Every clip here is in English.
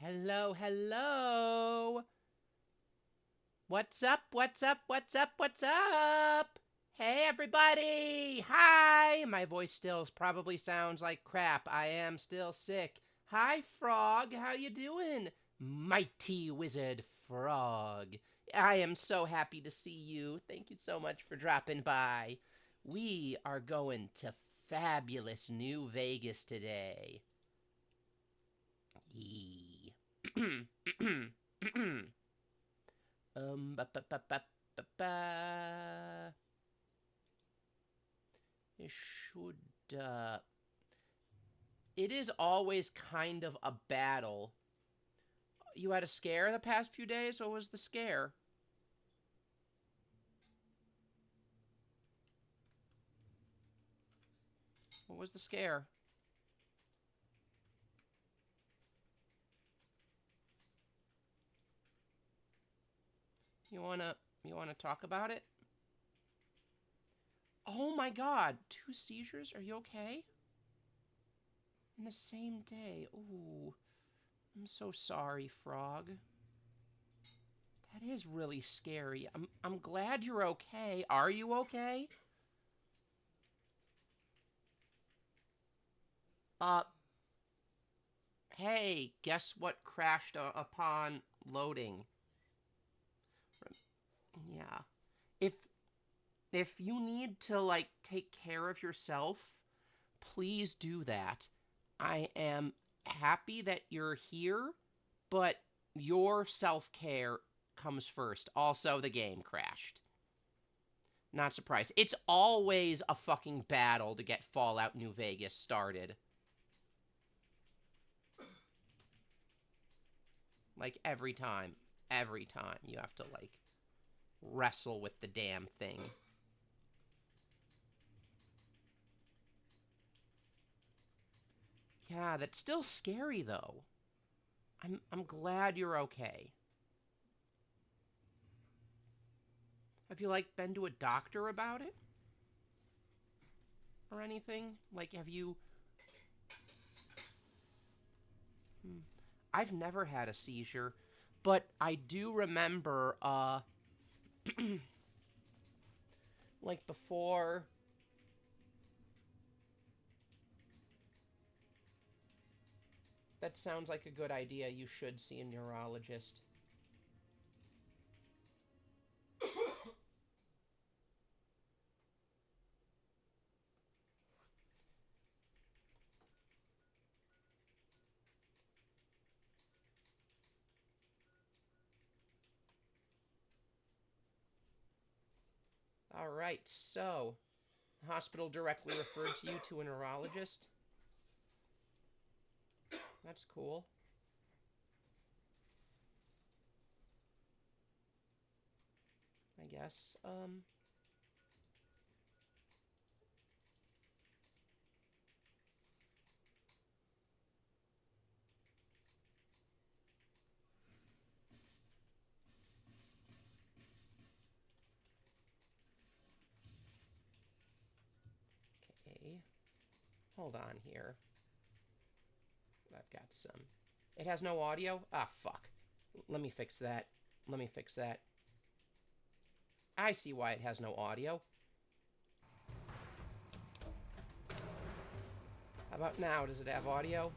Hello, hello. What's up? What's up? What's up? What's up? Hey, everybody. Hi. My voice still probably sounds like crap. I am still sick. Hi, Frog. How you doing? Mighty Wizard Frog. I am so happy to see you. Thank you so much for dropping by. We are going to fabulous New Vegas today. Yee. Ba, ba, ba, ba, ba, ba. It should, it is always kind of a battle. You had a scare the past few days? What was the scare? What was the scare? You wanna talk about it? Oh my god, 2 seizures? Are you okay? In the same day. Ooh. I'm so sorry, Frog. That is really scary. I'm glad you're okay. Are you okay? Uh, hey, guess what crashed upon loading? Yeah. If if you need to like take care of yourself, please do that. I am happy that you're here, but your self-care comes first. Also, the game crashed. Not surprised. It's always a fucking battle to get Fallout New Vegas started. Like every time. Every time you have to like wrestle with the damn thing. Yeah, that's still scary though. I'm glad you're okay. Have you like been to a doctor about it or anything? Like have you I've never had a seizure, but I do remember like that sounds like a good idea. You should see a neurologist. All right, so the hospital directly referred you to a neurologist. That's cool. I guess. Okay. Hold on here. I've got some. It has no audio? Ah, fuck. Let me fix that. Let me fix that. I see why it has no audio. How about now? Does it have audio?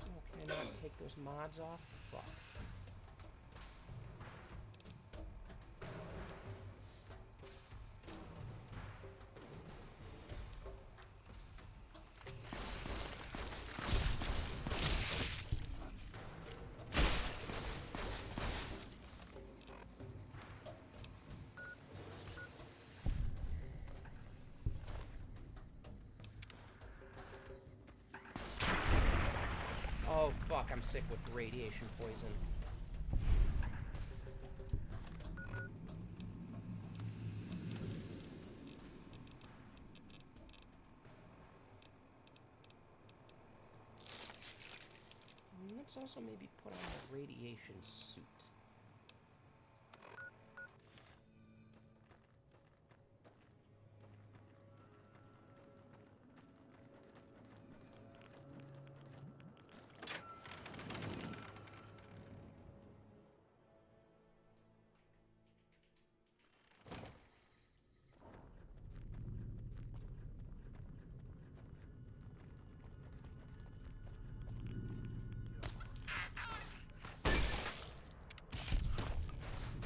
Oh, can I not take those mods off? Fuck. Oh, fuck, I'm sick with radiation poison. Let's also maybe put on a radiation suit.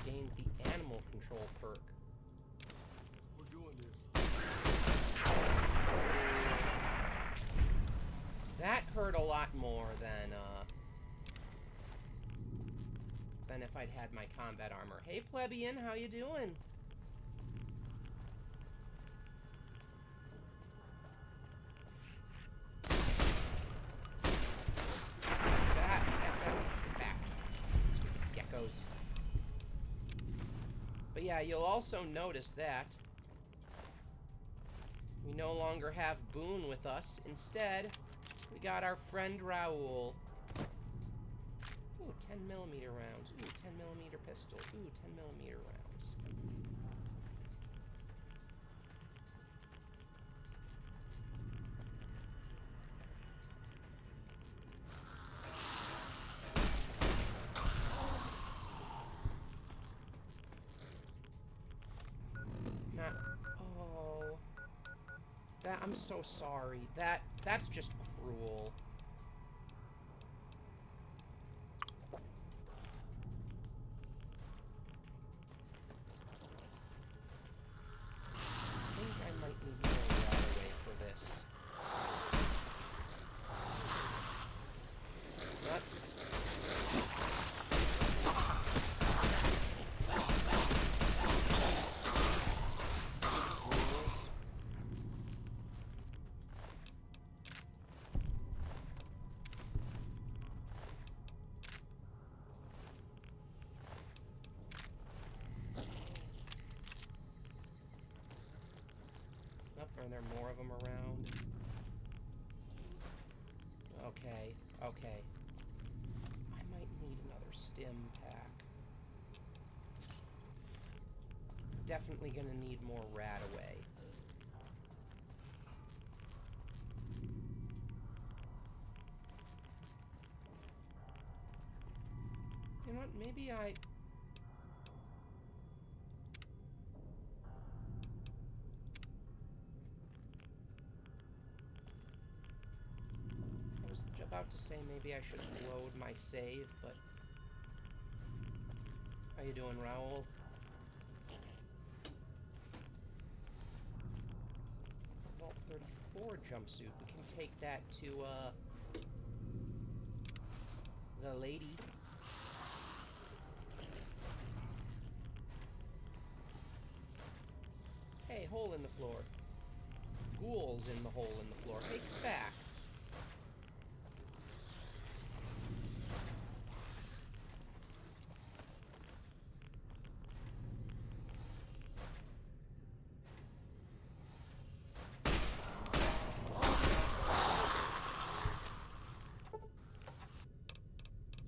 Gained the animal control perk. We're doing this. That hurt a lot more than if I'd had my combat armor. Hey, plebeian, how you doing? Back. Geckos. But yeah, you'll also notice that we no longer have Boone with us. Instead, we got our friend Raoul. Ooh, 10mm rounds. Ooh, 10mm pistol. Ooh, 10mm rounds. Not... Oh... I'm so sorry. That's just cruel. I think I might need more waterway for this. Not... Are there more of them around? Okay, okay. I might need another stim pack. definitely gonna need more Radaway. You know what? Maybe I was about to say maybe I should load my save, but how you doing, Raoul? Vault 34 jumpsuit. We can take that to the lady. Hey, hole in the floor. Ghouls in the hole in the floor. Take it back.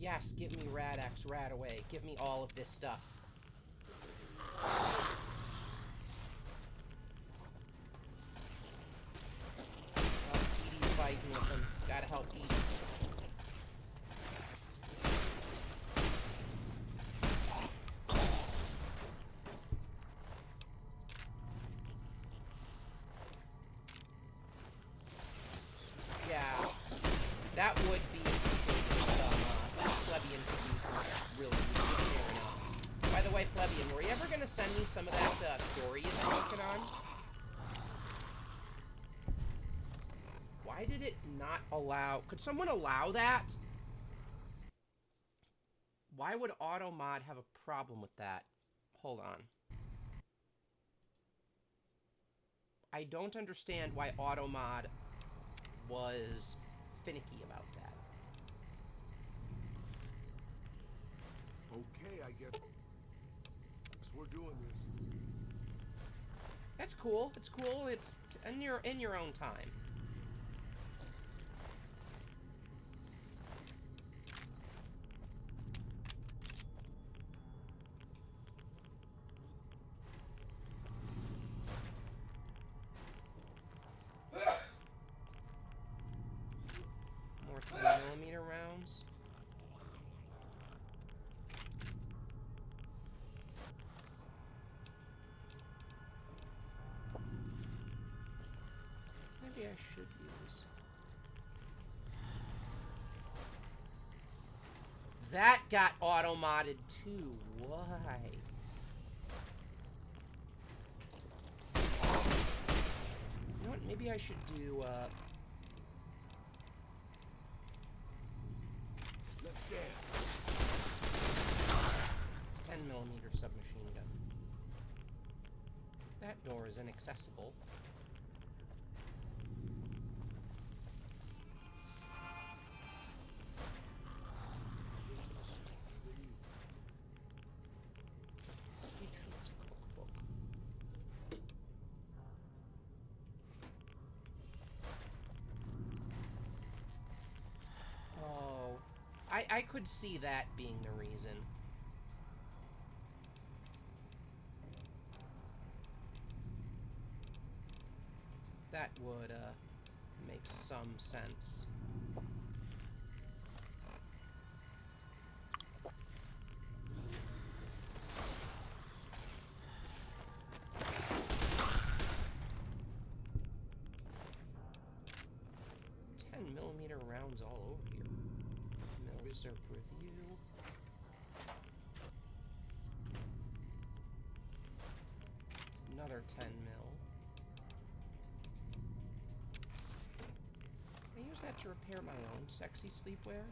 Yes, give me Rad-X, Radaway. Give me all of this stuff. Oh, Edie's fighting with him. Gotta help Edie. Yeah, that would be Plebeian could use some really good. By the way, Plebeian, were you ever gonna send me some of that story you've been working on? Why did it not allow? Could someone allow that? Why would AutoMod have a problem with that? Hold on. I don't understand why AutoMod was finicky about that. Okay, I guess we're doing this. That's cool. It's cool. It's in your own time. More 3mm rounds. Maybe I should use. That got auto-modded too. Why? You know what? Maybe I should do, Let's dance. 10mm submachine gun. That door is inaccessible. Patriot's cookbook. Oh, I could see that being the reason. That would, make some sense. Rounds all over here. Milsurp review. Another 10mm. I use that to repair my own sexy sleepwear.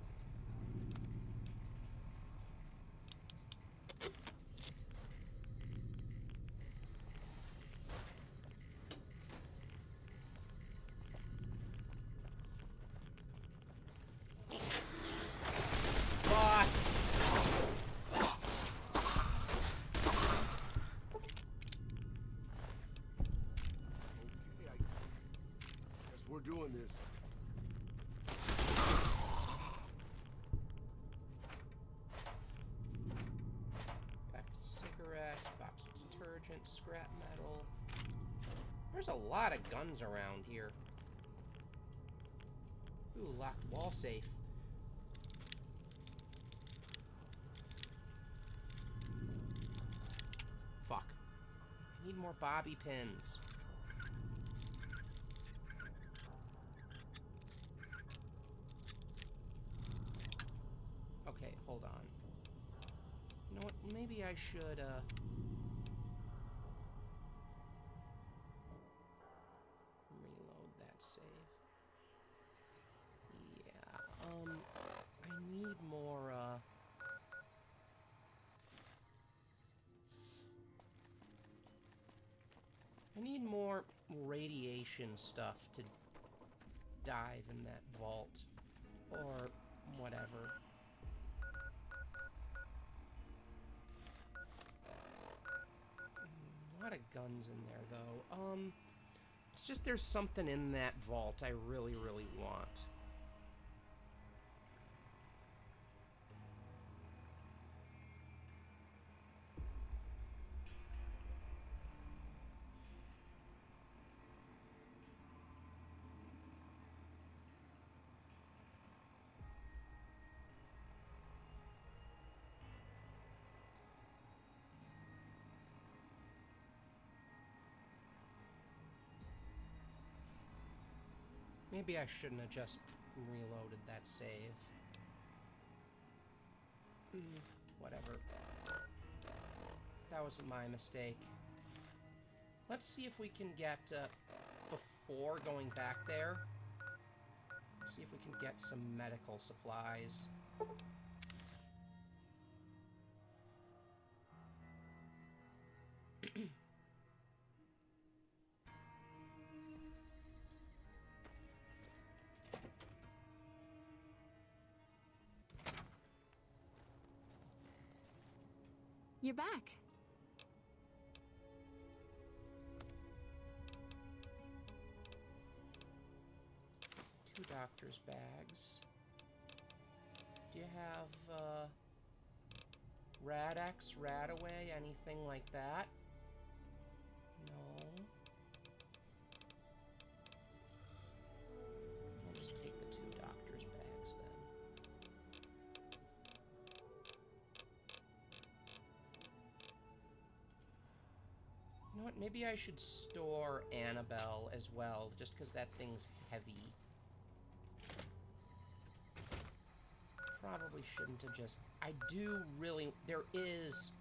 We're doing this. Merchant, scrap metal. There's a lot of guns around here. Ooh, locked wall safe. Fuck. I need more bobby pins. Okay, hold on. You know what? Maybe I should, reload that save. Yeah, I need more, I need more radiation stuff to dive in that vault. Or whatever. A lot of guns in there, though. It's just there's something in that vault I really, really want. Maybe I shouldn't have just reloaded that save. Whatever. That was my mistake. Let's see if we can get, before going back there, see if we can get some medical supplies. You're back. Two doctor's bags. Do you have, Rad-X, Radaway, anything like that? No. I'll just take the two doctor's bags then. You know what? Maybe I should store Annabelle as well, just because that thing's heavy. Probably shouldn't have just... I do really... There is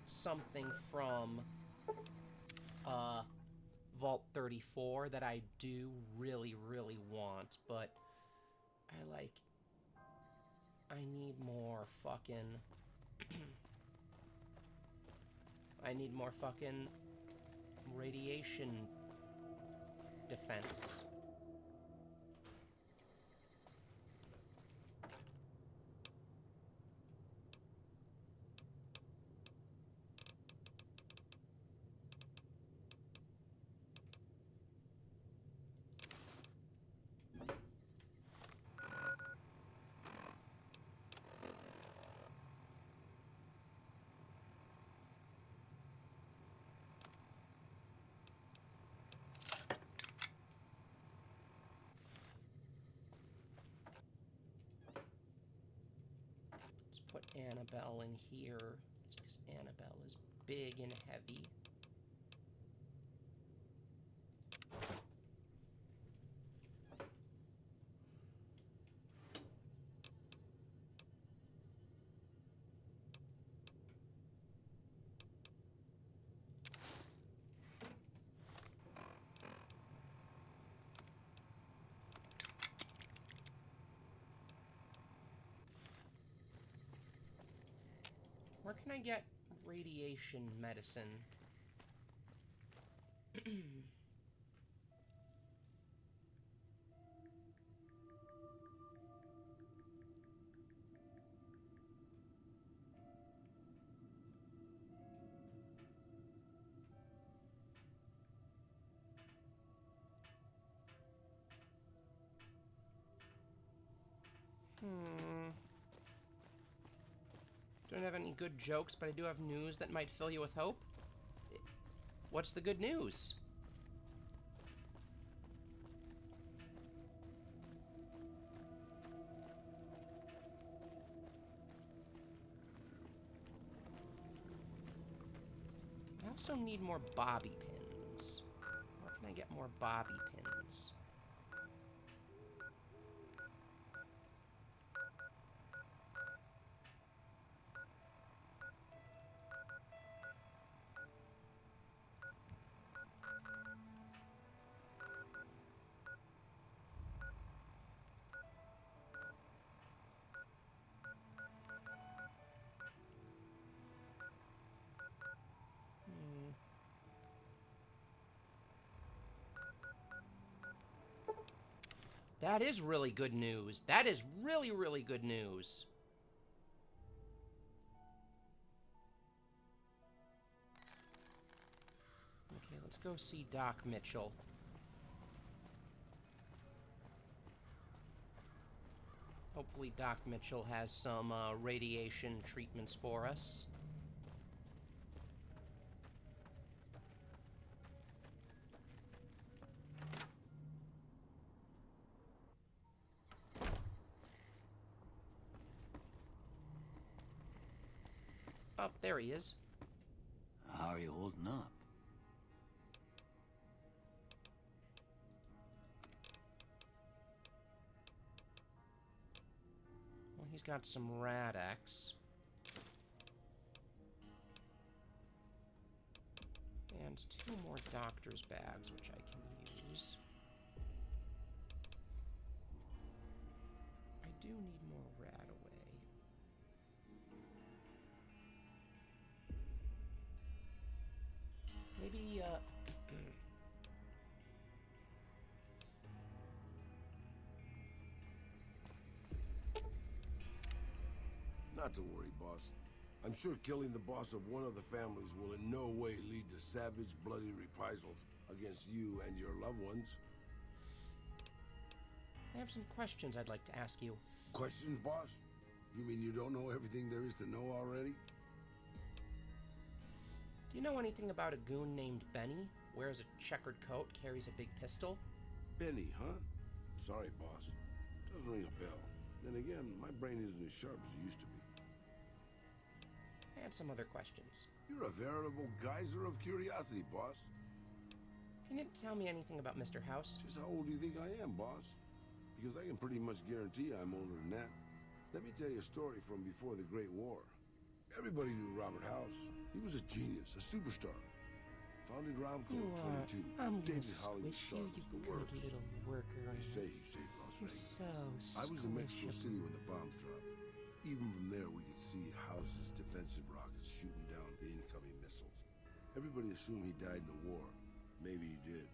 something from Vault 34 that I do really, really want, but I need more fucking... I need more fucking radiation defense. Put Annabelle in here, just because Annabelle is big and heavy. Where can I get radiation medicine? Don't have any good jokes, but I do have news that might fill you with hope. What's the good news? I also need more bobby pins. Where can I get more bobby pins? That is really good news. That is really, really good news. Okay, let's go see Doc Mitchell. Hopefully Doc Mitchell has some radiation treatments for us. Oh, there he is. How are you holding up? Well, he's got some Rad-X. And 2 more doctor's bags, which I can use. I do need more Rad-Away. Maybe, Not to worry, boss. I'm sure killing the boss of one of the families will in no way lead to savage, bloody reprisals against you and your loved ones. I have some questions I'd like to ask you. Questions, boss? You mean you don't know everything there is to know already? Do you know anything about a goon named Benny? Wears a checkered coat, carries a big pistol? Benny, huh? Sorry, boss. Doesn't ring a bell. Then again, my brain isn't as sharp as it used to be. I had some other questions. You're a veritable geyser of curiosity, boss. Can you tell me anything about Mr. House? Just how old do you think I am, boss? Because I can pretty much guarantee I'm older than that. Let me tell you a story from before the Great War. Everybody knew Robert House. He was a genius, a superstar. Founded Romco in 22. I'm David gonna Hollywood squish star you, was you the good works. little worker. They say he saved Las You're Vegas. so I was in Mexico squishable. City when the bombs dropped. Even from there, we could see House's defensive rockets shooting down the incoming missiles. Everybody assumed he died in the war. Maybe he did.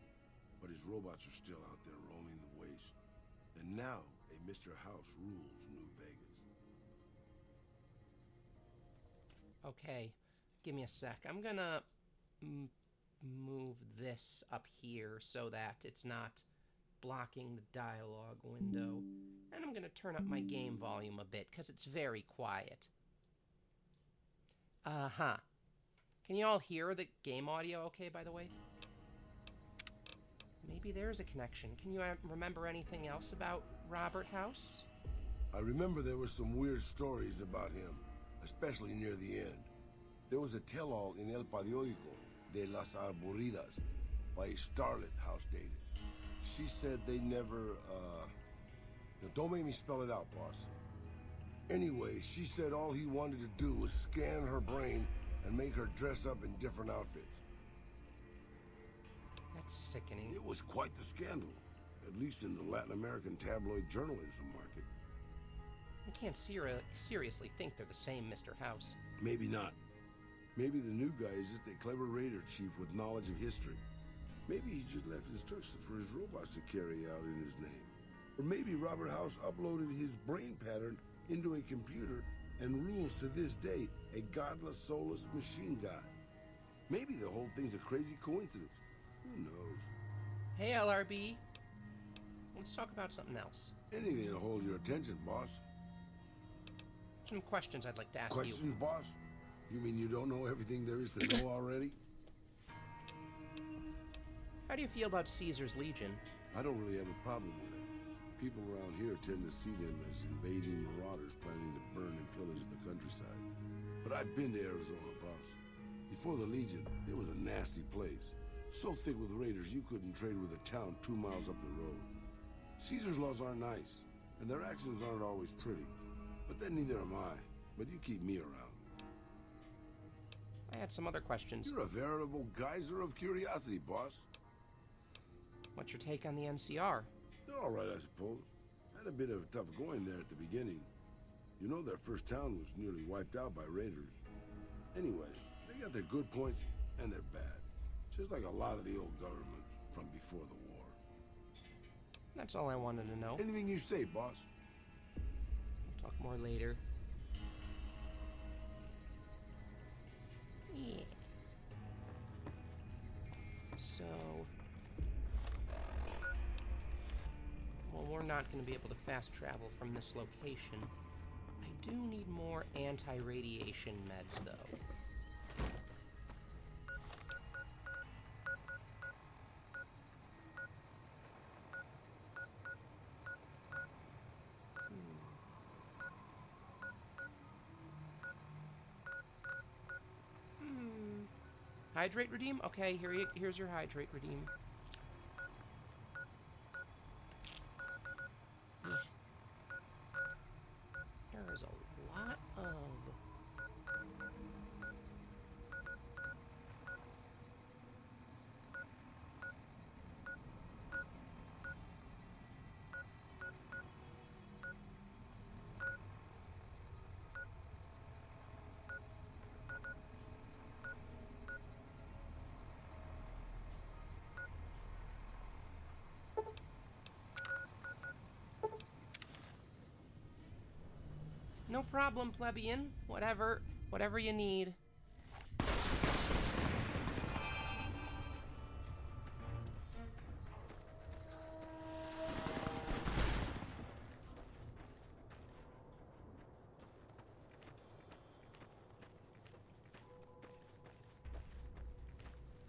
But his robots are still out there roaming the waste. And now, a Mr. House rules New Vegas. Okay, give me a sec. I'm gonna move this up here so that it's not blocking the dialogue window. And I'm gonna turn up my game volume a bit because it's very quiet. Uh-huh. Can you all hear the game audio okay, by the way? Maybe there's a connection. Can you remember anything else about Robert House? I remember there were some weird stories about him, especially near the end. There was a tell-all in El Periódico de las Arboridas by a starlet House dated. She said they never, now don't make me spell it out, boss. Anyway, she said all he wanted to do was scan her brain and make her dress up in different outfits. That's sickening. It was quite the scandal, at least in the Latin American tabloid journalism market. I can't seriously think they're the same Mr. House. Maybe not. Maybe the new guy is just a clever raider chief with knowledge of history. Maybe he just left instructions for his robots to carry out in his name. Or maybe Robert House uploaded his brain pattern into a computer and rules to this day a godless, soulless machine god. Maybe the whole thing's a crazy coincidence. Who knows? Hey, LRB. Let's talk about something else. Anything to hold your attention, boss. Some questions I'd like to ask you. Questions, boss? You mean you don't know everything there is to know already? How do you feel about Caesar's Legion? I don't really have a problem with it. People around here tend to see them as invading marauders planning to burn and pillage the countryside. But I've been to Arizona, boss. Before the Legion, it was a nasty place. So thick with raiders you couldn't trade with a town 2 miles up the road. Caesar's laws aren't nice, and their actions aren't always pretty. But then neither am I. But you keep me around. I had some other questions. You're a veritable geyser of curiosity, boss. What's your take on the NCR? They're all right, I suppose. Had a bit of a tough going there at the beginning. You know, their first town was nearly wiped out by raiders. Anyway, they got their good points and their bad. Just like a lot of the old governments from before the war. That's all I wanted to know. Anything you say, boss. We'll talk more later. Yeah. So... well, we're not going to be able to fast travel from this location. I do need more anti-radiation meds, though. Hydrate redeem? Okay, here's your hydrate redeem. Yeah. There is a lot of... No problem, plebeian. Whatever you need.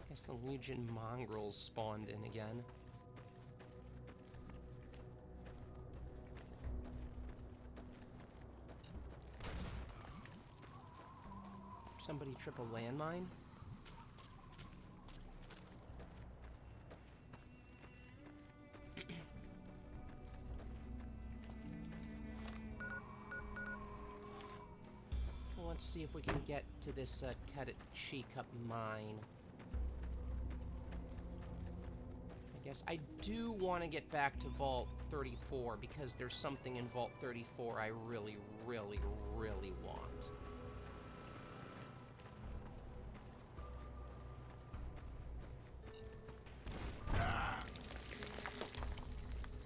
Guess the Legion mongrels spawned in again. Somebody trip a landmine? Well, let's see if we can get to this Tadachika mine. I guess I do want to get back to Vault 34 because there's something in Vault 34 I really, really, really want.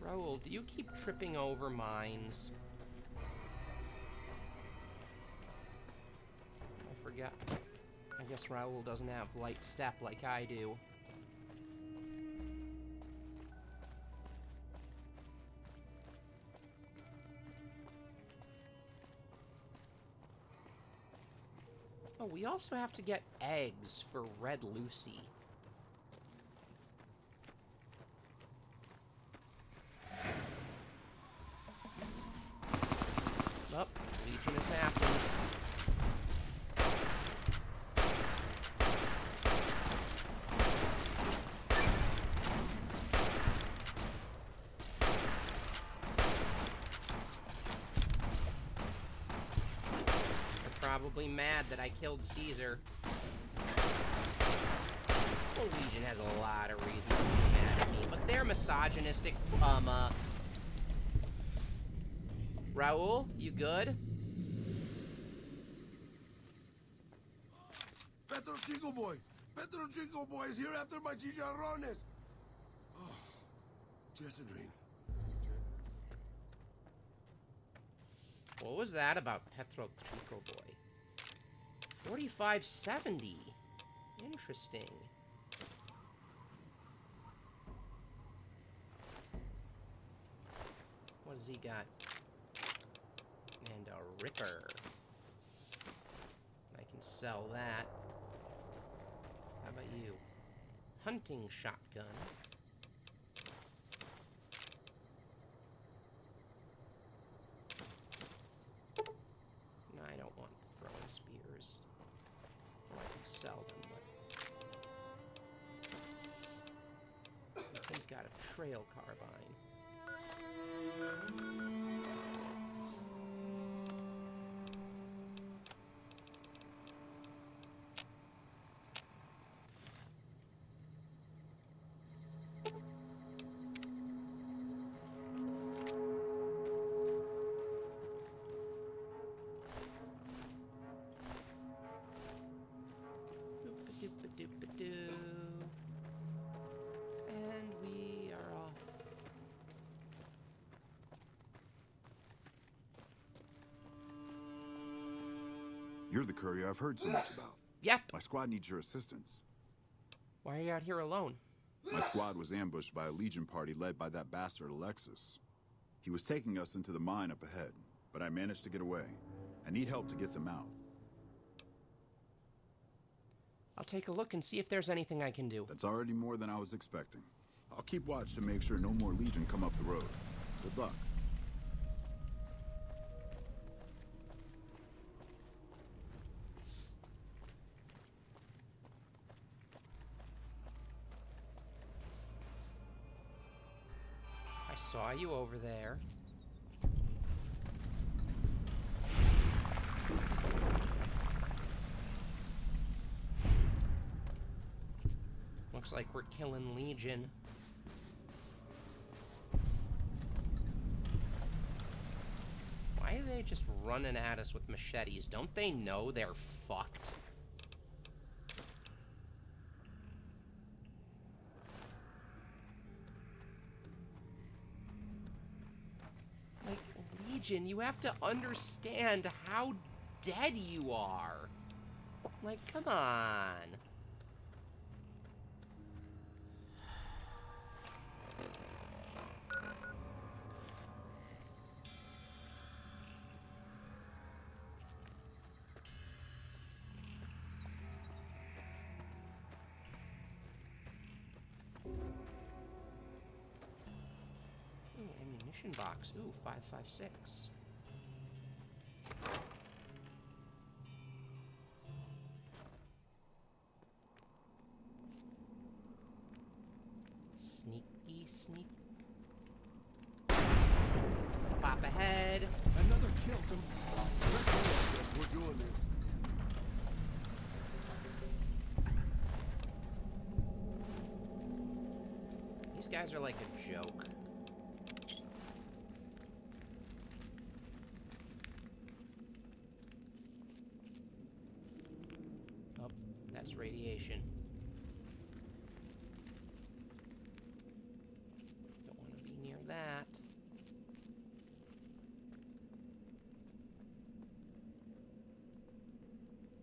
Raoul, do you keep tripping over mines? I forget. I guess Raoul doesn't have light step like I do. Oh, we also have to get eggs for Red Lucy. Oh, Legion assassins. They're probably mad that I killed Caesar. Well, Legion has a lot of reasons to be mad at me, but they're misogynistic, Raoul, you good? Petro Chico Boy! Petro Chico Boy is here after my chicharrones! Oh, just a dream. What was that about Petro Chico Boy? 4570. Interesting. What has he got? And a Ripper. I can sell that. How about you? hunting shotgun. No, I don't want throwing spears. Well, I can sell them, but he's got a trail carbine. Doop-a-doop-a-doop-a-doo. And we are off. You're the courier I've heard so much about. Yep. My squad needs your assistance. Why are you out here alone? My squad was ambushed by a Legion party led by that bastard Alexis. He was taking us into the mine up ahead, but I managed to get away. I need help to get them out. I'll take a look and see if there's anything I can do. That's already more than I was expecting. I'll keep watch to make sure no more Legion come up the road. Good luck. I saw you over there. Looks like we're killing Legion. Why are they just running at us with machetes? Don't they know they're fucked? Like, Legion, you have to understand how dead you are. Like, come on. Ooh, ammunition box. Ooh, 5.56. Sneaky, sneak. Pop ahead. Another killed them. Yes, we're doing this. These guys are like a joke. Oh, that's radiation. Don't want to be near that.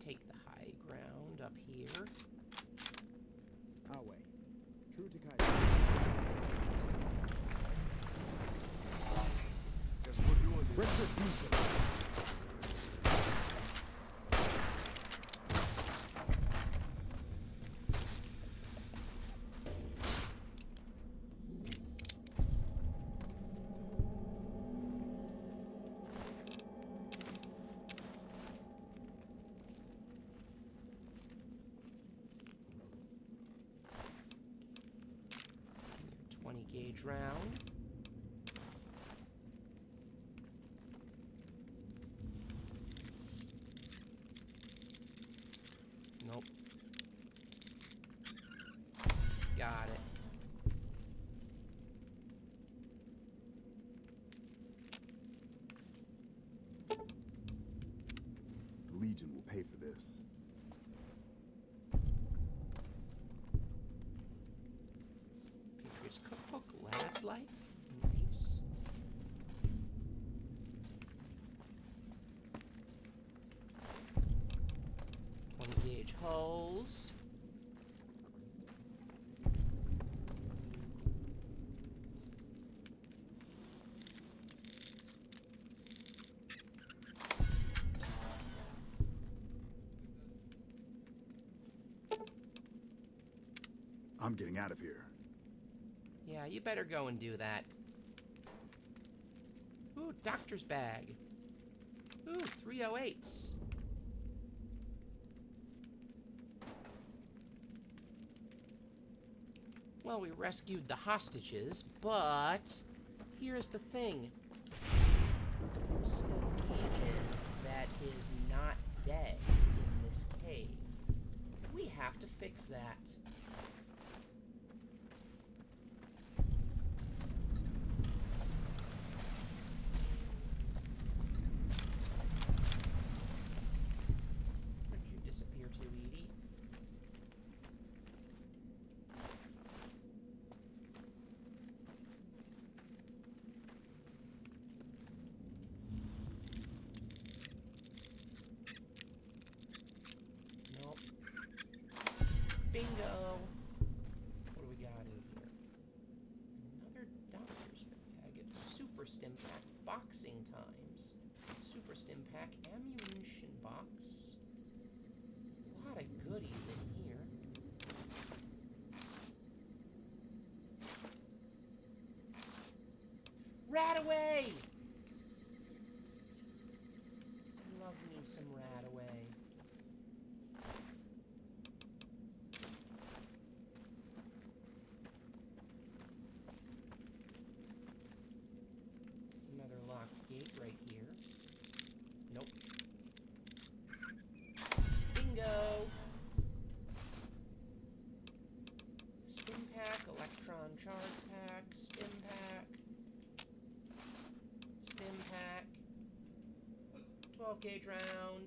Take the high ground up here. Our way. True to Kaiser. Guess we're doing this. Retribution. Your 20 gauge round. Nope. Got it. The Legion will pay for this. Patriots Cookbook, Lad's Life. Nice. Gauge hulls. I'm getting out of here. Yeah, you better go and do that. Ooh, doctor's bag. Ooh, 308s. Well, we rescued the hostages, but here's the thing. There's still agent that is not dead in this cave. We have to fix that. Where did you disappear to, Edie? Nope. Bingo! What do we got in here? Another doctor's bag. It's Super Stim Pack boxing times. Super Stim Pack ammunition box. A lot of goodies in here. Radaway! Love me some Radaway. Another locked gate right here. Nope. Bingo! Stim pack, electron charge pack, stim pack. Stim pack. 12 gauge round.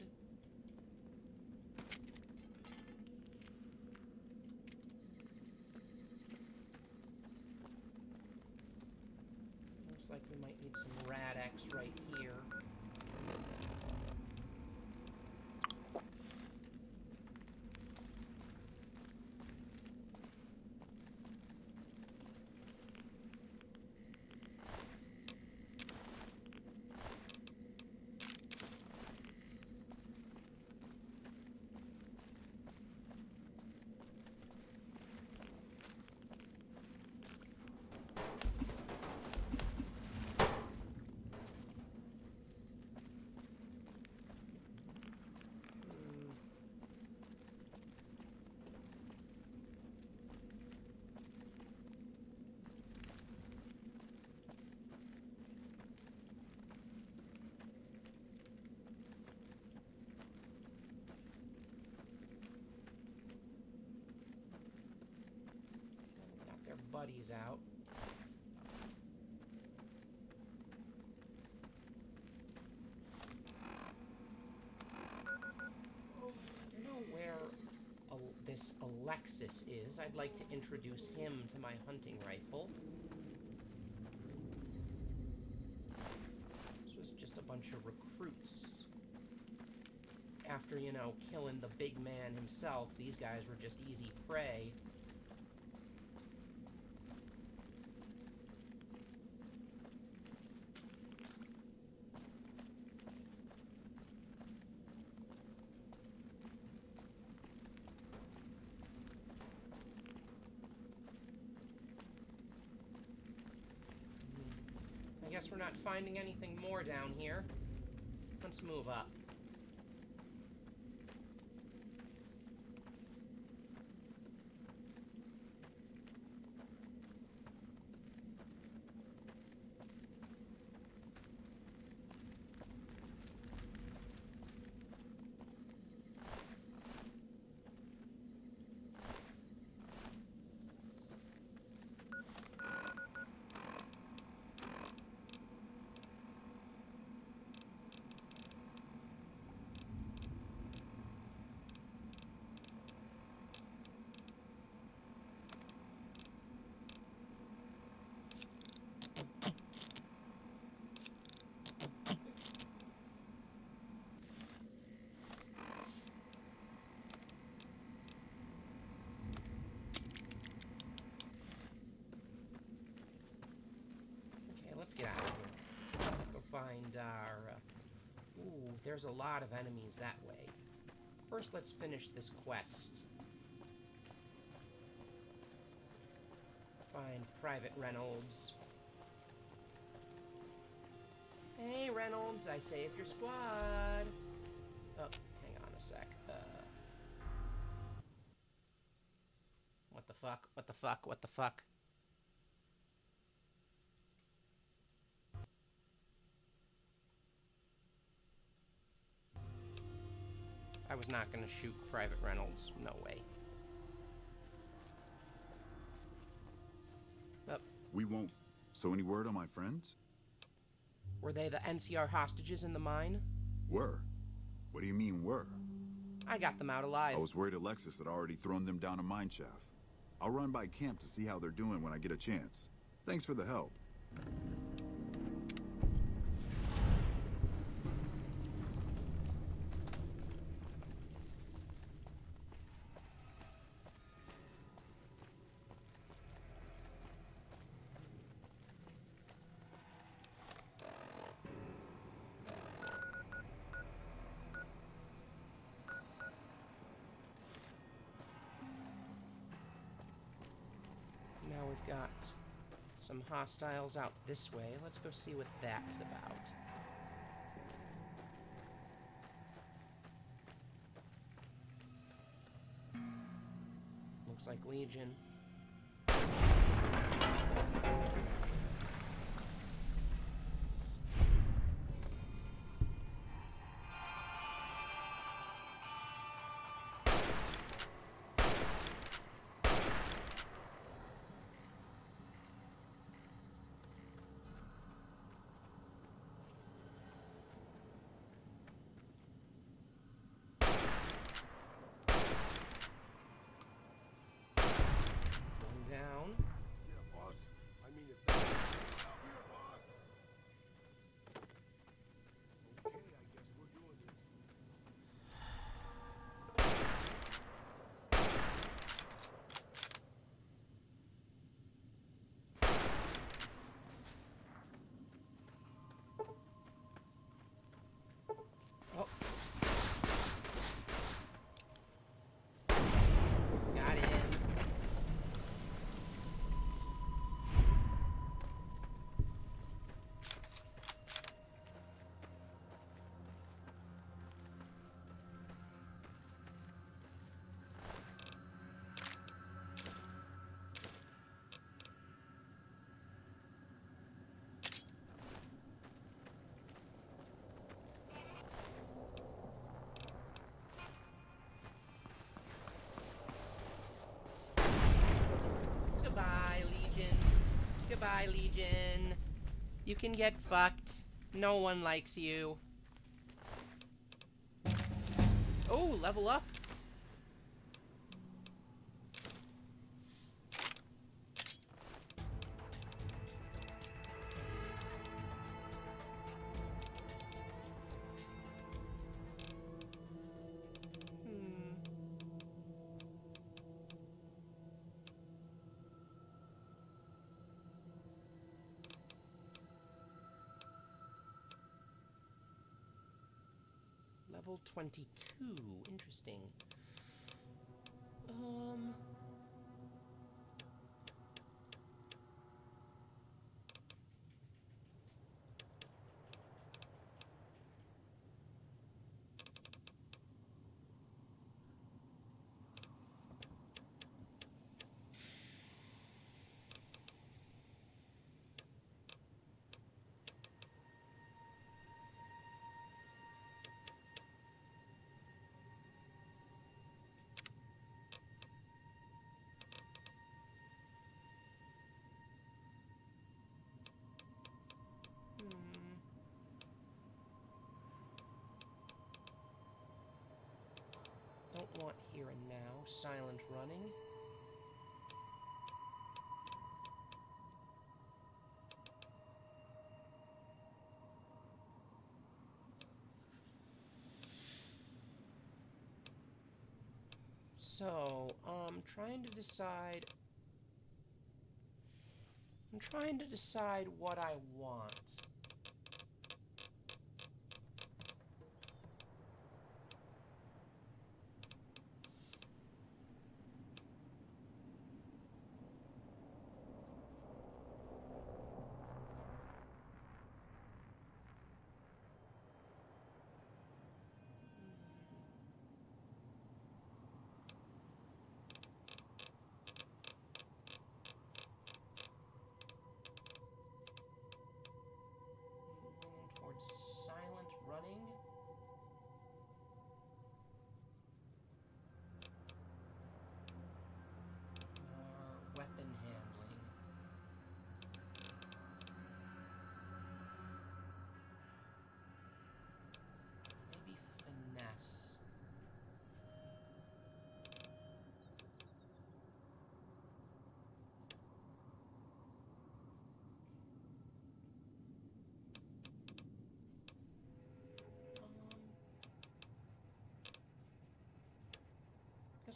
Looks like we might need some Rad-X right here. Got their buddies out. I don't know where this Alexis is. I'd like to introduce him to my hunting rifle. This was just a bunch of recruits. After, you know, killing the big man himself, these guys were just easy prey. I guess we're not finding anything more down here. Let's move up. Let's get out of here. Go find our... Ooh, there's a lot of enemies that way. First, let's finish this quest. find Private Reynolds. Hey, Reynolds, I saved your squad. Oh, hang on a sec. What the fuck? What the fuck? What the fuck? I was not gonna shoot Private Reynolds. No way. Oh, We won't. So any word on my friends? were they the NCR hostages in the mine? Were. What do you mean, were? I got them out alive. I was worried Alexis had already thrown them down a mine shaft. I'll run by camp to see how they're doing when I get a chance. Thanks for the help. Now we've got some hostiles out this way. Let's go see what that's about. Looks like Legion. One down. Yeah, boss. I mean, if that's out here, boss. Okay, I guess we're doing this. Oh. Got him. Goodbye, Legion. Goodbye, Legion. You can get fucked. No one likes you. Oh, level up. Hmm. Level 22. Interesting. Don't want here and now. Silent running. So, trying to decide... I'm trying to decide what I want.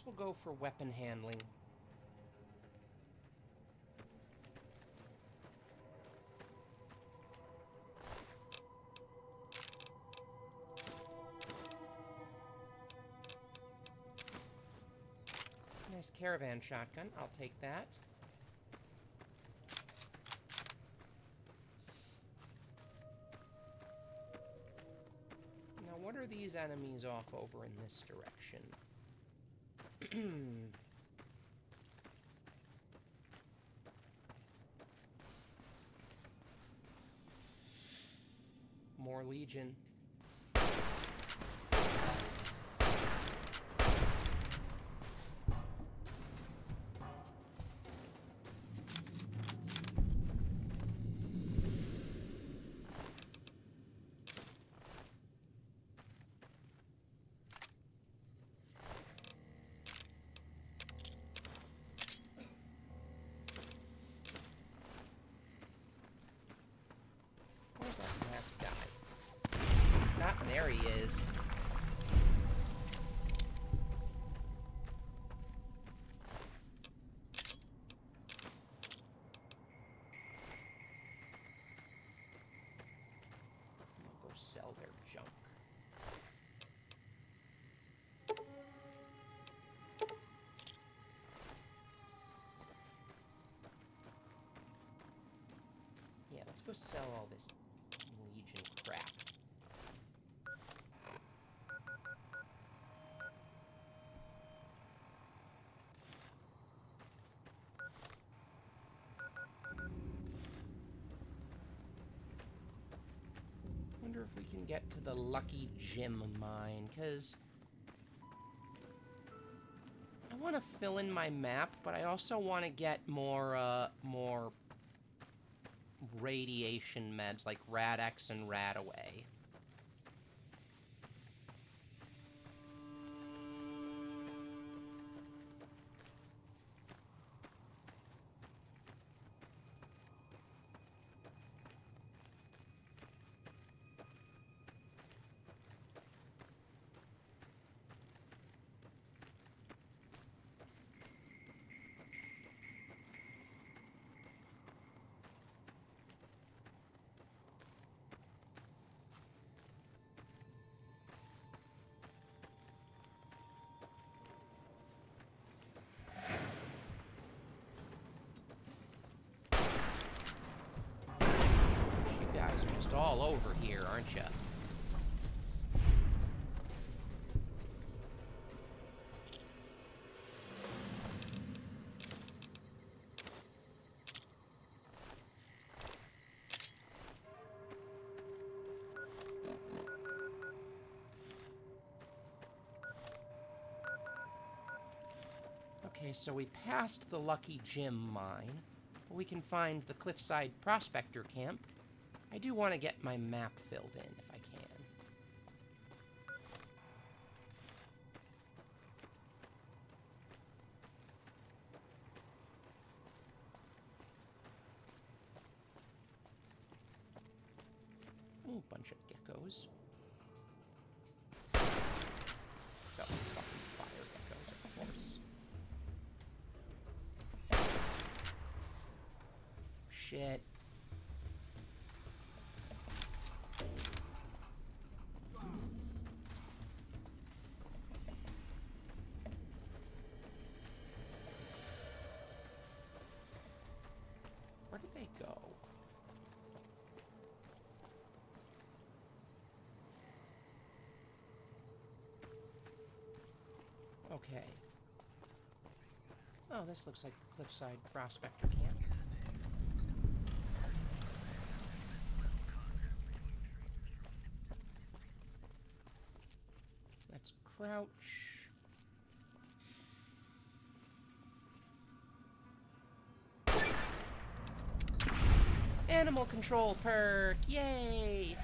guess we'll go for weapon handling. Nice caravan shotgun. I'll take that. Now, what are these enemies off over in this direction? More Legion. Where's that last guy? Not there he is. They'll go sell their junk. Yeah, let's go sell all this Legion crap. Wonder if we can get to the Lucky Gem mine, because I want to fill in my map, but I also want to get more radiation meds like Rad-X and Rad-Away. You guys are just all over here, aren't you? Okay, so we passed the Lucky Gem mine, but we can find the Cliffside Prospector Camp. I do want to get my map filled in if I can. Ooh, bunch of geckos. Oh, fucking fire geckos, of course. Shit. Where did they go? Okay. Oh, this looks like the Cliffside Prospector Camp. Let's crouch. Animal control perk! Yay!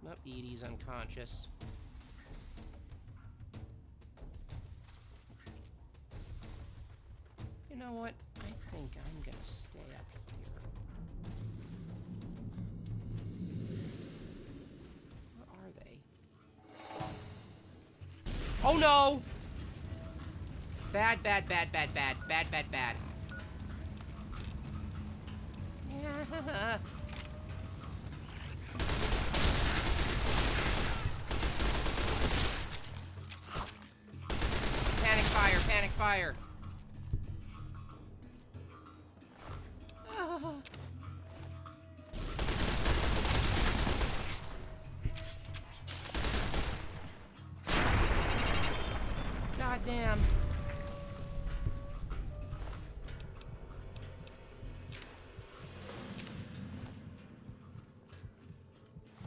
Oh, Edie's unconscious. You know what? I think I'm gonna stay up here. Where are they? Oh no! Bad, bad, bad, bad, bad, bad, bad, bad. Yeah. Panic fire, panic fire. Ah. God damn.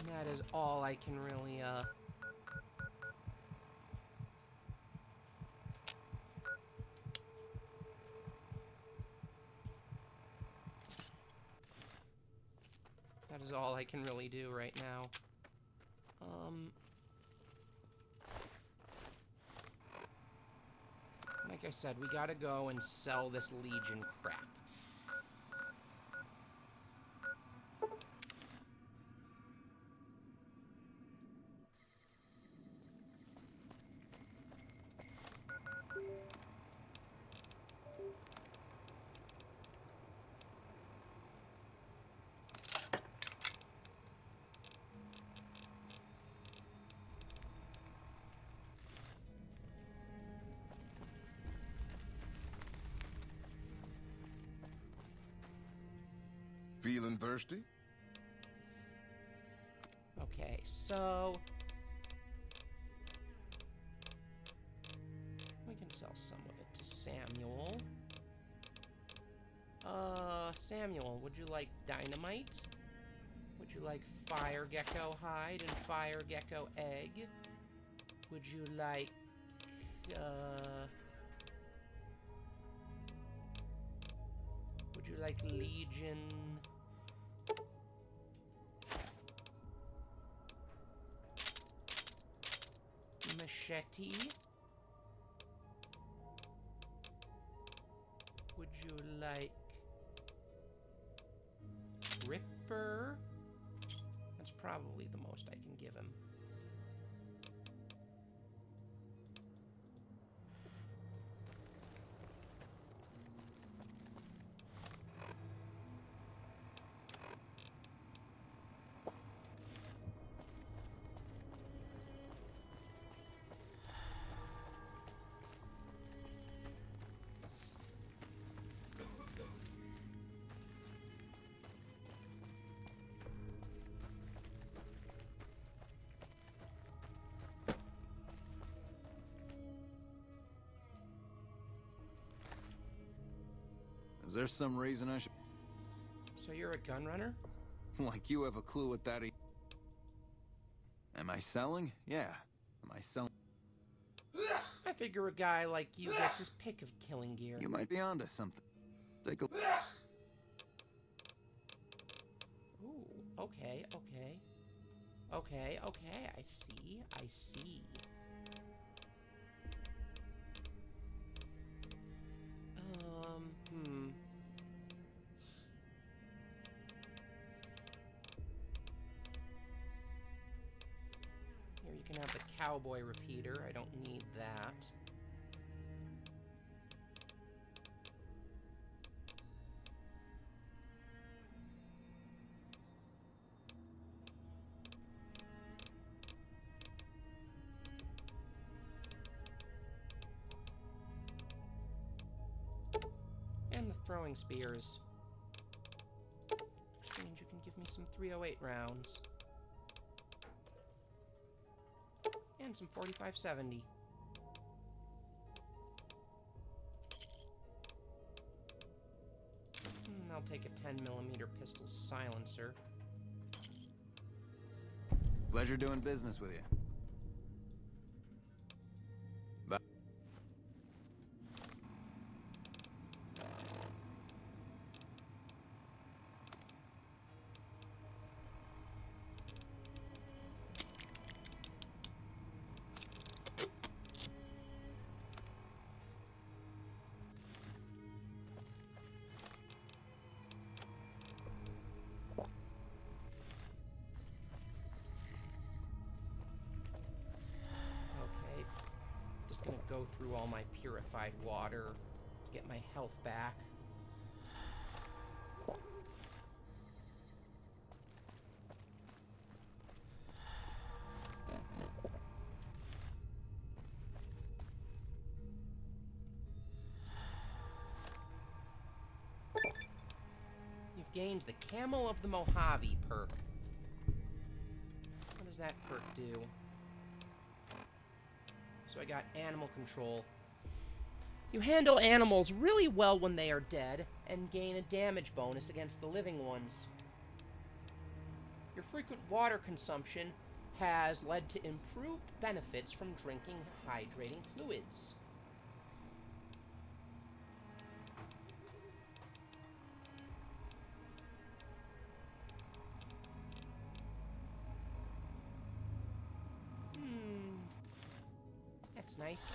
That is all I can really, That is all I can really do right now. Like I said, we gotta go and sell this Legion crap. Feeling thirsty? Okay, so we can sell some of it to Samuel. Samuel, would you like dynamite? Would you like fire gecko hide and fire gecko egg? Would you like, would you like Legion machete? Would you like Ripper? That's probably the most I can give him. Is there some reason I should... So you're a gun runner? Like you have a clue what that is? Am I selling? Yeah. Am I selling? I figure a guy like you gets his pick of killing gear. You might be onto something. Take a... Ooh, okay, okay. Okay, okay, I see, I see. Hmm. Here, you can have the cowboy repeater. I don't need that. And the throwing spears. Exchange, you can give me some 308 rounds. And some 4570. I'll take a 10mm pistol silencer. Pleasure doing business with you. Bye. go through all my purified water to get my health back. You've gained the Camel of the Mojave perk. What does that perk do? So I got animal control. You handle animals really well when they are dead, and gain a damage bonus against the living ones. Your frequent water consumption has led to improved benefits from drinking hydrating fluids. That's nice.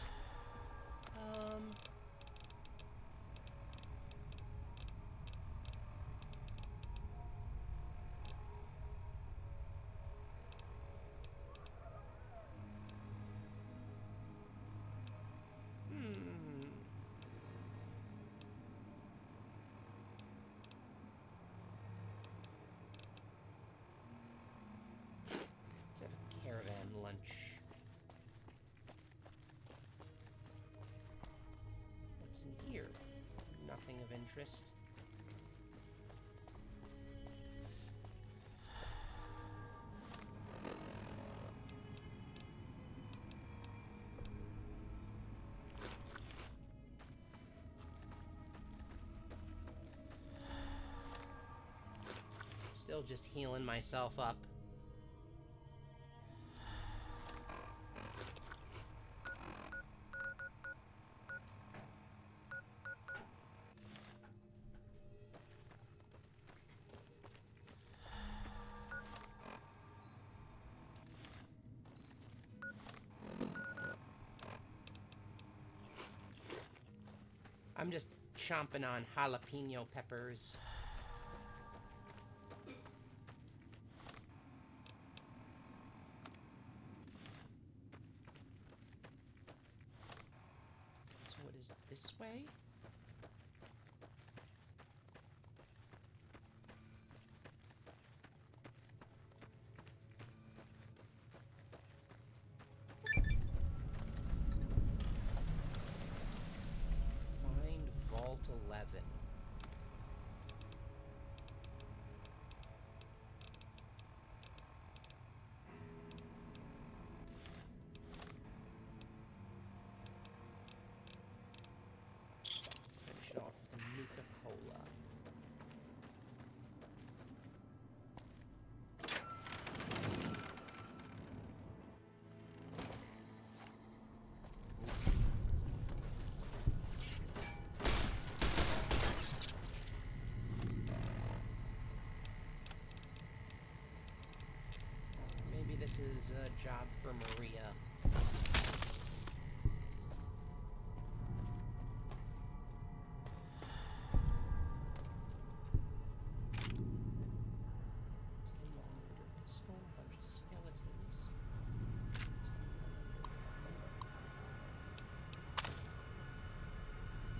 Let's have a caravan lunch. What's in here? Nothing of interest. Still just healing myself up. I'm just chomping on jalapeno peppers. So what is this way? Find Vault 11. Finish it off with a Nuka-Cola. Maybe this is a job for Maria. Pistol, a bunch of skeletons.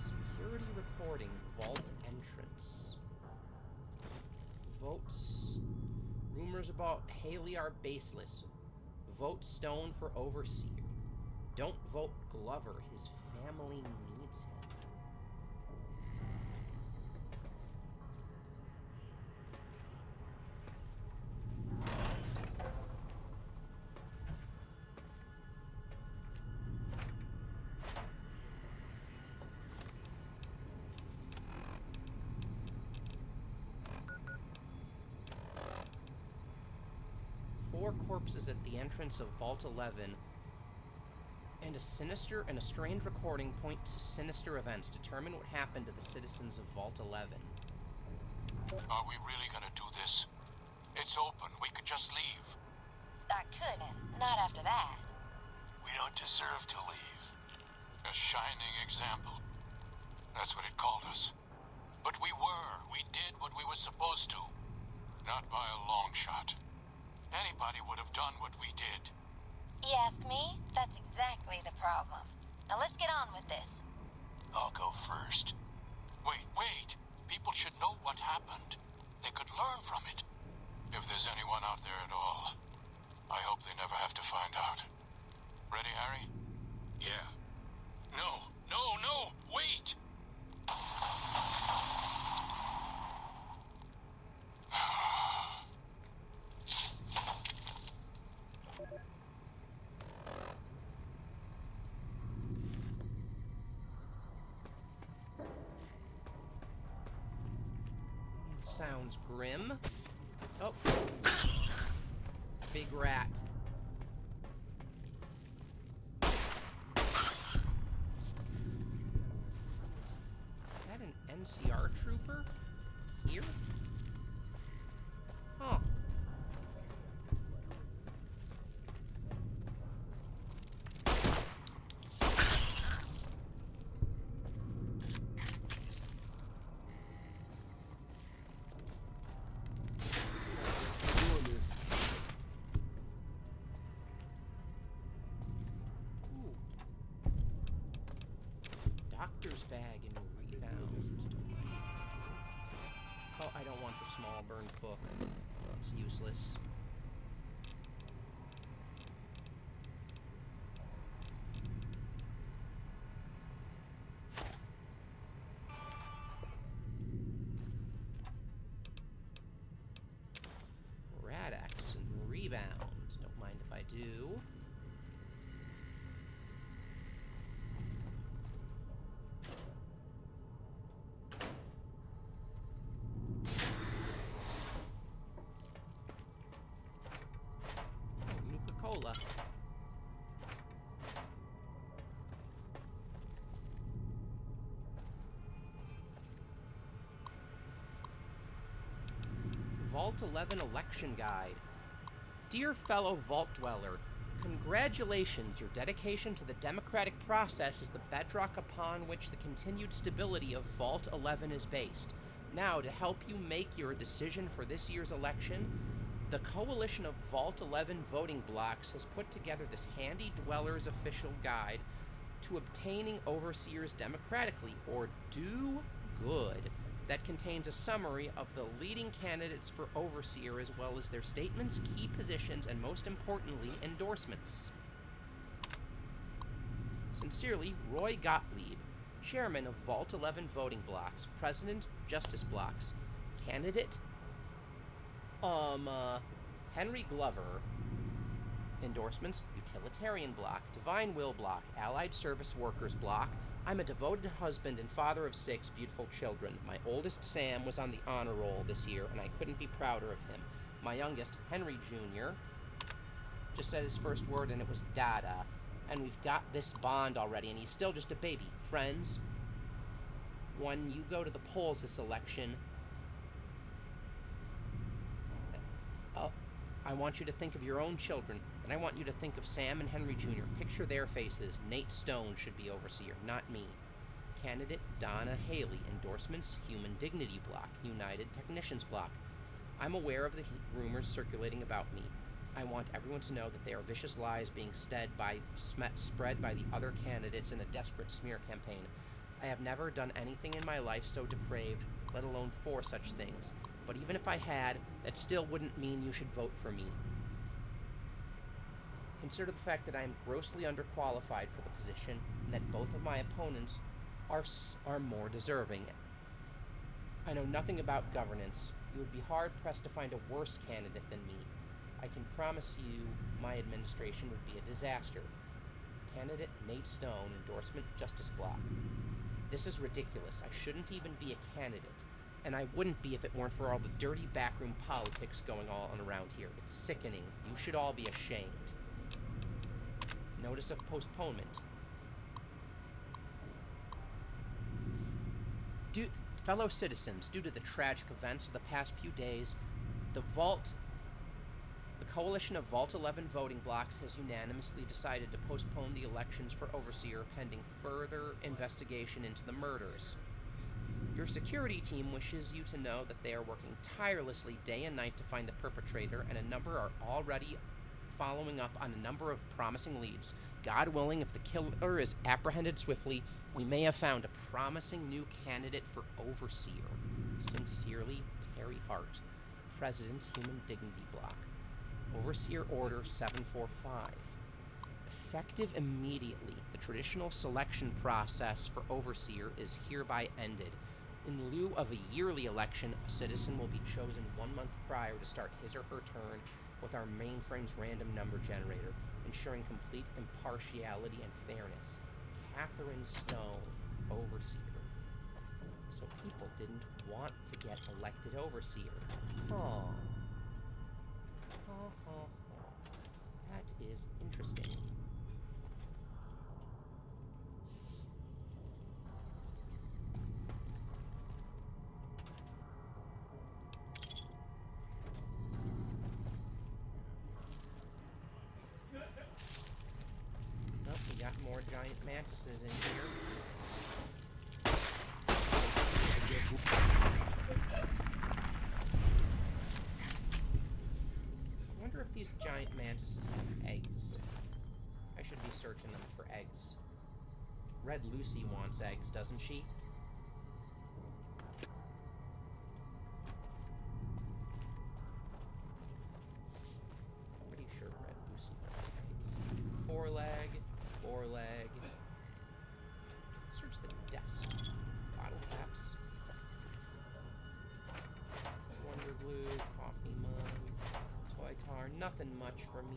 Security recording, vault entrance. Votes. Rumors about Haley are baseless. Vote Stone for overseer. Don't vote Glover. His family needs him. Four corpses at the entrance of Vault 11, and a sinister and a strange recording point to sinister events. Determine what happened to the citizens of Vault 11. Are we really gonna do this? It's open. We could just leave. I couldn't. Not after that. We don't deserve to leave. A shining example. That's what it called us. But we were. We did what we were supposed to. Not by a long shot. Anybody would have done what we did. You ask me? That's exactly the problem. Now let's get on with this. I'll go first. Wait. People should know what happened. They could learn from it. If there's anyone out there at all, I hope they never have to find out. Ready, Harry? Yeah. No, wait! Sounds grim. Oh. Big rat. Is that an NCR trooper? Here? Huh. Ooh. Doctor's bag and rebound. Oh, I don't want the small burned book. It's useless. Radax and rebound. Don't mind if I do. Nuka-Cola. Vault 11 Election Guide. Dear fellow Vault Dweller, congratulations, your dedication to the democratic process is the bedrock upon which the continued stability of Vault 11 is based. Now, to help you make your decision for this year's election, the Coalition of Vault 11 voting blocks has put together this handy Dweller's official guide to obtaining overseers democratically, or do good, that contains a summary of the leading candidates for overseer as well as their statements, key positions, and most importantly, endorsements. Sincerely, Roy Gottlieb, Chairman of Vault 11 Voting Blocks, President, Justice Blocks, Candidate, Henry Glover, endorsements, Utilitarian Block, Divine Will Block, Allied Service Workers Block. I'm a devoted husband and father of 6 beautiful children. My oldest, Sam, was on the honor roll this year, and I couldn't be prouder of him. My youngest, Henry Jr., just said his first word, and it was Dada. And we've got this bond already, and he's still just a baby. Friends, when you go to the polls this election, I want you to think of your own children, and I want you to think of Sam and Henry Jr. Picture their faces. Nate Stone should be overseer, not me. Candidate Donna Haley. Endorsements, Human Dignity Block, United Technicians Block. I'm aware of the rumors circulating about me. I want everyone to know that they are vicious lies being spread by the other candidates in a desperate smear campaign. I have never done anything in my life so depraved, let alone 4 such things. But even if I had, that still wouldn't mean you should vote for me. Consider the fact that I am grossly underqualified for the position, and that both of my opponents are more deserving. I know nothing about governance. You would be hard-pressed to find a worse candidate than me. I can promise you my administration would be a disaster. Candidate Nate Stone, endorsement Justice Block. This is ridiculous. I shouldn't even be a candidate. And I wouldn't be if it weren't for all the dirty backroom politics going on around here. It's sickening. You should all be ashamed. Notice of postponement. Fellow citizens, due to the tragic events of the past few days, the Coalition of Vault 11 voting blocks has unanimously decided to postpone the elections for overseer pending further investigation into the murders. Your security team wishes you to know that they are working tirelessly day and night to find the perpetrator, and a number are already following up on a number of promising leads. God willing, if the killer is apprehended swiftly, we may have found a promising new candidate for Overseer. Sincerely, Terry Hart, President, Human Dignity Block. Overseer Order 745. Effective immediately, the traditional selection process for Overseer is hereby ended. In lieu of a yearly election, a citizen will be chosen 1 month prior to start his or her turn with our mainframe's random number generator, ensuring complete impartiality and fairness. Catherine Stone, Overseer. So people didn't want to get elected Overseer. Huh. That is interesting. Oh, we got more giant mantises in here. I wonder if these giant mantises have eggs. I should be searching them for eggs. Red Lucy wants eggs, doesn't she? Pretty sure Red Lucy wants eggs. Four leg. Search the desk. Bottle caps. Wonder glue, coffee mug, toy car, nothing much for me.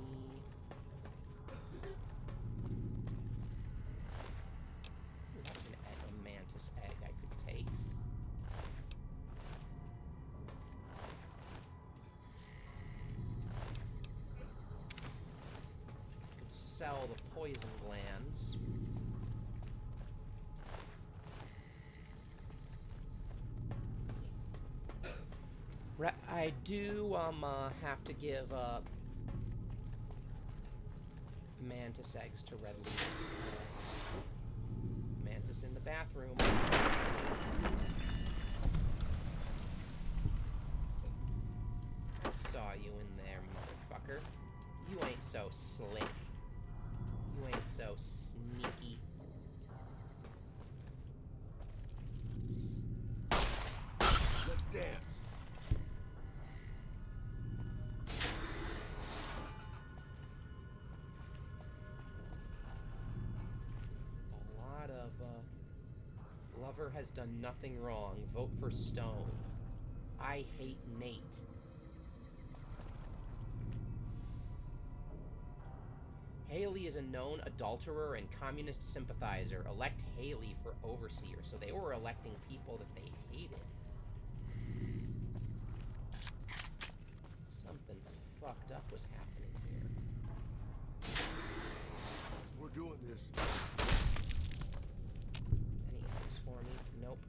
Ooh, that's an egg, a mantis egg I could take. Could sell the poison glands. I do have to give mantis eggs to Red Lucy. Mantis in the bathroom. I saw you in there, motherfucker. You ain't so slick. You ain't so sneaky. Let's dance. Glover has done nothing wrong. Vote for Stone. I hate Nate. Haley is a known adulterer and communist sympathizer. Elect Haley for Overseer. So they were electing people that they hated. Something fucked up was happening here. We're doing this. Any eggs for me? Nope.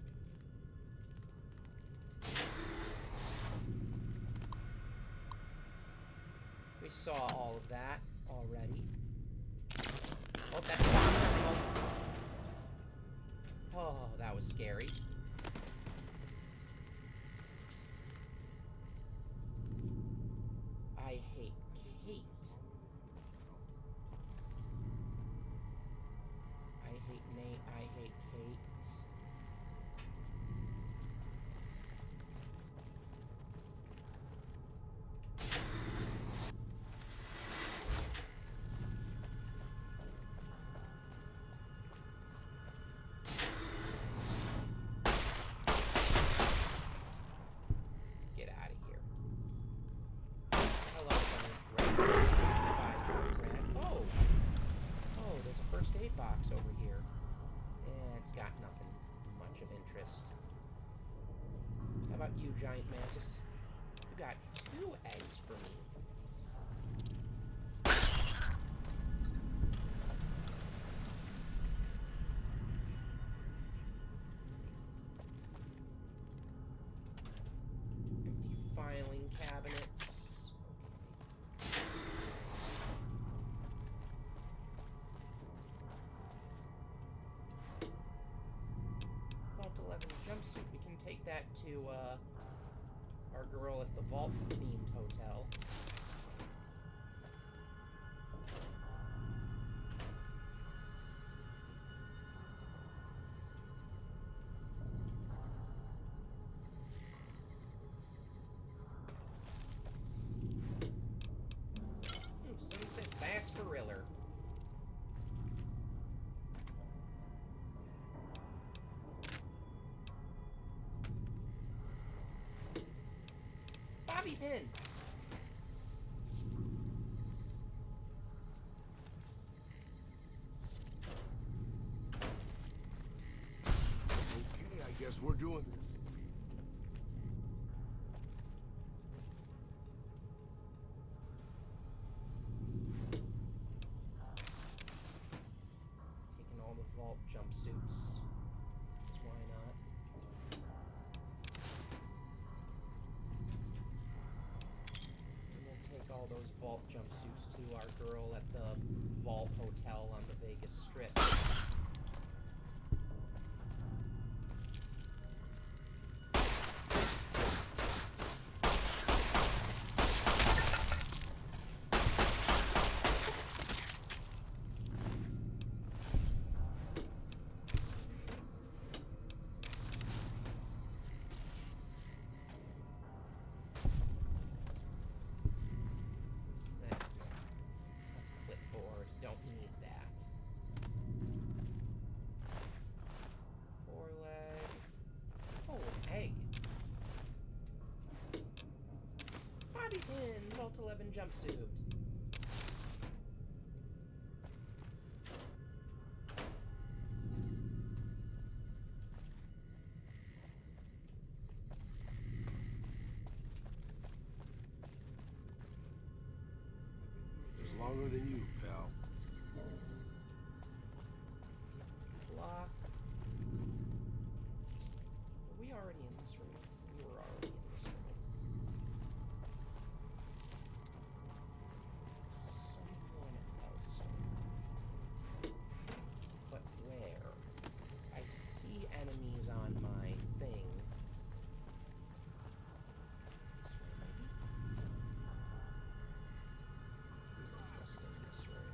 We saw all of that already. Oh, that's bomb. Oh, that was scary. I hate Kate. I hate Nate. I hate Kate. Get out of here. Hello, Greg. Goodbye, Greg. Oh, there's a first aid box over here. Eh, it's got nothing much of interest. How about you, giant mantis? You got 2 eggs for me. Empty filing cabinets. Vault 11 jumpsuit. We can take that to our girl at the Vault themed hotel. Bobby pin. Okay, I guess we're doing this. Taking all the vault jumpsuits. 'Cause why not? And we'll take all those vault jumpsuits to our girl at the Vault Hotel on the Vegas Strip. What's that? A clipboard. Don't need that. Foreleg. Oh, egg. Bobby pin. Vault 11 jumpsuit. It's longer than you, pal. Block. Were we already in this room? We were already in this room. Someone else. But where? I see enemies on my thing. This way, maybe? We were just in this room.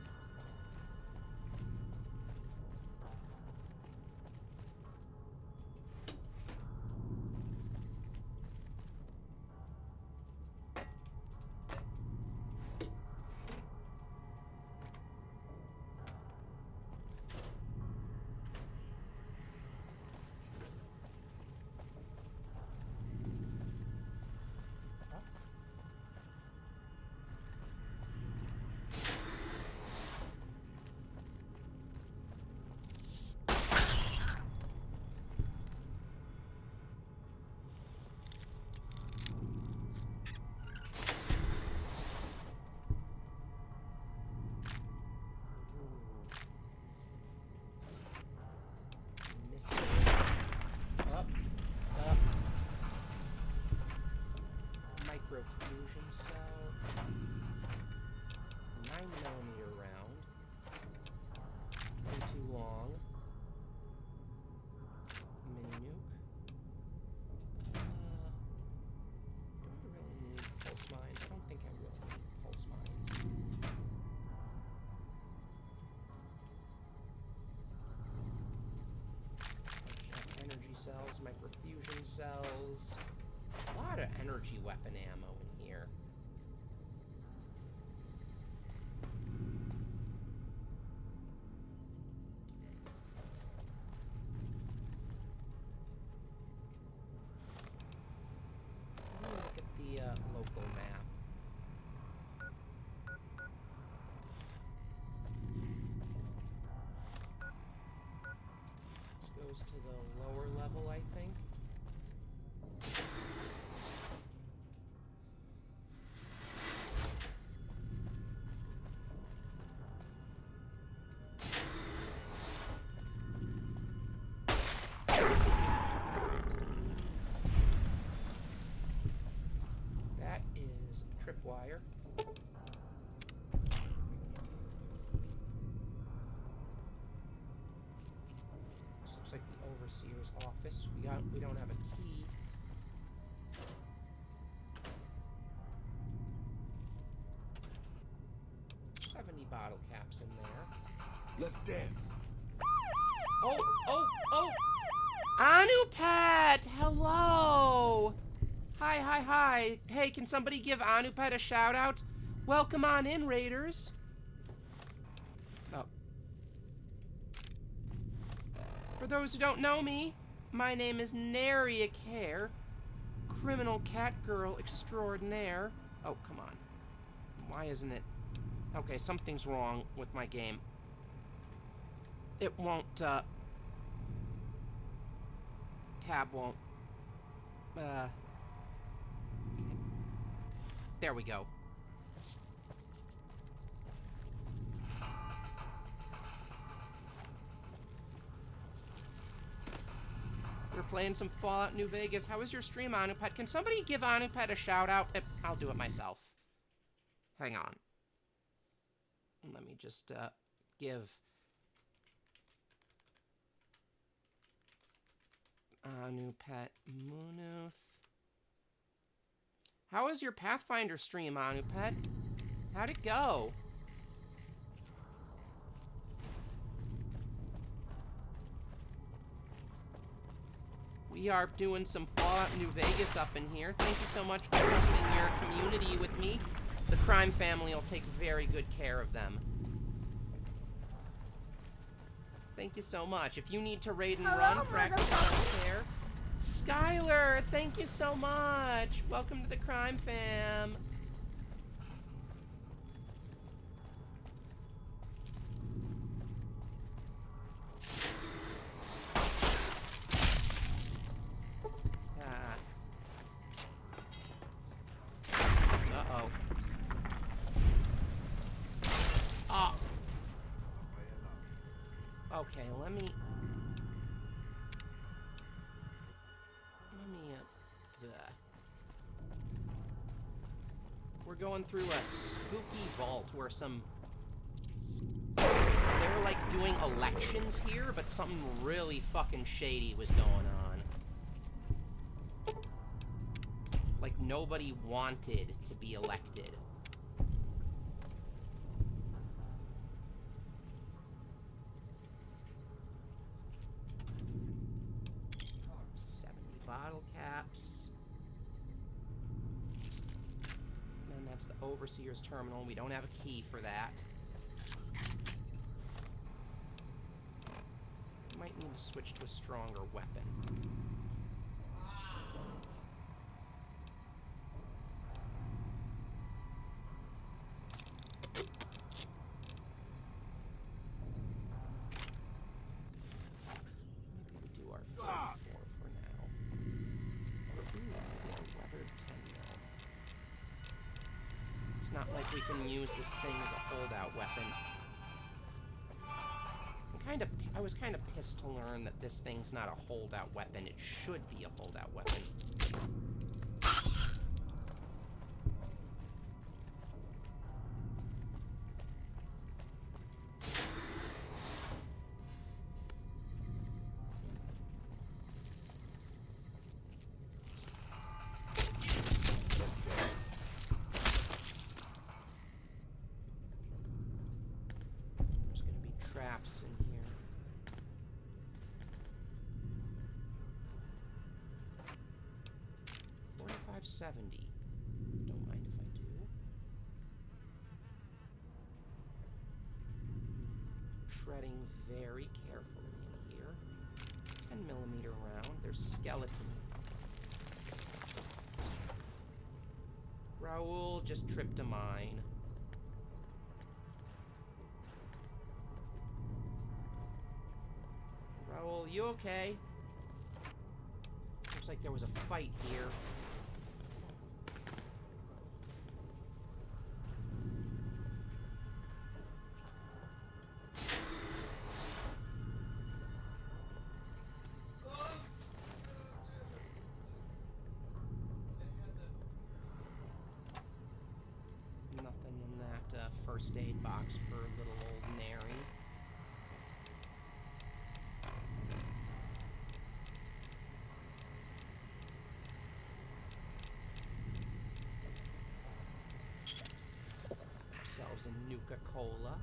Missile. Up. Up. Microfusion cell. 9mm round. Way too long. Mini nuke. Do I really need pulse mine? I don't think I really need pulse mine. Energy cells, microfusion cells. A lot of energy weapon ammo in here. Let me look at the local map. This goes to the lower level, I think. That is a tripwire. This looks like the overseer's office. We don't have a key. Have any bottle caps in there? Let's dance. Oh! Anupat! Hello! Hi. Hey, can somebody give Anupat a shout out? Welcome on in, Raiders. Oh. For those who don't know me, my name is Nary a Care. criminal cat girl extraordinaire. Oh, come on. Why isn't it? Okay, something's wrong with my game. It won't, tab won't, there we go. We're playing some Fallout New Vegas. How was your stream, Anupet? Can somebody give Anupet a shout out? I'll do it myself. Hang on. Let me just, give Anupet Munuth. How was your Pathfinder stream, Anupet? How'd it go? We are doing some Fallout New Vegas up in here. Thank you so much for trusting your community with me. The crime family will take very good care of them. Thank you so much. If you need to raid and run, practice care. Skylar, thank you so much. Welcome to the crime fam. Uh-oh. Oh. Okay, let me we're going through a spooky vault where they were like doing elections here, but something really fucking shady was going on. Like nobody wanted to be elected. Bottle caps. And that's the Overseer's terminal. We don't have a key for that. Might need to switch to a stronger weapon. Maybe we do our 44 for now. Ooh, maybe a weathered 10 mil. It's not like we can use this thing as a holdout weapon. I was kind of pissed to learn that this thing's not a holdout weapon. It should be a holdout weapon. There's gonna be traps in here. $45.70. Don't mind if I do. Treading very carefully in here. 10mm round. There's skeleton. Raoul just tripped a mine. Raoul, you okay? Looks like there was a fight here. Nothing in that first aid box for little old Neri. Ourselves a Nuka-Cola.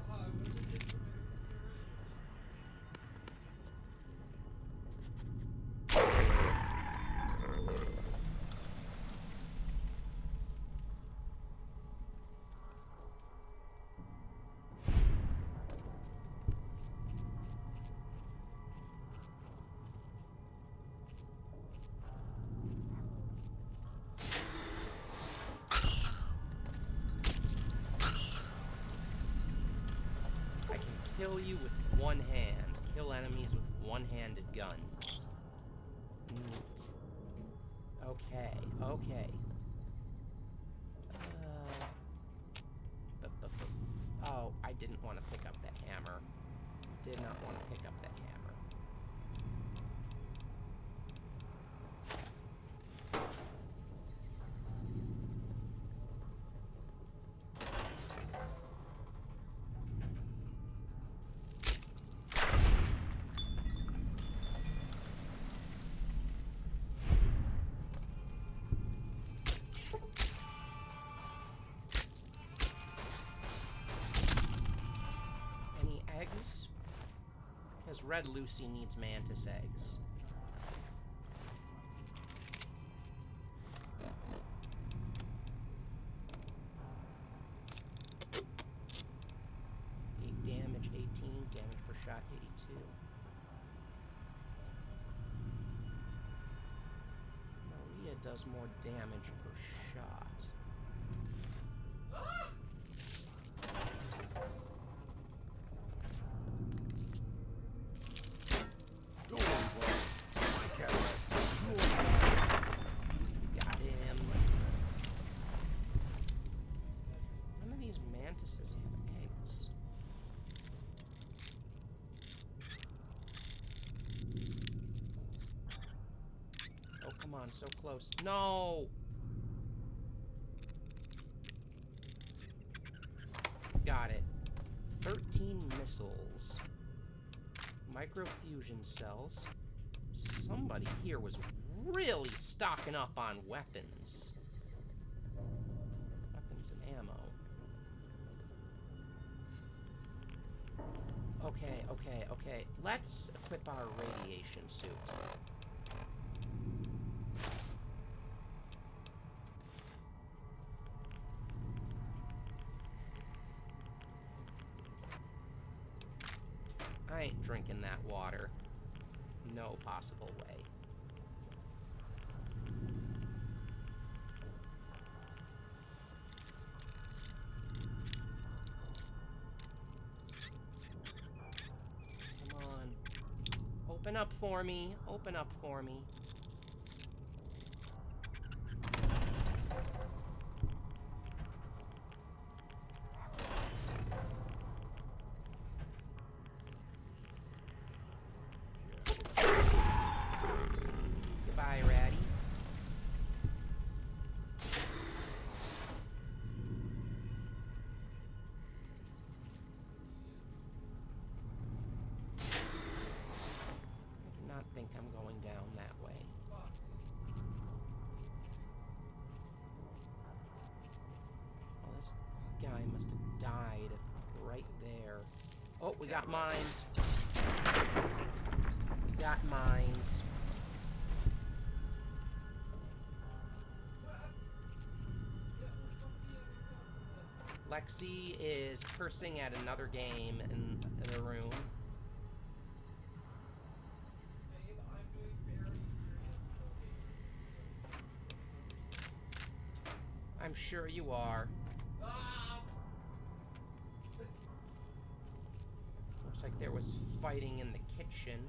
kill you with one hand. Kill enemies with one-handed guns. Neat. Okay, okay. Oh, I didn't want to pick up that hammer. Did not want to pick up that hammer. Any eggs? Because Red Lucy needs mantis eggs. Damage 18, damage per shot 82. Maria does more damage per shot. Don't worry, boss. My Cadillac. Got him. None of these mantises have eggs. Oh, come on, so close. No! Got it. 13 missiles. Microfusion cells. Somebody here was really stocking up on weapons. Weapons and ammo. Okay, okay, okay. Let's equip our radiation suit. I ain't drinking that water. No possible way. Come on. Open up for me. Open up for me. Goodbye, Ratty. I do not think I'm going down that way. Oh, this guy must have died right there. Oh, we got mines. We got mines. Lexi is cursing at another game in the room. I'm sure you are. Looks like there was fighting in the kitchen.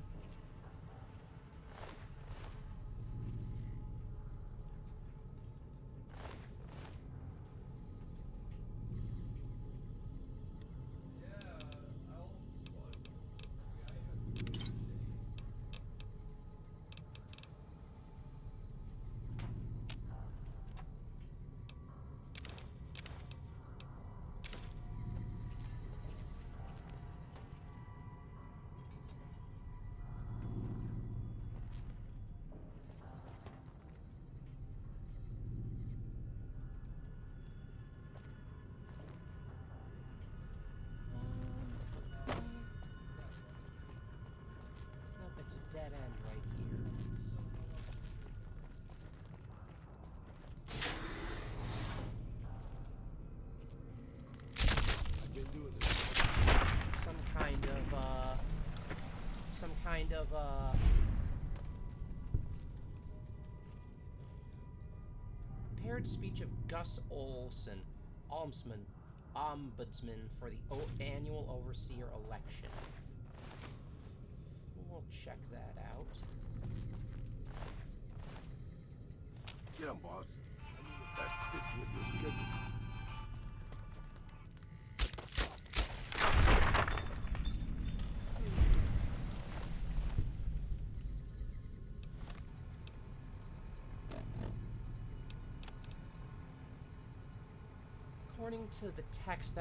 Nope, it's a dead end right here. I've been doing this. Some kind of, paired speech of Gus Olson, Almsman, ombudsman for the annual overseer election. We'll check that out. Get him, boss. I mean, if that fits with your schedule. According to the text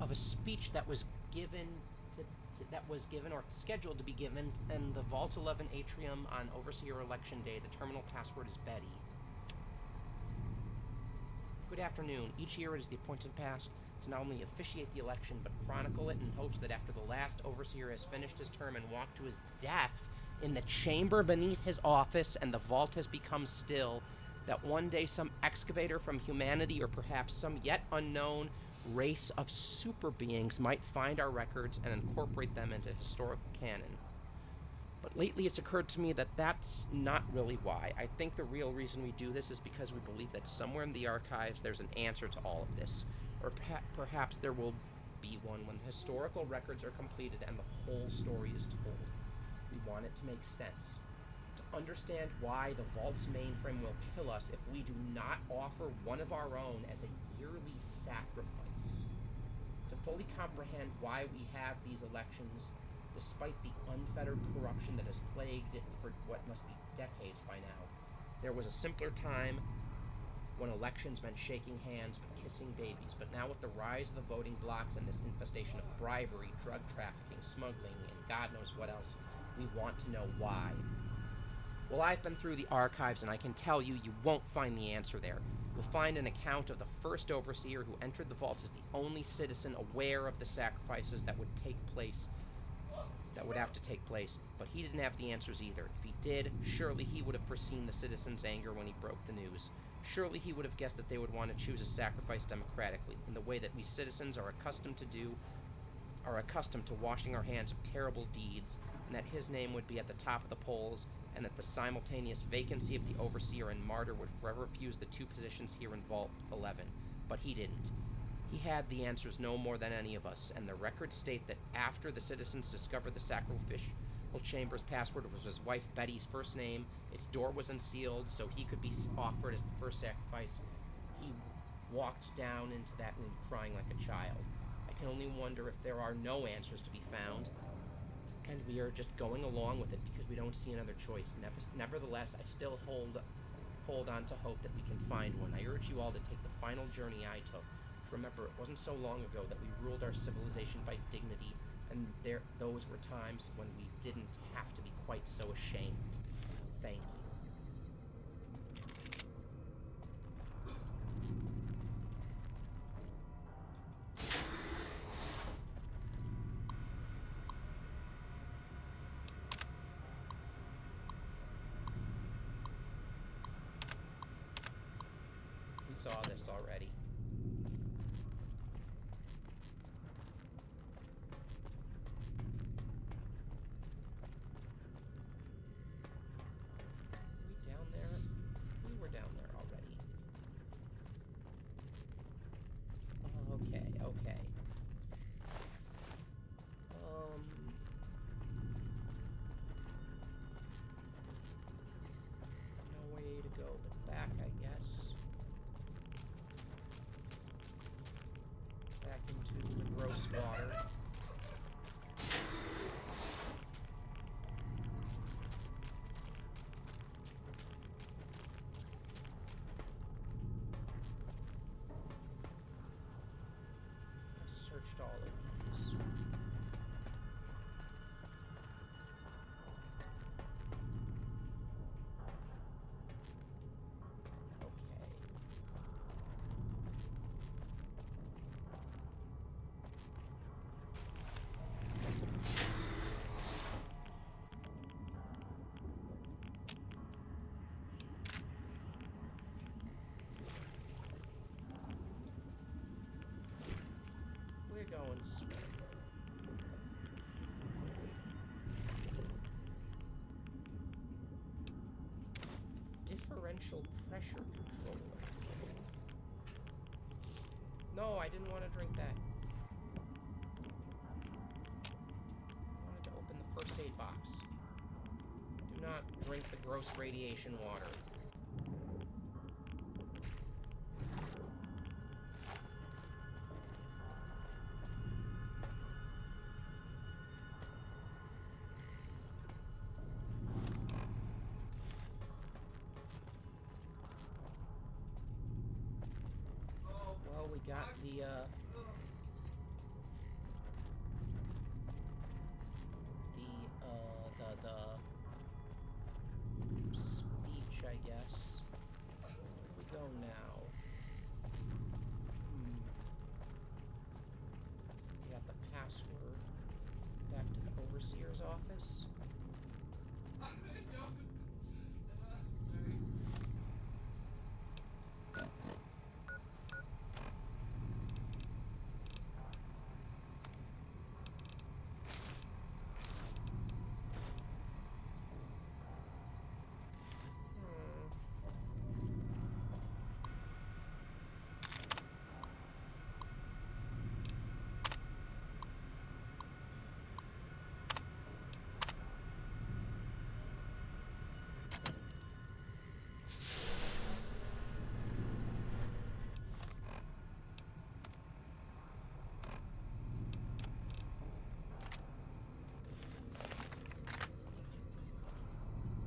of a speech that was given or scheduled to be given in the Vault 11 atrium on Overseer Election Day, the terminal password is Betty. Good afternoon. Each year it is the appointed task to not only officiate the election, but chronicle it in hopes that after the last Overseer has finished his term and walked to his death in the chamber beneath his office and the vault has become still, that one day some excavator from humanity, or perhaps some yet unknown race of super beings, might find our records and incorporate them into historical canon. But lately it's occurred to me that that's not really why. I think the real reason we do this is because we believe that somewhere in the archives there's an answer to all of this. Or perhaps there will be one when the historical records are completed and the whole story is told. We want it to make sense. To understand why the Vault's mainframe will kill us if we do not offer one of our own as a yearly sacrifice. To fully comprehend why we have these elections, despite the unfettered corruption that has plagued it for what must be decades by now, there was a simpler time when elections meant shaking hands but kissing babies. But now with the rise of the voting blocks and this infestation of bribery, drug trafficking, smuggling, and God knows what else, we want to know why. Well, I've been through the archives, and I can tell you, you won't find the answer there. You'll find an account of the first Overseer who entered the vault as the only citizen aware of the sacrifices that would have to take place, but he didn't have the answers either. If he did, surely he would have foreseen the citizens' anger when he broke the news. Surely he would have guessed that they would want to choose a sacrifice democratically, in the way that we citizens are accustomed to washing our hands of terrible deeds, and that his name would be at the top of the polls, and that the simultaneous vacancy of the Overseer and Martyr would forever fuse the two positions here in Vault 11. But he didn't. He had the answers no more than any of us, and the records state that after the citizens discovered the sacrificial chamber's password was his wife Betty's first name, its door was unsealed so he could be offered as the first sacrifice, he walked down into that room crying like a child. I can only wonder if there are no answers to be found, and we are just going along with it because we don't see another choice. Nevertheless, I still hold on to hope that we can find one. I urge you all to take the final journey I took. Remember, it wasn't so long ago that we ruled our civilization by dignity, and those were times when we didn't have to be quite so ashamed. Thank you. We saw this already. Okay. No way to go but back, I guess. Back into the gross water. Searched all of these. We're going slow. Differential pressure controller. No, I didn't want to drink that. I wanted to open the first aid box. Do not drink the gross radiation water. Well, we got the speech, I guess. Where do we go now? We got the password. Back to the overseer's office.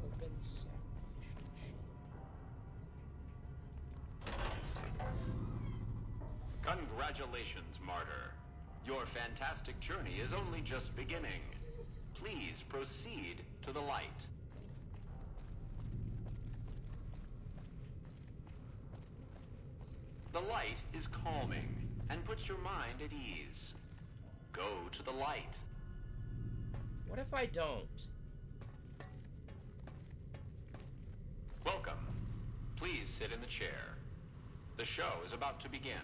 Open sacrificial chamber. Congratulations, Martyr. Your fantastic journey is only just beginning. Please proceed to the light. The light is calming and puts your mind at ease. Go to the light. What if I don't? Welcome. Please sit in the chair. The show is about to begin.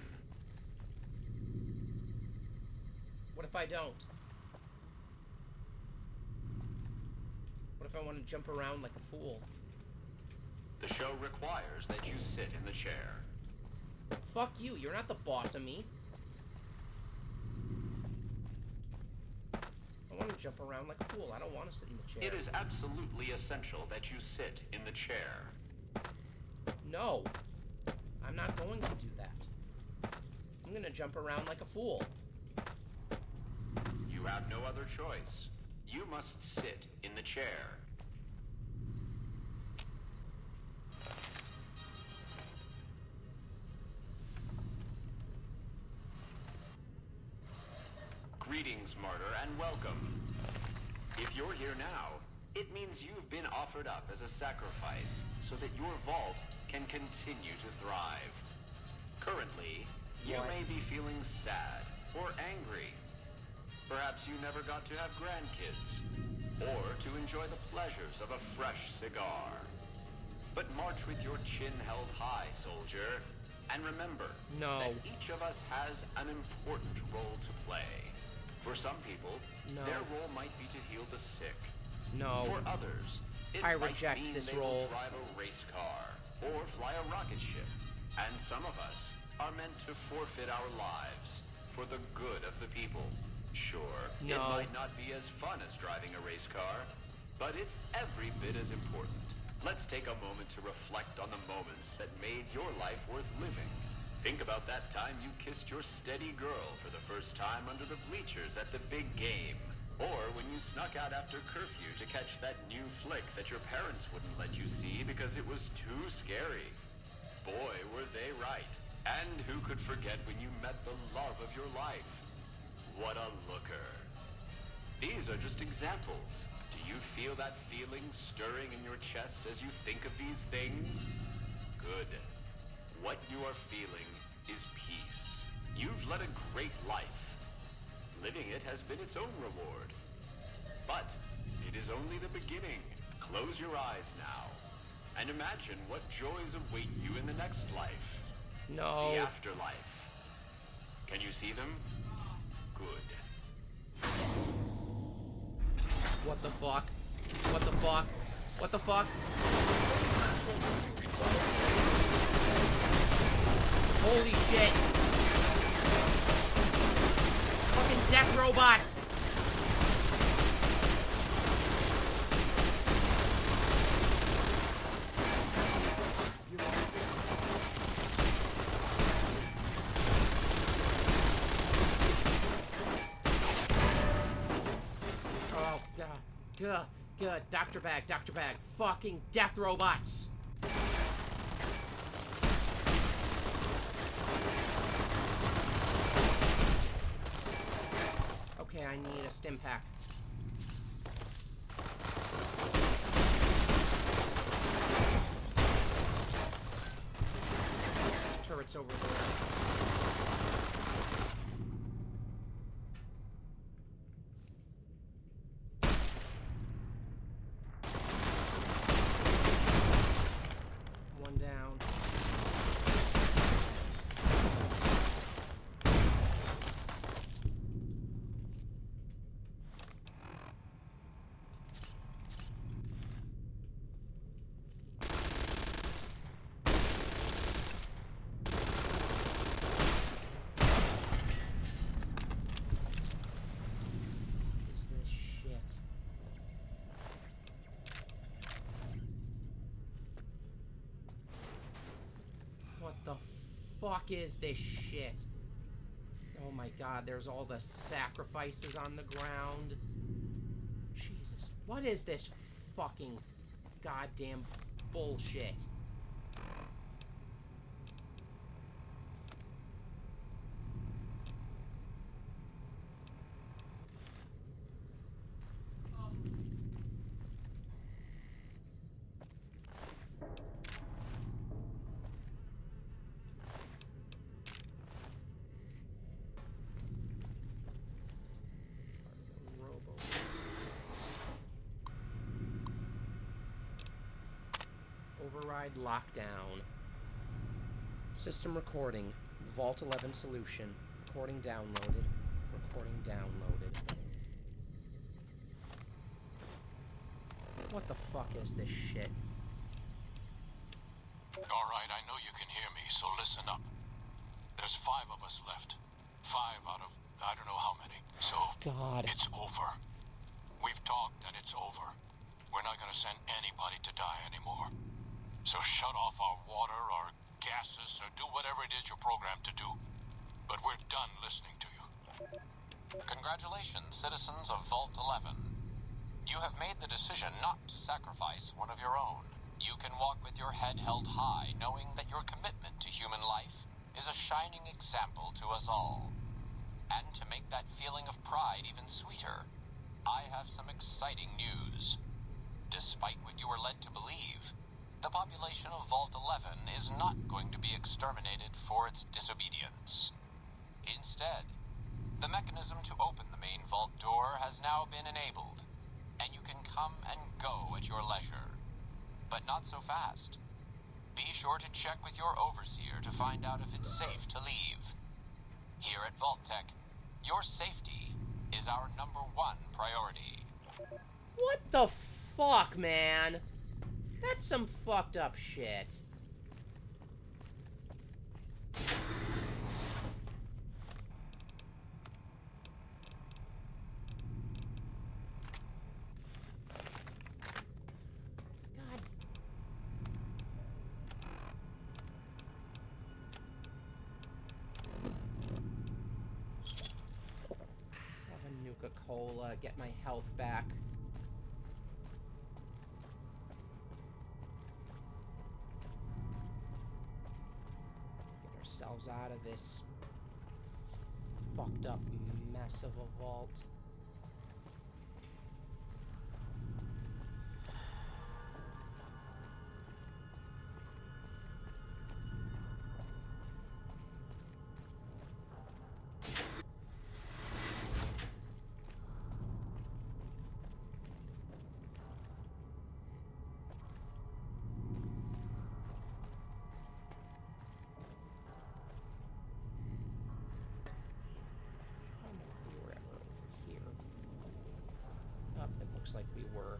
What if I don't? What if I want to jump around like a fool? The show requires that you sit in the chair. Fuck you, you're not the boss of me. I want to jump around like a fool. I don't want to sit in the chair. It is absolutely essential that you sit in the chair. No. I'm not going to do that. I'm going to jump around like a fool. You have no other choice. You must sit in the chair. Greetings, Martyr, and welcome. If you're here now, it means you've been offered up as a sacrifice so that your vault can continue to thrive. Currently, you What? may be feeling sad or angry. Perhaps you never got to have grandkids, or to enjoy the pleasures of a fresh cigar. But march with your chin held high, soldier, and remember No. that each of us has an important role to play. For some people, No. their role might be to heal the sick. No. For others, it I might reject mean this they role. will drive a race car or fly a rocket ship. And some of us are meant to forfeit our lives for the good of the people. Sure, it No. might not be as fun as driving a race car, but it's every bit as important. Let's take a moment to reflect on the moments that made your life worth living. Think about that time you kissed your steady girl for the first time under the bleachers at the big game. Or when you snuck out after curfew to catch that new flick that your parents wouldn't let you see because it was too scary. Boy, were they right. And who could forget when you met the love of your life? What a looker. These are just examples. Do you feel that feeling stirring in your chest as you think of these things? Good. What you are feeling is peace. You've led a great life. Living it has been its own reward. But it is only the beginning. Close your eyes now, and imagine what joys await you in the next life. No. The afterlife. Can you see them? Good. What the fuck? What the fuck? What the fuck? Holy shit! death robots! Oh, God. Good. Dr. Bag. Fucking death robots! Okay, I need a stim pack. Turret's over there. One down. Is this shit? What the fuck is this shit? Oh my God, there's all the sacrifices on the ground. Jesus, what is this fucking goddamn bullshit? Robo. Override lockdown. System recording. Vault 11 solution. Recording downloaded. Recording downloaded. What the fuck is this shit? Alright, I know you can hear me, so listen up. There's 5 of us left. 5 out of I don't know how many. So, God. it's over. We've talked and it's over. We're not gonna send anybody to die anymore. So shut off our water, our gases, or do whatever it is you're programmed to do. But we're done listening to you. Congratulations, citizens of Vault 11. You have made the decision not to sacrifice one of your own. You can walk with your head held high, knowing that your commitment to human life is a shining example to us all. And to make that feeling of pride even sweeter, I have some exciting news. Despite what you were led to believe, the population of Vault 11 is not going to be exterminated for its disobedience. Instead, the mechanism to open the main vault door has now been enabled, and you can come and go at your leisure. But not so fast. Be sure to check with your overseer to find out if it's safe to leave. Here at Vault-Tec, your safety is our #1 priority. What the fuck, man? That's some fucked up shit. God. Let's have a Nuka-Cola, get my health back. Ourselves out of this fucked up mess of a vault. Like we were.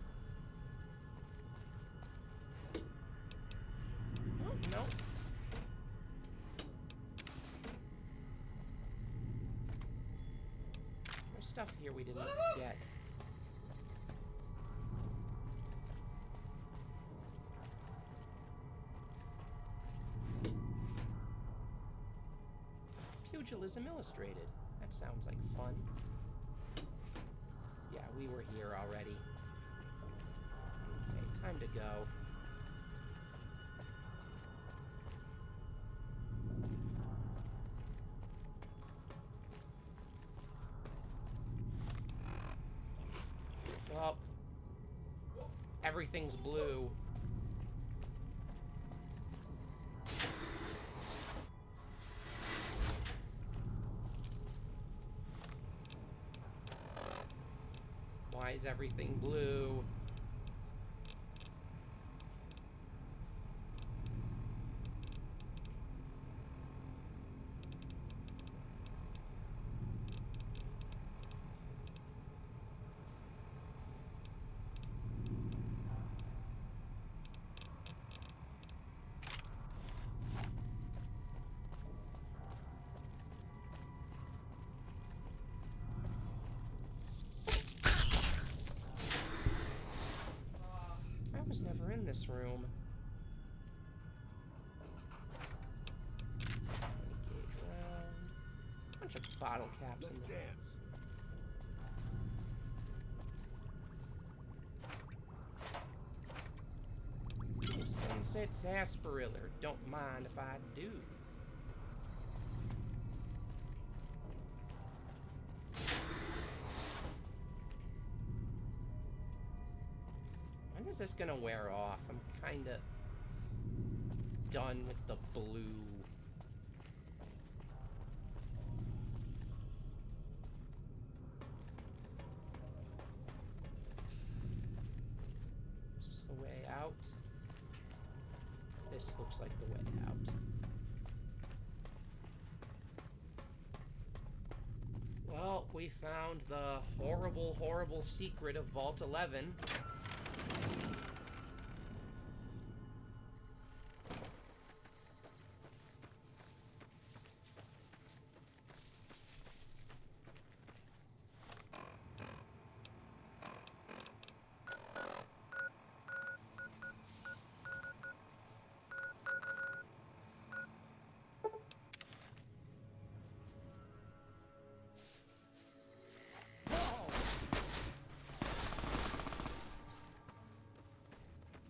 Oh, no. stuff here we didn't get. Pugilism Illustrated. That sounds like fun. Yeah, we were here already. Okay, time to go. Well, everything's blue. Why is everything blue? I was never in this room. Gauge round. Bunch of bottle caps Let's in the dance. Sunset sarsaparilla. Don't mind if I do. When is this gonna wear off? I'm kinda done with the blue. Is this the way out? This looks like the way out. Well, we found the horrible, horrible secret of Vault 11.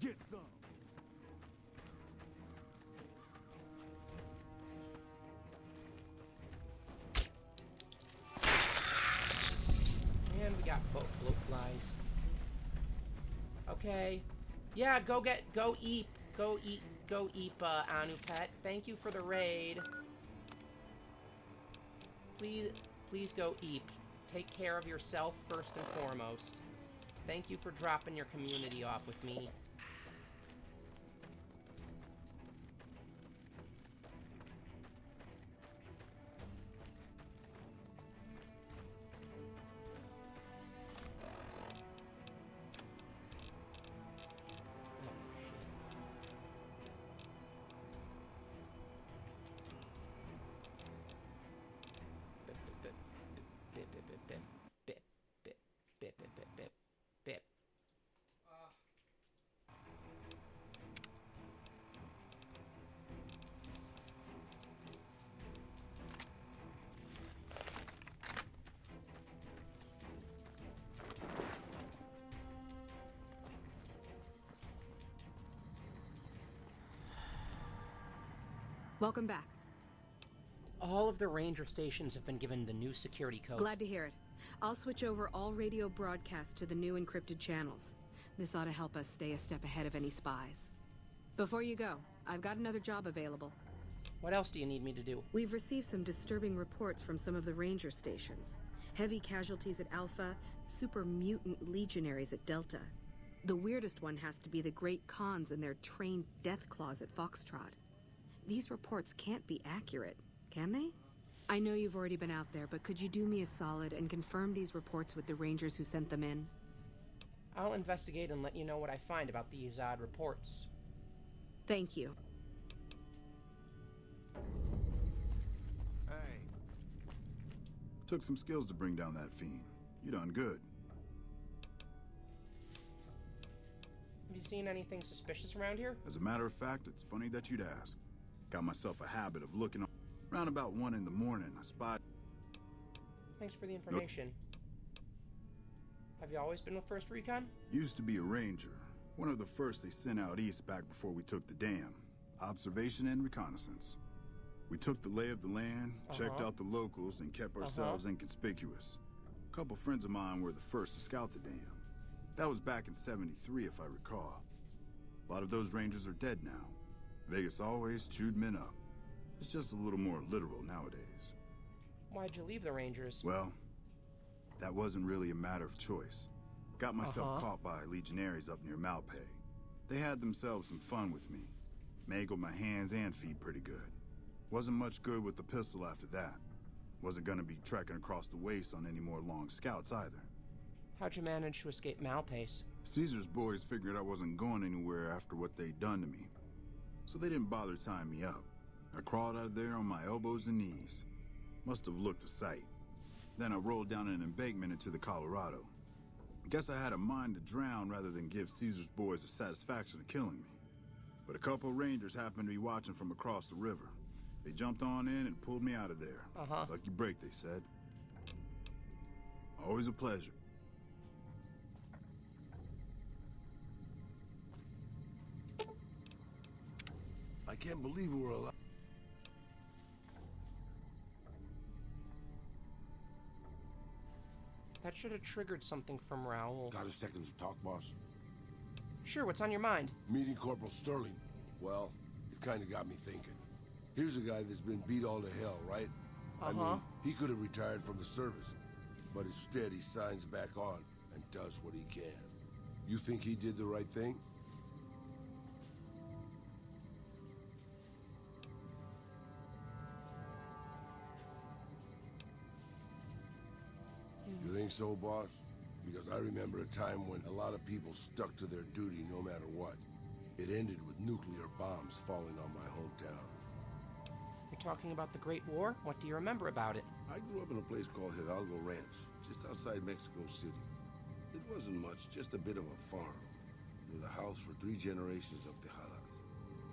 Get some. And we got both blowflies. Okay. Yeah, go eat, Anupet. Thank you for the raid. Please go eat. Take care of yourself first and foremost. Thank you for dropping your community off with me. Welcome back. All of the ranger stations have been given the new security codes. Glad to hear it. I'll switch over all radio broadcasts to the new encrypted channels. This ought to help us stay a step ahead of any spies. Before you go, I've got another job available. What else do you need me to do? We've received some disturbing reports from some of the ranger stations. Heavy casualties at Alpha, super mutant legionaries at Delta. The weirdest one has to be the Great Khans and their trained death claws at Foxtrot. These reports can't be accurate, can they? I know you've already been out there, but could you do me a solid and confirm these reports with the Rangers who sent them in? I'll investigate and let you know what I find about these odd reports. Thank you. Hey. Took some skills to bring down that fiend. You done good. Have you seen anything suspicious around here? As a matter of fact, it's funny that you'd ask. Got myself a habit of looking around about 1 in the morning. I spot. Thanks for the information. Have you always been with First Recon? Used to be a ranger. One of the first they sent out east back before we took the dam. Observation and reconnaissance. We took the lay of the land, checked out the locals, and kept ourselves inconspicuous. A couple friends of mine were the first to scout the dam. That was back in '73, if I recall. A lot of those rangers are dead now. Vegas always chewed men up. It's just a little more literal nowadays. Why'd you leave the Rangers? Well, that wasn't really a matter of choice. Got myself caught by legionaries up near Malpay. They had themselves some fun with me. Mangled my hands and feet pretty good. Wasn't much good with the pistol after that. Wasn't gonna be trekking across the waste on any more long scouts either. How'd you manage to escape Malpace? Caesar's boys figured I wasn't going anywhere after what they'd done to me. So they didn't bother tying me up. I crawled out of there on my elbows and knees. Must have looked a sight. Then I rolled down an embankment into the Colorado. Guess I had a mind to drown rather than give Caesar's boys the satisfaction of killing me. But a couple of rangers happened to be watching from across the river. They jumped on in and pulled me out of there. Lucky break, they said. Always a pleasure. I can't believe we're alive. That should have triggered something from Raoul. Got a second to talk, boss? Sure, what's on your mind? Meeting Corporal Sterling. Well, it kind of got me thinking. Here's a guy that's been beat all to hell, right? I mean, he could have retired from the service, but instead he signs back on and does what he can. You think he did the right thing? You think so, boss? Because I remember a time when a lot of people stuck to their duty no matter what. It ended with nuclear bombs falling on my hometown. You're talking about the Great War? What do you remember about it? I grew up in a place called Hidalgo Ranch, just outside Mexico City. It wasn't much, just a bit of a farm, with a house for 3 generations of Tejadas.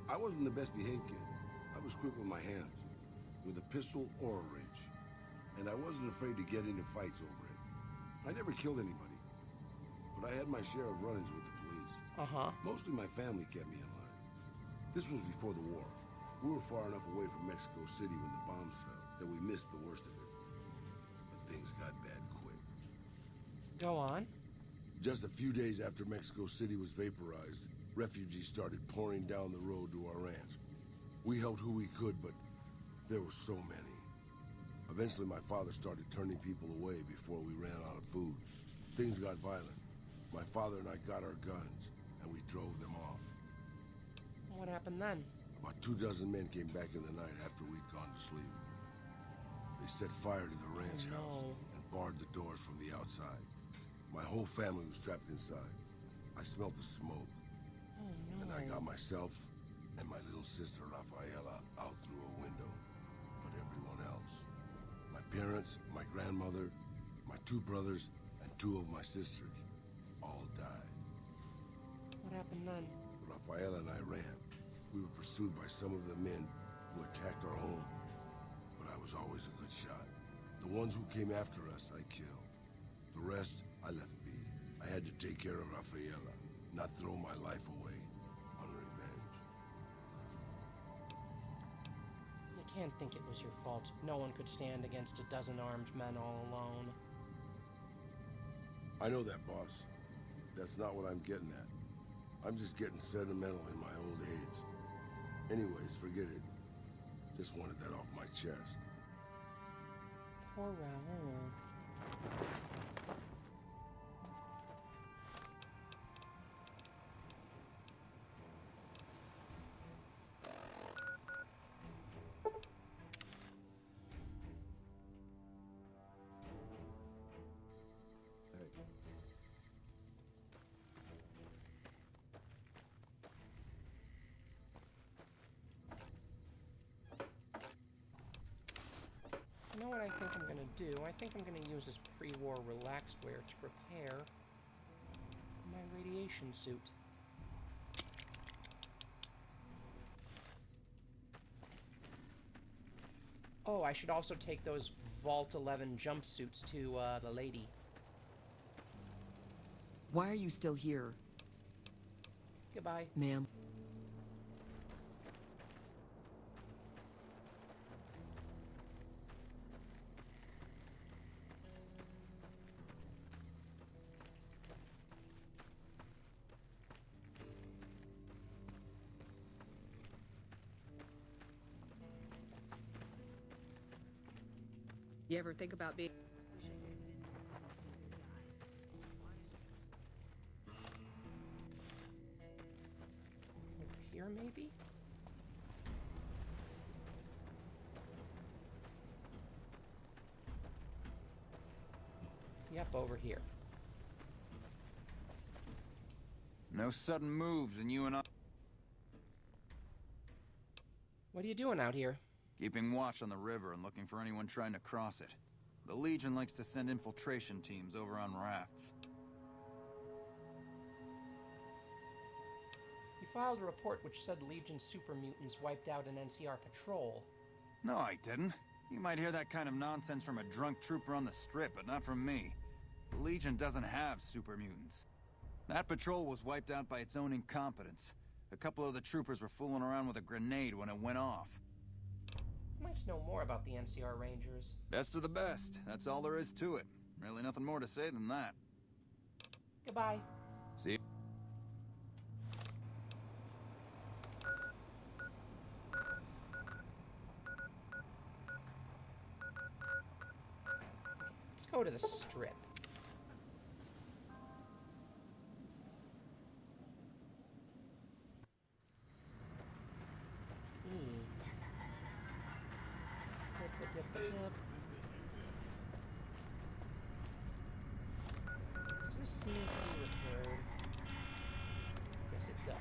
I wasn't the best behaved kid. I was quick with my hands, with a pistol or a wrench. And I wasn't afraid to get into fights over it. I never killed anybody, but I had my share of run-ins with the police. Mostly my family kept me in line. This was before the war. We were far enough away from Mexico City when the bombs fell that we missed the worst of it. But things got bad quick. Go on. Just a few days after Mexico City was vaporized, refugees started pouring down the road to our ranch. We helped who we could, but there were so many. Eventually, my father started turning people away before we ran out of food. Things got violent. My father and I got our guns, and we drove them off. What happened then? About 24 men came back in the night after we'd gone to sleep. They set fire to the ranch house and barred the doors from the outside. My whole family was trapped inside. I smelled the smoke. And I got myself and my little sister Rafaela out through a window. But everyone else. My parents, my grandmother, my 2 brothers, and 2 of my sisters all died. What happened then? Rafaela and I ran. We were pursued by some of the men who attacked our home. But I was always a good shot. The ones who came after us, I killed. The rest, I left be. I had to take care of Rafaela, not throw my life away on revenge. You can't think it was your fault. No one could stand against a dozen armed men all alone. I know that, boss. That's not what I'm getting at. I'm just getting sentimental in my old age. Anyways, forget it. Just wanted that off my chest. Poor Raoul. You know what what I think I'm gonna do. I think I'm gonna use this pre-war relaxed wear to prepare my radiation suit. Oh, I should also take those Vault 11 jumpsuits to the lady. Why are you still here? Goodbye. Ma'am. You ever think about being... Over here, maybe? Yep, over here. No sudden moves, and you and I... What are you doing out here? Keeping watch on the river and looking for anyone trying to cross it. The Legion likes to send infiltration teams over on rafts. You filed a report which said Legion super mutants wiped out an NCR patrol. No, I didn't. You might hear that kind of nonsense from a drunk trooper on the strip, but not from me. The Legion doesn't have super mutants. That patrol was wiped out by its own incompetence. A couple of the troopers were fooling around with a grenade when it went off. I'd like to know more about the NCR Rangers. Best of the best. That's all there is to it. Really nothing more to say than that. Goodbye. See you. Let's go to the strip. Does this seem to be repaired? Yes, it does.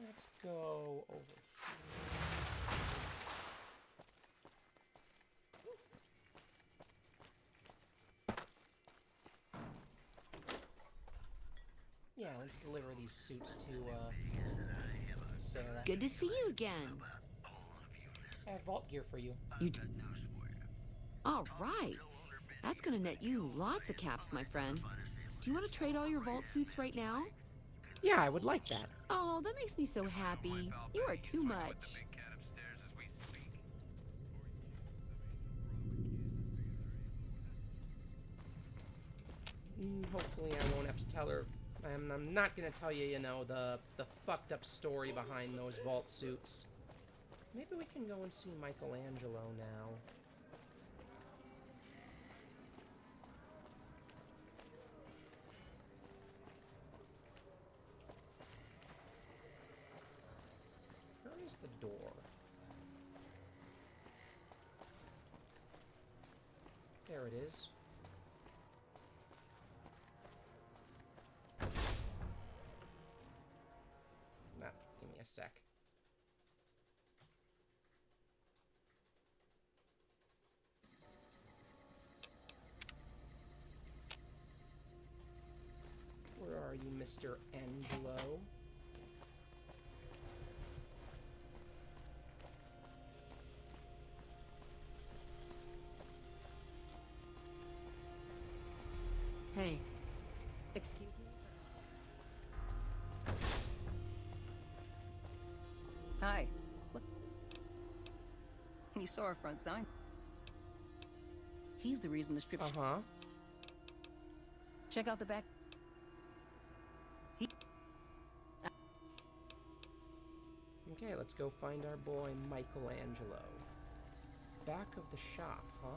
Let's go over here. Yeah, let's deliver these suits to, Sarah. Good to see you again. I have vault gear for you. All right. That's gonna net you lots of caps, my friend. Do you want to trade all your vault suits right now? Yeah, I would like that. Oh, that makes me so happy. You are too much. Hopefully I won't have to tell her. I'm not gonna tell you, you know, the fucked up story behind those vault suits. Maybe we can go and see Michelangelo now. Where is the door? There it is. Nah, give me a sec. Where are you, Mr. Angelo? Hey. Excuse me? Hi. What? You saw our front sign. He's the reason the strip... Uh-huh. Check out the back. Okay, let's go find our boy Michelangelo. Back of the shop, huh?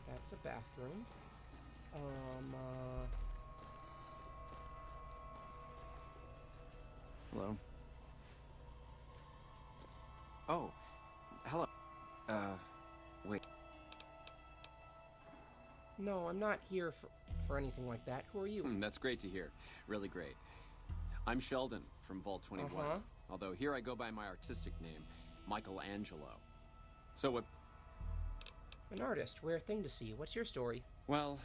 That's a bathroom. Hello? Oh, hello. Wait. No, I'm not here for anything like that. Who are you? That's great to hear. Really great. I'm Sheldon from Vault 21. Although here I go by my artistic name, Michelangelo. So what? An artist, rare thing to see. What's your story? Well,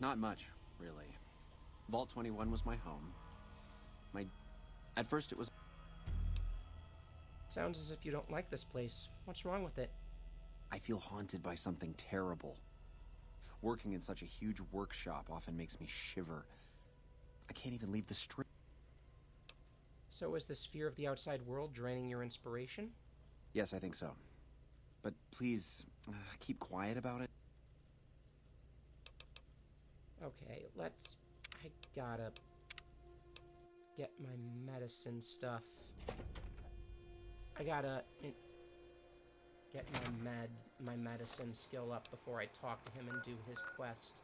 not much, really. Vault 21 was my home. At first it was... Sounds as if you don't like this place. What's wrong with it? I feel haunted by something terrible. Working in such a huge workshop often makes me shiver. I can't even leave the street. So is this fear of the outside world draining your inspiration? Yes, I think so. But please, keep quiet about it. Okay, I gotta get my medicine stuff. I gotta get my medicine skill up before I talk to him and do his quest.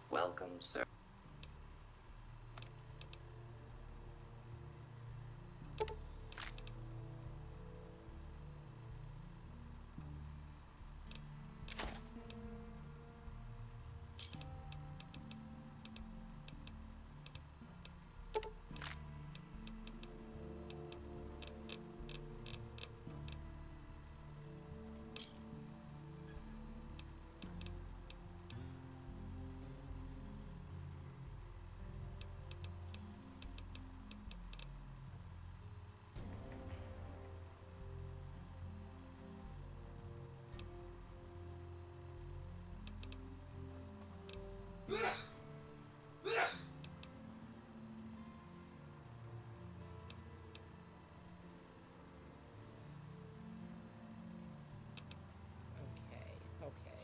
Welcome, sir. Okay.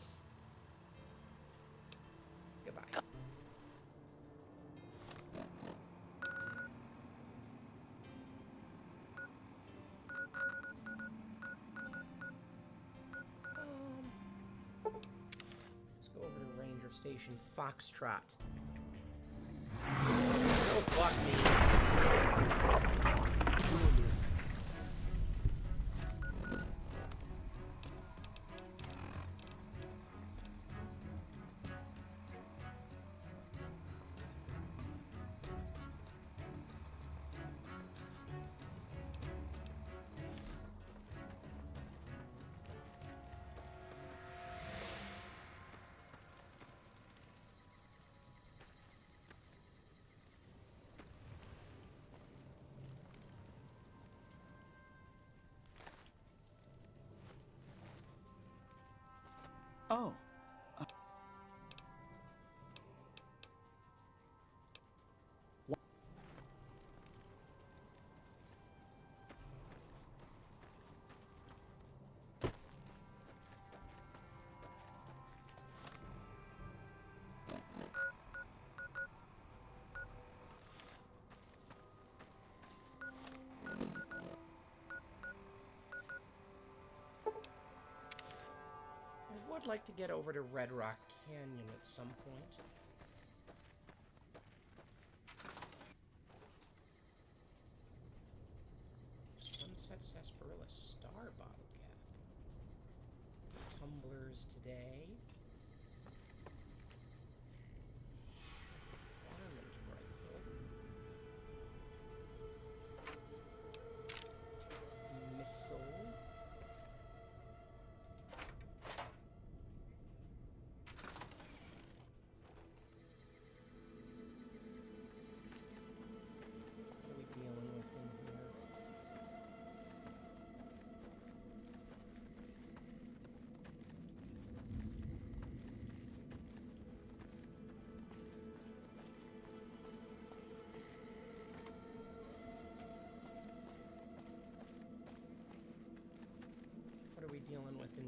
Goodbye. Let's go over to Ranger Station Foxtrot. Oh, fuck me. Oh. I would like to get over to Red Rock Canyon at some point. Sunset Sarsaparilla Star Bottle Cap. Tumblers today. Fireman's Rifle. Missile.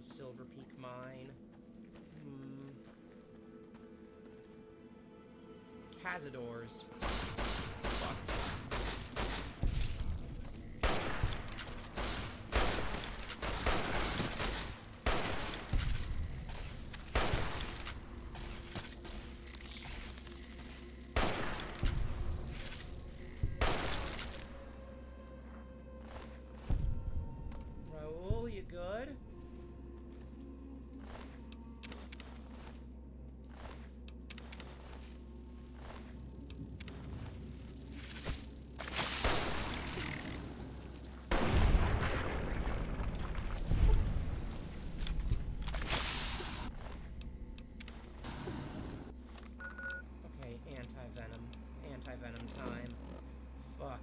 Silver Peak Mine. Cazadors. Fuck. Raoul, you good? Okay, anti-venom. Anti-venom time. Fuck.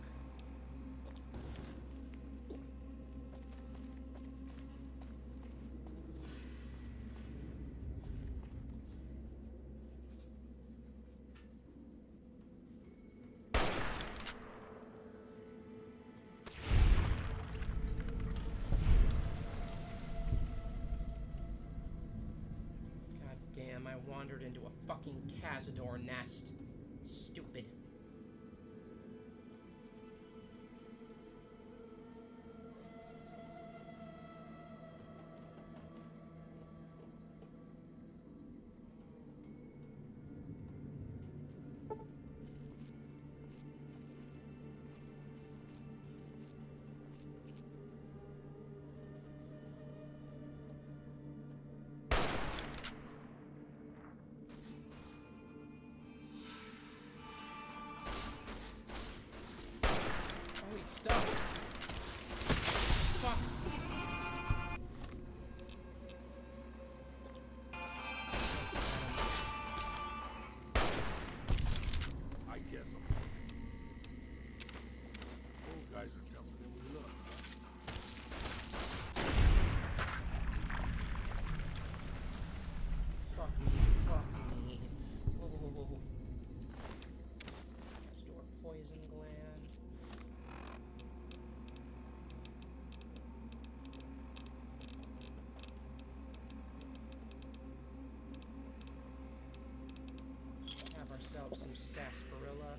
God damn, I wandered into a fucking Cazador nest. Stupid. Oh, he's stuck. Fuck. I guess I'm. You guys are tougher than we look. Fuck me. Fuck me. Oh. Cazador poison gland. Have ourselves some sarsaparilla.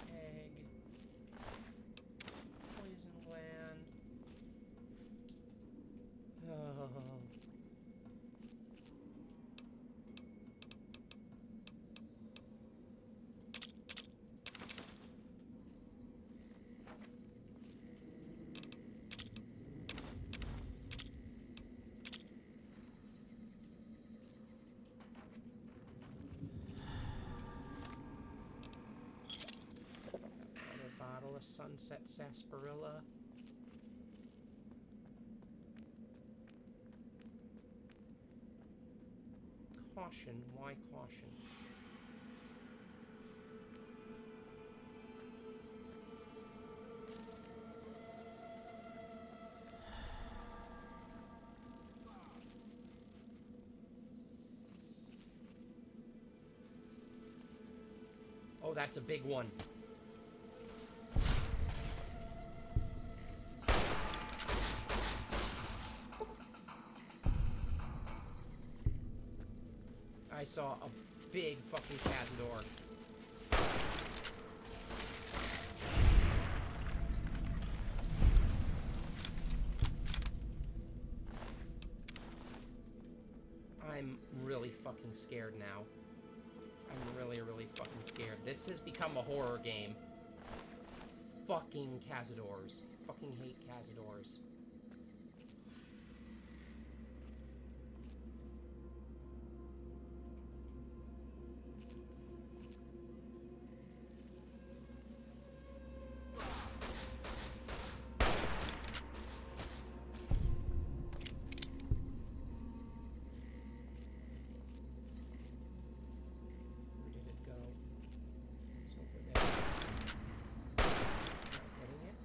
Egg. Poison gland. Oh. Another bottle of Sunset Sarsaparilla. Caution. Why caution? Oh, that's a big one. I saw a big fucking Cazador. I'm really fucking scared now. I'm really, really fucking scared. This has become a horror game. Fucking Cazadors. Fucking hate Cazadors. Where did it go? It's over there. Not getting it.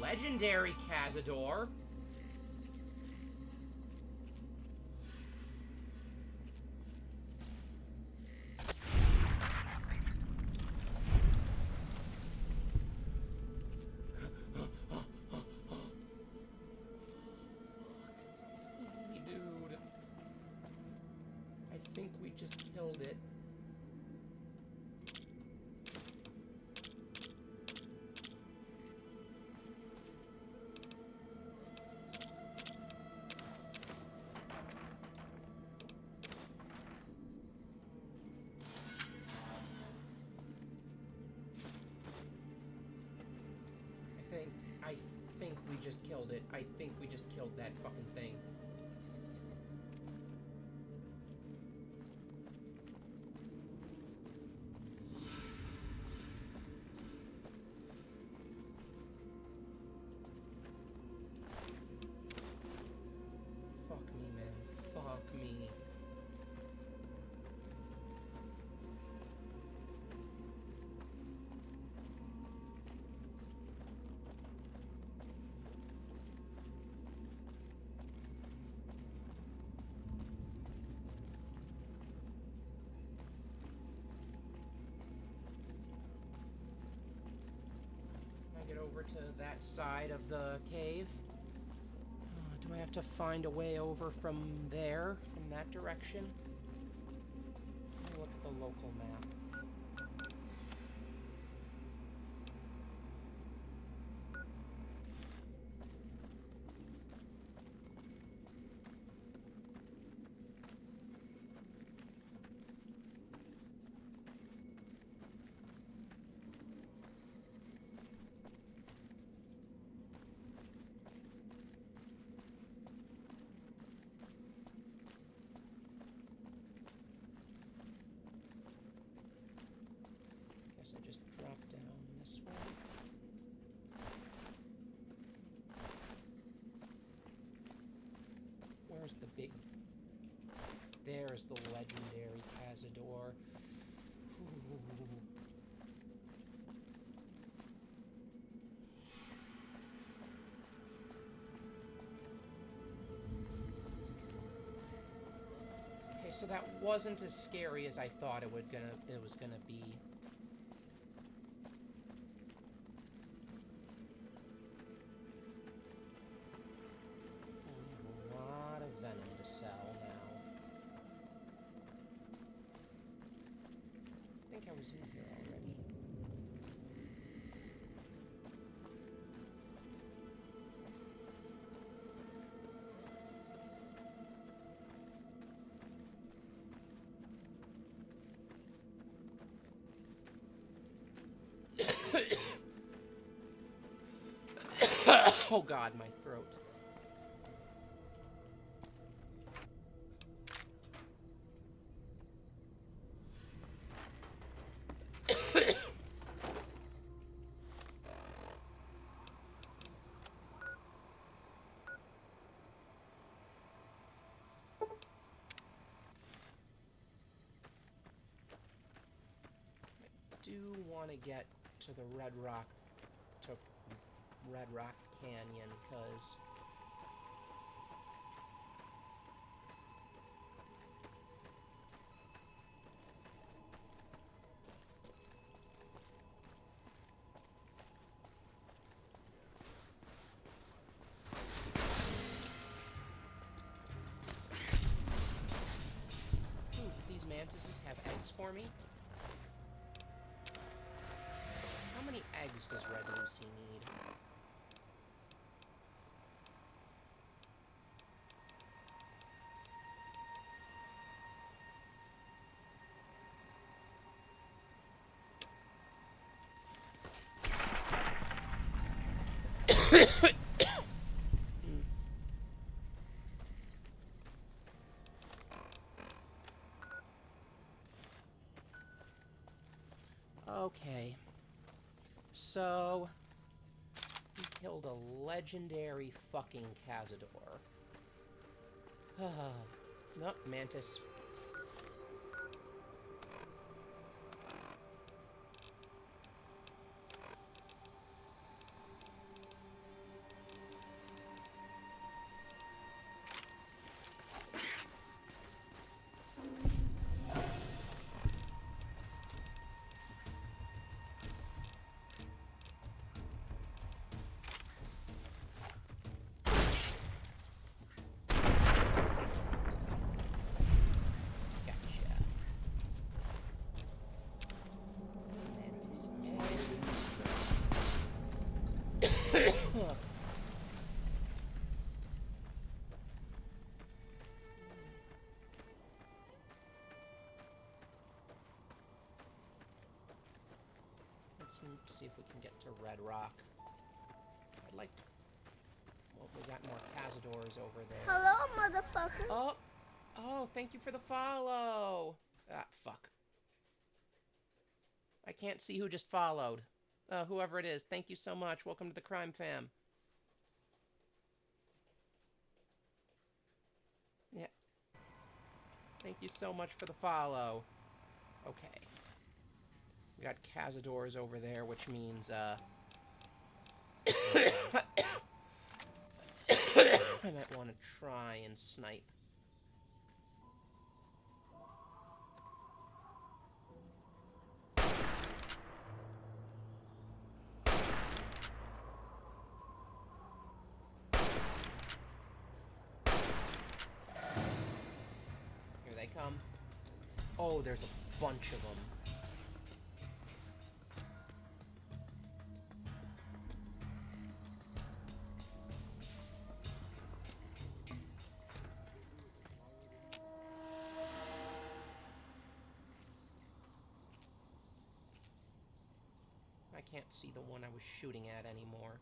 legendary Cazador. Dude. I think we just killed it. I think we just killed it. I think we just killed that fucking thing. Fuck me, man. Fuck me. Get over to that side of the cave. Do I have to find a way over from there, from that direction? Let me look at the local map. I just drop down this way. Where's the big... There's the legendary Cazador. Okay, so that wasn't as scary as I thought it was gonna be. I was in here already. Oh God, my throat. I do want to get to the Red Rock Canyon, because these mantises have eggs for me. How many eggs does Red Lucy need? Okay. So, he killed a legendary fucking Cazador. Nope, Mantis. see if we can get to Red Rock. I'd like to... Well, we got more Cazadors over there. Hello, motherfucker. Oh! Oh, thank you for the follow! Ah, fuck. I can't see who just followed. Whoever it is, thank you so much. Welcome to the Crime Fam. Yeah. Thank you so much for the follow. Okay. We got Cazadors over there, which means, I might want to try and snipe. Here they come. Oh, there's a bunch of them. I can't see the one I was shooting at anymore.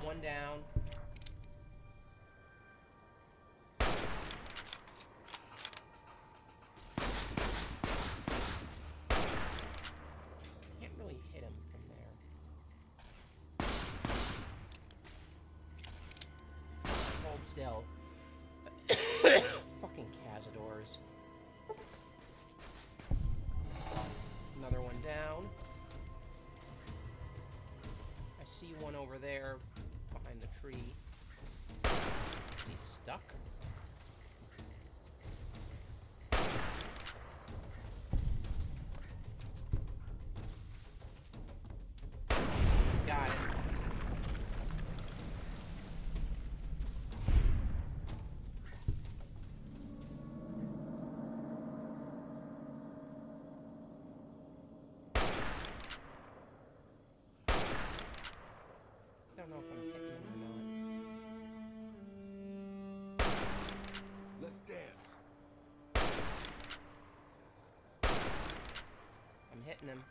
One down. Can't really hit him from there. Hold still. Fucking Cazadors. Another one down. I see one over there behind the tree. Is he stuck? Got it. Don't know if I'm hitting him or not. Let's dance. I'm hitting him.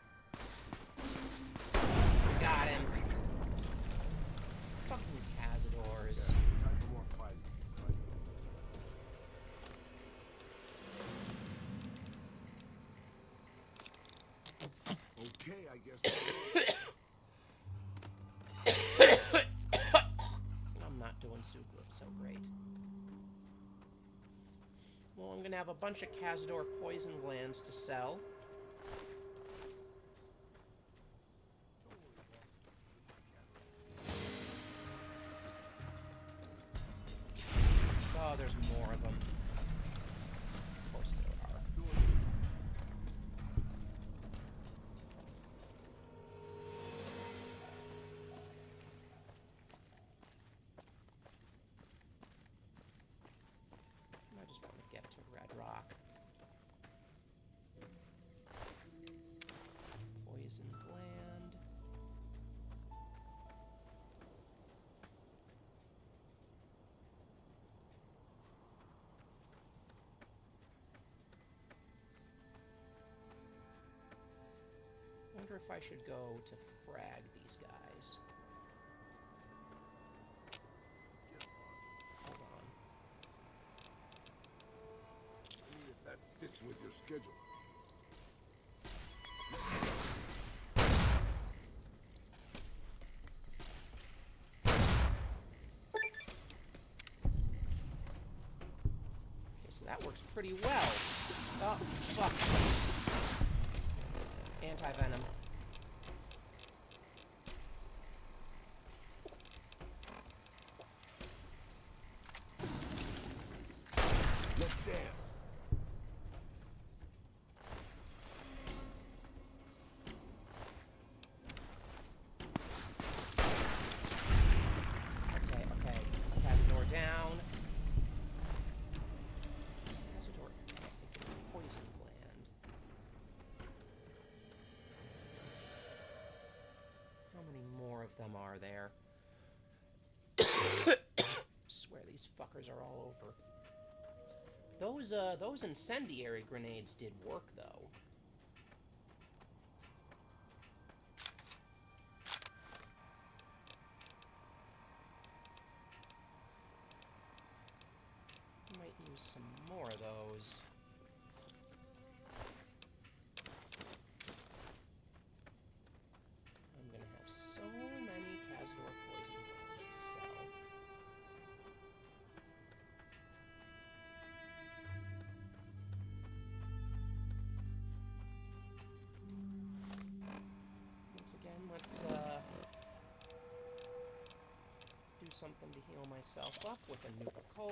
Got him. Fucking Cazadors. Time for more fighting. Okay, I guess. I'm not doing so great. Well, I'm gonna have a bunch of Cazador poison glands to sell. Oh, there's more of them. Of course there are. I just want to get to Red Rock. Poison gland. Wonder if I should go to frag these guys. Hold on. I mean, if that fits with your schedule. Okay, so that works pretty well. Oh, fuck. Anti-venom. Let's dance. Okay. Cazador down. Cazador, poison gland. are there. Swear these fuckers are all over. Those incendiary grenades did work, though. Might use some more of those. I'm gonna have so many Cazador poison bombs to sell. Once again, let's do something to heal myself up with a Nuka-Cola.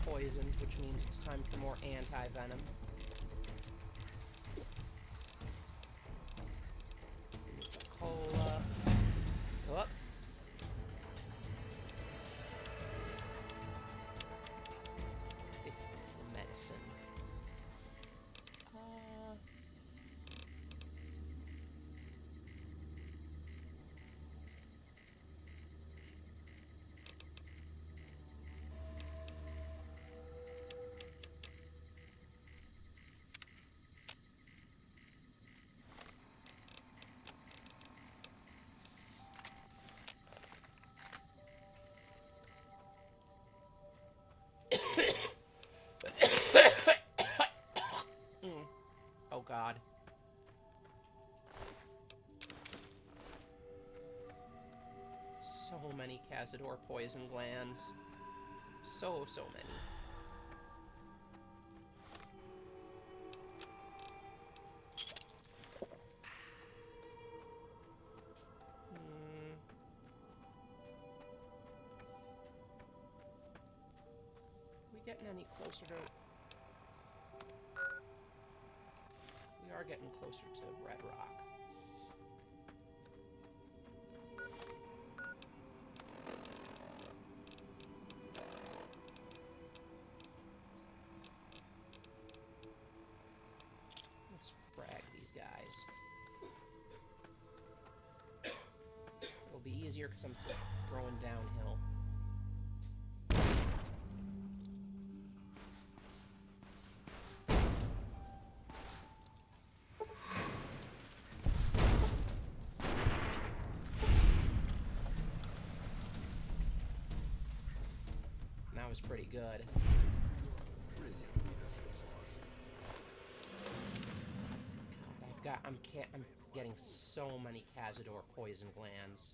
Poisoned, which means it's time for more anti-venom. Cola. Oh. Medicine. Oh God. So many Cazador poison glands. So many. We getting any closer to... We are getting closer to Red Rock. Let's frag these guys. It'll be easier because I'm throwing downhill. That was pretty good. God, I'm getting so many Cazador poison glands.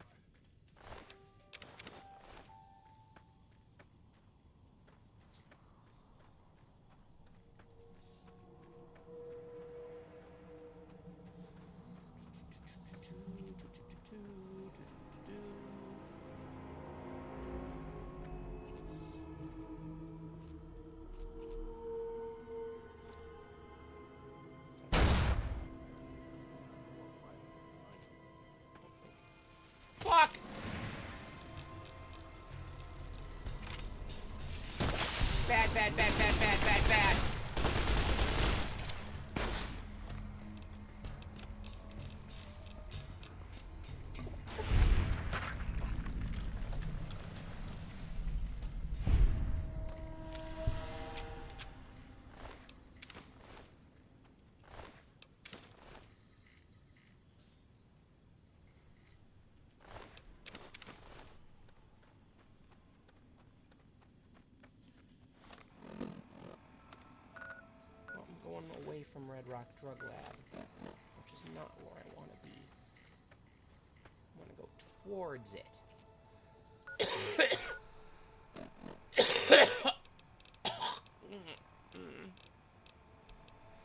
Fuck! Bad, bad, bad, bad, bad, bad, bad. Away from Red Rock Drug Lab, which is not where I want to be. I want to go towards it.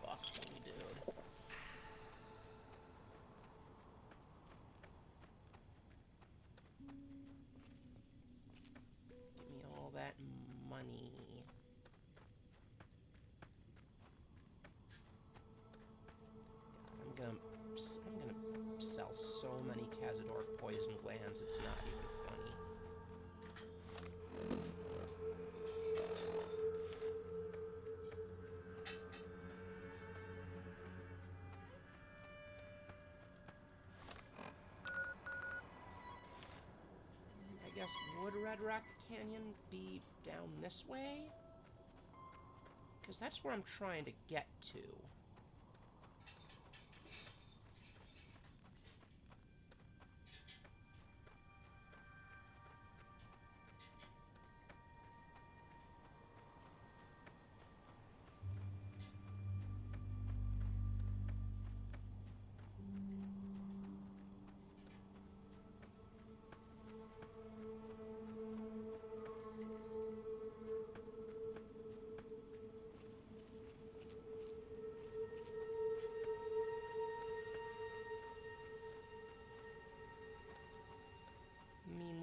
Fuck me, dude. Give me all that money. many Cazador poison glands, it's not even funny. I guess would Red Rock Canyon be down this way? Because that's where I'm trying to get to.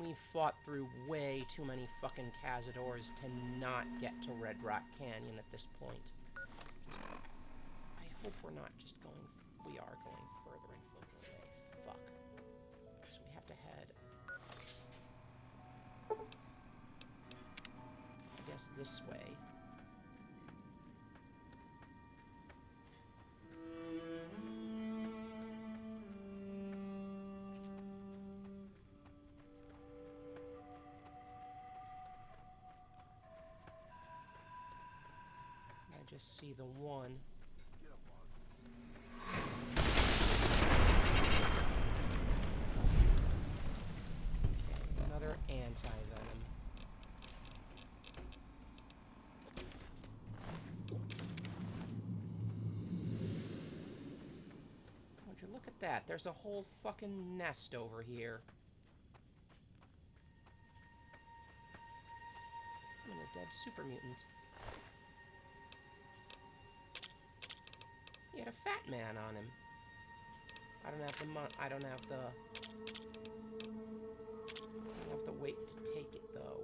We fought through way too many fucking Cazadors to not get to Red Rock Canyon at this point. I hope we're not just going... We are going further and further away. Fuck. So we have to head... I guess this way. Just see the one. Okay, another anti-venom. Would you look at that? There's a whole fucking nest over here. And a dead super mutant. He had a fat man on him. I don't have the weight to take it though.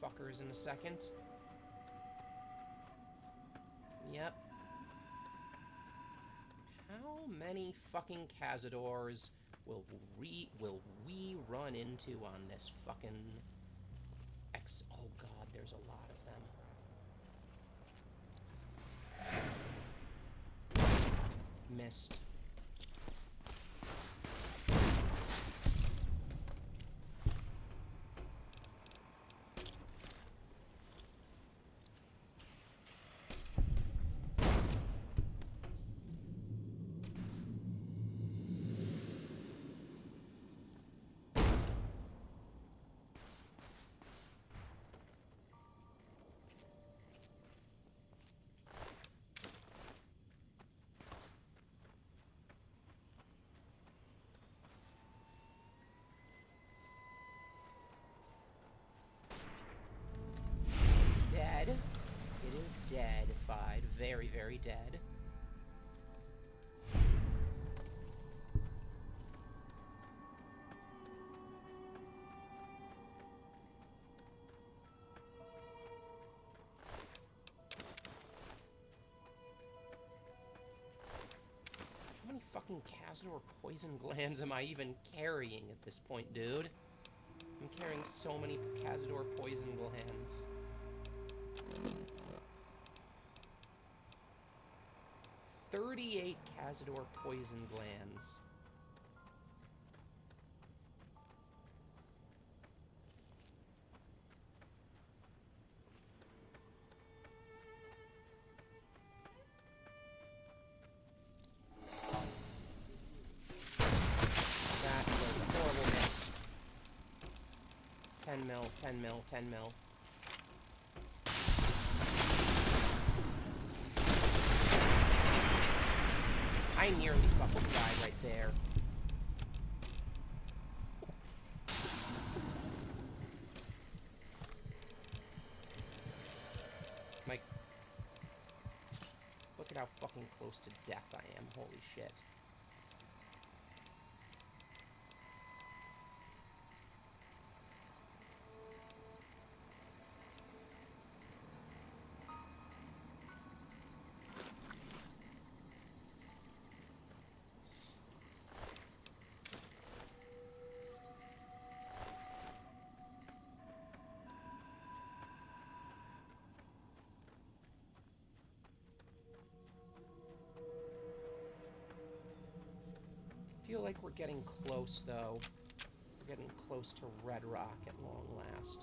Fuckers in a second. Yep. How many fucking Cazadors will we run into on this fucking Oh god, there's a lot of them. Missed. Dead-fied. Very, very dead. How many fucking Cazador poison glands am I even carrying at this point, dude? I'm carrying so many Cazador poison glands. 38 Cazador poison glands. That was a horrible miss. 10 mil, 10 mil, 10 mil. I nearly fucking died right there. Look at how fucking close to death I am. Holy shit. I feel like we're getting close, though. We're getting close to Red Rock at long last.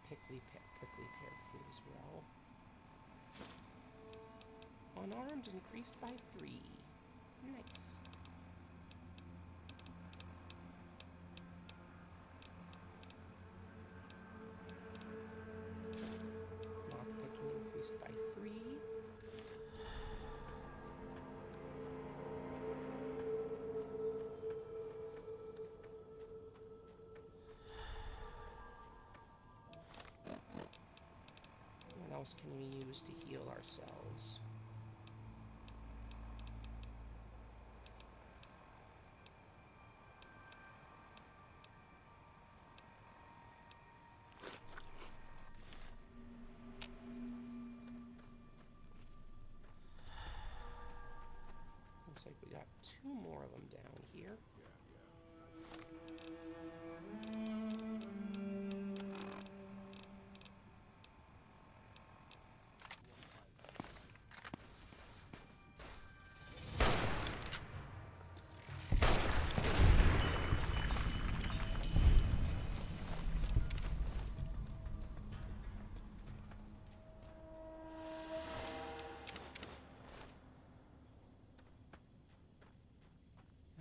Prickly pear fruit as well. Unarmed increased by 3. Nice. Lockpicking increased by 3. What else can we use to heal ourselves? Looks like we got 2 more of them down here.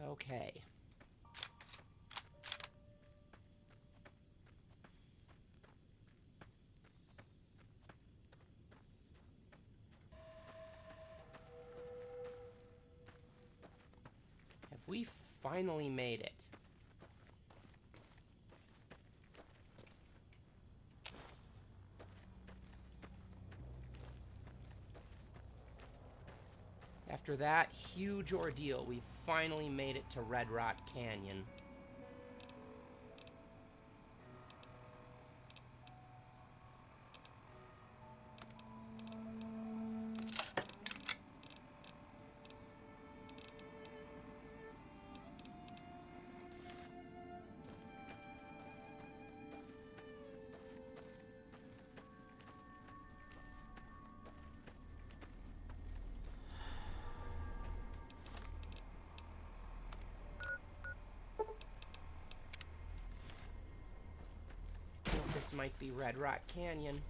Okay. Have we finally made it? After that huge ordeal, we finally made it to Red Rock Canyon. This might be Red Rock Canyon. Maybe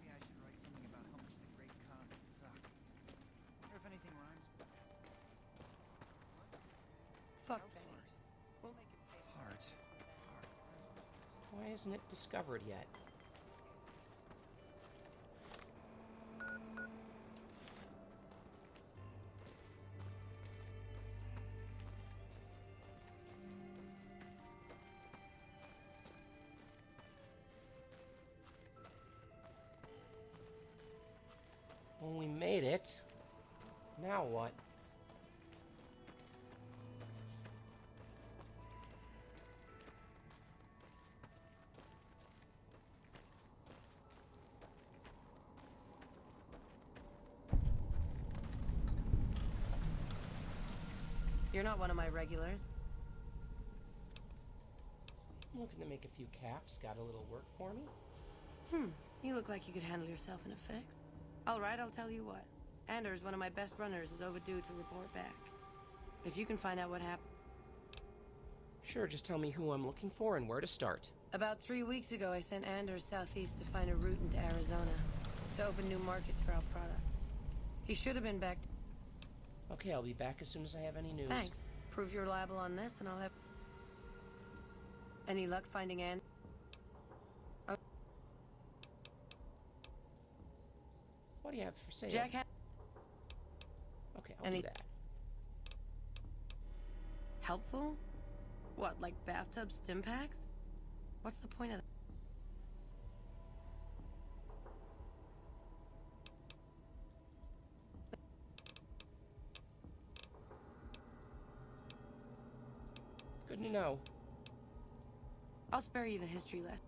I should write something about how much the Great Khans suck. Wonder if anything rhymes. Fuck Benny. We'll make it pay. Heart. Why isn't it discovered yet? Well, we made it. Now what? You're not one of my regulars. I'm looking to make a few caps. Got a little work for me? You look like you could handle yourself in a fix. All right, I'll tell you what. Anders, one of my best runners, is overdue to report back. If you can find out what happened... Sure, just tell me who I'm looking for and where to start. About 3 weeks ago, I sent Anders southeast to find a route into Arizona, to open new markets for our product. He should have been back. Okay, I'll be back as soon as I have any news. Thanks. Prove you're reliable on this, and I'll have... Any luck finding Ann? Oh. What do you have for sale? Jack had... Okay, I'll do that. Helpful? What, like bathtub stim packs? What's the point of that? Good to know. I'll spare you the history lesson.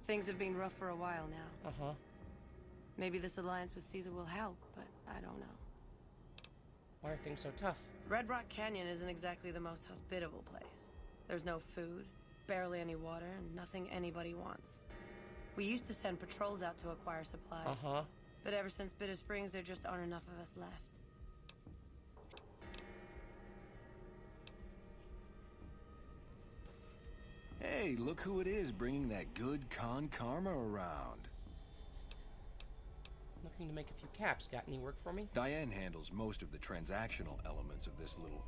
Things have been rough for a while now. Uh-huh. Maybe this alliance with Caesar will help, but I don't know. Why are things so tough? Red Rock Canyon isn't exactly the most hospitable place. There's no food, barely any water, and nothing anybody wants. We used to send patrols out to acquire supplies. Uh-huh. But ever since Bitter Springs, there just aren't enough of us left. Hey, look who it is bringing that good con karma around. Looking to make a few caps. Got any work for me? Diane handles most of the transactional elements of this little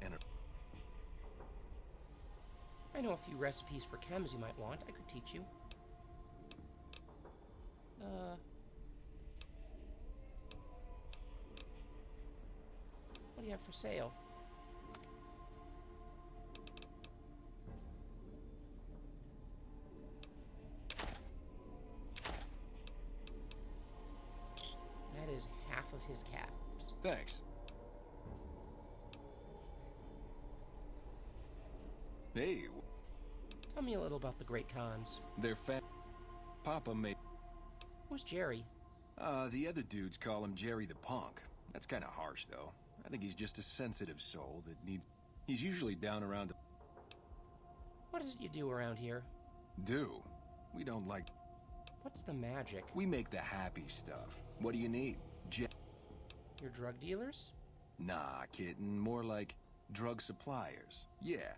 I know a few recipes for chems you might want. I could teach you. What do you have for sale? That is half of his caps. Thanks. Hey. Tell me a little about the Great Khans. Their Papa made... Who's Jerry? The other dudes call him Jerry the Punk. That's kind of harsh, though. I think he's just a sensitive soul that needs... He's usually down around... What is it you do around here? Do? We don't like... What's the magic? We make the happy stuff. What do you need? You're drug dealers? Nah, kitten. More like drug suppliers. Yeah.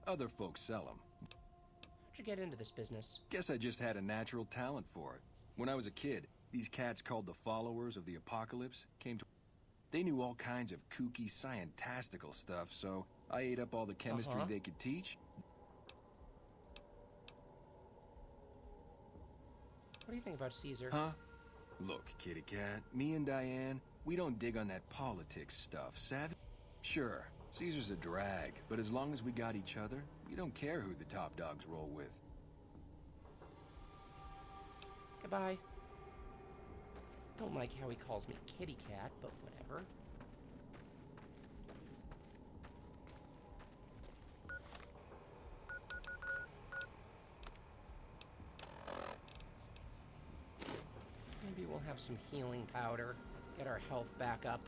Other folks sell them. How'd you get into this business? Guess I just had a natural talent for it. When I was a kid, these cats called the Followers of the Apocalypse came to... They knew all kinds of kooky, scientistical stuff, so I ate up all the chemistry they could teach. What do you think about Caesar? Huh? Look, kitty cat, me and Diane, we don't dig on that politics stuff, savvy? Sure, Caesar's a drag, but as long as we got each other, we don't care who the top dogs roll with. Goodbye. Don't like how he calls me kitty cat, but whatever. Maybe we'll have some healing powder, get our health back up.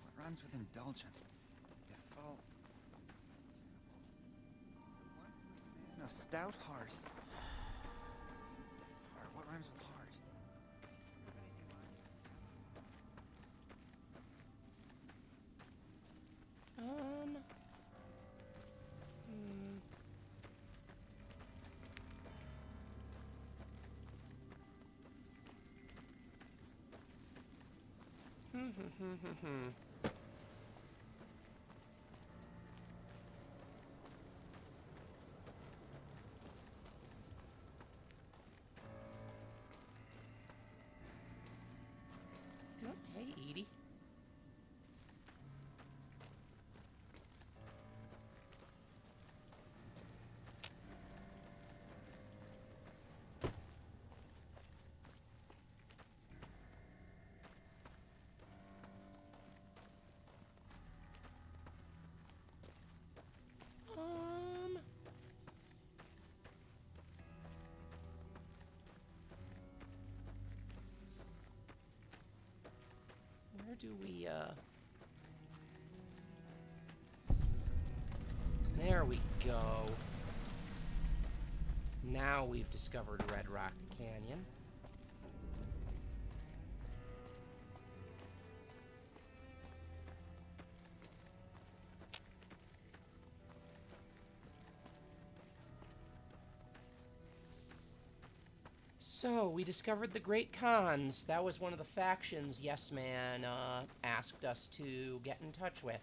What rhymes with indulgent? Default. No, stout heart. Heart. What rhymes with heart? Oh, hey, Edie. do we, There we go. Now we've discovered Red Rock Canyon. So, we discovered the Great Khans. That was one of the factions Yes Man asked us to get in touch with.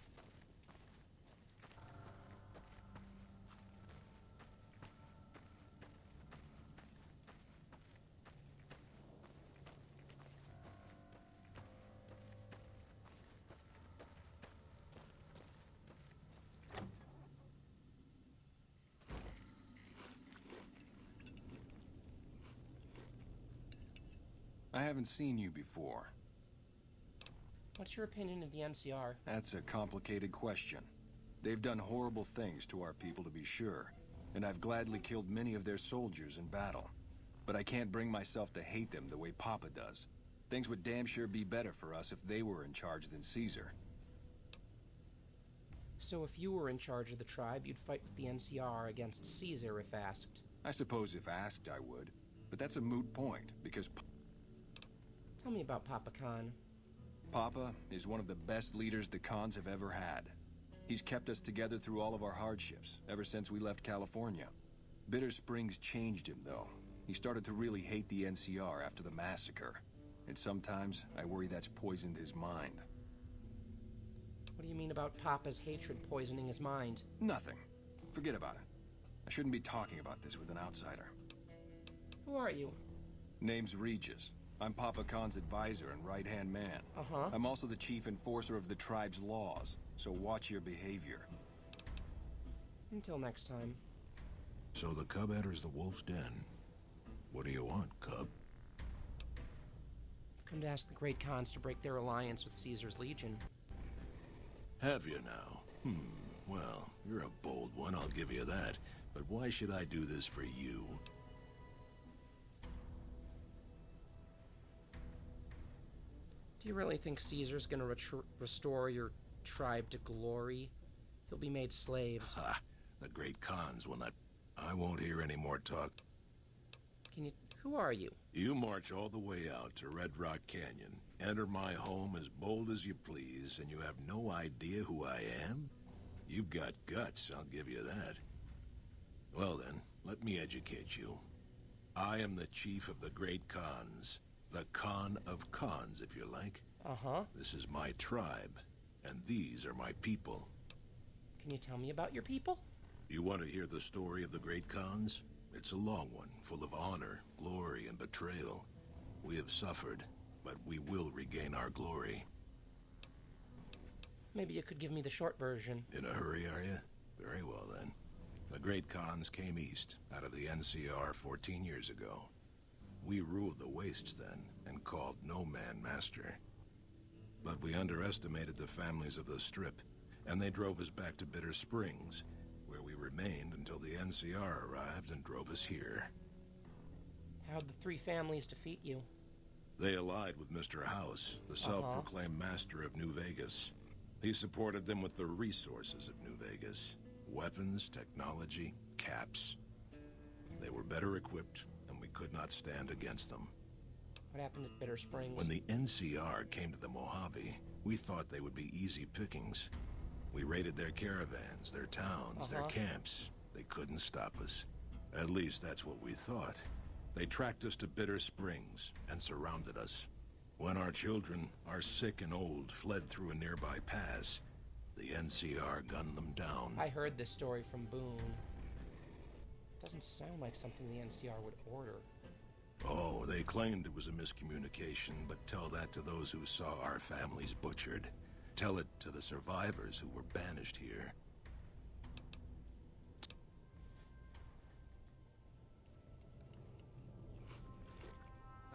I haven't seen you before. What's your opinion of the NCR? That's a complicated question. They've done horrible things to our people, to be sure, and I've gladly killed many of their soldiers in battle. But I can't bring myself to hate them the way Papa does. Things would damn sure be better for us if they were in charge than Caesar. So if you were in charge of the tribe, you'd fight with the NCR against Caesar if asked? I suppose if asked, I would. But that's a moot point, because Tell me about Papa Khan. Papa is one of the best leaders the Khans have ever had. He's kept us together through all of our hardships, ever since we left California. Bitter Springs changed him, though. He started to really hate the NCR after the massacre. And sometimes, I worry that's poisoned his mind. What do you mean about Papa's hatred poisoning his mind? Nothing. Forget about it. I shouldn't be talking about this with an outsider. Who are you? Name's Regis. I'm Papa Khan's advisor and right-hand man. Uh-huh. I'm also the chief enforcer of the tribe's laws, so watch your behavior. Until next time. So the cub enters the wolf's den. What do you want, cub? I've come to ask the Great Khans to break their alliance with Caesar's Legion. Have you now? Well, you're a bold one, I'll give you that. But why should I do this for you? Do you really think Caesar's gonna restore your tribe to glory? He'll be made slaves. Ha! The Great Khans will not... I won't hear any more talk. Who are you? You march all the way out to Red Rock Canyon, enter my home as bold as you please, and you have no idea who I am? You've got guts, I'll give you that. Well then, let me educate you. I am the chief of the Great Khans. The Khan of Khans, if you like. Uh-huh. This is my tribe, and these are my people. Can you tell me about your people? You want to hear the story of the Great Khans? It's a long one, full of honor, glory, and betrayal. We have suffered, but we will regain our glory. Maybe you could give me the short version. In a hurry, are you? Very well, then. The Great Khans came east, out of the NCR 14 years ago. We ruled the wastes then, and called no man master. But we underestimated the families of the Strip, and they drove us back to Bitter Springs, where we remained until the NCR arrived and drove us here. How'd the three families defeat you? They allied with Mr. House, the self-proclaimed master of New Vegas. He supported them with the resources of New Vegas. Weapons, technology, caps. They were better equipped, and we could not stand against them. What happened at Bitter Springs? When the NCR came to the Mojave, we thought they would be easy pickings. We raided their caravans, their towns, their camps. They couldn't stop us. At least that's what we thought. They tracked us to Bitter Springs and surrounded us. When our children, our sick and old, fled through a nearby pass, the NCR gunned them down. I heard this story from Boone. Doesn't sound like something the NCR would order. Oh, they claimed it was a miscommunication, but tell that to those who saw our families butchered. Tell it to the survivors who were banished here.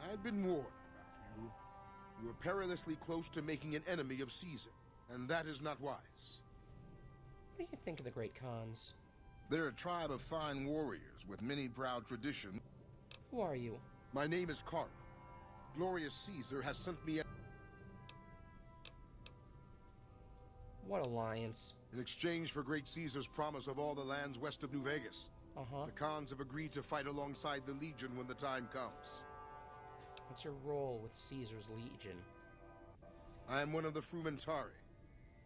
I had been warned about you. You were perilously close to making an enemy of Caesar, and that is not wise. What do you think of the Great Khans? They're a tribe of fine warriors with many proud traditions. Who are you? My name is Carl. Glorious Caesar has sent me What alliance? In exchange for Great Caesar's promise of all the lands west of New Vegas, the Khans have agreed to fight alongside the Legion when the time comes. What's your role with Caesar's Legion? I am one of the Frumentari.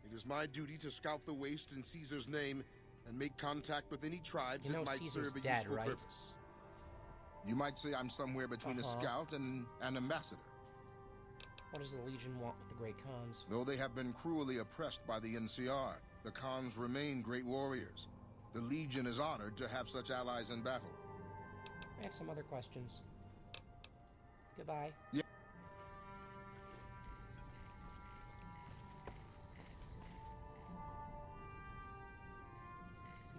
It is my duty to scout the waste in Caesar's name and make contact with any tribes that might serve a useful purpose. You might say I'm somewhere between a scout and an ambassador. What does the Legion want with the Great Khans? Though they have been cruelly oppressed by the NCR, the Khans remain great warriors. The Legion is honored to have such allies in battle. I have some other questions. Goodbye. Yeah.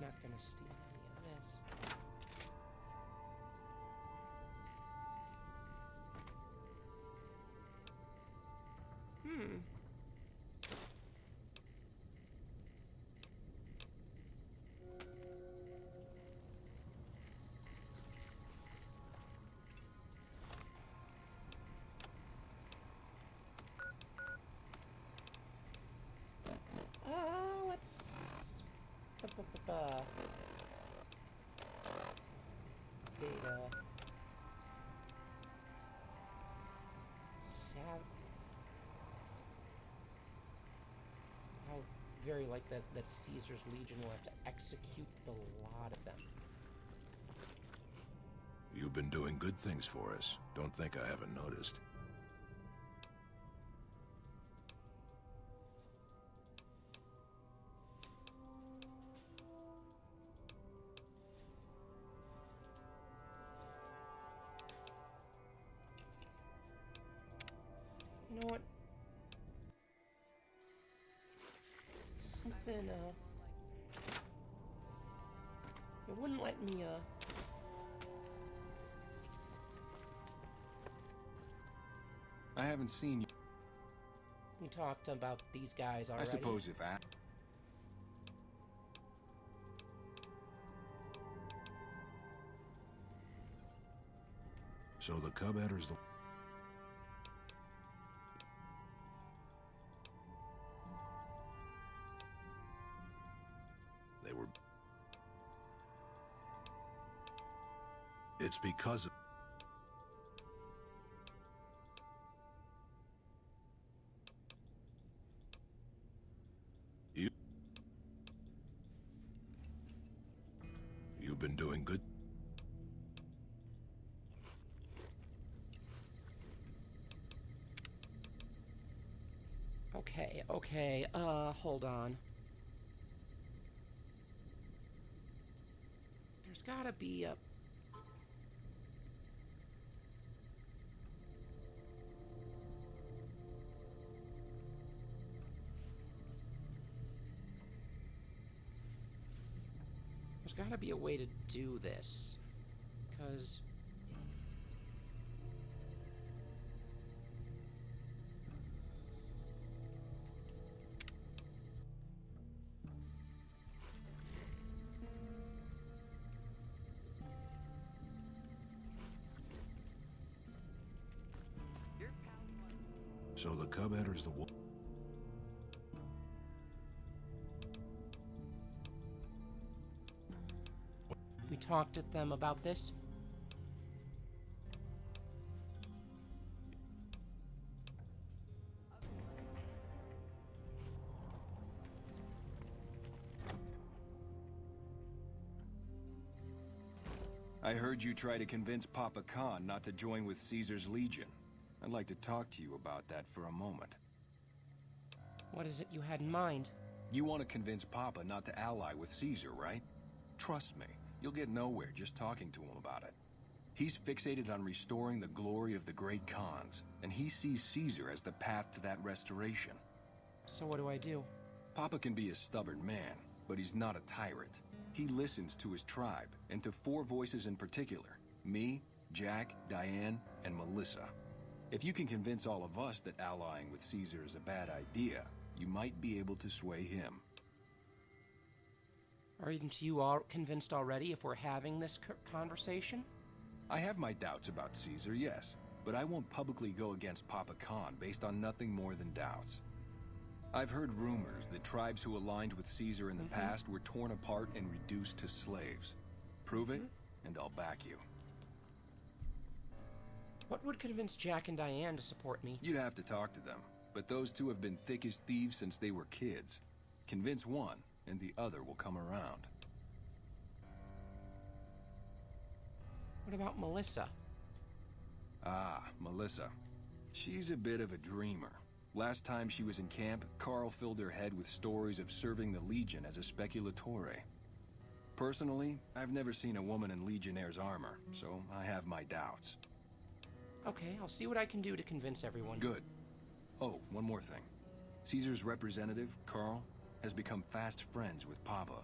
Not gonna steal any of this. Let's... Data. How very like that Caesar's Legion will have to execute the lot of them. You've been doing good things for us. Don't think I haven't noticed. You know what? Something, it wouldn't let me, I haven't seen you. We talked about these guys already. I suppose if I... So the Cub Header's the... They were... It's because of... You've been doing good. Okay, hold on. There's gotta be a... There's gotta be a way to do this. Because... So the Cub Header's the wolf. We talked at them about this. I heard you try to convince Papa Khan not to join with Caesar's Legion. I'd like to talk to you about that for a moment. What is it you had in mind? You want to convince Papa not to ally with Caesar, right? Trust me, you'll get nowhere just talking to him about it. He's fixated on restoring the glory of the great Khans, and he sees Caesar as the path to that restoration. So what do I do? Papa can be a stubborn man, but he's not a tyrant. He listens to his tribe, and to 4 voices in particular. Me, Jack, Diane, and Melissa. If you can convince all of us that allying with Caesar is a bad idea, you might be able to sway him. Aren't you all convinced already if we're having this conversation? I have my doubts about Caesar, yes, but I won't publicly go against Papa Khan based on nothing more than doubts. I've heard rumors that tribes who aligned with Caesar in the past were torn apart and reduced to slaves. Prove it, and I'll back you. What would convince Jack and Diane to support me? You'd have to talk to them, but those two have been thick as thieves since they were kids. Convince one, and the other will come around. What about Melissa? Ah, Melissa. She's a bit of a dreamer. Last time she was in camp, Carl filled her head with stories of serving the Legion as a speculatore. Personally, I've never seen a woman in Legionnaire's armor, so I have my doubts. Okay, I'll see what I can do to convince everyone. Good. Oh, one more thing. Caesar's representative, Carl, has become fast friends with Papa.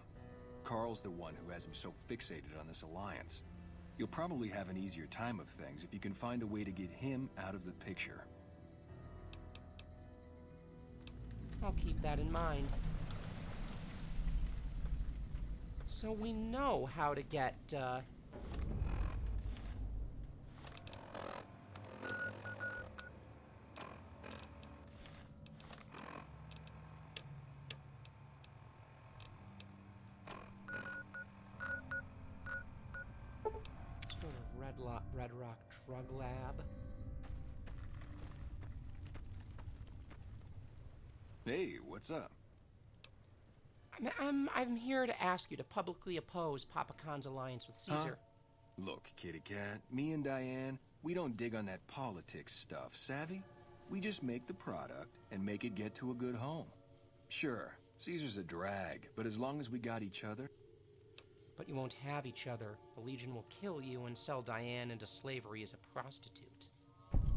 Carl's the one who has him so fixated on this alliance. You'll probably have an easier time of things if you can find a way to get him out of the picture. I'll keep that in mind. So we know how to get, Let's go to Red Rock Drug Lab. Hey, what's up? I'm here to ask you to publicly oppose Papa Khan's alliance with Caesar. Look, kitty cat, me and Diane, we don't dig on that politics stuff, savvy? We just make the product and make it get to a good home. Sure, Caesar's a drag, but as long as we got each other... But you won't have each other. The Legion will kill you and sell Diane into slavery as a prostitute.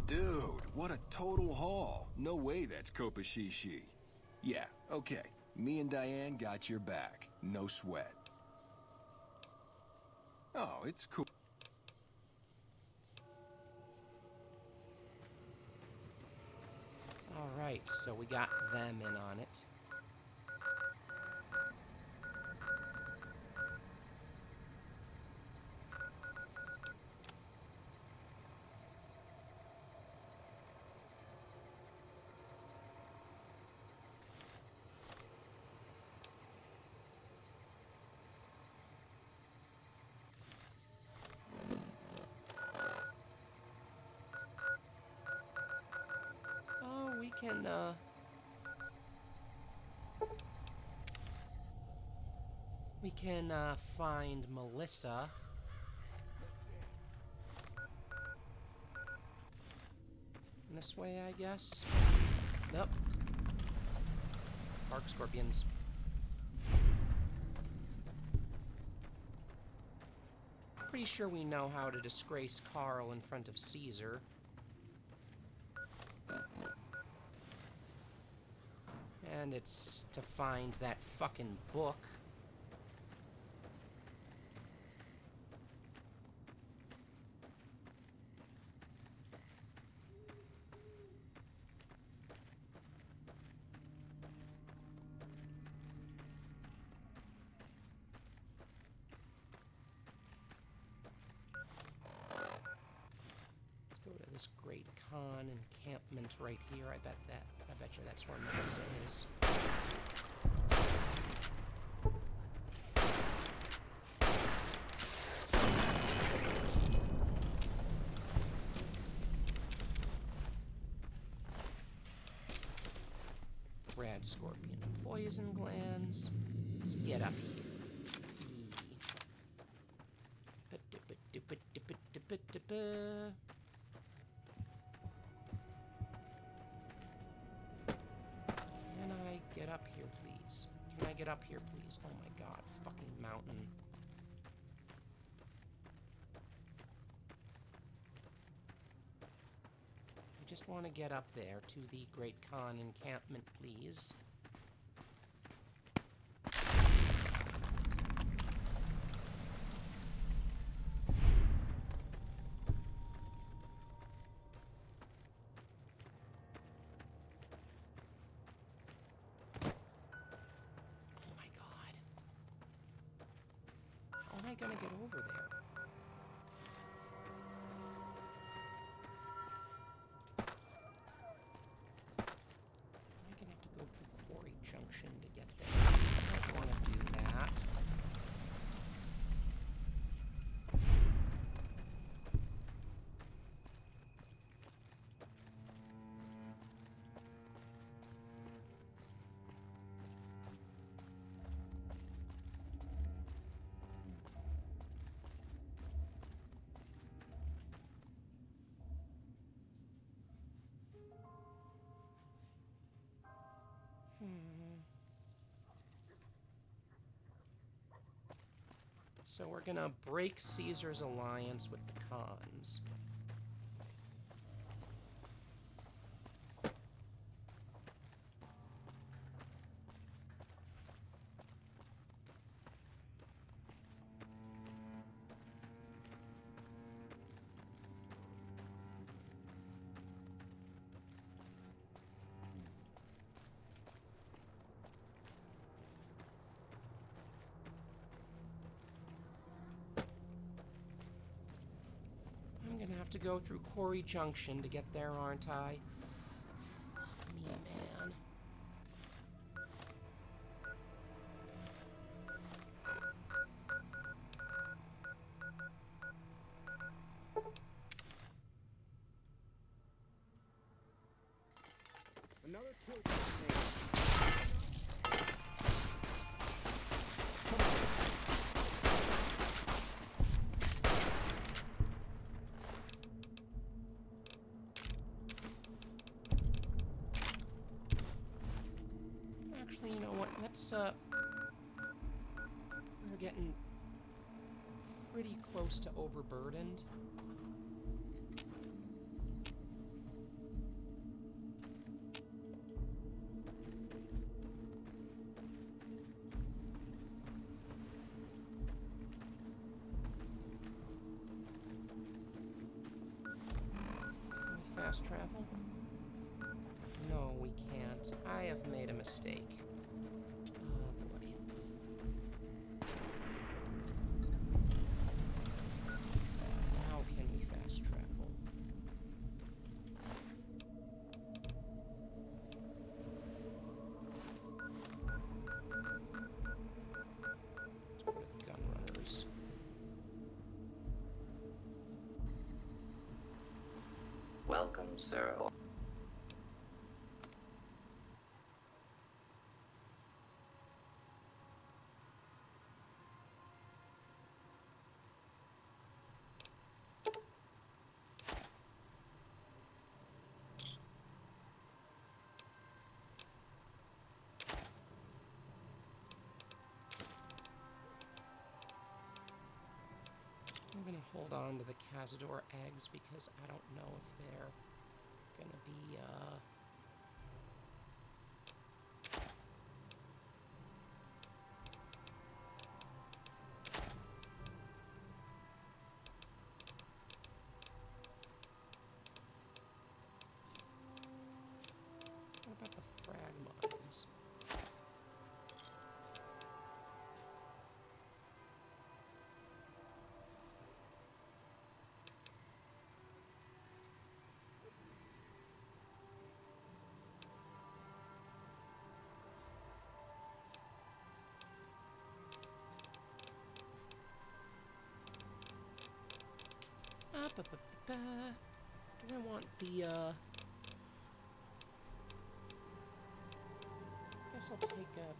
Dude, what a total haul. No way that's Kopashishi. Yeah, okay. Me and Diane got your back. No sweat. Oh, it's cool. All right, so we got them in on it. We can find Melissa. This way, I guess. Nope. Park scorpions. Pretty sure we know how to disgrace Carl in front of Caesar. And it's to find that fucking book. Let's go to this Great Khan encampment right here. I bet you that's where Melissa is. Rad scorpion poison glands. Let's get up here. Can I get up here, please? Can I get up here, please? Oh my god, fucking mountain. I just want to get up there to the Great Khan encampment, please. How am I gonna get over there? Am I gonna have to go through So we're gonna break Caesar's alliance with the Khans. I'm gonna have to go through Quarry Junction to get there, aren't I? Fuck me, man. Another kill. Actually, you know what? Let's, we're getting pretty close to overburdened. Fast travel? No, we can't. I have made a mistake. Oh boy. How can we fast travel? Let's go to the gun runners. Welcome, sir. I'm gonna hold on to the Cazador eggs because I don't know if they're gonna be, What about the frag mines? Do I want the, guess I'll take a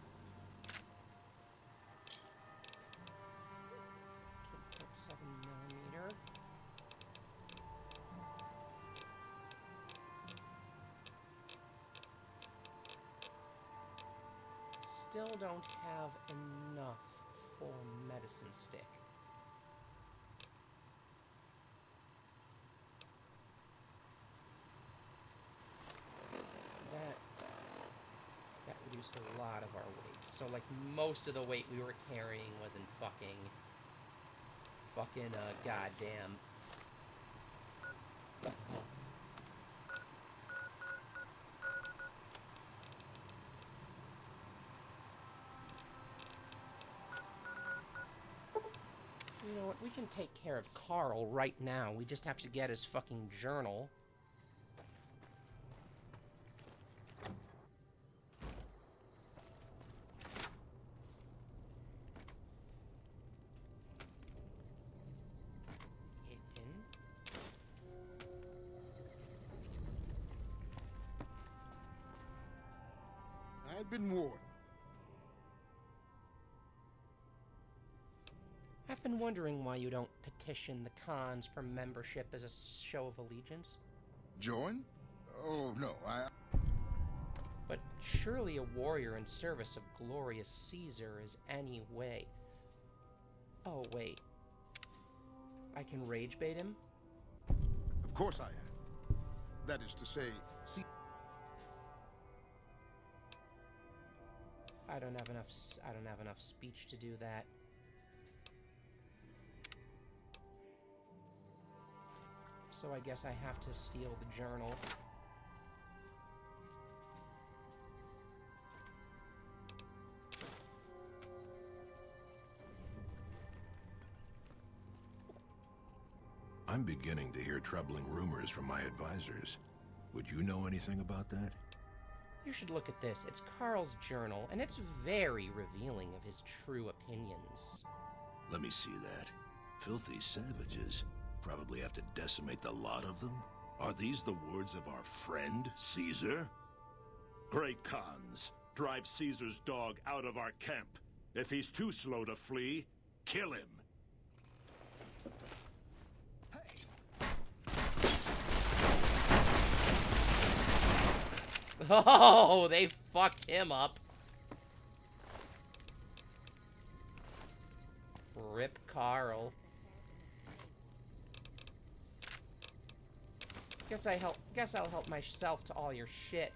2.7mm. Still don't have enough for medicine stick. That reduced a lot of our weight. So, like, most of the weight we were carrying was in fucking, goddamn. You know what? We can take care of Carl right now. We just have to get his fucking journal. I've been warned. I've been wondering why you don't petition the Khans for membership as a show of allegiance. Join? Oh, no, But Surely a warrior in service of glorious Caesar is any way. Oh, wait. I can rage bait him? Of course I am. That is to say, see. I don't have enough speech to do that. So I guess I have to steal the journal. I'm beginning to hear troubling rumors from my advisors. Would you know anything about that? You should look at this. It's Carl's journal, and it's very revealing of his true opinions. Let me see that. Filthy savages. Probably have to decimate the lot of them? Are these the words of our friend, Caesar? Great Khans, drive Caesar's dog out of our camp. If he's too slow to flee, kill him. Oh, they fucked him up. Rip Carl. Guess I'll help myself to all your shit.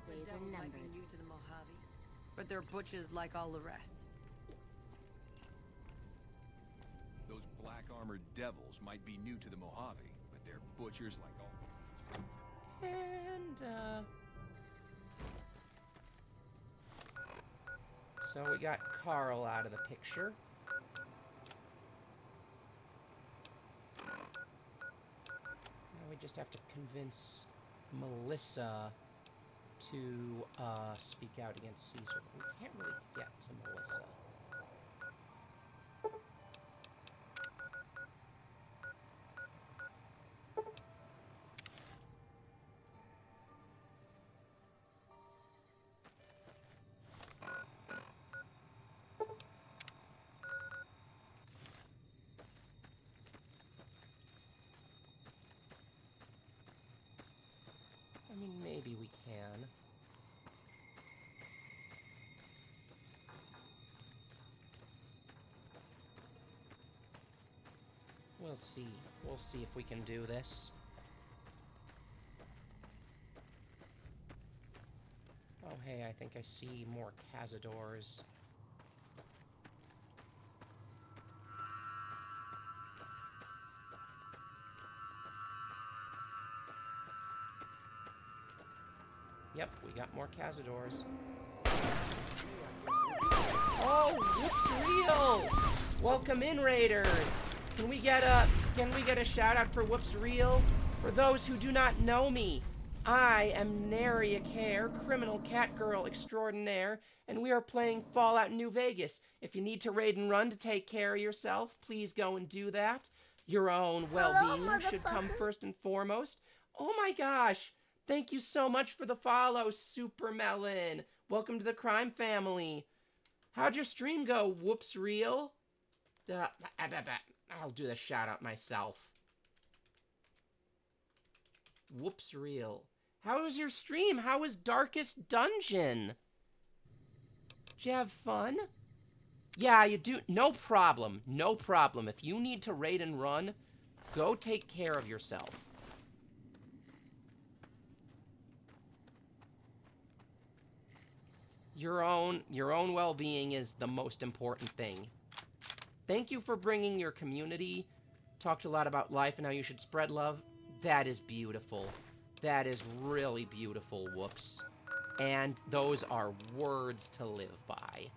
Days are numbered. You to the Mojave, but they're butchers like all the rest. Those black-armored devils might be new to the Mojave, but they're butchers like all. And, so we got Carl out of the picture. Now we just have to convince Melissa to speak out against Caesar. We can't really get to Melissa. I mean, maybe we can. We'll see. We'll see if we can do this. Oh, hey, I think I see more Cazadors. Yep, we got more Cazadors. Oh, whoops, real! Welcome in, Raiders! Can we get a shout out for Whoops Real? For those who do not know me, I am Naria Care, criminal cat girl extraordinaire, and we are playing Fallout New Vegas. If you need to raid and run to take care of yourself, please go and do that. Your own well-being should come first and foremost. Oh my gosh! Thank you so much for the follow, Super Melon. Welcome to the crime family. How'd your stream go, Whoops Real? I'll do the shout out myself. Whoops Real. How was your stream? How was Darkest Dungeon? Did you have fun? Yeah, you do. No problem. No problem. If you need to raid and run, go take care of yourself. Your own well-being is the most important thing. Thank you for bringing your community. Talked a lot about life and how you should spread love. That is beautiful. That is really beautiful, Whoops. And those are words to live by.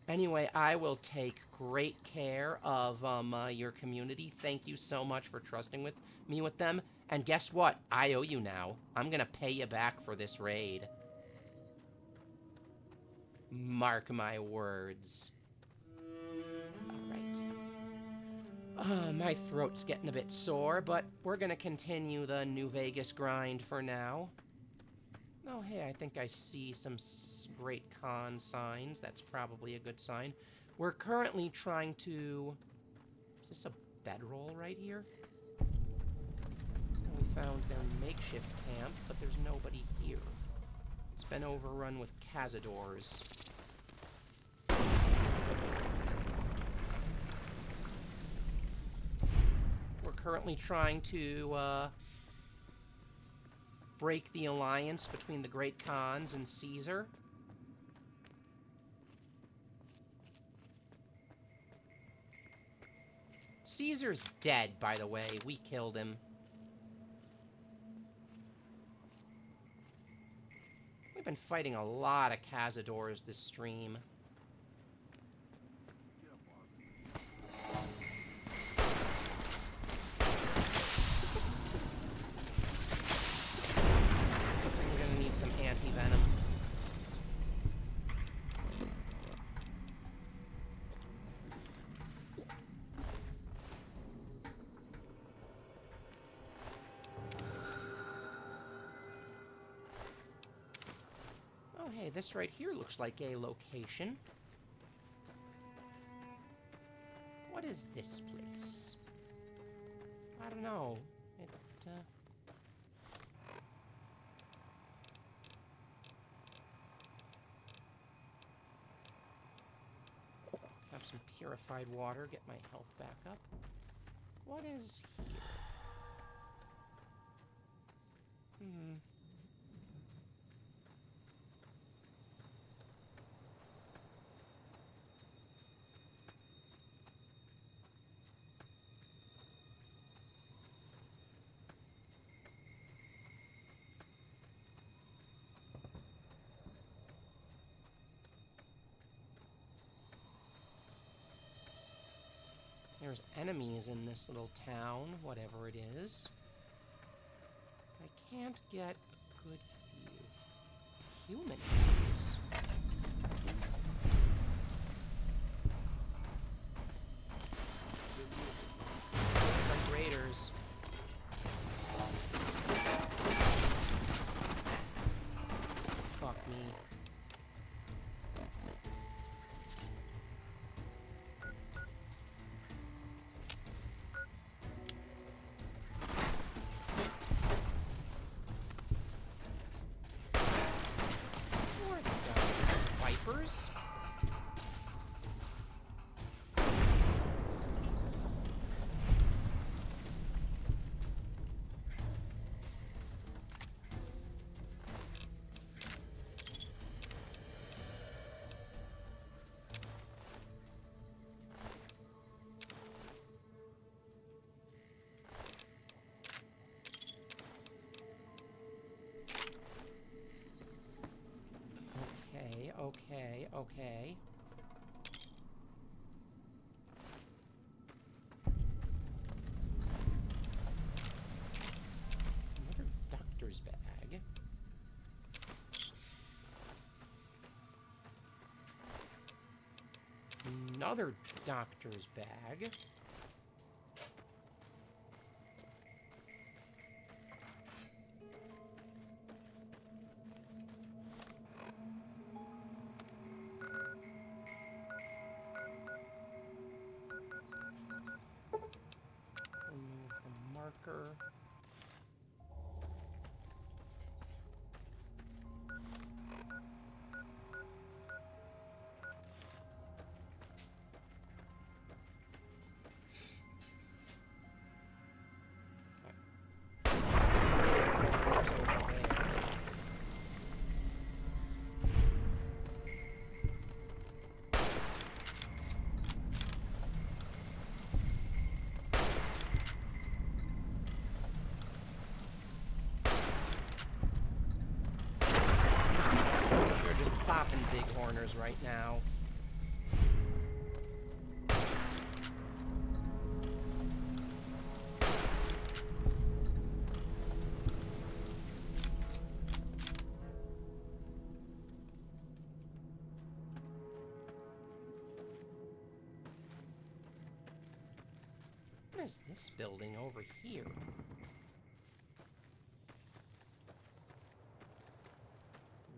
Anyway, I will take great care of your community. Thank you so much for trusting me with them. And guess what? I owe you now. I'm gonna pay you back for this raid. Mark my words. Alright. My throat's getting a bit sore, but we're gonna continue the New Vegas grind for now. Oh, hey, I think I see some Great Khan signs. That's probably a good sign. We're currently trying to... Is this a bedroll right here? We found their makeshift camp, but there's nobody here. It's been overrun with cazadors. We're currently trying to break the alliance between the Great Khans and Caesar. Caesar's dead, by the way. We killed him. We've been fighting a lot of cazadors this stream. We're gonna need some anti-venom. Hey, this right here looks like a location. What is this place? I don't know. Have some purified water, get my health back up. What is here? There's enemies in this little town, whatever it is. I can't get a good view. Human beings. Like raiders. Fuck me. Okay. Another doctor's bag. Another doctor's bag. Popping bighorners right now. What is this building over here?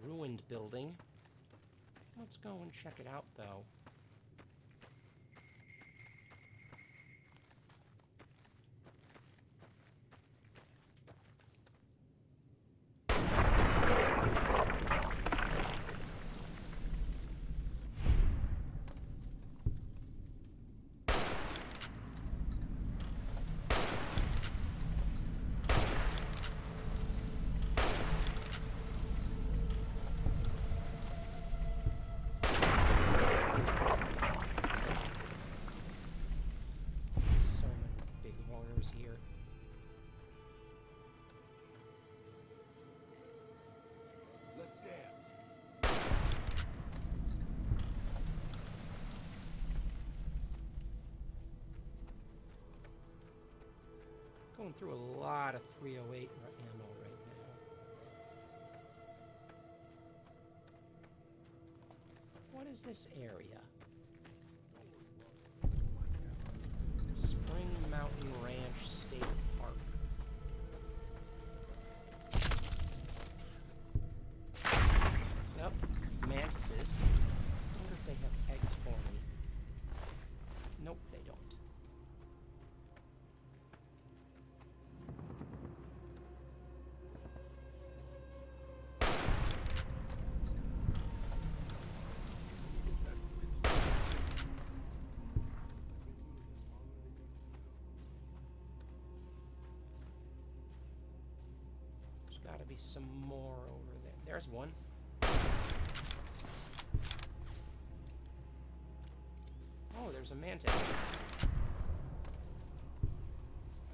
Ruined building. Let's go and check it out, though. going through a lot of 308 ammo right now. What is this area? Spring Mountain Ranch State Park. Yep, mantises. I wonder if they have eggs for me. Nope, they don't. There's got to be some more over there. There's one. Oh, there's a mantis. I've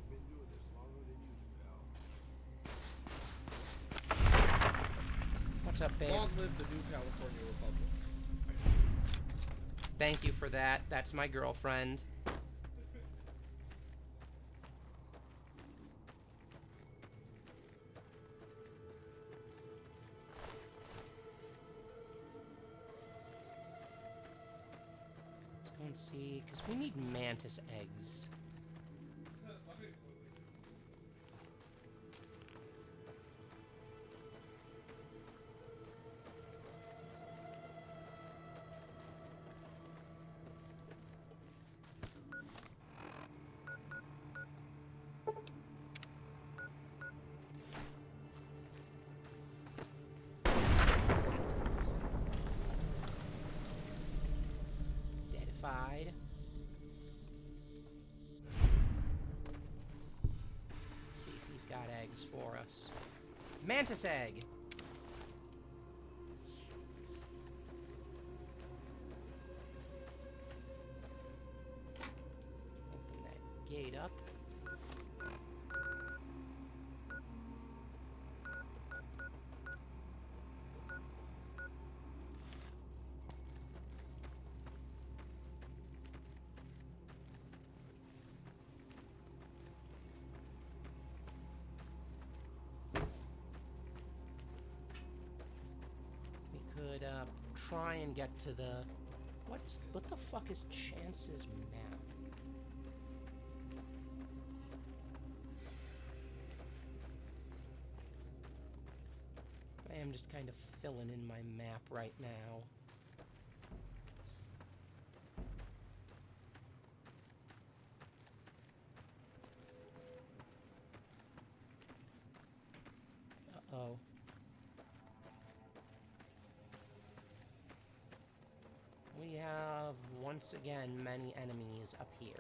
been doing this longer than you, pal. What's up, babe? Long live the new California Republic. Thank you for that. That's my girlfriend. And see, because we need mantis eggs. Deadified. See if he's got eggs for us. Mantis egg! Open that gate up. Could try and get to the what the fuck is Chance's map? I am just kind of filling in my map right now. Uh-oh. We have, once again, many enemies up here.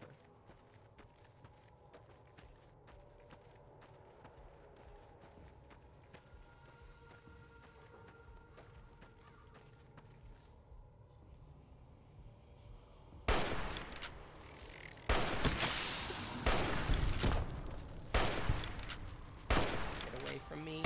Get away from me.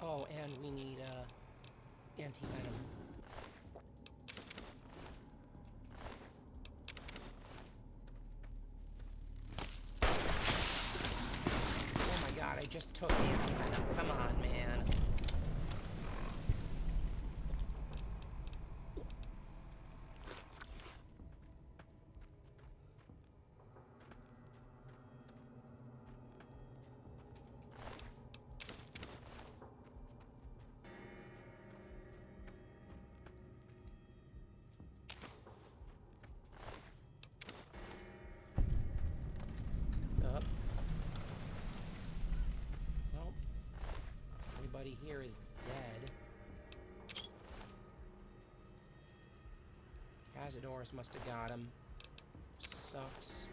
Oh, and we need, anti-venom. Oh my god, I just took anti-venom. Come on, man. Everybody here is dead. Cazadores must have got him. Sucks.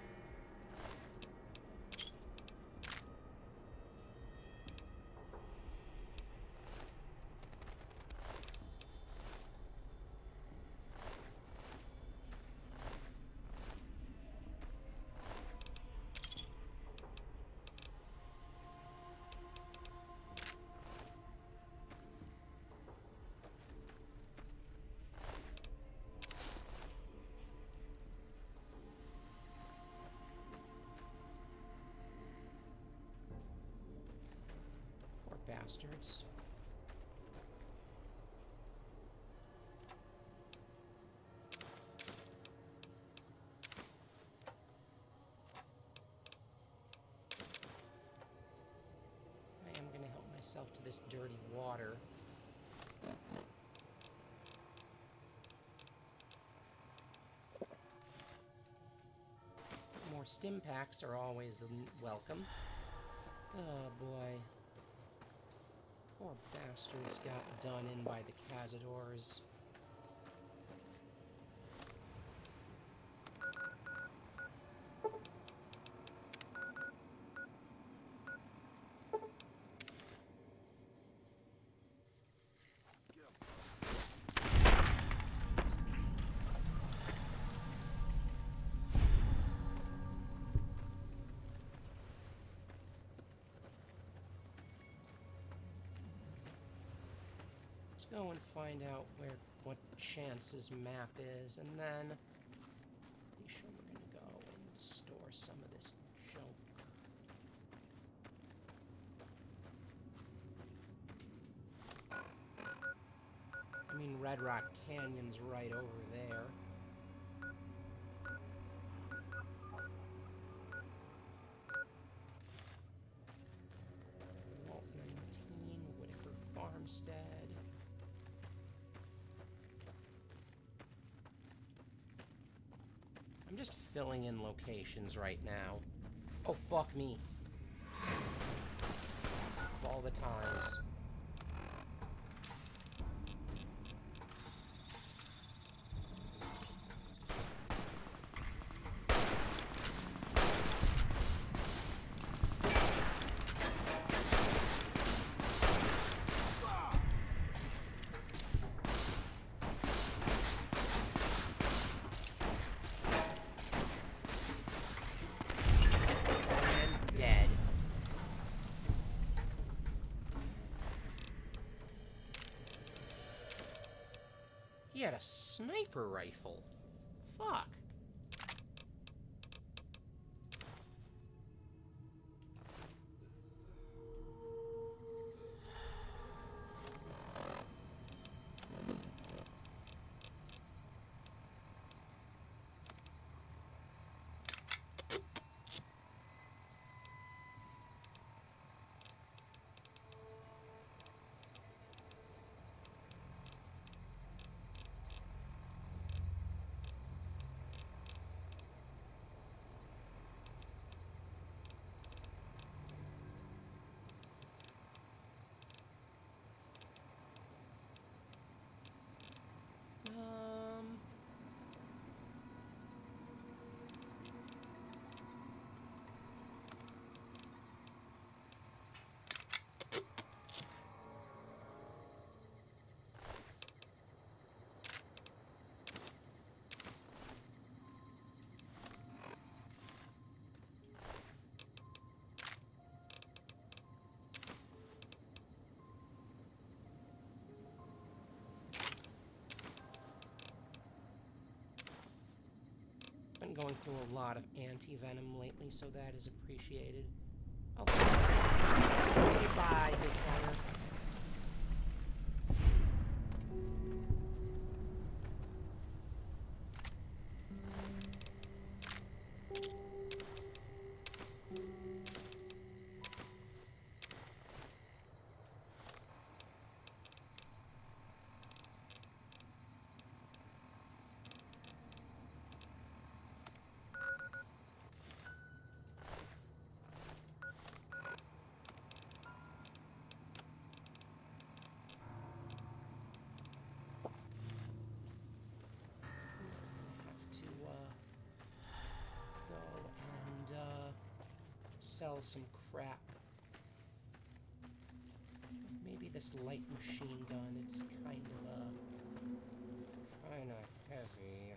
bastards. I am gonna help myself to this dirty water. More stim packs are always welcome. Oh boy. Poor bastards got done in by the Cazadors. Go and find out what Chance's map is, and then pretty sure we're gonna go and store some of this junk. I mean, Red Rock Canyon's right over there. Vault 19, Whitaker Farmstead. I'm just filling in locations right now. Oh, fuck me. Of all the times. He had a sniper rifle. Fuck. Been going through a lot of anti-venom lately, so that is appreciated. Oh, goodbye, big fire. Sell some crap. Maybe this light machine gun, it's kind of heavy.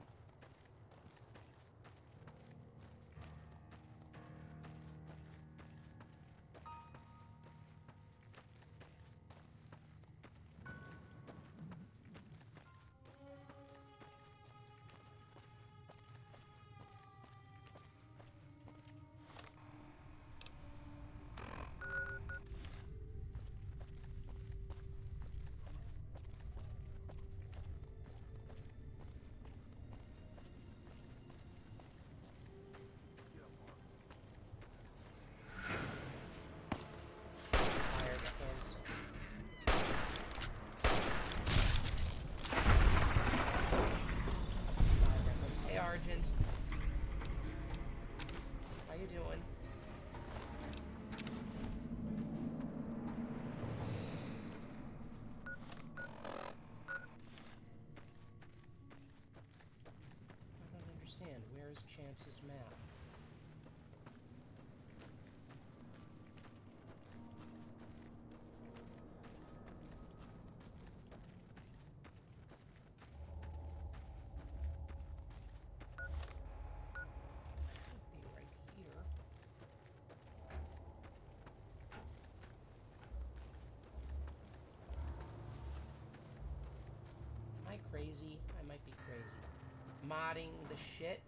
crazy? I might be crazy. Modding the shit.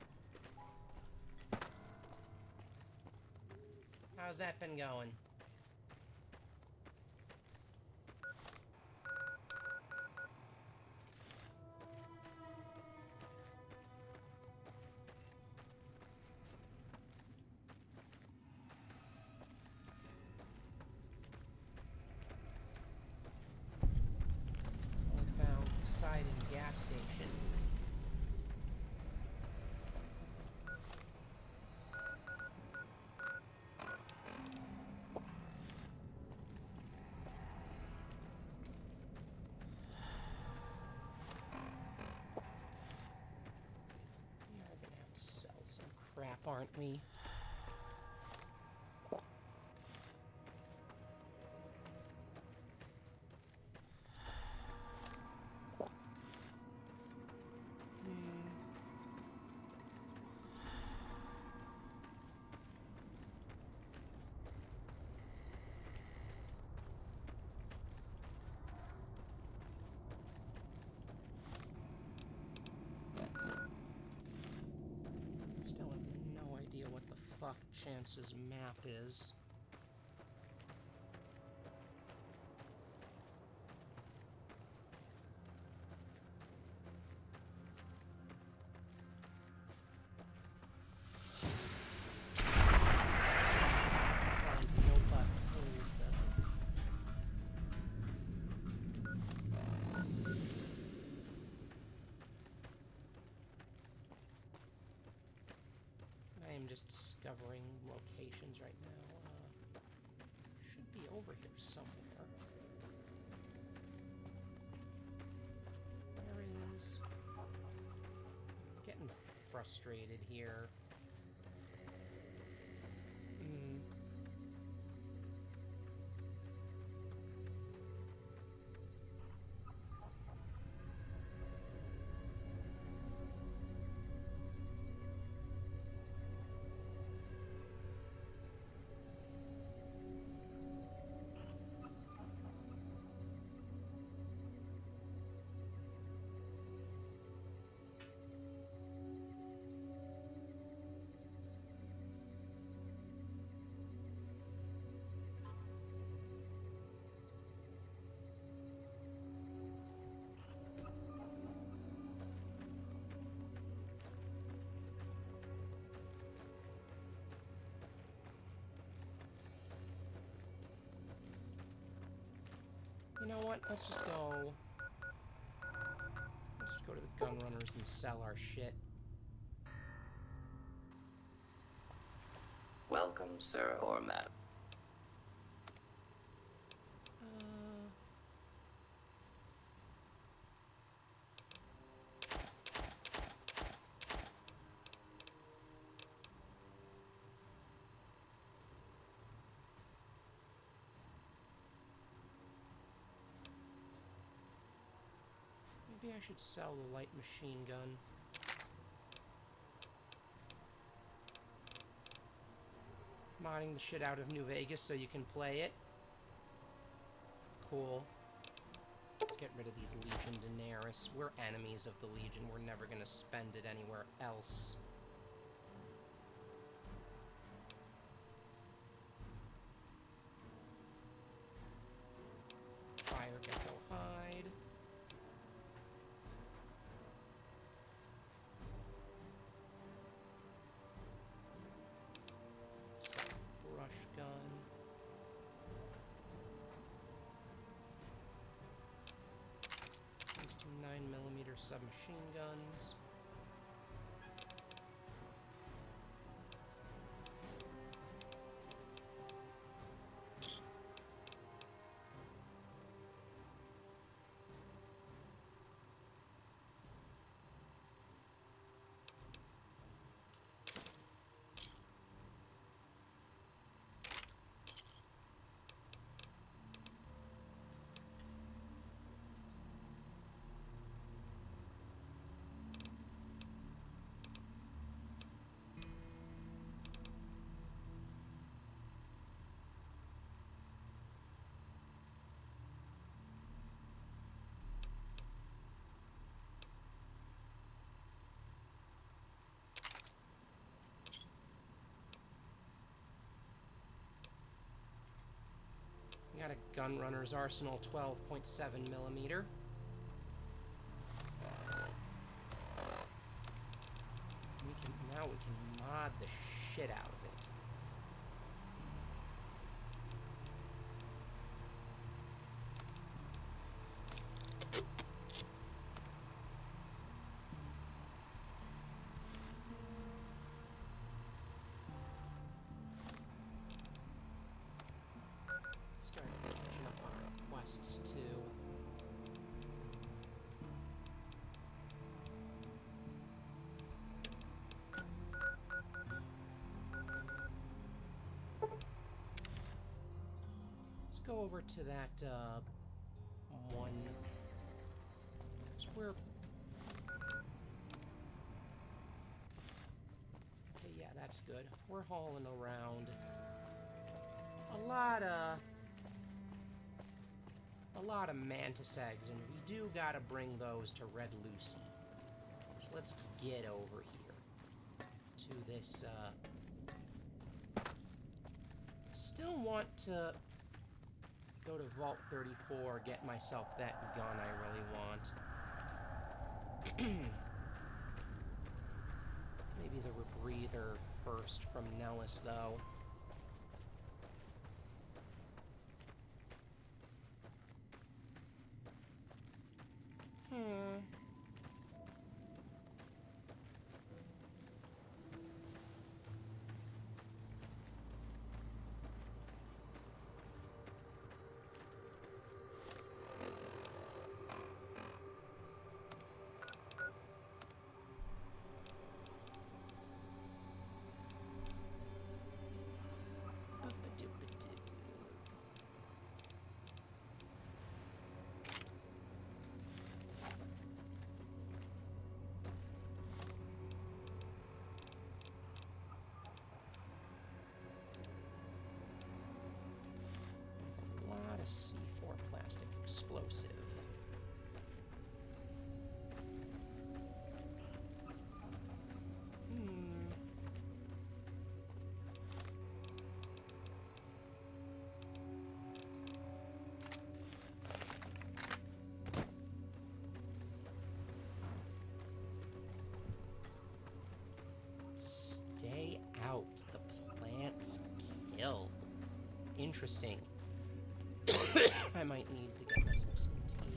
How's that been going? Found Poseidon gas station. Crap, aren't we? Fuck Chance's map is. Just discovering locations right now. Should be over here somewhere. Where is... Getting frustrated here. You know what? Let's just go... Let's just go to the gun runners and sell our shit. Welcome, Sir Ormap. Maybe I should sell the light machine gun. Modding the shit out of New Vegas so you can play it. Cool. Let's get rid of these Legion Daenerys. We're enemies of the Legion. We're never gonna spend it anywhere else. Fire Gecko hide. Brush gun. These two 9mm submachine guns. Got a Gunrunner's Arsenal 12.7 millimeter. Now we can mod the shit out of it. Start catching up on our quests too. Go over to that one. So we're okay. Yeah, that's good. We're hauling around a lot of mantis eggs, and we do gotta bring those to Red Lucy. So let's get over here to this. Still want to go to Vault 34, get myself that gun I really want. Maybe the rebreather first from Nellis, though. C4 plastic explosive. Stay out. The plants kill. Interesting. I might need to get myself some tea.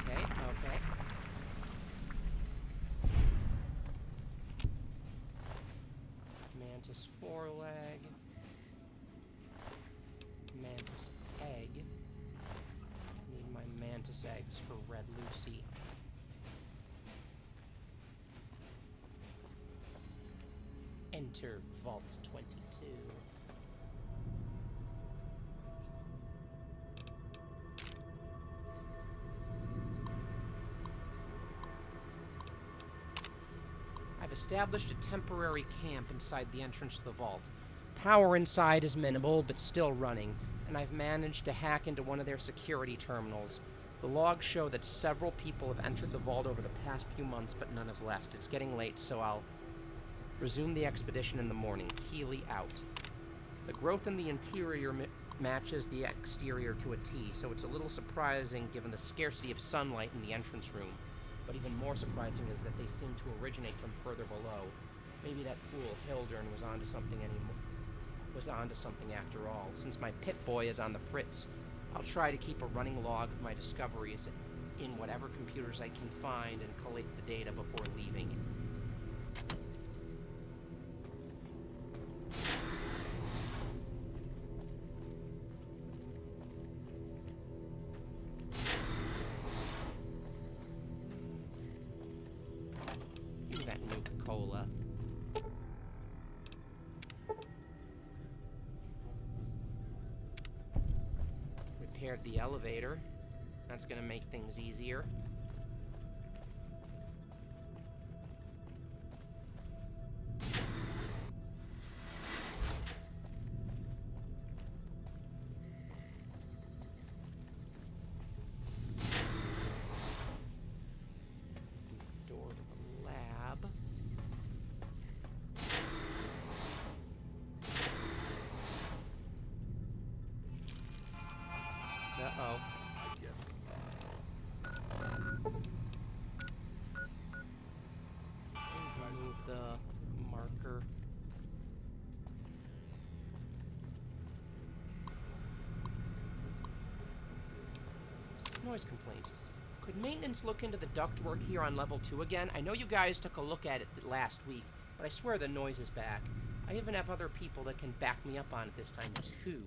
Okay. Mantis foreleg. Mantis egg. Need my mantis eggs for Red Lucy. Enter Vault 22. I've established a temporary camp inside the entrance to the vault. Power inside is minimal, but still running, and I've managed to hack into one of their security terminals. The logs show that several people have entered the vault over the past few months, but none have left. It's getting late, so I'll resume the expedition in the morning. Healy out. The growth in the interior matches the exterior to a T, so it's a little surprising given the scarcity of sunlight in the entrance room. But even more surprising is that they seem to originate from further below. Maybe that fool Hildern was onto something after all. Since my Pip-Boy is on the fritz, I'll try to keep a running log of my discoveries in whatever computers I can find and collate the data before leaving. That Nuka-Cola. Repaired the elevator. That's gonna make things easier. Uh-oh. Remove the marker. Noise complaint. Could maintenance look into the ductwork here on level 2 again? I know you guys took a look at it last week, but I swear the noise is back. I even have other people that can back me up on it this time, too.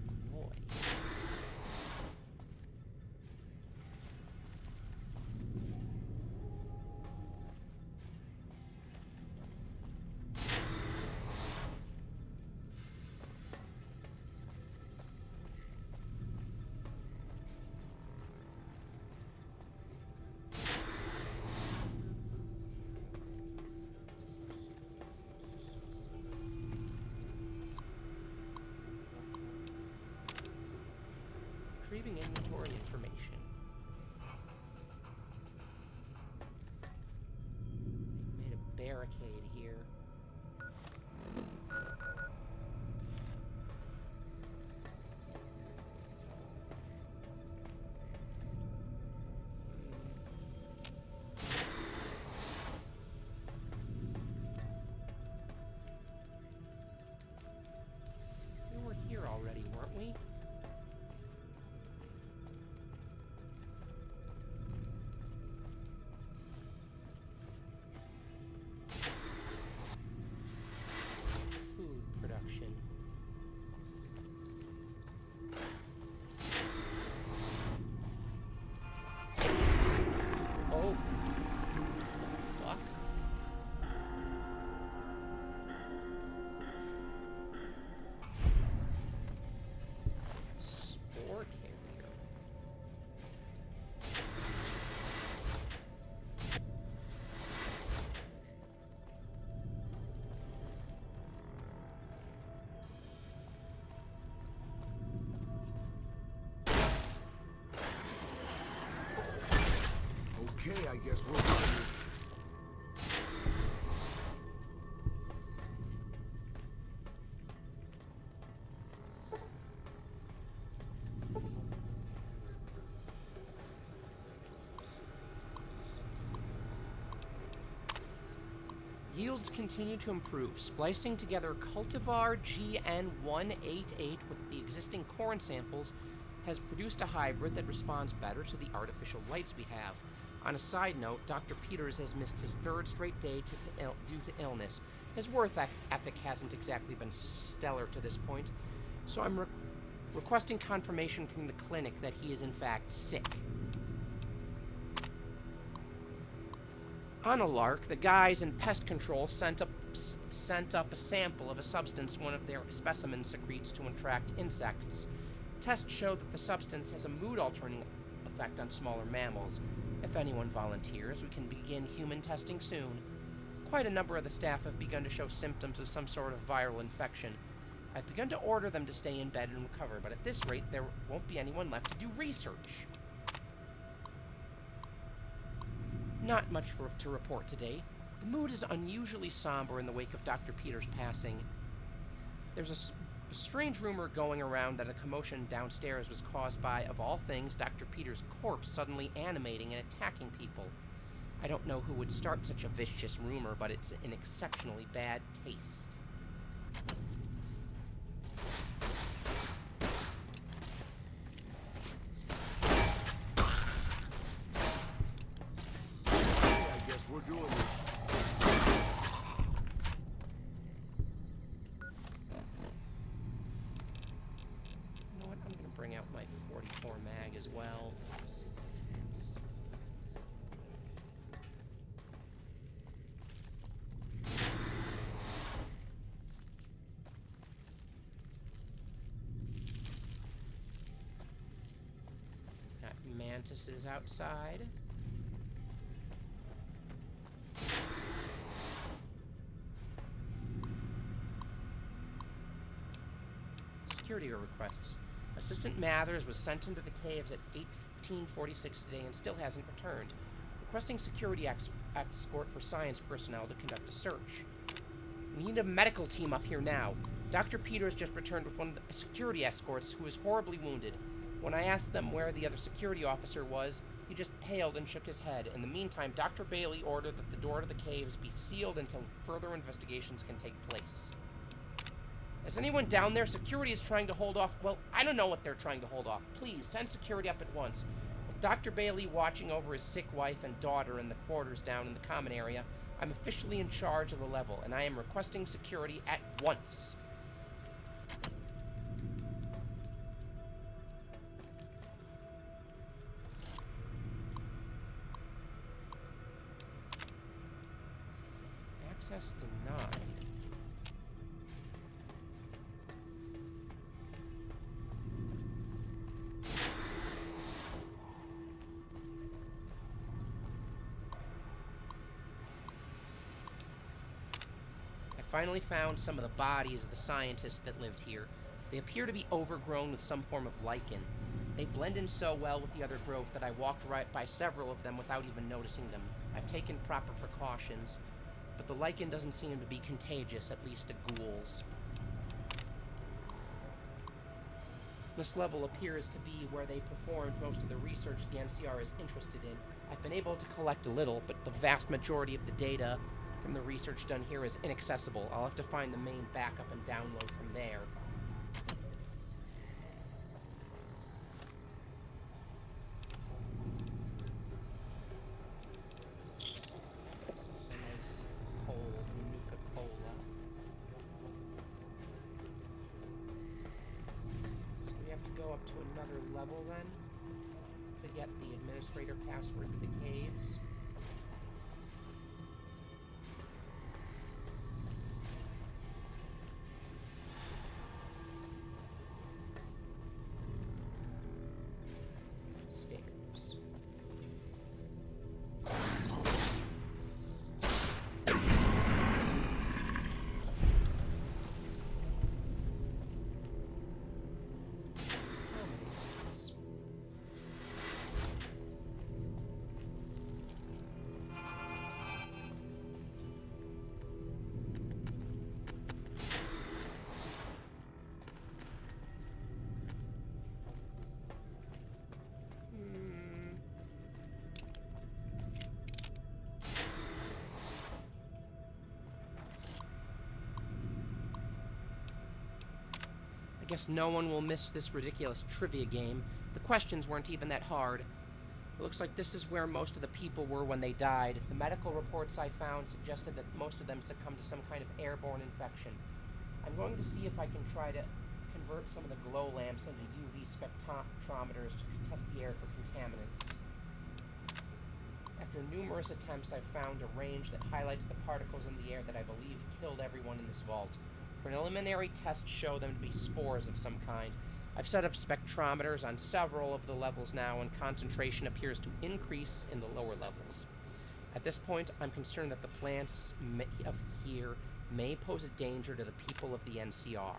The noise. Retrieving inventory information. They made a barricade here. We were here already, weren't we? Okay, I guess we're done. Yields continue to improve. Splicing together cultivar GN188 with the existing corn samples has produced a hybrid that responds better to the artificial lights we have. On a side note, Dr. Peters has missed his third straight day due to illness. His work ethic hasn't exactly been stellar to this point, so I'm requesting confirmation from the clinic that he is in fact sick. On a lark, the guys in pest control sent up a sample of a substance one of their specimens secretes to attract insects. Tests show that the substance has a mood-altering effect on smaller mammals. If anyone volunteers, we can begin human testing soon. Quite a number of the staff have begun to show symptoms of some sort of viral infection. I've begun to order them to stay in bed and recover, but at this rate, there won't be anyone left to do research. Not much to report today. The mood is unusually somber in the wake of Dr. Peters' passing. There's a strange rumor going around that a commotion downstairs was caused by, of all things, Dr. Peters' corpse suddenly animating and attacking people. I don't know who would start such a vicious rumor, but it's in exceptionally bad taste. I guess we're doing this. Bring out my 44 mag as well. Got mantises outside. Security requests. Assistant Mathers was sent into the caves at 1846 today and still hasn't returned, requesting security escort for science personnel to conduct a search. We need a medical team up here now. Dr. Peters just returned with one of the security escorts who is horribly wounded. When I asked them where the other security officer was, he just paled and shook his head. In the meantime, Dr. Bailey ordered that the door to the caves be sealed until further investigations can take place. Is anyone down there? Security is trying to hold off. Well, I don't know what they're trying to hold off. Please, send security up at once. With Dr. Bailey watching over his sick wife and daughter in the quarters down in the common area, I'm officially in charge of the level, and I am requesting security at once. Access denied. I finally found some of the bodies of the scientists that lived here. They appear to be overgrown with some form of lichen. They blend in so well with the other growth that I walked right by several of them without even noticing them. I've taken proper precautions, but the lichen doesn't seem to be contagious, at least to ghouls. This level appears to be where they performed most of the research the NCR is interested in. I've been able to collect a little, but the vast majority of the data from the research done here is inaccessible. I'll have to find the main backup and download from there. Up to another level then to get the administrator password to the caves. Stairs. I guess no one will miss this ridiculous trivia game. The questions weren't even that hard. It looks like this is where most of the people were when they died. The medical reports I found suggested that most of them succumbed to some kind of airborne infection. I'm going to see if I can try to convert some of the glow lamps into UV spectrometers to test the air for contaminants. After numerous attempts, I've found a range that highlights the particles in the air that I believe killed everyone in this vault. Preliminary tests show them to be spores of some kind. I've set up spectrometers on several of the levels now, and concentration appears to increase in the lower levels. At this point, I'm concerned that the plants of here may pose a danger to the people of the NCR.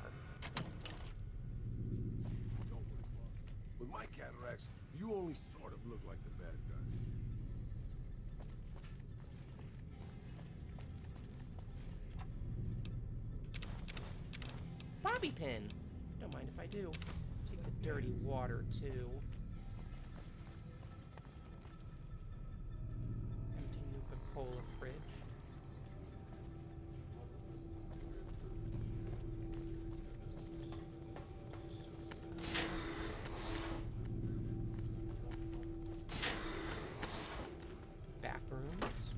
With my cataracts, you only sort of look like the bad guys. Bobby pin. Don't mind if I do. Take the dirty water too. Empty Nuka-Cola fridge. Bathrooms.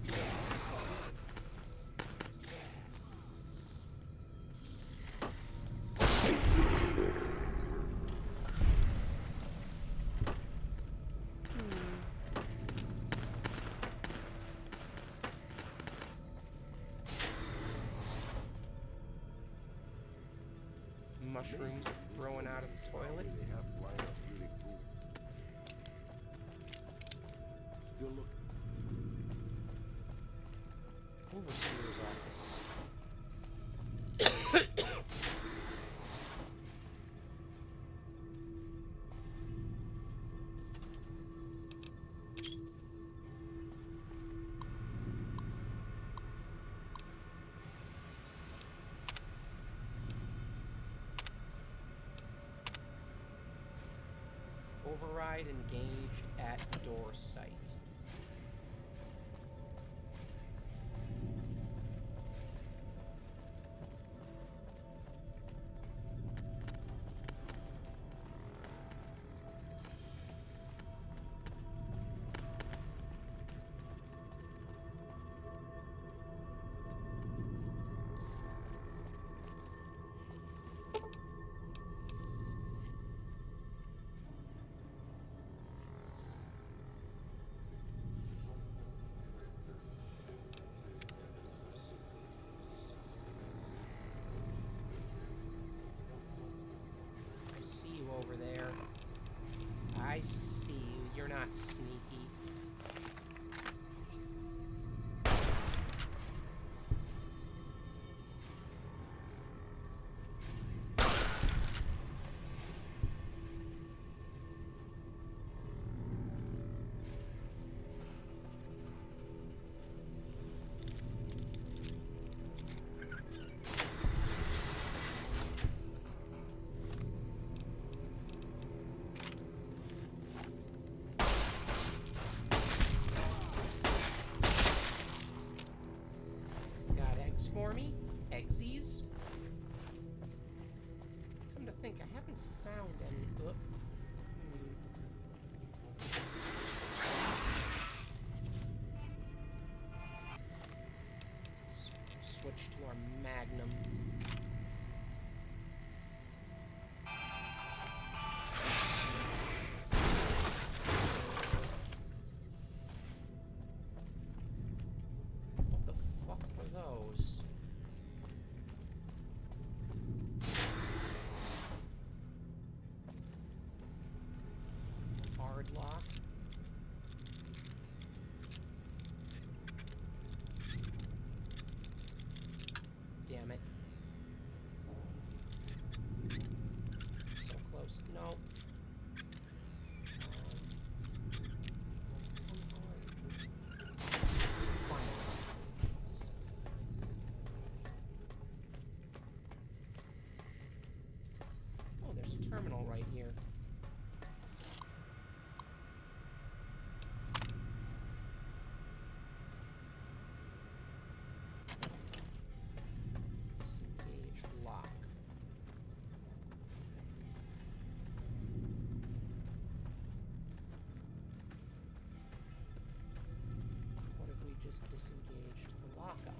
Mushrooms growing out of the toilet. They have lined up really cool. Still look. Overseer's office. Override engaged at door site. Over there. I see you. You're not sneaky. For me? Eggsy? Come to think, I haven't found any. Switch to our Magnum. What the fuck were those? Hard lock. Damn it. So close. No. Oh, there's a terminal right here. Lock. What if we just disengaged the lock on?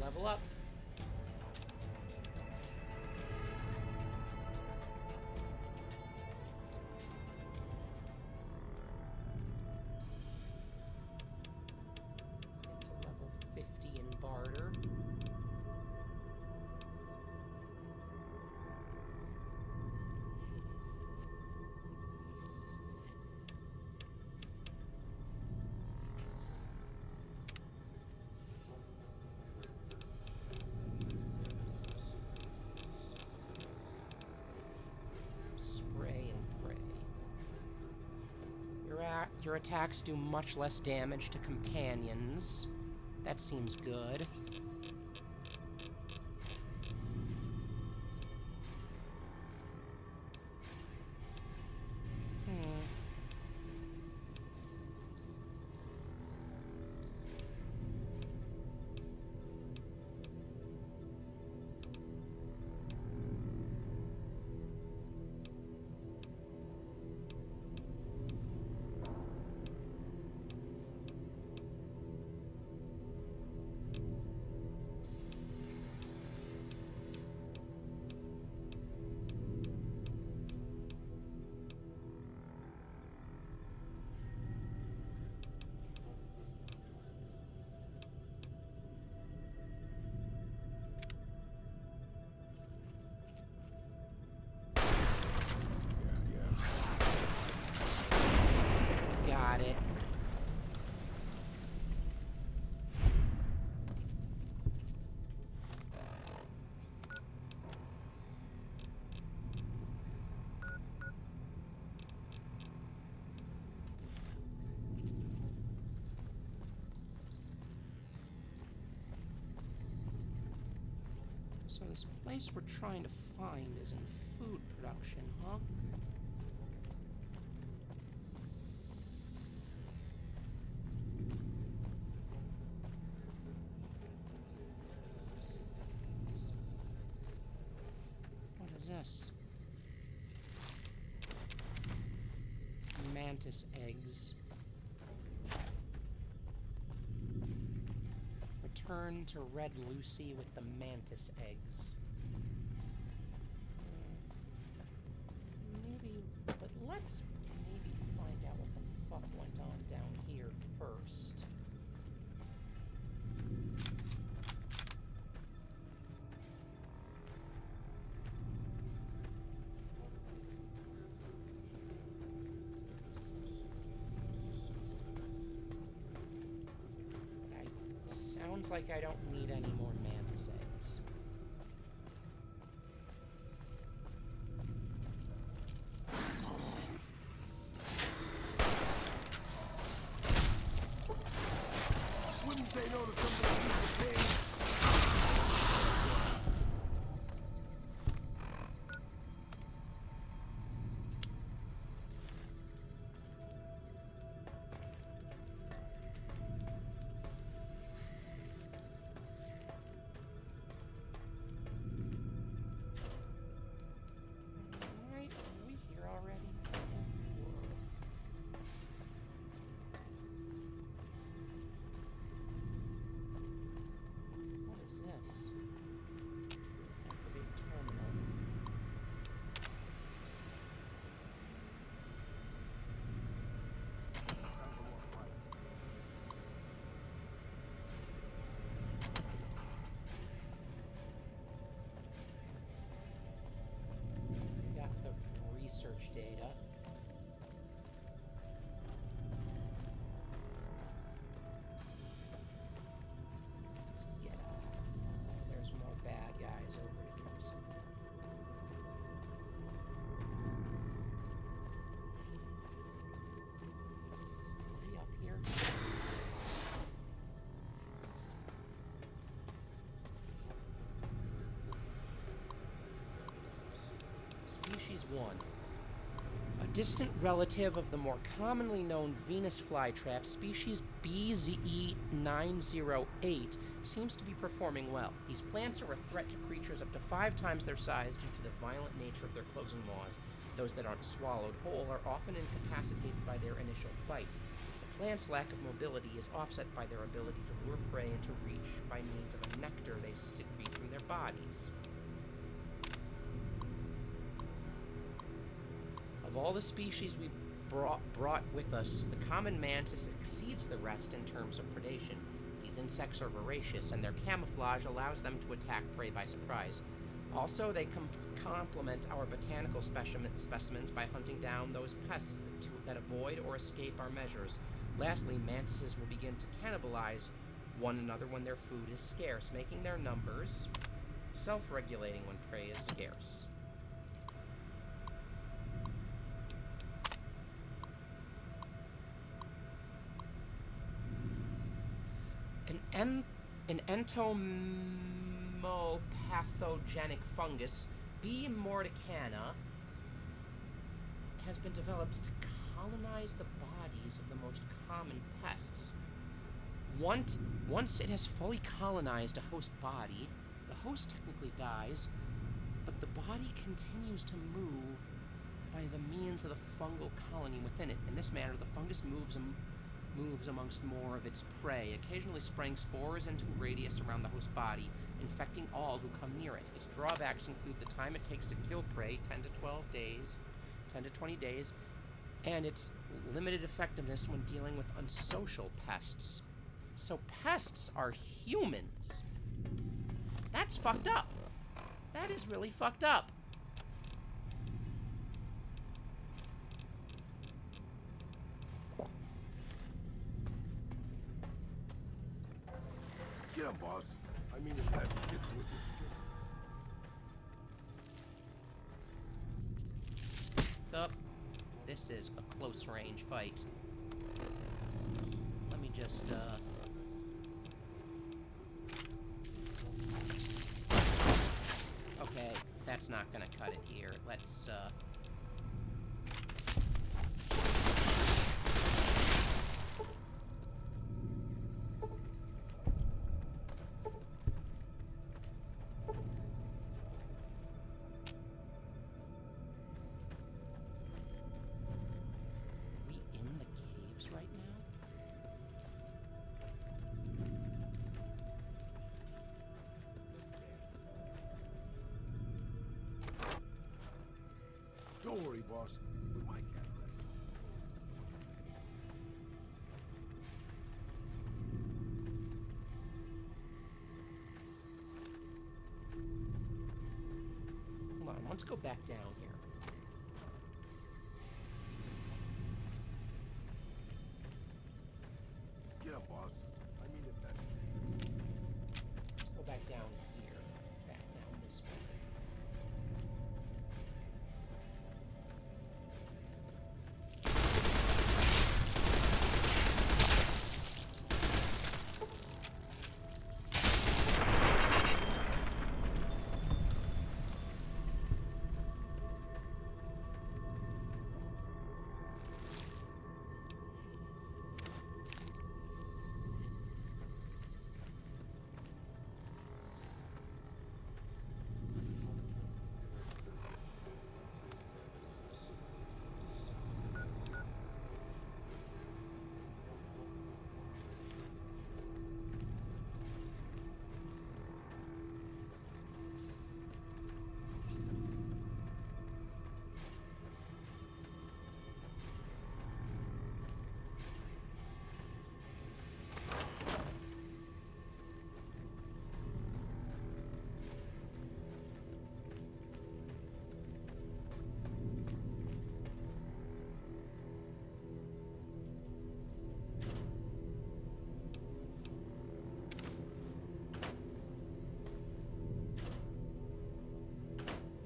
Level up. Level 50 in barter. Your attacks do much less damage to companions. That seems good. So this place we're trying to find is in food production, huh? What is this? Mantis eggs. Return to Red Lucy with the mantis eggs. Maybe, but let's maybe find out what the fuck went on down here first. Sounds like I don't need any more mantis eggs. Wouldn't say no to something that needs to pay. Alright, are we here already? What is this? A big terminal. We got the research data. Let's get out. There's more bad guys over here somewhere. Are we up here? Species 1. A distant relative of the more commonly known Venus flytrap, species BZE908, seems to be performing well. These plants are a threat to creatures up to 5 times their size due to the violent nature of their closing maws. Those that aren't swallowed whole are often incapacitated by their initial bite. The plant's lack of mobility is offset by their ability to lure prey into reach by means of a nectar they secrete from their bodies. Of all the species we brought with us, the common mantis exceeds the rest in terms of predation. These insects are voracious, and their camouflage allows them to attack prey by surprise. Also, they complement our botanical specimens by hunting down those pests that avoid or escape our measures. Lastly, mantises will begin to cannibalize one another when their food is scarce, making their numbers self-regulating when prey is scarce. An entomopathogenic fungus, B. mordicana, has been developed to colonize the bodies of the most common pests. Once it has fully colonized a host body, the host technically dies, but the body continues to move by the means of the fungal colony within it. In this manner, the fungus moves amongst more of its prey, occasionally spraying spores into a radius around the host body, infecting all who come near it. Its drawbacks include the time it takes to kill prey, 10 to 20 days, and its limited effectiveness when dealing with unsocial pests. So pests are humans. That's fucked up. That is really fucked up. Get him, boss. I mean, if that fits with this. Up. This is a close range fight. Let me just, That's not gonna cut it here. Let's, we in the caves right now? Don't worry, boss. We might get Hold on, let's go back down here. Get up, boss. I mean it better. Let's go back down here. Back down this way.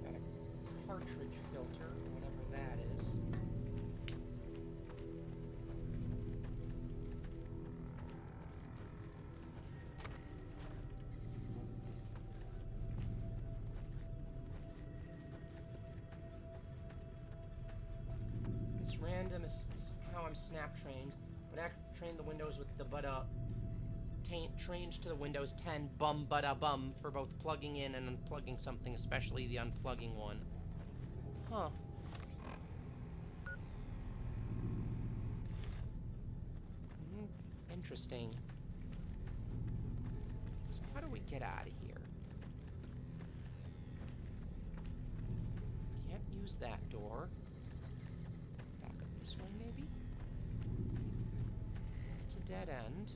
Got a cartridge filter, whatever that is. It's random is how I'm snap trained. When I train the Windows with the change to the Windows 10 bum bada bum for both plugging in and unplugging something, especially the unplugging one. Huh. Interesting. So how do we get out of here? Can't use that door. Back up this way, maybe? It's a dead end.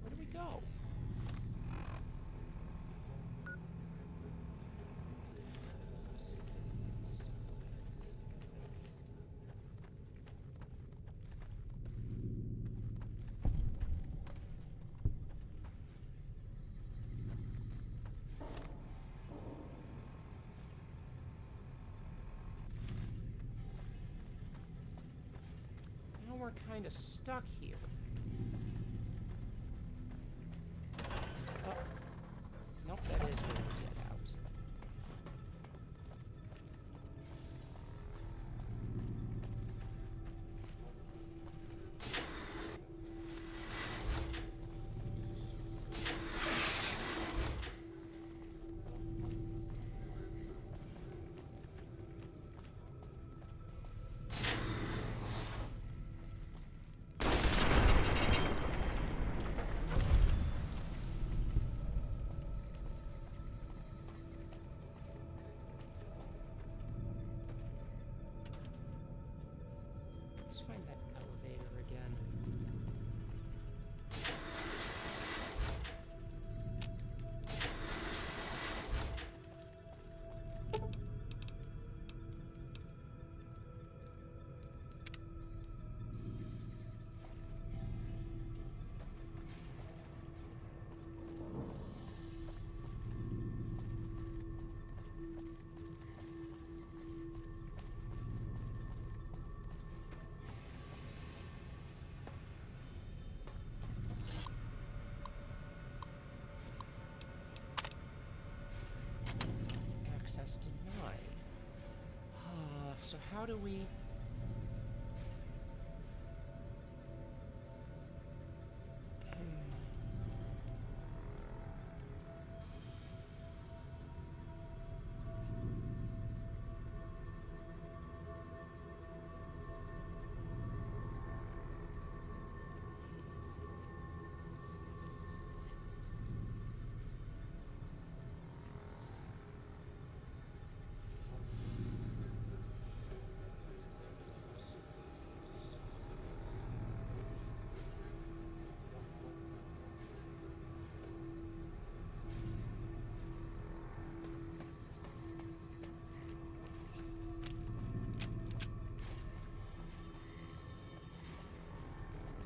Where do we go? Now we're kind of stuck here. Oh. Nope, that is where we get out. Let's find that elevator again. Access denied. So how do we...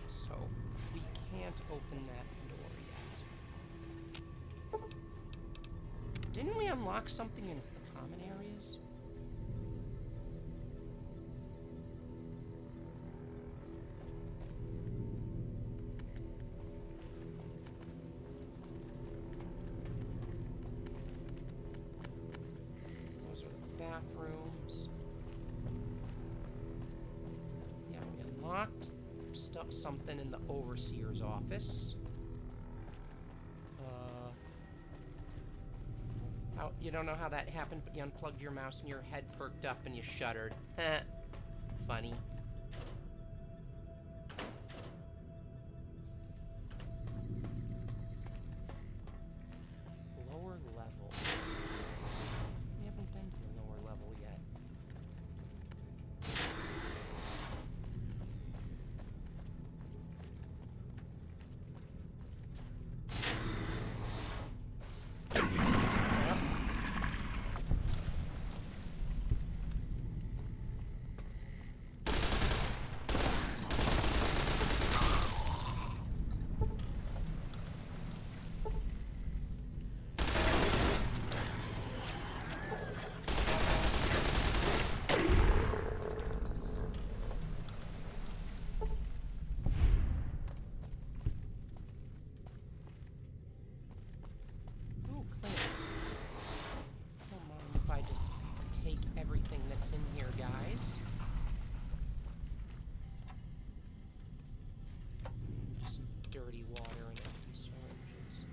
So, we can't open that door yet. Didn't we unlock something in the common areas? Those are the bathrooms. Yeah, we unlocked something in the overseer's office. You don't know how that happened, but you unplugged your mouse and your head perked up and you shuddered. Funny. Lower level. We haven't been to the lower level yet. Everything that's in here, guys. Just dirty water and empty syringes.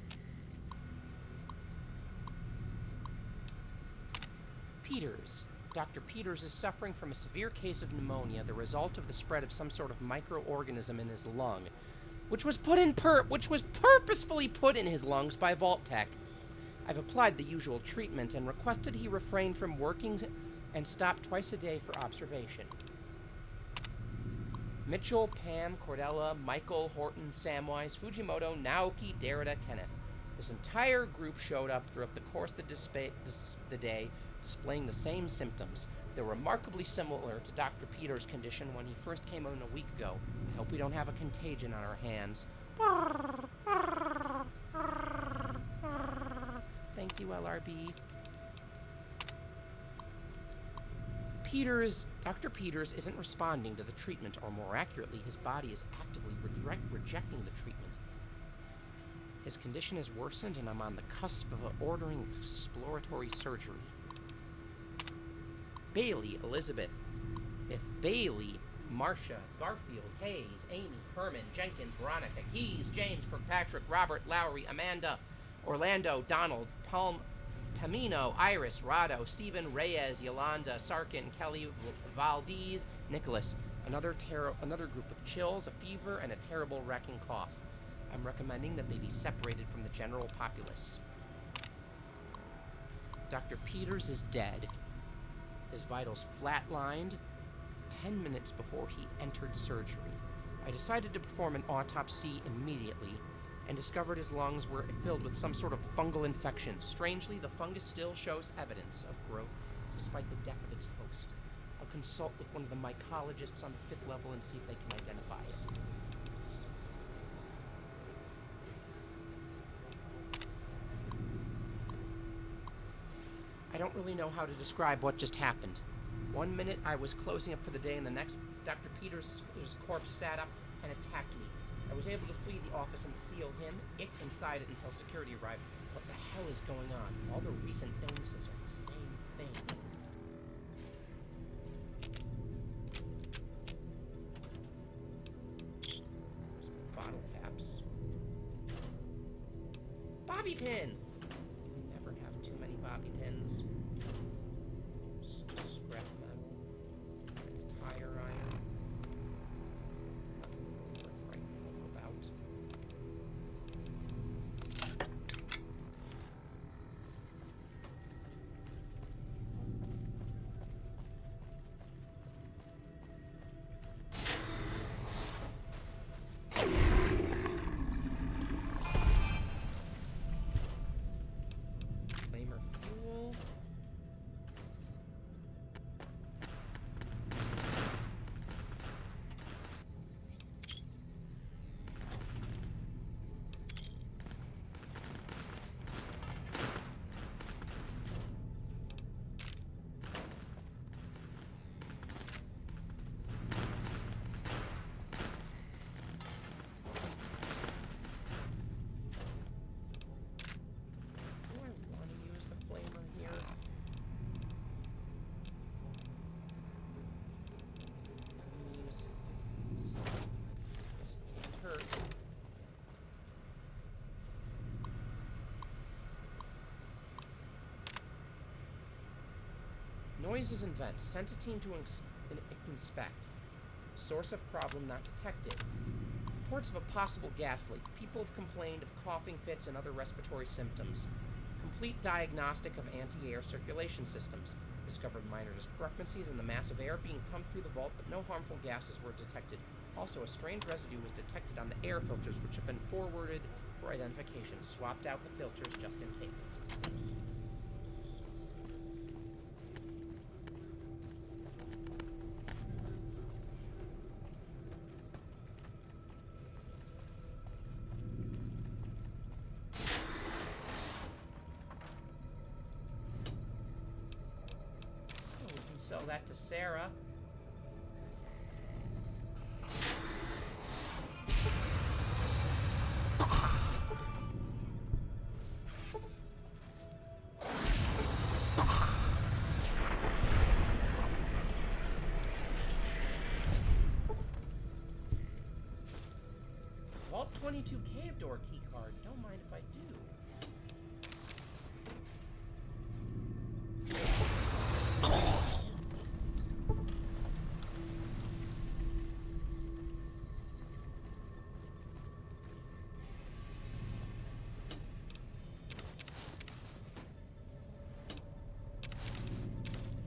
Peters. Dr. Peters is suffering from a severe case of pneumonia, the result of the spread of some sort of microorganism in his lung, which was purposefully put in his lungs by Vault-Tec. I've applied the usual treatment and requested he refrain from working and stop twice a day for observation. Mitchell, Pam, Cordella, Michael, Horton, Samwise, Fujimoto, Naoki, Derrida, Kenneth. This entire group showed up throughout the course of the day, displaying the same symptoms. They're remarkably similar to Dr. Peters' condition when he first came in a week ago. I hope we don't have a contagion on our hands. Thank you, LRB. Dr. Peters isn't responding to the treatment, or more accurately, his body is actively rejecting the treatment. His condition has worsened, and I'm on the cusp of ordering exploratory surgery. Bailey, Elizabeth. If Bailey, Marcia, Garfield, Hayes, Amy, Herman, Jenkins, Veronica, Keys, James, Kirkpatrick, Robert, Lowry, Amanda, Orlando, Donald, Pamino, Iris, Rado, Stephen, Reyes, Yolanda, Sarkin, Kelly, Valdez, Nicholas. Another group with chills, a fever, and a terrible wrecking cough. I'm recommending that they be separated from the general populace. Dr. Peters is dead. His vitals flatlined 10 minutes before he entered surgery. I decided to perform an autopsy immediately and discovered his lungs were filled with some sort of fungal infection. Strangely, the fungus still shows evidence of growth despite the death of its host. I'll consult with one of the mycologists on the 5th level and see if they can identify it. I don't really know how to describe what just happened. 1 minute I was closing up for the day, and the next Dr. Peters' corpse sat up and attacked me. I was able to flee the office and seal it inside it until security arrived. What the hell is going on? All the recent illnesses are the same thing. pin. Never have too many bobby pins. Scrap metal. Tire iron. About. Flamer fuel. Do I want to use the flamer here? This can't hurt. Noises and vents. Sent a team to inspect. Source of problem not detected. Reports of a possible gas leak. People have complained of coughing fits and other respiratory symptoms. Complete diagnostic of anti-air circulation systems. Discovered minor discrepancies in the mass of air being pumped through the vault, but no harmful gases were detected. Also, a strange residue was detected on the air filters, which have been forwarded for identification. Swapped out the filters just in case. Oh, we can sell that to Sarah. Vault 22 cave door keycard. Don't mind if I do.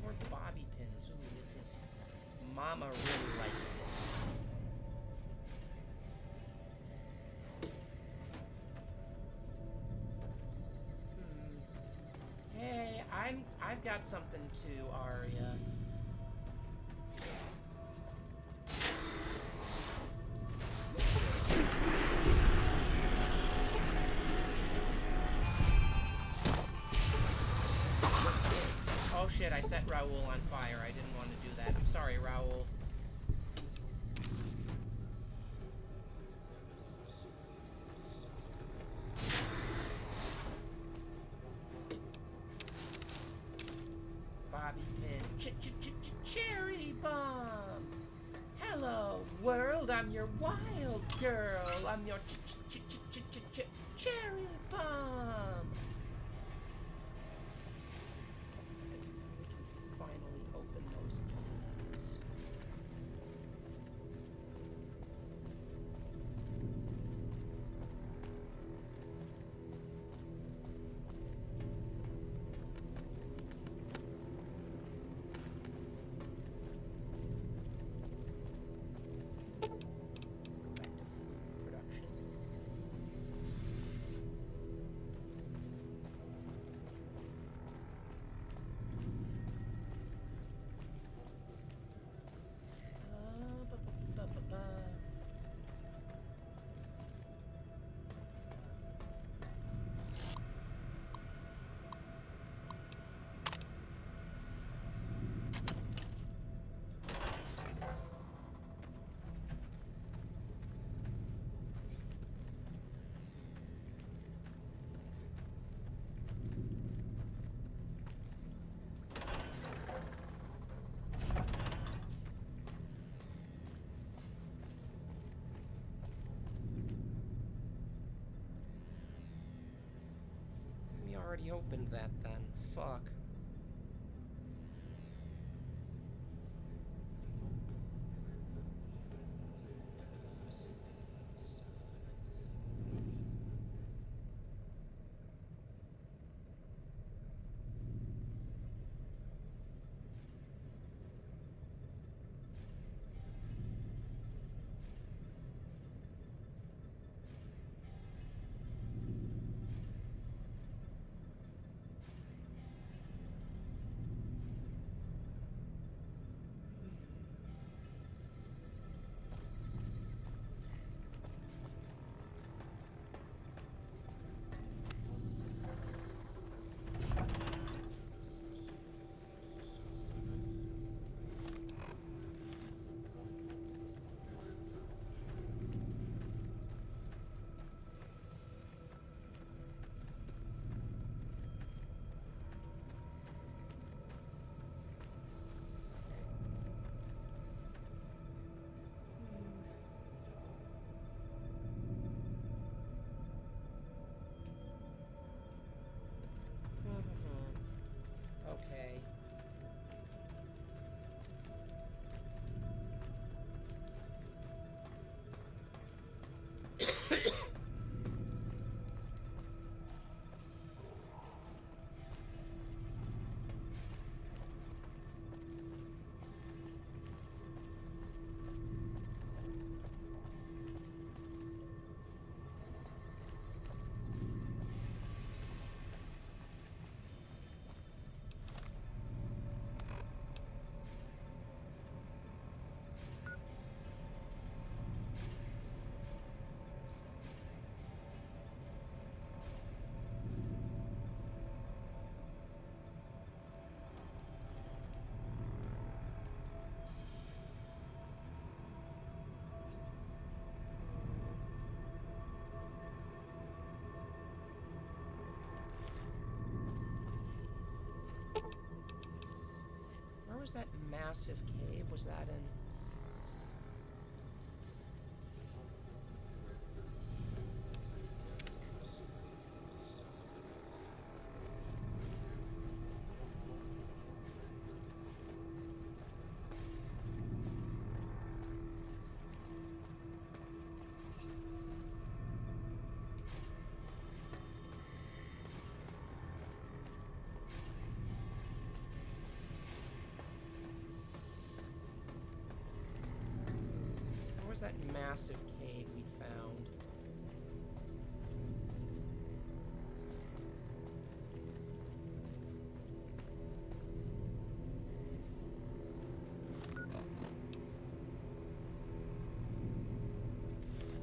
More bobby pins. Ooh, this is... Mama really likes this. Hey, I've got something too, Arya. Oh shit, I set Raoul on fire. I didn't want to do that. I'm sorry, Raoul. Bobby pin. Cherry bomb. Hello, world. I'm your wild girl. I'm your cherry bomb. Finally open those keys. Back to food production. already opened that then. Fuck. Okay. Where was that massive cave? Was that in... Where's that massive cave we found?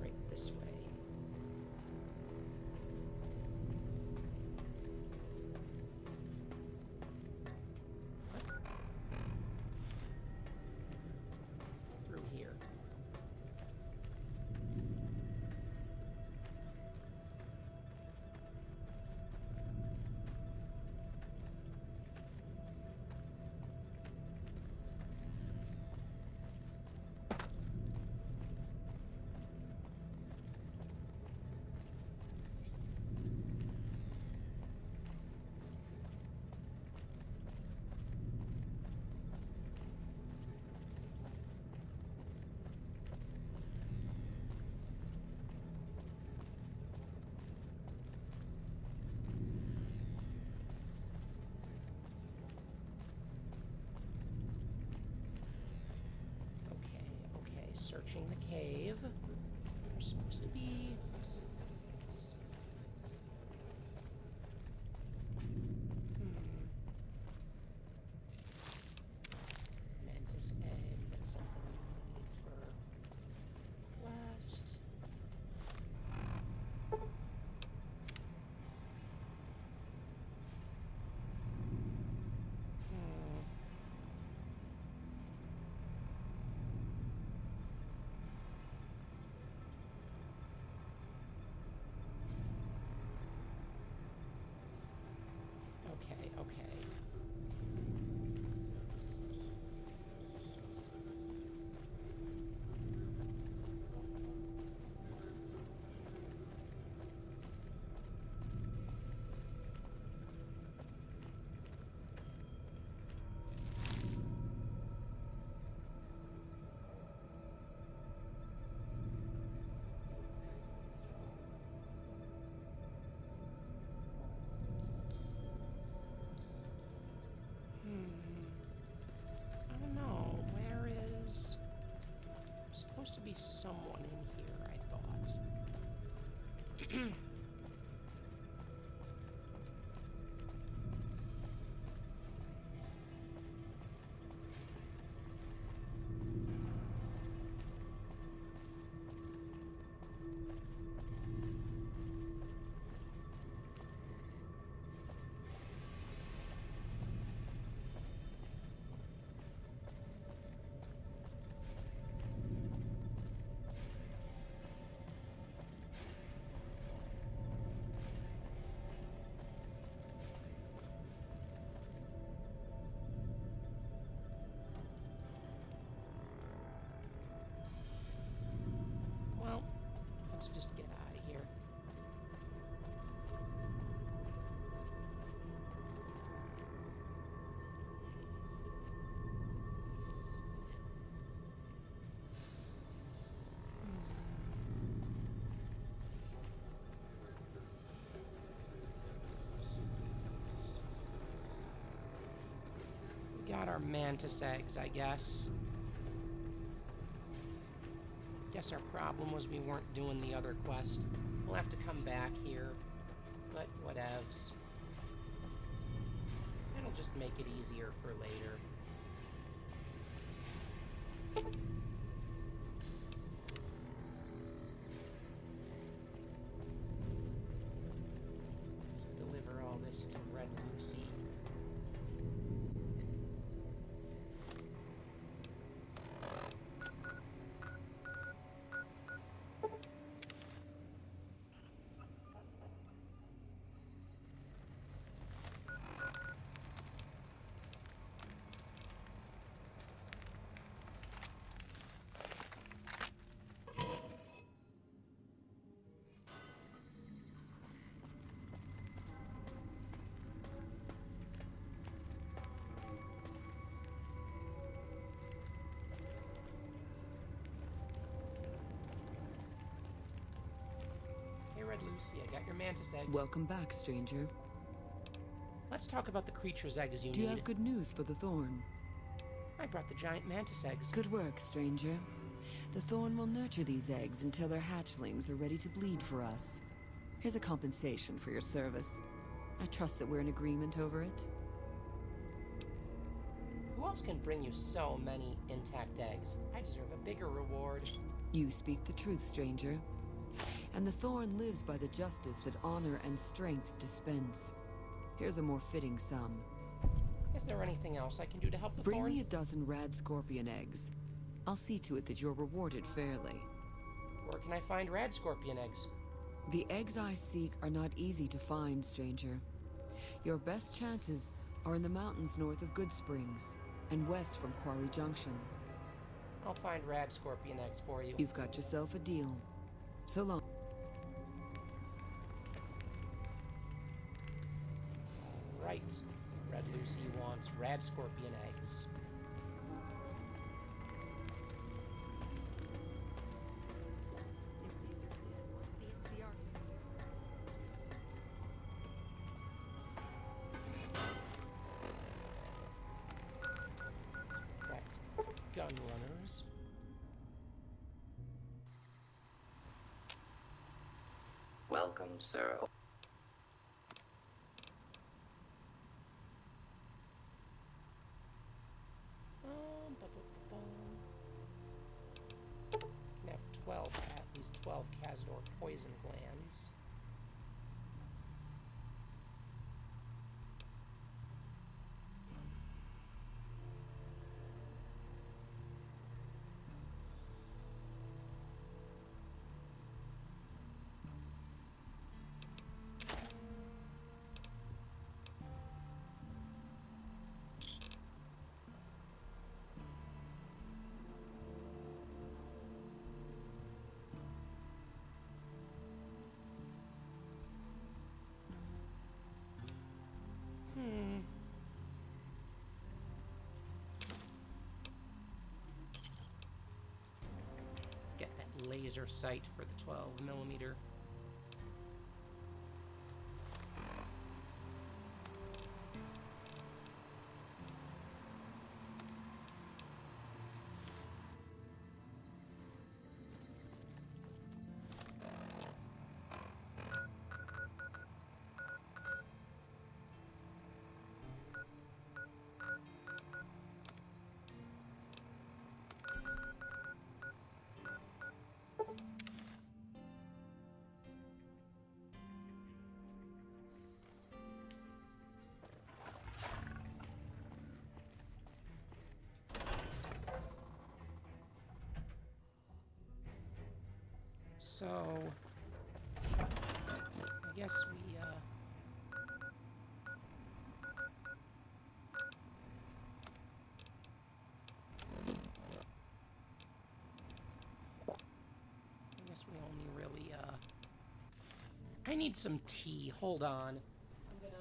Right this way. Through here. Searching the cave. There's supposed to be... Mantis egg. That's something we need for West. be someone in here, I thought. Well, let's just get out of here. We got our mantis eggs, I guess. Guess our problem was we weren't doing the other quest. We'll have to come back here, but whatevs. It'll just make it easier for later. Let's deliver all this to Red Lucy. Red Lucy, I got your mantis eggs. Welcome back, stranger. Let's talk about the creature's eggs you need. Do you have good news for the Thorn? I brought the giant mantis eggs. Good work, stranger. The Thorn will nurture these eggs until their hatchlings are ready to bleed for us. Here's a compensation for your service. I trust that we're in agreement over it. Who else can bring you so many intact eggs? I deserve a bigger reward. You speak the truth, stranger. And the Thorn lives by the justice that honor and strength dispense. Here's a more fitting sum. Is there anything else I can do to help the Thorn? Bring me a dozen rad scorpion eggs. I'll see to it that you're rewarded fairly. Where can I find rad scorpion eggs? The eggs I seek are not easy to find, stranger. Your best chances are in the mountains north of Good Springs and west from Quarry Junction. I'll find rad scorpion eggs for you. You've got yourself a deal. So long. Right. Red Lucy wants rad scorpion eggs. Correct. Gun runners. Welcome, sir. We have 12, at least 12 Cazador poison glands. Let's get that laser sight for the 12mm. So, I guess we, I need some tea. Hold on. I'm gonna...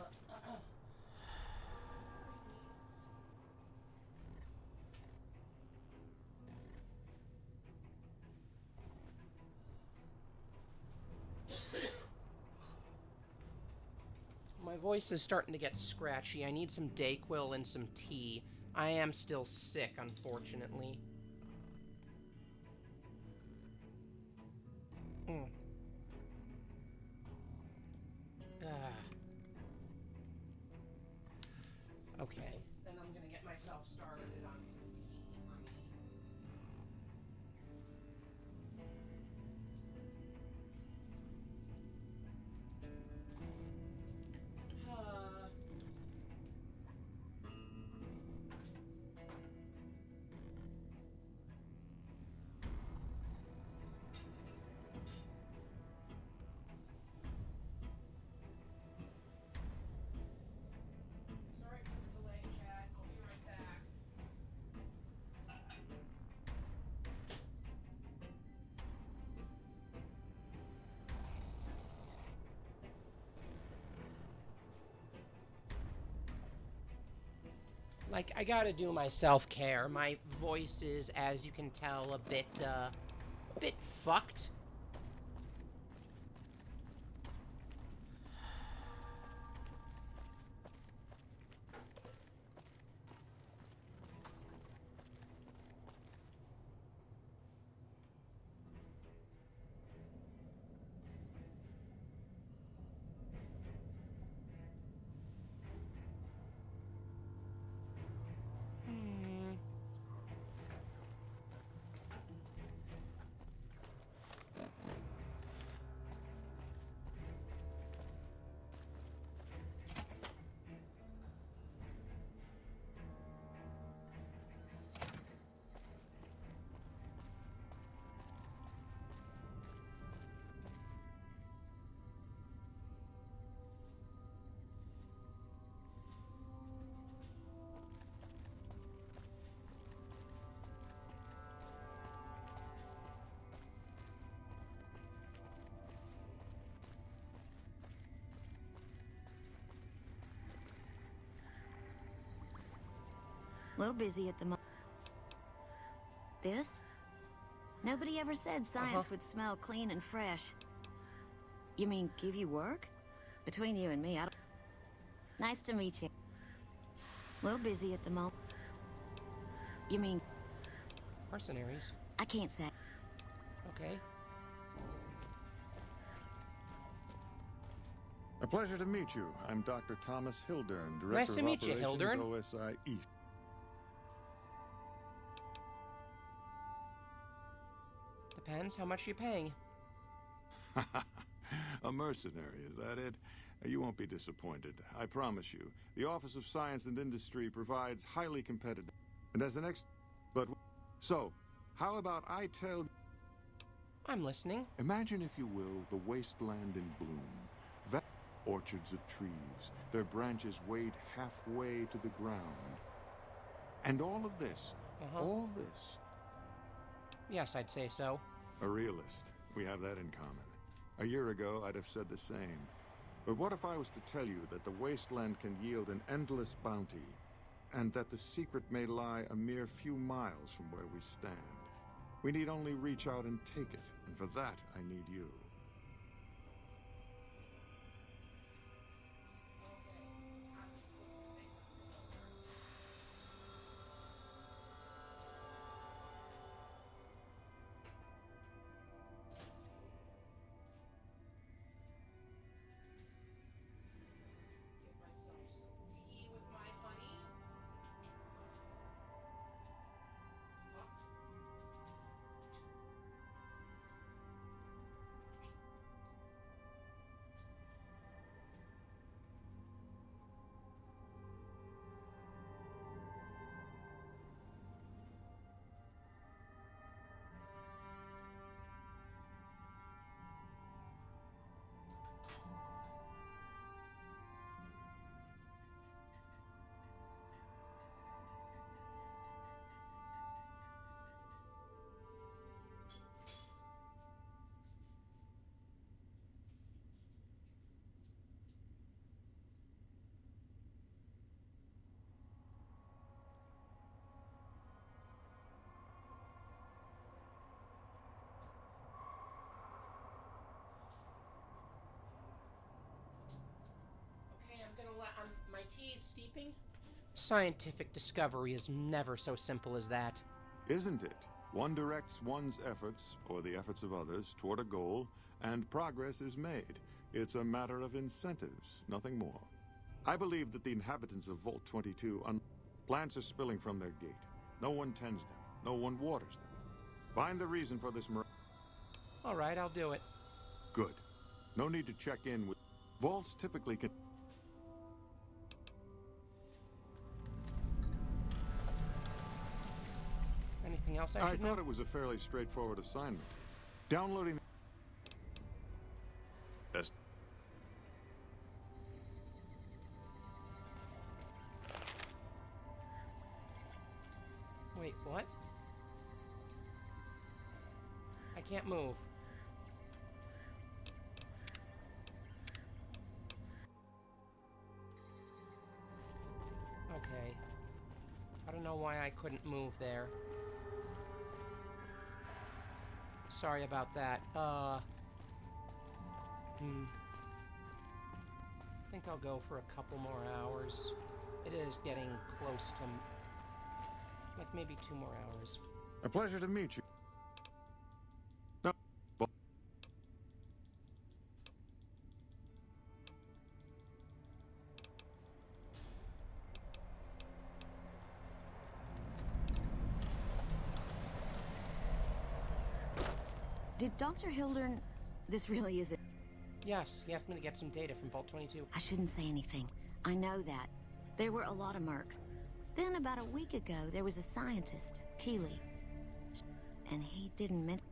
My voice is starting to get scratchy. I need some Dayquil and some tea. I am still sick, unfortunately. Okay, then I'm gonna get myself started on some tea for me. Like, I gotta do my self-care. My voice is, as you can tell, a bit fucked. A little busy at the moment. This? Nobody ever said science would smell clean and fresh. You mean give you work? Between you and me, I don't... Nice to meet you. A little busy at the moment. You mean... Mercenaries? I can't say. Okay. A pleasure to meet you. I'm Dr. Thomas Hildern, Director nice to meet you, of Hildern. OSI East. Depends how much you're paying. A mercenary, is that it? You won't be disappointed. I promise you. The Office of Science and Industry provides highly competitive... And as an So, how about I tell... I'm listening. Imagine, if you will, the wasteland in bloom. Orchards of trees, their branches weighed halfway to the ground. And all of this, all this... Yes, I'd say so. A realist. We have that in common. A year ago, I'd have said the same. But what if I was to tell you that the wasteland can yield an endless bounty, and that the secret may lie a mere few miles from where we stand? We need only reach out and take it, and for that, I need you. my tea is steeping. Scientific discovery is never so simple as that. Isn't it? One directs one's efforts, or the efforts of others, toward a goal, and progress is made. It's a matter of incentives, nothing more. I believe that the inhabitants of Vault 22 plants are spilling from their gate. No one tends them. No one waters them. Find the reason for this All right, I'll do it. Good. No need to check in with... Vaults typically can... Anything else I should know? I thought it was a fairly straightforward assignment. Downloading... Best... Wait, what? I can't move. Okay. I don't know why I couldn't move there. Sorry about that. I think I'll go for a couple more hours. It is getting close to... like maybe 2 more hours. A pleasure to meet you. No. Did Dr. Hildern... This really is it? Yes, he asked me to get some data from Vault 22. I shouldn't say anything. I know that. There were a lot of mercs. Then about a week ago, there was a scientist, Keeley. And he didn't mention...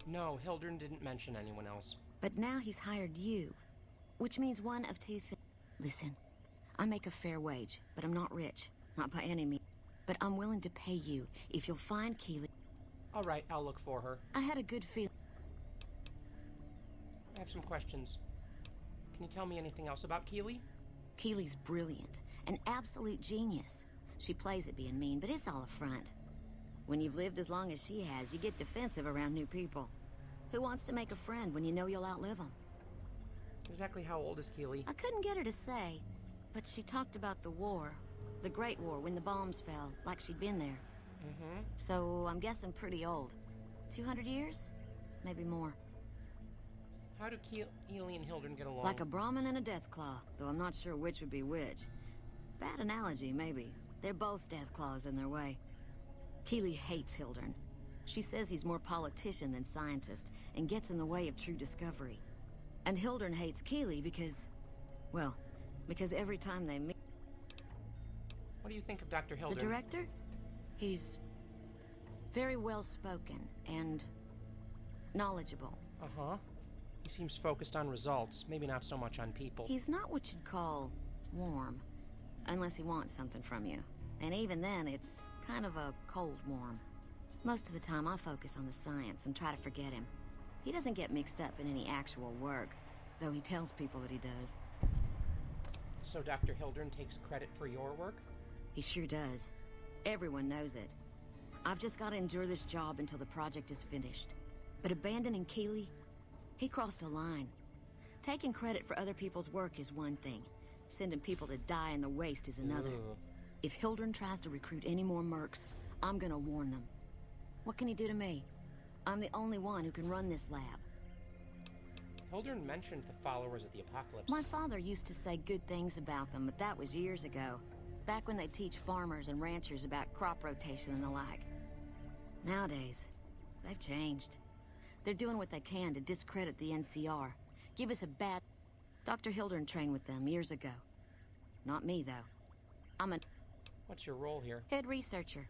No, Hildern didn't mention anyone else. But now he's hired you. Which means one of two things. Listen, I make a fair wage, but I'm not rich. Not by any means. But I'm willing to pay you if you'll find Keeley. All right, I'll look for her. I had a good feeling. I have some questions. Can you tell me anything else about Keeley? Keeley's brilliant. An absolute genius. She plays at being mean, but it's all a front. When you've lived as long as she has, you get defensive around new people. Who wants to make a friend when you know you'll outlive them? Exactly how old is Keeley? I couldn't get her to say, but she talked about the war. The Great War, when the bombs fell, like she'd been there. Mm-hmm. So I'm guessing pretty old. 200 years? Maybe more. How do Keeley and Hildern get along? Like a Brahmin and a Deathclaw, though I'm not sure which would be which. Bad analogy, maybe. They're both Deathclaws in their way. Keeley hates Hildern. She says he's more politician than scientist, and gets in the way of true discovery. And Hildern hates Keeley because... well, because every time they meet... What do you think of Dr. Hildern? The director? He's... very well-spoken, and... knowledgeable. Uh-huh. He seems focused on results, maybe not so much on people. He's not what you'd call warm, unless he wants something from you. And even then, it's kind of a cold warm. Most of the time, I focus on the science and try to forget him. He doesn't get mixed up in any actual work, though he tells people that he does. So Dr. Hildern takes credit for your work? He sure does. Everyone knows it. I've just got to endure this job until the project is finished. But abandoning Keeley, he crossed a line. Taking credit for other people's work is one thing. Sending people to die in the waste is another. Ugh. If Hildern tries to recruit any more mercs, I'm gonna warn them. What can he do to me? I'm the only one who can run this lab. Hildern mentioned the followers of the apocalypse. My father used to say good things about them, but that was years ago. Back when they teach farmers and ranchers about crop rotation and the like. Nowadays, they've changed. They're doing what they can to discredit the NCR. Give us a bad... Dr. Hildern trained with them years ago. Not me, though. I'm a... What's your role here? Head researcher.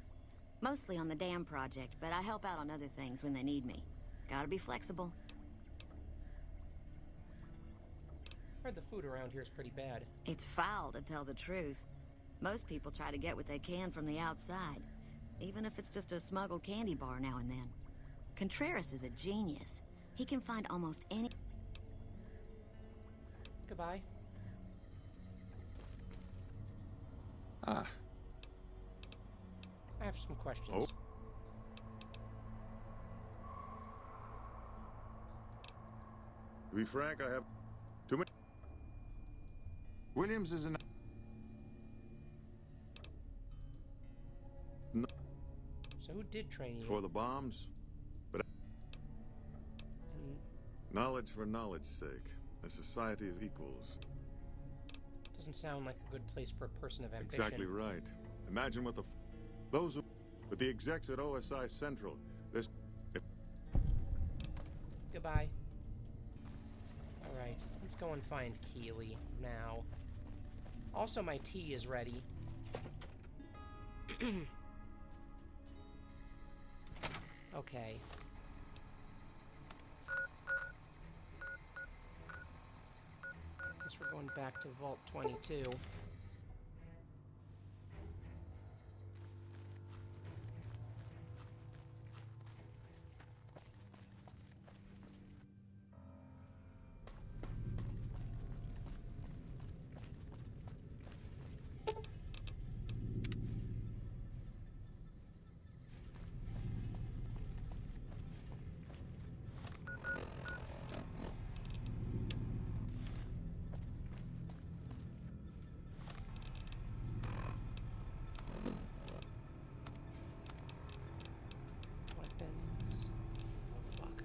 Mostly on the dam project, but I help out on other things when they need me. Gotta be flexible. Heard the food around here is pretty bad. It's foul, to tell the truth. Most people try to get what they can from the outside, even if it's just a smuggled candy bar now and then. Contreras is a genius. He can find almost any... Goodbye. Ah. I have some questions. Oh. To be frank, I have too many... Williams is an... So who did train you? For the bombs? But knowledge for knowledge's sake. A society of equals. Doesn't sound like a good place for a person of ambition. Exactly right. Imagine what those who... With the execs at OSI Central, this... Goodbye. Alright, let's go and find Keeley now. Also, my tea is ready. Okay. Guess we're going back to Vault 22. Weapons. Oh, fuck.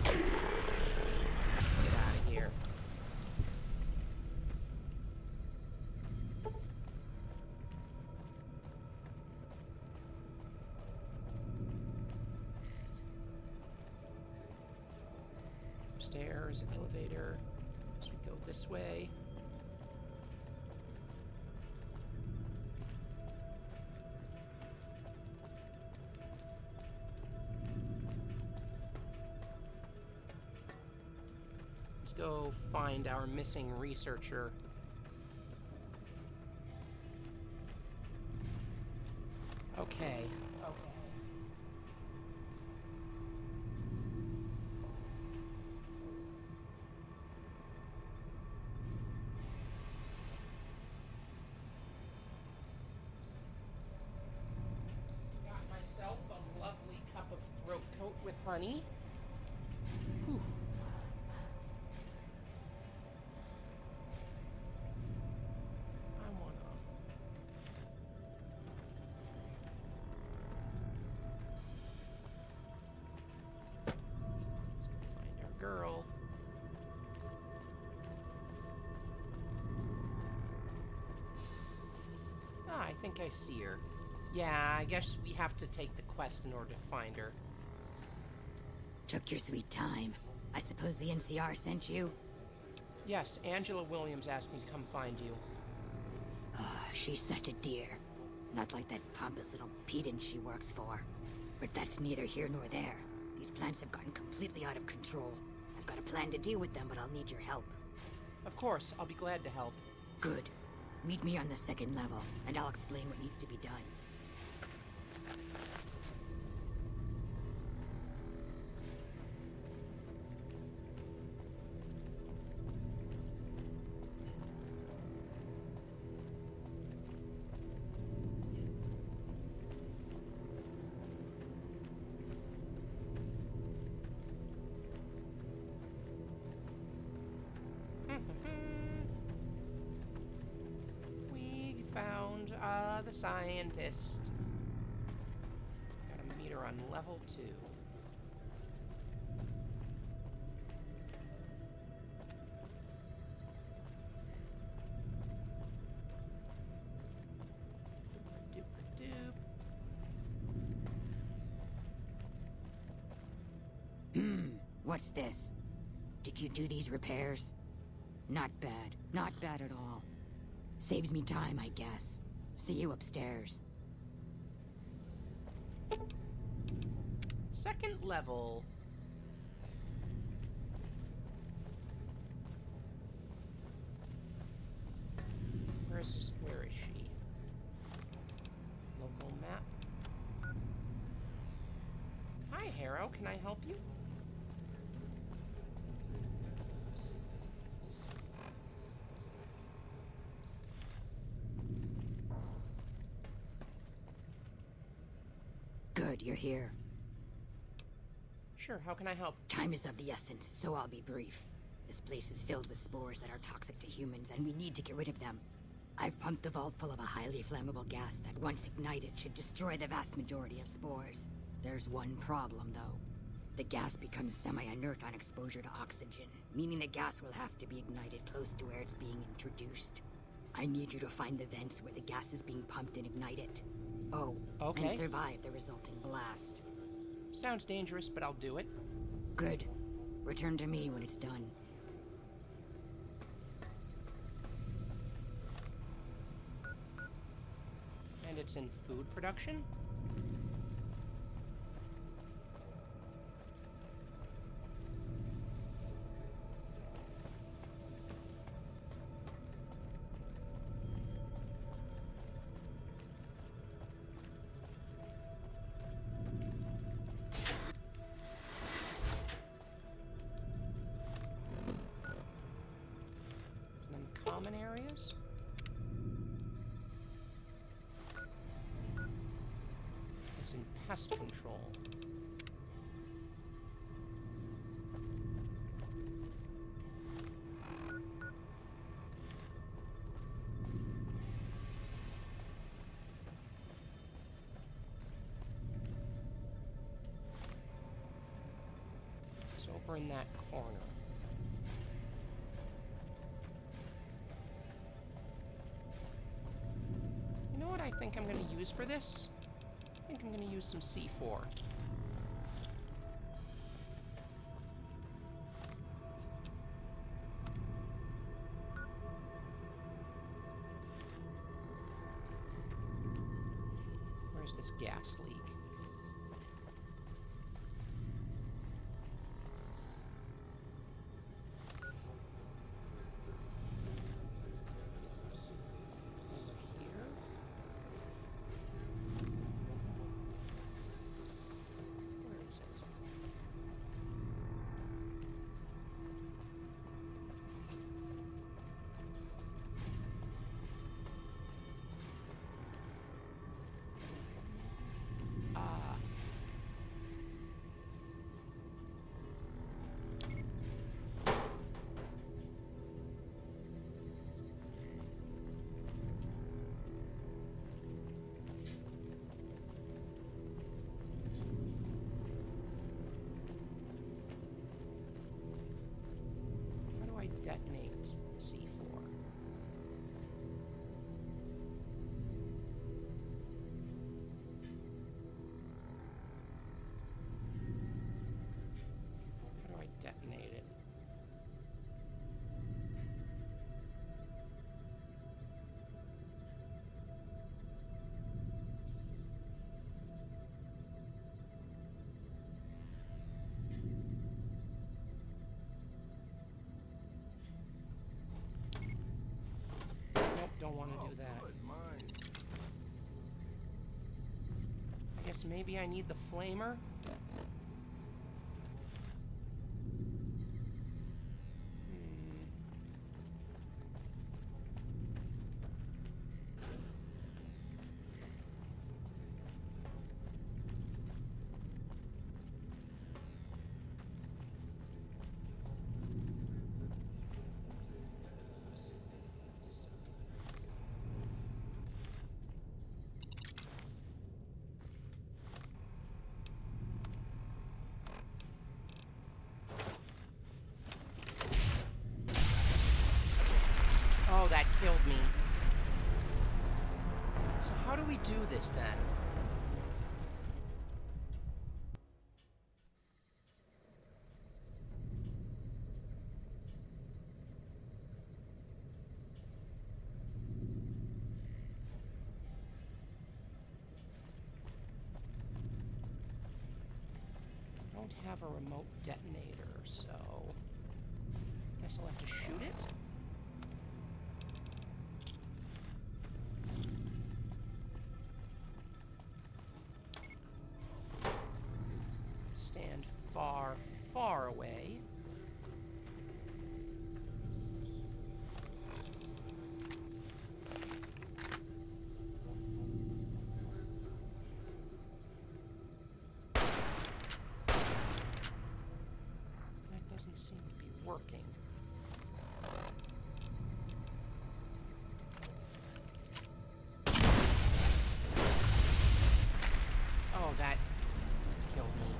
Get out of here. Stairs, elevator. So we go this way. Let's go find our missing researcher. Okay. Got myself a lovely cup of throat coat with honey. Whew. I wanna... Let's go find our girl. Ah, I think I see her. Yeah, I guess we have to take the quest in order to find her. Took your sweet time. I suppose the NCR sent you? Yes, Angela Williams asked me to come find you. Ah, she's such a dear. Not like that pompous little pedant she works for. But that's neither here nor there. These plants have gotten completely out of control. I've got a plan to deal with them, but I'll need your help. Of course, I'll be glad to help. Good. Meet me on the second level, and I'll explain what needs to be done. We found the scientist. Gotta meet her on level 2. What's this? Did you do these repairs? Not bad. Not bad at all. Saves me time, I guess. See you upstairs. Second level. Where is she? Local map. Hi, Harrow. Can I help you? Good, you're here. Sure, how can I help? Time is of the essence, so I'll be brief. This place is filled with spores that are toxic to humans, and we need to get rid of them. I've pumped the vault full of a highly flammable gas that, once ignited, should destroy the vast majority of spores. There's one problem, though. The gas becomes semi-inert on exposure to oxygen, meaning the gas will have to be ignited close to where it's being introduced. I need you to find the vents where the gas is being pumped and ignite it. Oh, okay. And survive the resulting blast. Sounds dangerous, but I'll do it. Good. Return to me when it's done. And it's in food production? Common areas? It's in pest control. It's over in that corner. I think I'm going to use for this? I think I'm going to use some C4. Where's this gas leak? Detonate C4. How do I detonate it? Don't want to do that. I guess maybe I need the flamer. Oh, that killed me. So how do we do this then? I don't have a remote detonator, so I guess I'll have to shoot it. Stand far, far away. working. Oh, that killed me.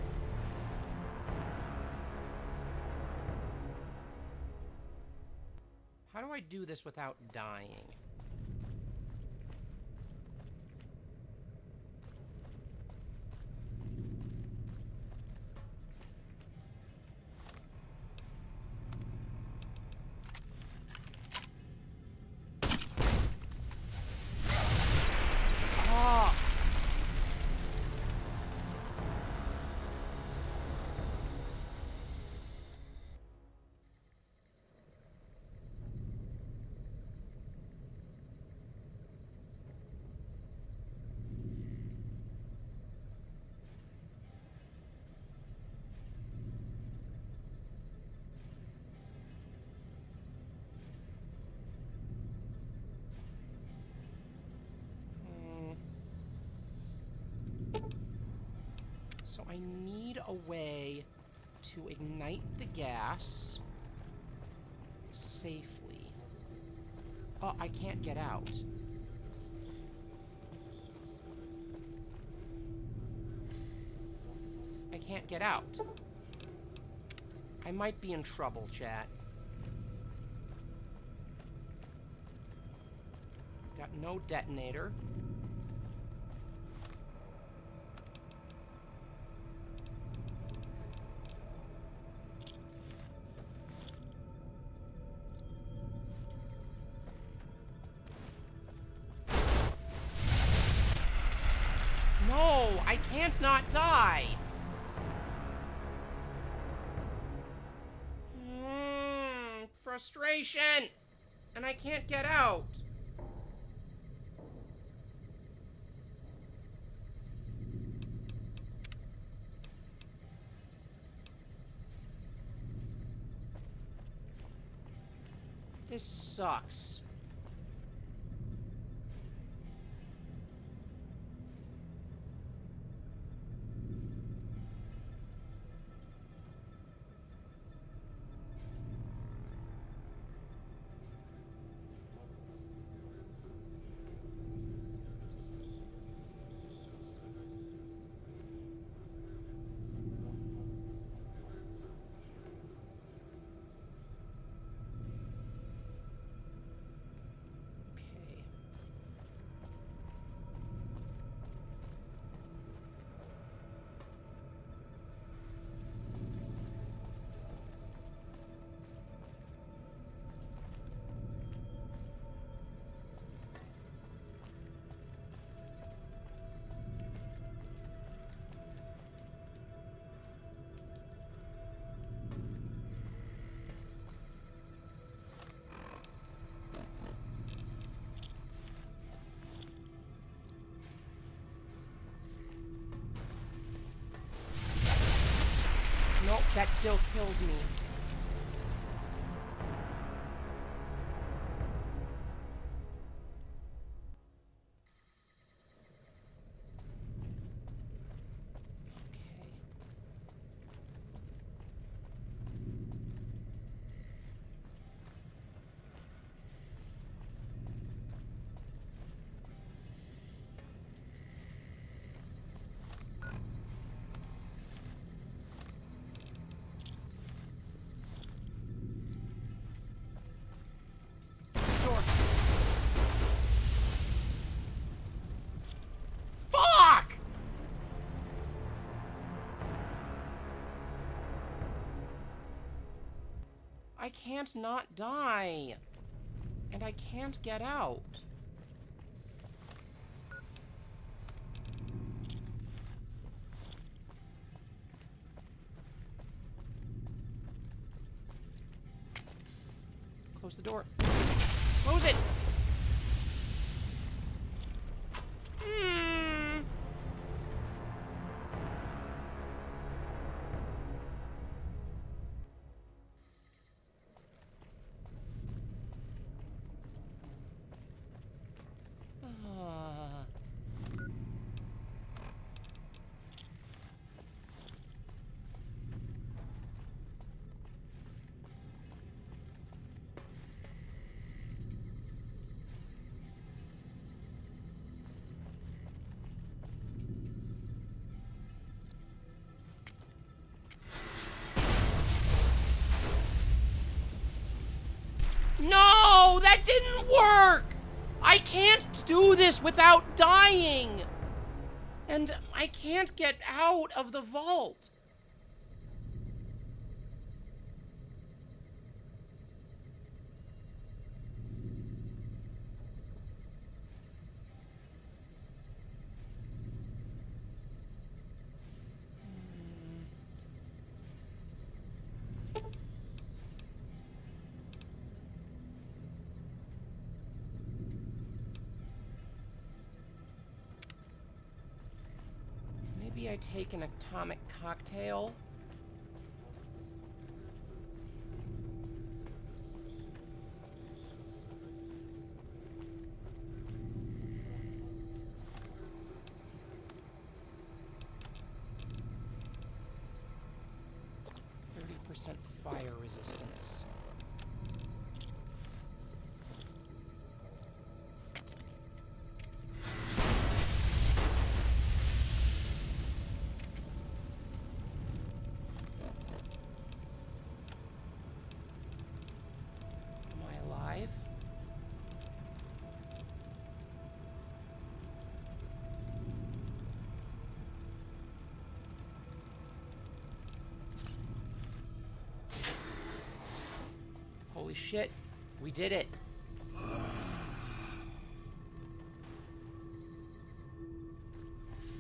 How do I do this without dying? Oh. So I need a way to ignite the gas safely. Oh, I can't get out. I can't get out. I might be in trouble, chat. Got no detonator. No, I can't not die. Frustration! And I can't get out. This sucks. Nope, that still kills me. Fuck! I can't not die. And I can't get out. Close the door. Close it! No, that didn't work! I can't do this without dying! And I can't get out of the vault. Maybe I take an atomic cocktail. % fire resistance. Am I alive? Holy shit, we did it.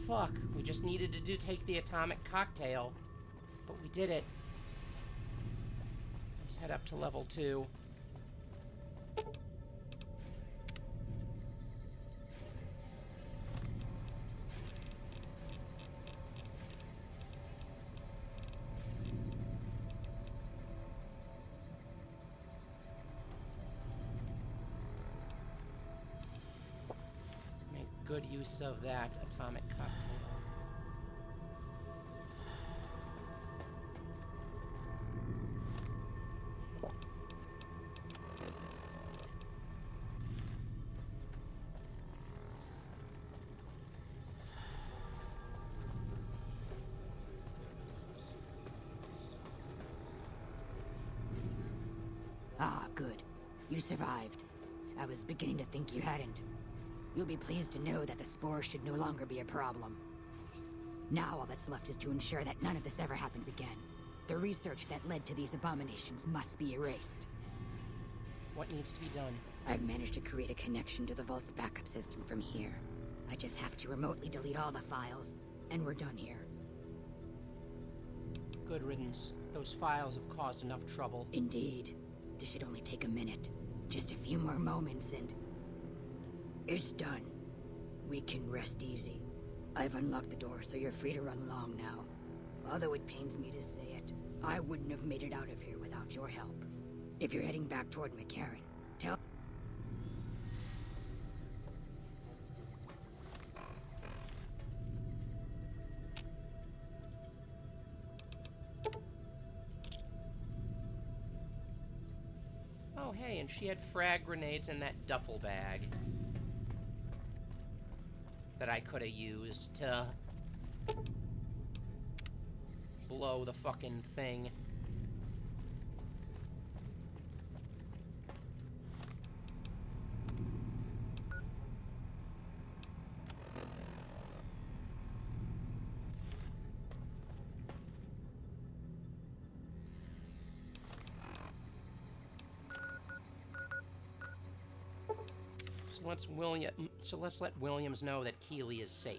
Fuck, we just needed to take the atomic cocktail, but we did it. Let's head up to level 2. Good use of that atomic cocktail. Ah, good. You survived. I was beginning to think you hadn't. You'll be pleased to know that the spore should no longer be a problem. Now all that's left is to ensure that none of this ever happens again. The research that led to these abominations must be erased. What needs to be done? I've managed to create a connection to the Vault's backup system from here. I just have to remotely delete all the files, and we're done here. Good riddance. Those files have caused enough trouble. Indeed. This should only take a minute. Just a few more moments and... it's done. We can rest easy. I've unlocked the door, so you're free to run along now. Although it pains me to say it, I wouldn't have made it out of here without your help. If you're heading back toward McCarran, tell... Oh, hey, and she had frag grenades in that duffel bag that I could have used to blow the fucking thing. Let's let Williams know that Keeley is safe.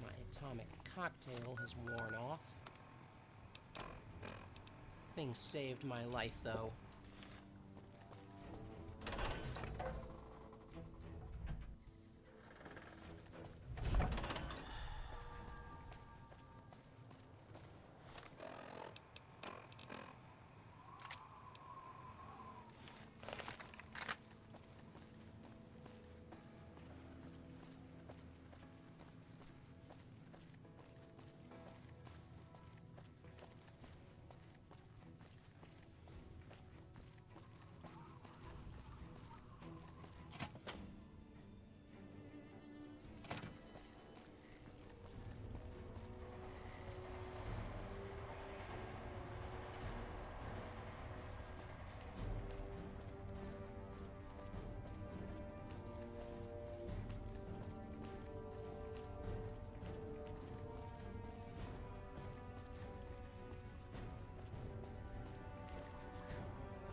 My atomic cocktail has worn off. Thing saved my life, though.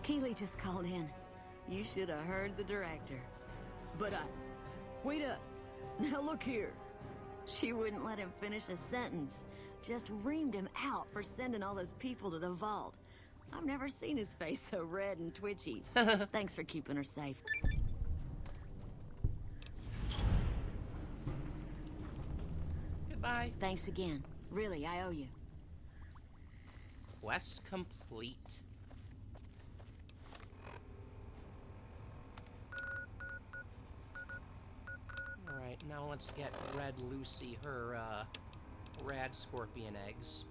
Keeley just called in. You should have heard the director. But wait up. Now look here. She wouldn't let him finish a sentence. Just reamed him out for sending all those people to the vault. I've never seen his face so red and twitchy. Thanks for keeping her safe. Goodbye. Thanks again. Really, I owe you. Quest complete. Alright, now let's get Red Lucy her, rad scorpion eggs.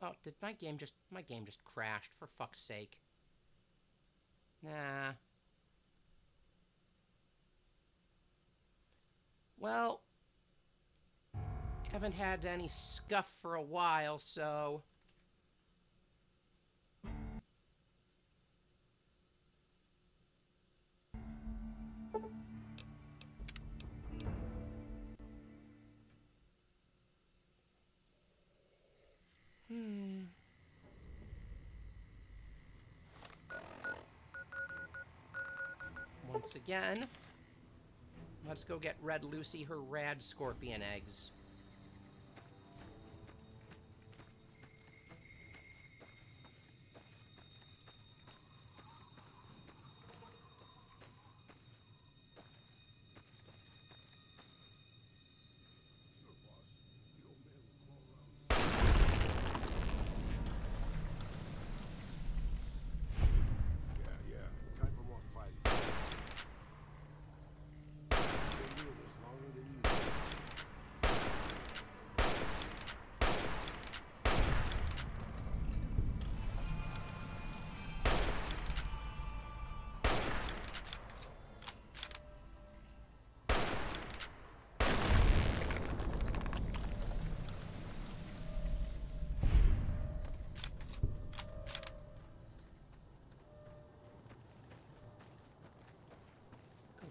Oh, did my game just crashed, for fuck's sake. Nah. Well, haven't had any scuff for a while, so... Once again, let's go get Red Lucy her rad scorpion eggs.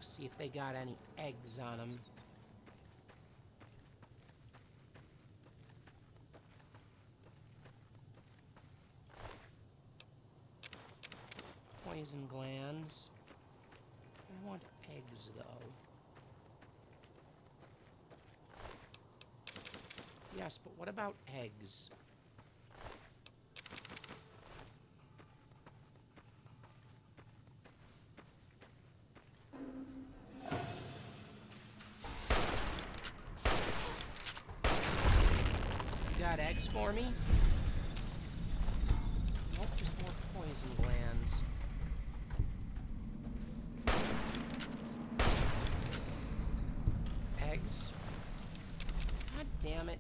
See if they got any eggs on them. Poison glands. I want eggs, though. Yes, but what about eggs? Got eggs for me? Nope, just more poison glands. Eggs? God damn it.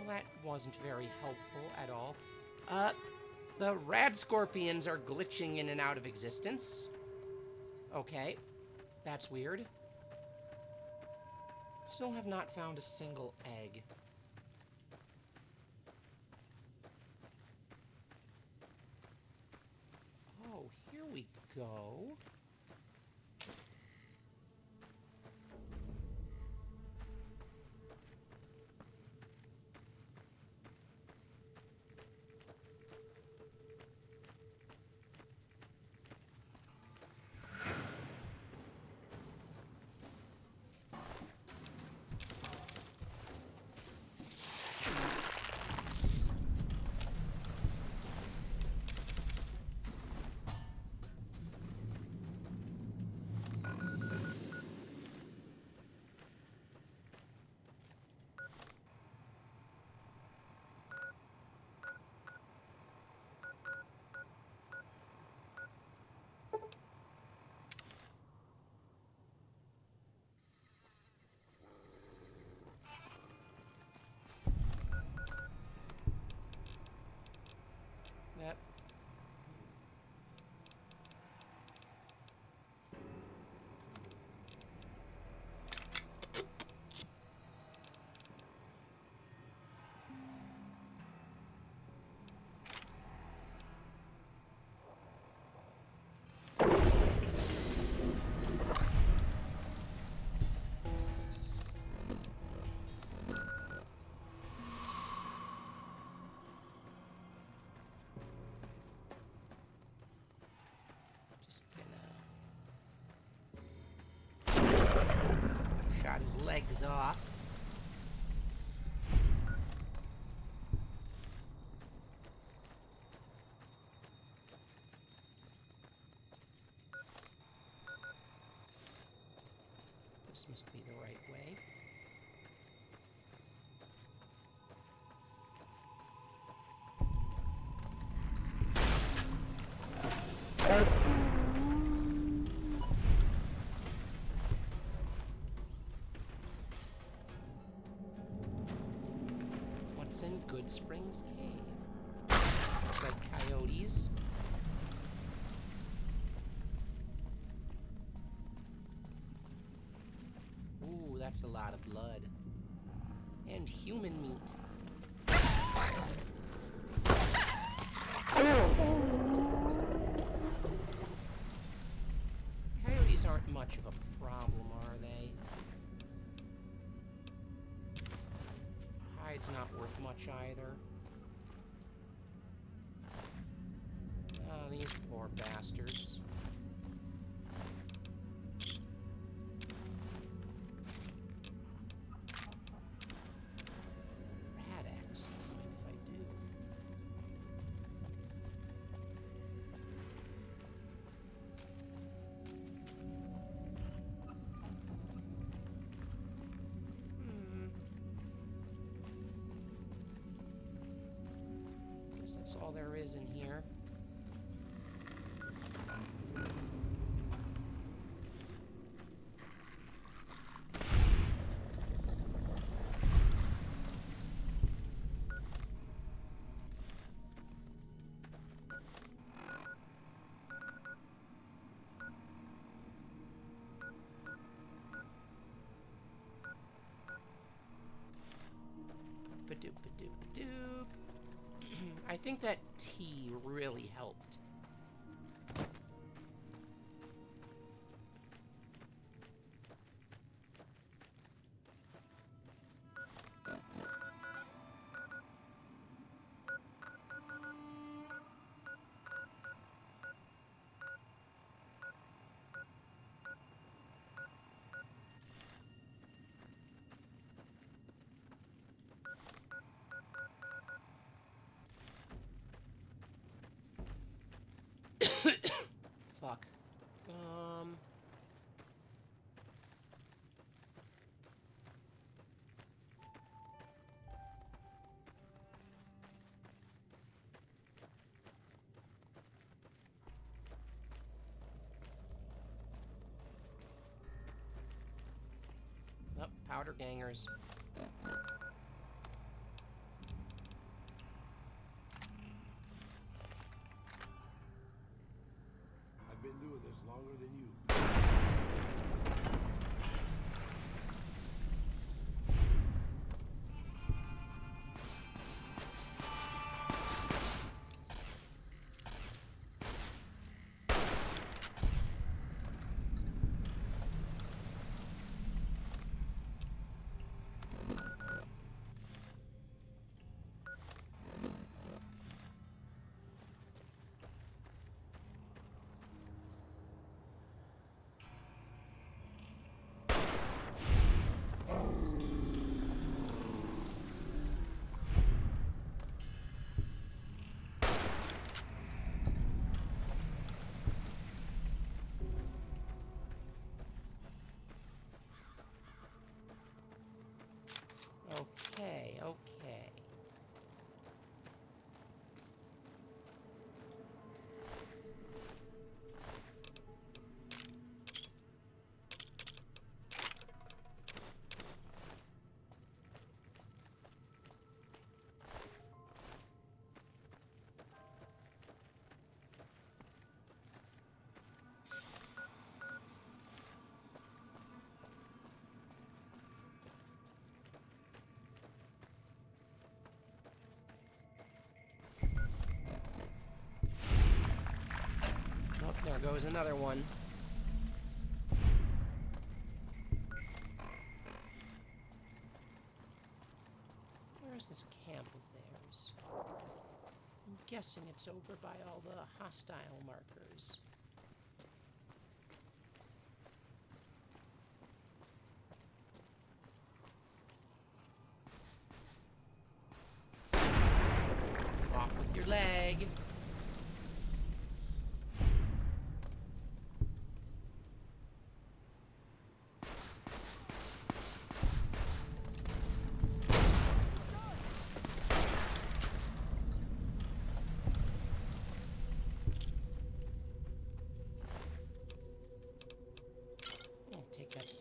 That wasn't very helpful at all. The rad scorpions are glitching in and out of existence. Okay, that's weird. Still have not found a single egg. Oh, here we go. legs off. This must be the right way. What's in Good Springs Cave? Looks like coyotes. Ooh, that's a lot of blood. And human meat. Coyotes aren't much of a problem, are they? Hide's not worth much either. Oh, these poor bastards. Rat axe, don't mind if I do. Guess that's all there is in here. Ba-doop-ba-doop-ba-doop. I think that tea really helped. Fuck. Oh, powder gangers. I've been doing this longer than you. Okay, okay. Oh, there goes another one. Where's this camp of theirs? I'm guessing it's over by all the hostile markers.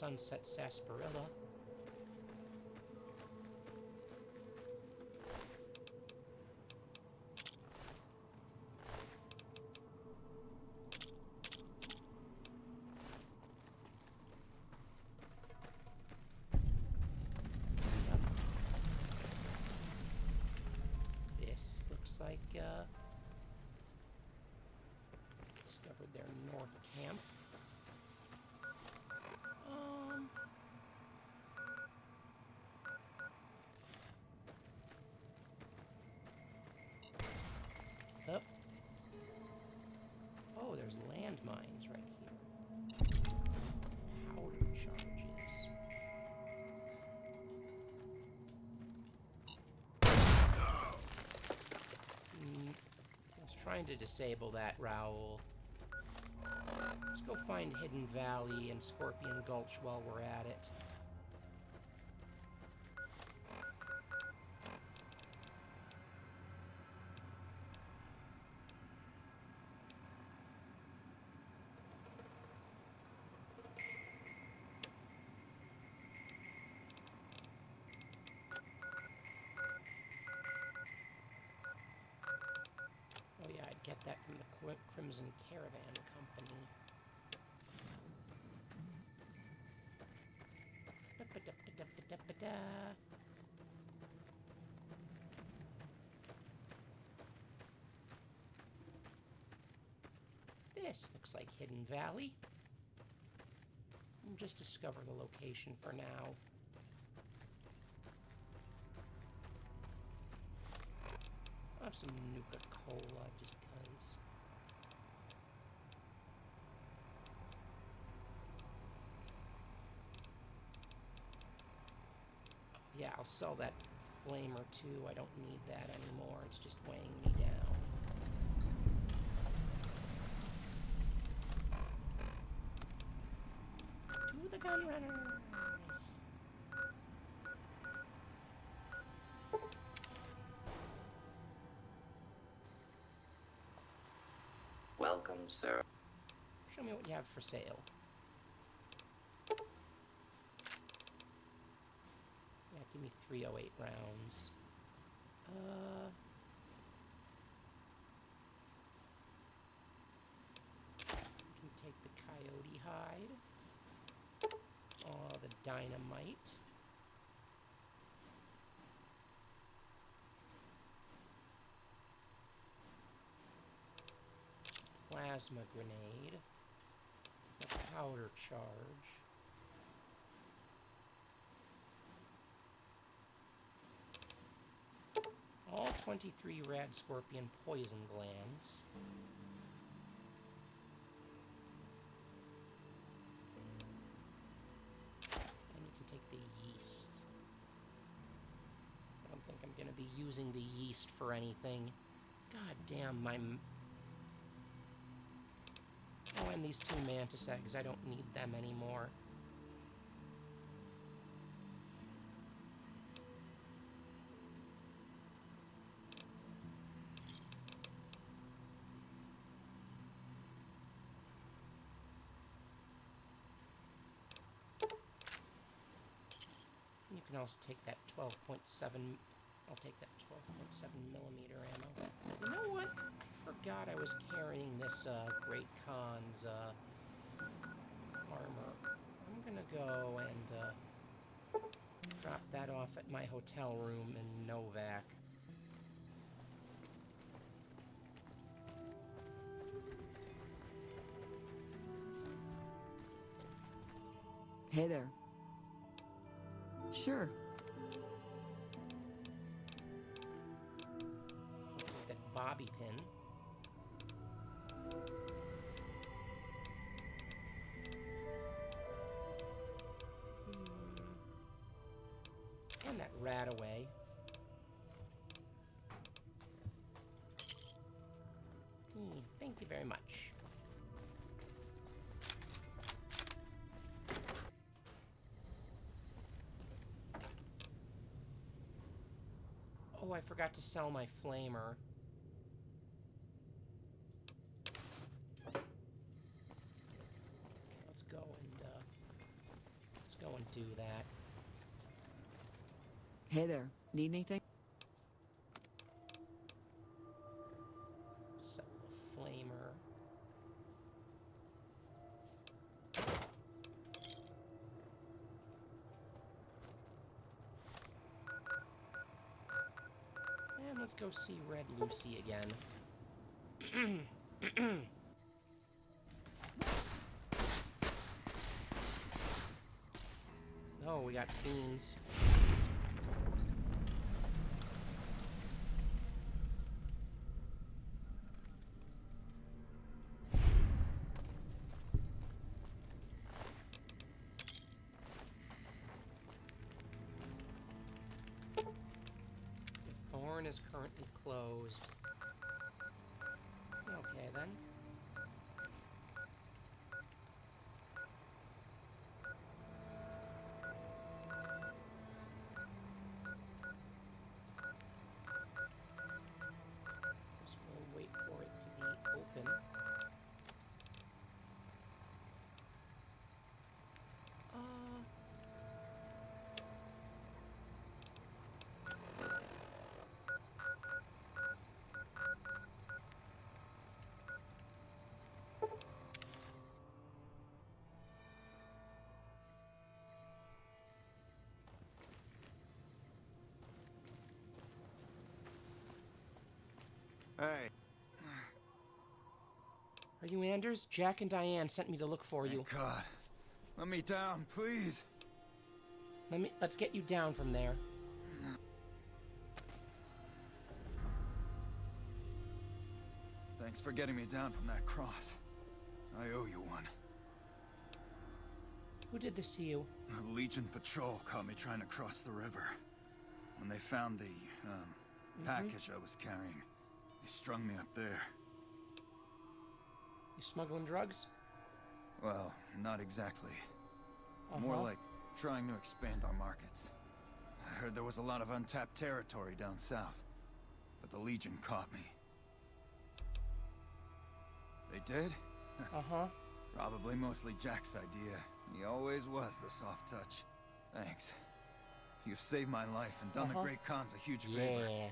sunset sarsaparilla. This looks like, discovered their north camp. Up. Oh, there's landmines right here. Powder charges. I was trying to disable that, Raoul. Let's go find Hidden Valley and Scorpion Gulch while we're at it. Oh yeah, I'd get that from the Crimson Caravan Company. Da-ba-da-ba-da-ba-da-ba-da. This looks like Hidden Valley. We'll just discover the location for now. I'll have some Nuka-Cola just because. Yeah, I'll sell that flamer too. I don't need that anymore. It's just weighing me down. To the gun runners. Welcome, sir. Show me what you have for sale. Yeah, give me 308 rounds. Can take the coyote hide. Oh, the dynamite. Plasma grenade. A powder charge. All 23 Rad Scorpion poison glands. And you can take the yeast. I don't think I'm going to be using the yeast for anything. God damn, my... Oh, and these 2 mantis eggs, I don't need them anymore. You can also take that 12.7... I'll take that 12.7 millimeter ammo. You know what? I forgot I was carrying this Great Khan's armor. I'm gonna go and drop that off at my hotel room in Novak. Hey there. Sure. Take that bobby pin. And that rat away. Thank you very much. Oh, I forgot to sell my flamer. Okay, let's go and go and do that. Hey there. Need anything? Sell a flamer. And let's go see Red Lucy again. Oh, we got fiends. The Thorn is currently closed. Okay, then. Just we'll wait for it to be open. Hey. Are you Anders? Jack and Diane sent me to look for you. God. Let me down, please. Let's get you down from there. Thanks for getting me down from that cross. I owe you one. Who did this to you? The Legion patrol caught me trying to cross the river. When they found the, package I was carrying, they strung me up there. You smuggling drugs? Well, not exactly. More like trying to expand our markets. I heard there was a lot of untapped territory down south, but the Legion caught me. They did? Probably mostly Jack's idea. He always was the soft touch. Thanks. You've saved my life and done the Great Khan's a huge favor. Yeah.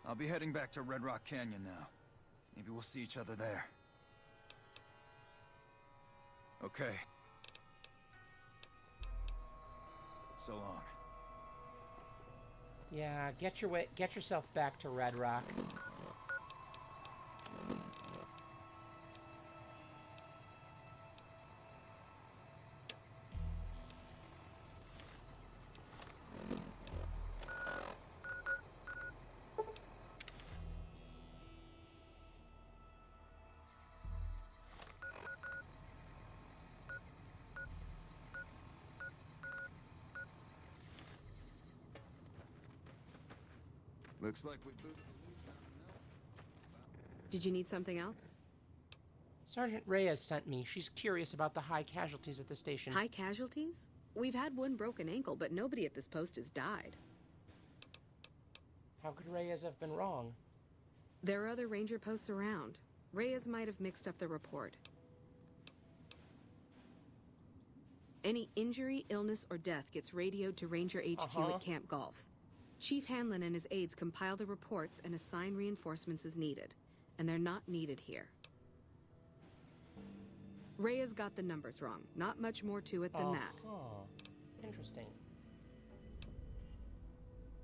I'll be heading back to Red Rock Canyon now. Maybe we'll see each other there. Okay. So long. Yeah, get yourself back to Red Rock. Looks like we booted. Did you need something else? Sergeant Reyes sent me. She's curious about the high casualties at the station. High casualties? We've had one broken ankle, but nobody at this post has died. How could Reyes have been wrong? There are other ranger posts around. Reyes might have mixed up the report. Any injury, illness, or death gets radioed to Ranger HQ at Camp Golf. Chief Hanlon and his aides compile the reports and assign reinforcements as needed. And they're not needed here. Reyes got the numbers wrong. Not much more to it than that. Interesting.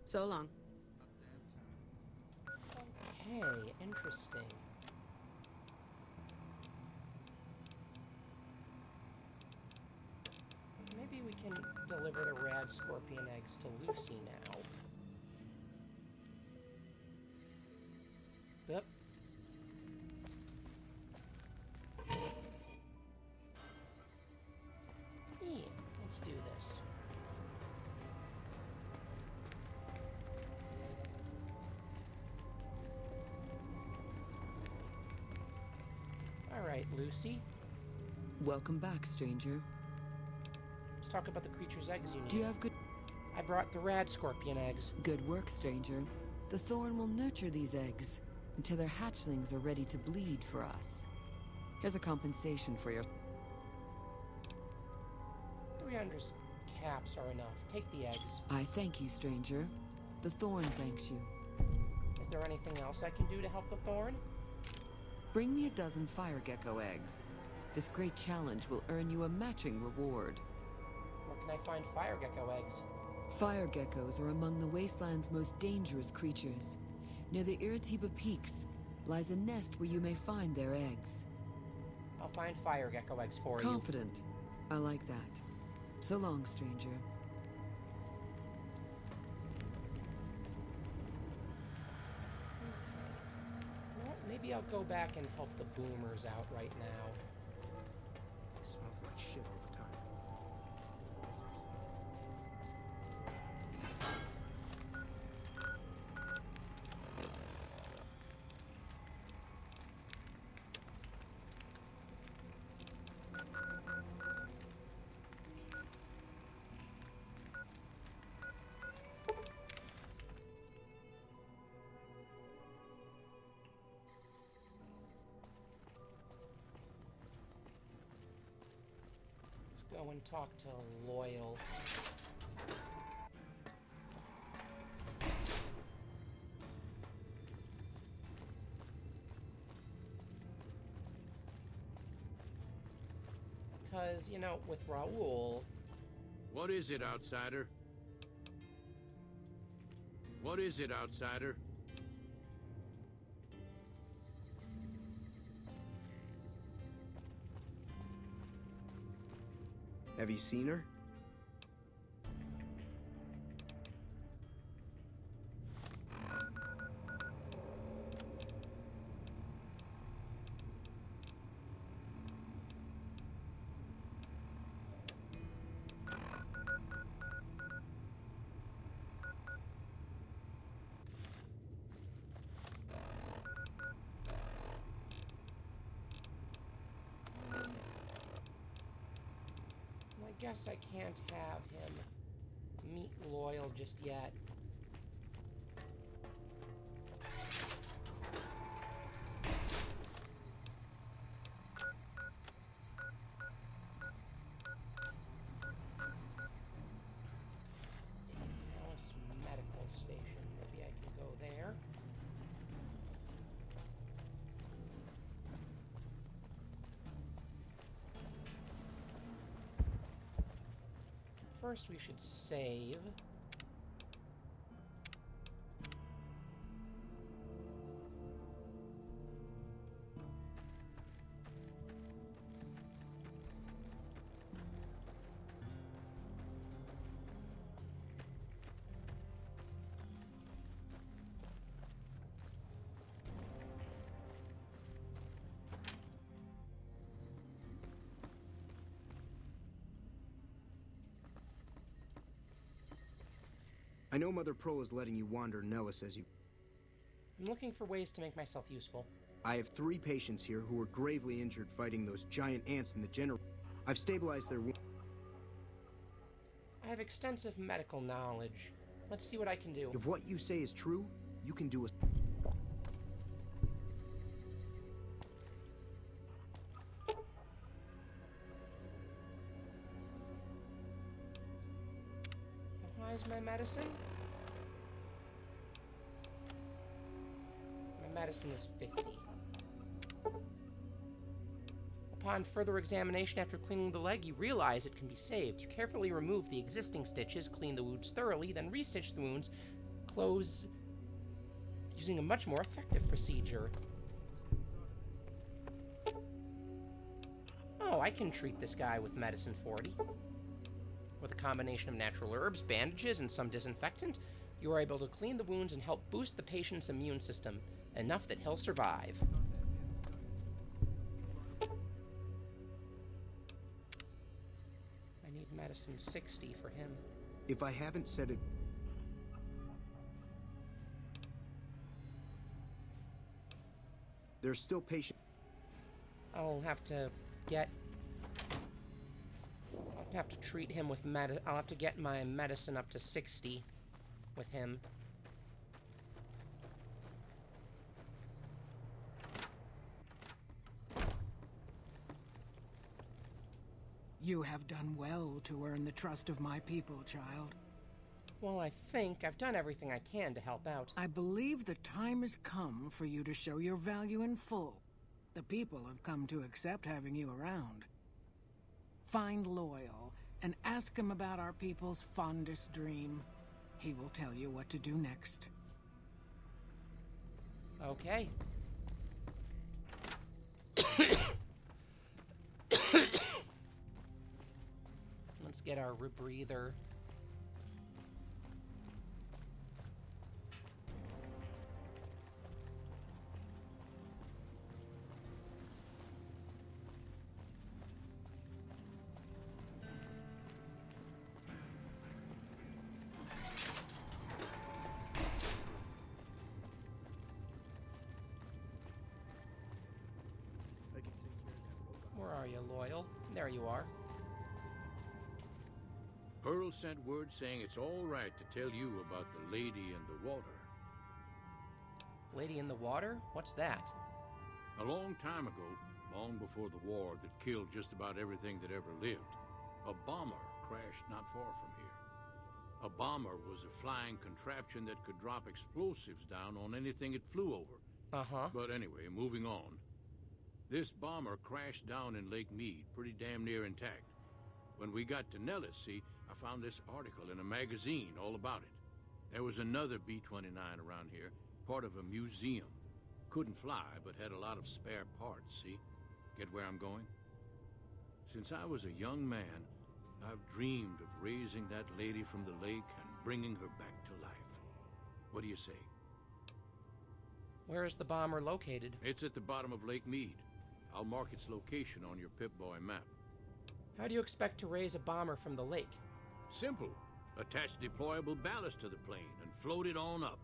So long. Okay, interesting. Maybe we can deliver the rad scorpion eggs to Lucy now. Yep. Yeah, let's do this. All right, Lucy. Welcome back, stranger. Let's talk about the creature's eggs you need. Do you have good... I brought the rad scorpion eggs. Good work, stranger. The Thorn will nurture these eggs until their hatchlings are ready to bleed for us. Here's a compensation for your... 300 caps are enough. Take the eggs. I thank you, stranger. The Thorn thanks you. Is there anything else I can do to help the Thorn? Bring me a dozen fire gecko eggs. This great challenge will earn you a matching reward. Where can I find fire gecko eggs? Fire geckos are among the wasteland's most dangerous creatures. Near the Iritiba Peaks lies a nest where you may find their eggs. I'll find fire gecko eggs for you. Confident. I like that. So long, stranger. Well, maybe I'll go back and help the boomers out right now. Smells like shit all the time. Go and talk to Loyal. Because, you know, with Raoul... What is it, outsider? What is it, outsider? Have you seen her? I guess I can't have him meet Loyal just yet. Alice Medical Station. Maybe I can go there. First, we should save. I know Mother Pearl is letting you wander Nellis as you... I'm looking for ways to make myself useful. I have 3 patients here who were gravely injured fighting those giant ants in the general... I've stabilized their wounds. I have extensive medical knowledge. Let's see what I can do. If what you say is true, you can do a... How's my medicine? My medicine is 50. Upon further examination after cleaning the leg, you realize it can be saved. You carefully remove the existing stitches, clean the wounds thoroughly, then restitch the wounds, close using a much more effective procedure. Oh, I can treat this guy with medicine 40. With a combination of natural herbs, bandages, and some disinfectant, you are able to clean the wounds and help boost the patient's immune system, enough that he'll survive. I need medicine 60 for him. If I haven't said it... There's still patients... I'll have to get... I'll have to treat him with I'll have to get my medicine up to 60 with him. You have done well to earn the trust of my people, child. Well, I think I've done everything I can to help out. I believe the time has come for you to show your value in full. The people have come to accept having you around. Find Loyal and ask him about our people's fondest dream. He will tell you what to do next. Okay. Let's get our rebreather. Where are you, Loyal? There you are. Pearl sent word saying it's all right to tell you about the lady in the water. Lady in the water? What's that? A long time ago, long before the war that killed just about everything that ever lived, a bomber crashed not far from here. A bomber was a flying contraption that could drop explosives down on anything it flew over. Uh-huh. But anyway, moving on. This bomber crashed down in Lake Mead, pretty damn near intact. When we got to Nellis, see, I found this article in a magazine all about it. There was another B-29 around here, part of a museum. Couldn't fly, but had a lot of spare parts, see? Get where I'm going? Since I was a young man, I've dreamed of raising that lady from the lake and bringing her back to life. What do you say? Where is the bomber located? It's at the bottom of Lake Mead. I'll mark its location on your Pip-Boy map. How do you expect to raise a bomber from the lake? Simple. Attach deployable ballast to the plane and float it on up.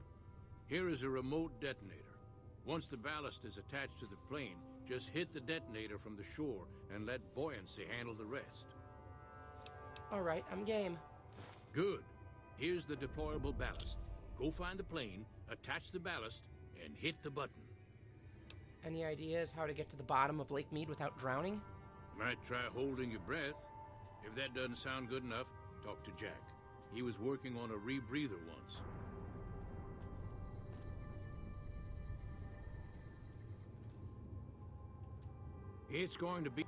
Here is a remote detonator. Once the ballast is attached to the plane, just hit the detonator from the shore and let buoyancy handle the rest. All right, I'm game. Good. Here's the deployable ballast. Go find the plane, attach the ballast, and hit the button. Any ideas how to get to the bottom of Lake Mead without drowning? Might try holding your breath. If that doesn't sound good enough, talk to Jack. He was working on a rebreather once. It's going to be...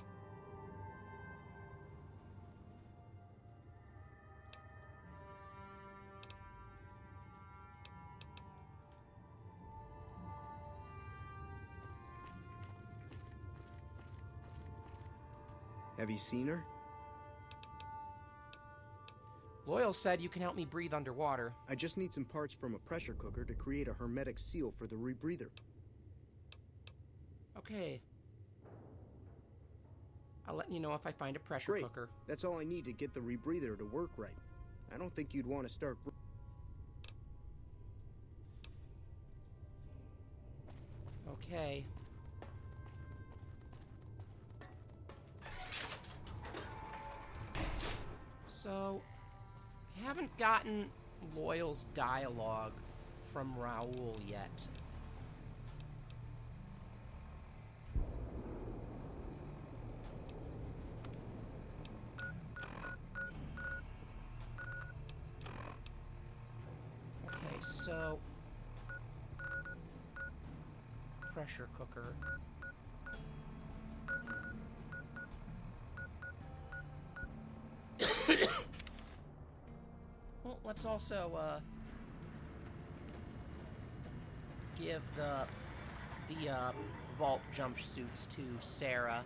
Have you seen her? Loyal said you can help me breathe underwater. I just need some parts from a pressure cooker to create a hermetic seal for the rebreather. Okay. I'll let you know if I find a pressure Great. cooker. That's all I need to get the rebreather to work right. I don't think you'd want to start... Okay. So, I haven't gotten Loyal's dialogue from Raoul yet. Okay, so... pressure cooker. Well, let's also give the vault jumpsuits to Sarah.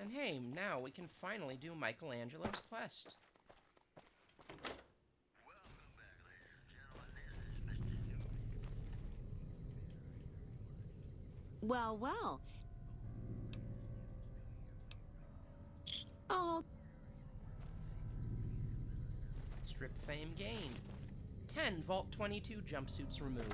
And hey, now we can finally do Michelangelo's quest. Well, well. Oh. Strip fame gained. 10 Vault 22 jumpsuits removed.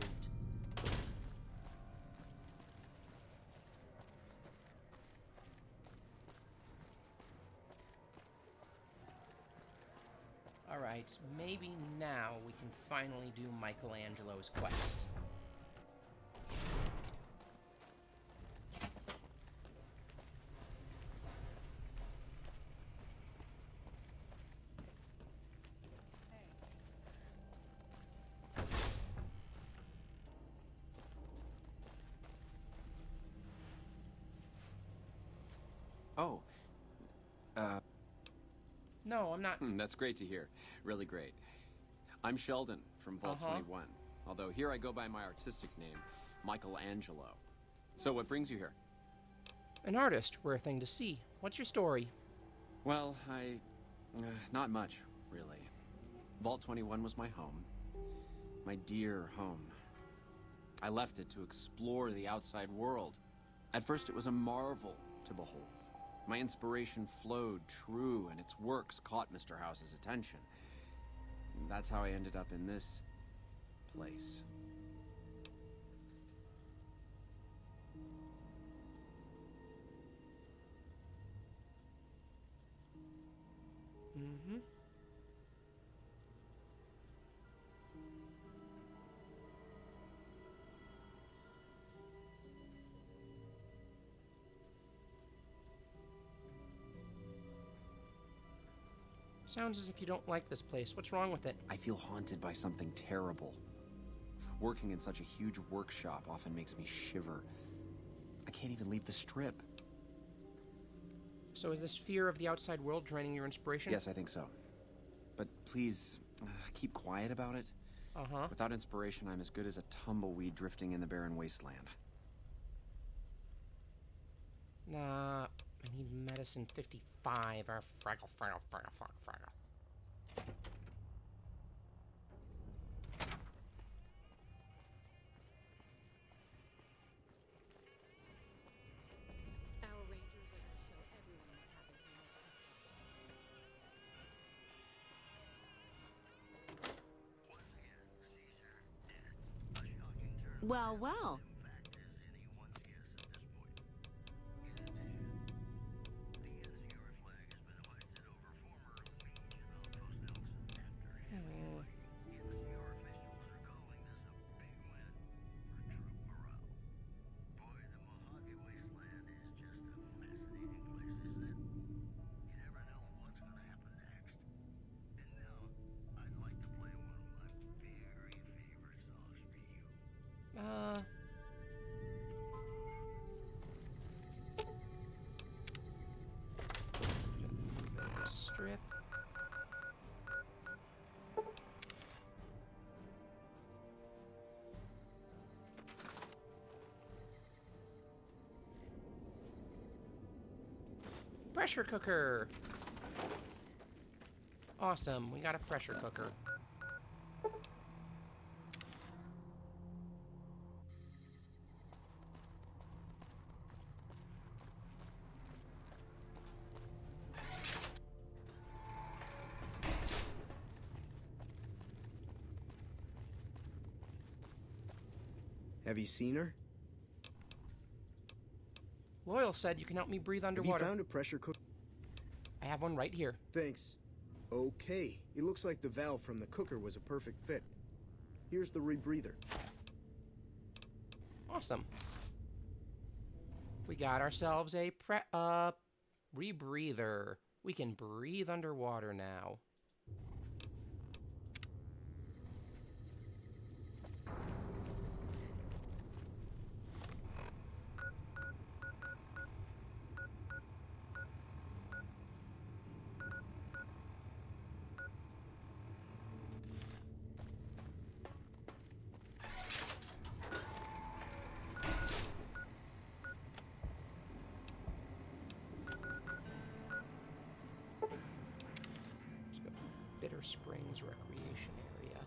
Alright, maybe now we can finally do Michelangelo's quest. Oh. No, I'm not. That's great to hear. Really great. I'm Sheldon from Vault 21. Although here I go by my artistic name, Michelangelo. So what brings you here? An artist, rare thing to see. What's your story? Well, not much, really. Vault 21 was my home. My dear home. I left it to explore the outside world. At first it was a marvel to behold. My inspiration flowed true, and its works caught Mr. House's attention. That's how I ended up in this place. Mm-hmm. Sounds as if you don't like this place. What's wrong with it? I feel haunted by something terrible. Working in such a huge workshop often makes me shiver. I can't even leave the strip. So is this fear of the outside world draining your inspiration? Yes, I think so. But please, keep quiet about it. Uh-huh. Without inspiration, I'm as good as a tumbleweed drifting in the barren wasteland. Nah, I need medicine 55 or fraggle. Well, well. Strip. Pressure cooker. Awesome, we got a pressure cooker. Have you seen her? Loyal said you can help me breathe underwater. Have you found a pressure cooker? I have one right here. Thanks. Okay. It looks like the valve from the cooker was a perfect fit. Here's the rebreather. Awesome. We got ourselves a rebreather. We can breathe underwater now. Bitter Springs Recreation Area.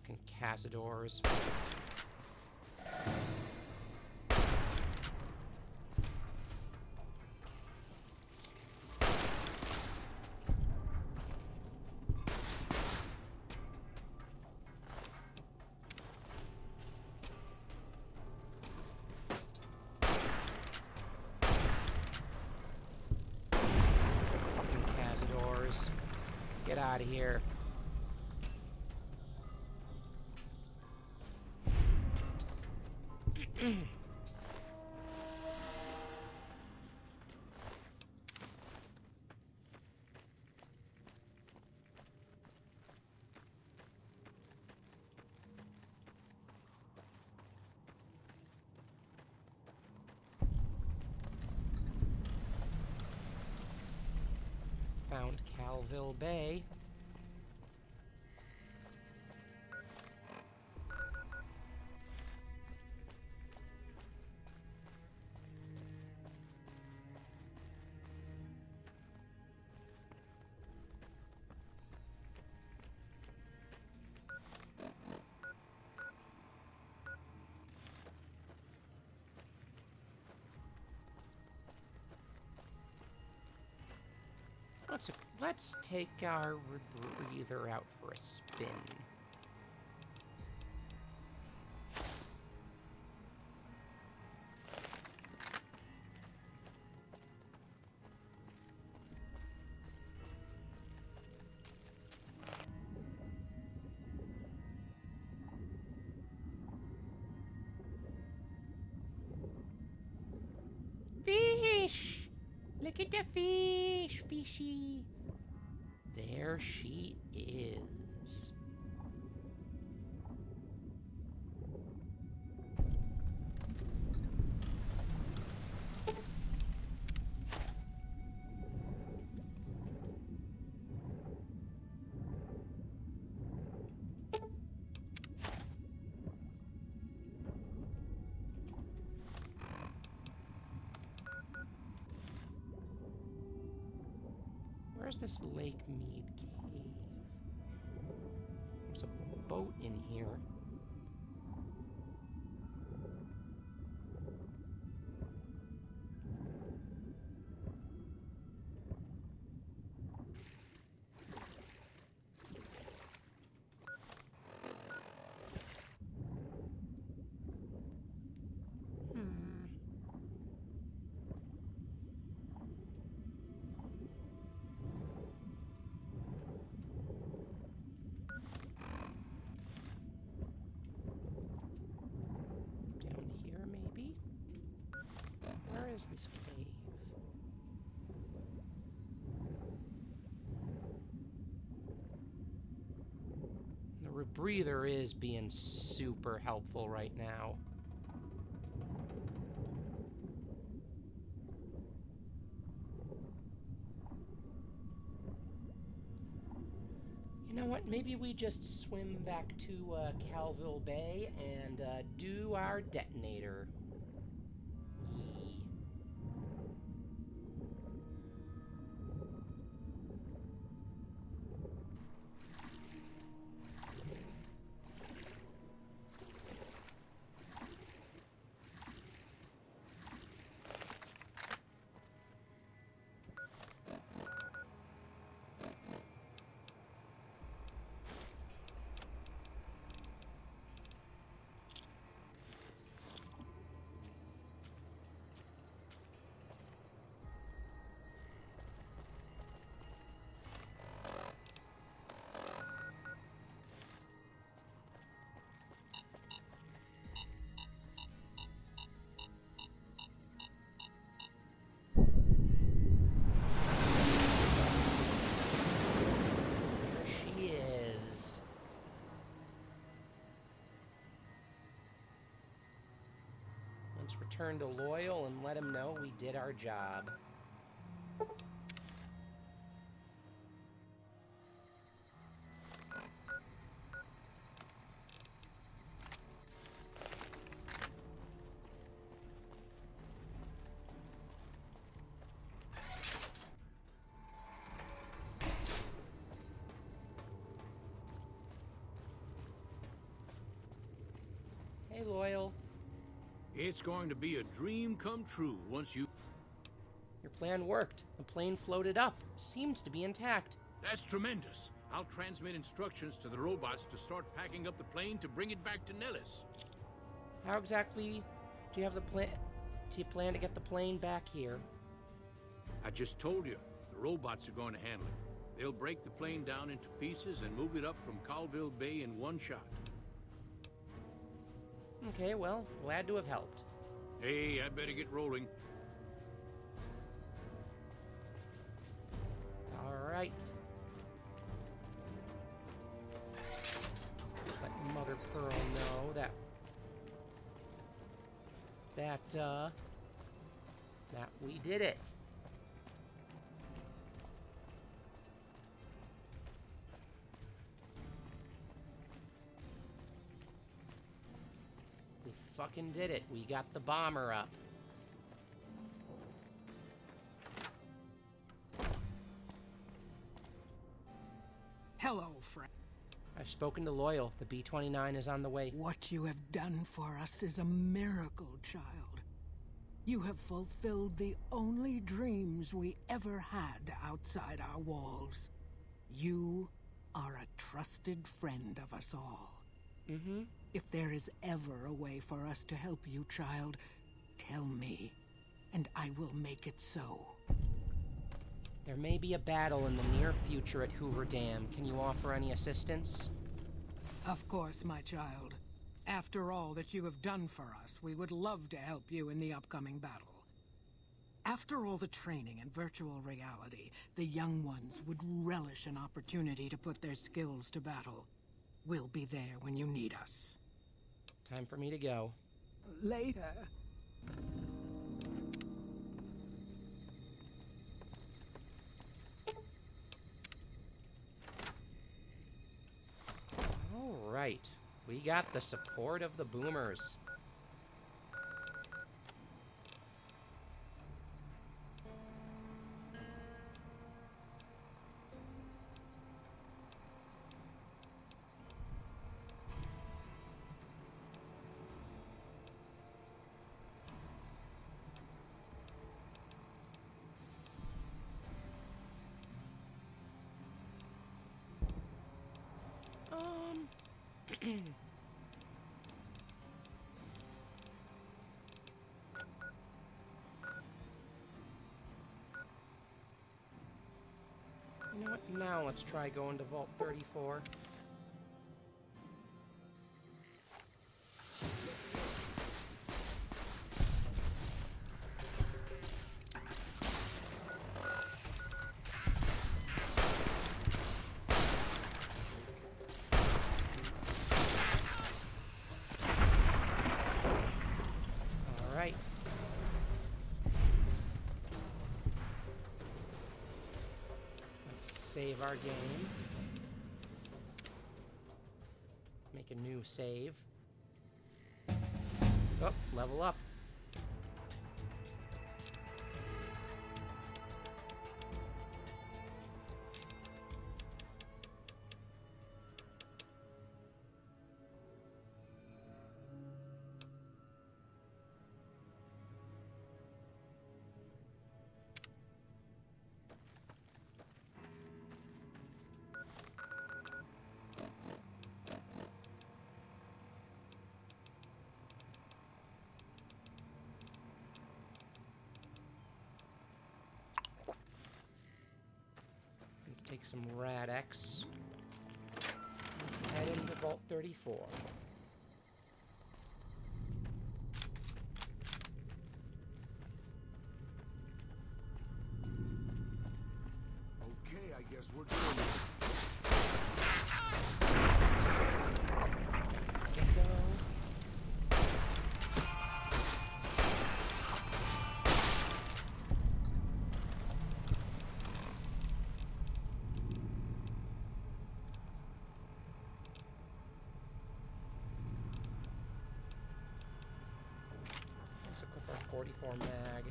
Fucking Cazadors. Fucking Cazadors. Get out of here. Found Calville Bay. Let's take our rebreather out for a spin. Fish! Look at the fish, fishy. There she is. Where's this Lake Mead cave? There's a boat in here. Where is this cave? The rebreather is being super helpful right now. You know what? Maybe we just swim back to Calville Bay and do our detonator. Return to Loyal and let him know we did our job. Hey, Loyal. It's going to be a dream come true once you... Your plan worked. The plane floated up. Seems to be intact. That's tremendous. I'll transmit instructions to the robots to start packing up the plane to bring it back to Nellis. How exactly do you have the plan? Do you plan to get the plane back here? I just told you, the robots are going to handle it. They'll break the plane down into pieces and move it up from Colville Bay in one shot. Okay, well, glad to have helped. Hey, I'd better get rolling. All right. Let Mother Pearl know that we did it. We fucking did it. We got the bomber up. Hello, friend. I've spoken to Loyal. The B-29 is on the way. What you have done for us is a miracle, child. You have fulfilled the only dreams we ever had outside our walls. You are a trusted friend of us all. Mm-hmm. If there is ever a way for us to help you, child, tell me, and I will make it so. There may be a battle in the near future at Hoover Dam. Can you offer any assistance? Of course, my child. After all that you have done for us, we would love to help you in the upcoming battle. After all the training in virtual reality, the young ones would relish an opportunity to put their skills to battle. We'll be there when you need us. Time for me to go. Later. All right. We got the support of the boomers. You know what? Now let's try going to Vault 34. All right. Save our game. Make a new save. Oh, level up. Take some Rad-X. Let's head into Vault 34. Okay, I guess we're doing it. Let's equip our 44 mag.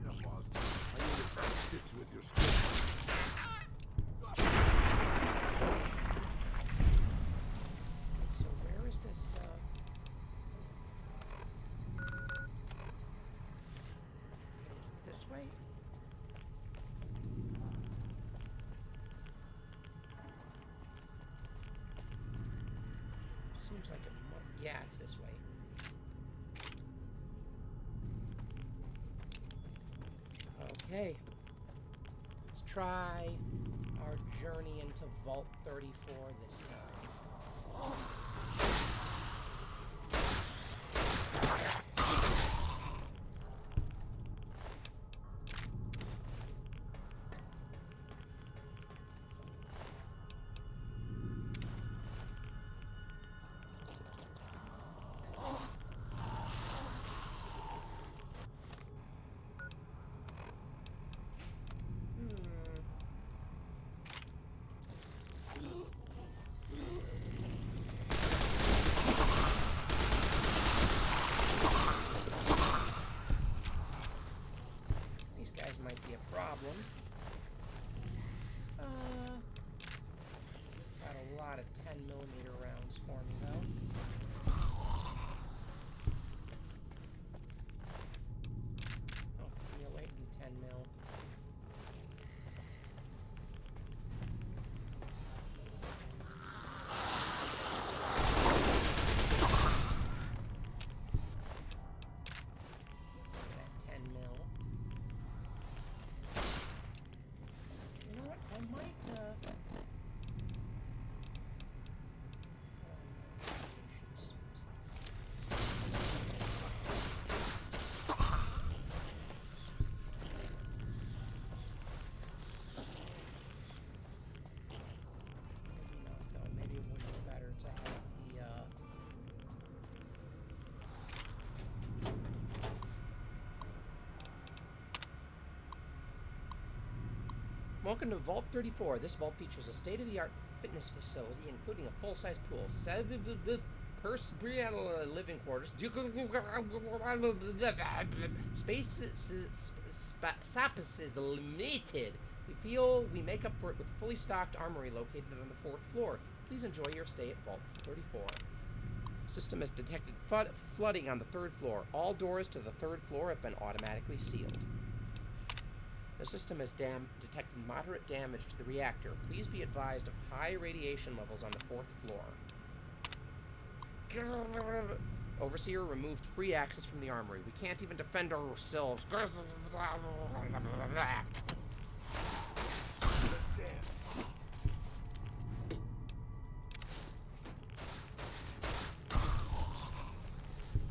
Yeah, boss. I need to fix with your stick. right? Seems like it might. Yeah, it's this way. Okay. Let's try our journey into Vault 34 this time. Got a lot of 10mm rounds for me, though. Oh, you're waiting 10mm. Welcome to Vault 34. This vault features a state-of-the-art fitness facility, including a full-size pool, living quarters, space is limited. We feel we make up for it with a fully stocked armory located on the 4th floor. Please enjoy your stay at Vault 34. System has detected flooding on the 3rd floor. All doors to the 3rd floor have been automatically sealed. The system has detected moderate damage to the reactor. Please be advised of high radiation levels on the 4th floor. Overseer removed free access from the armory. We can't even defend ourselves.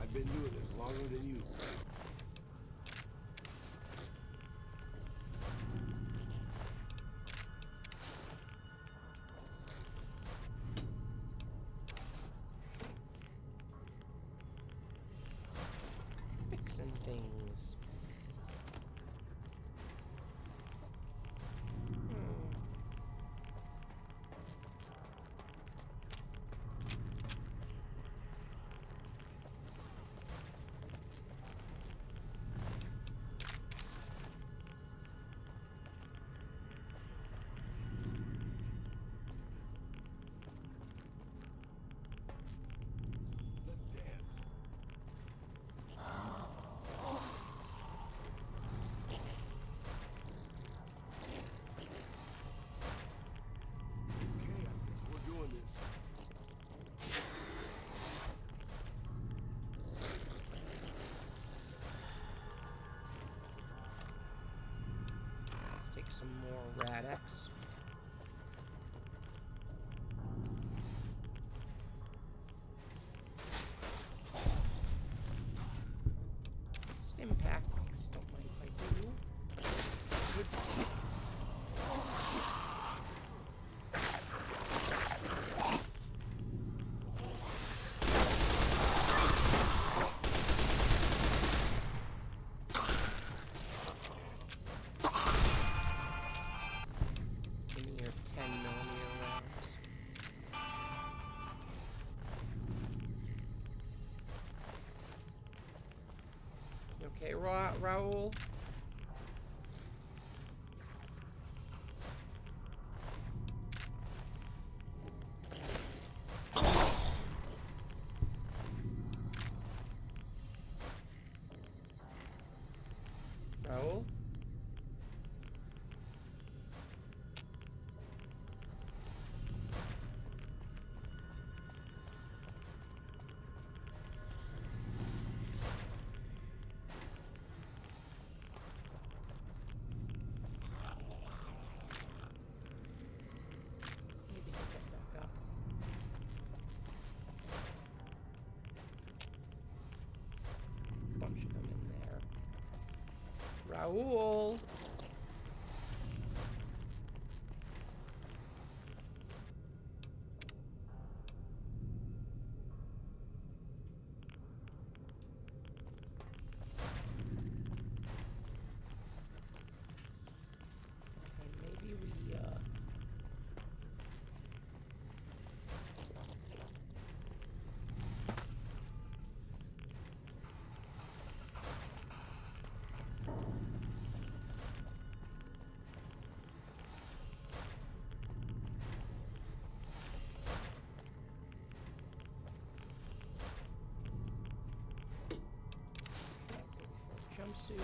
I've been doing this longer than you. Fixing things. Some more Rad-X. Stim packs don't mind if I do. Good. Okay, Raoul. Raoul? Raoul. Jumpsuit.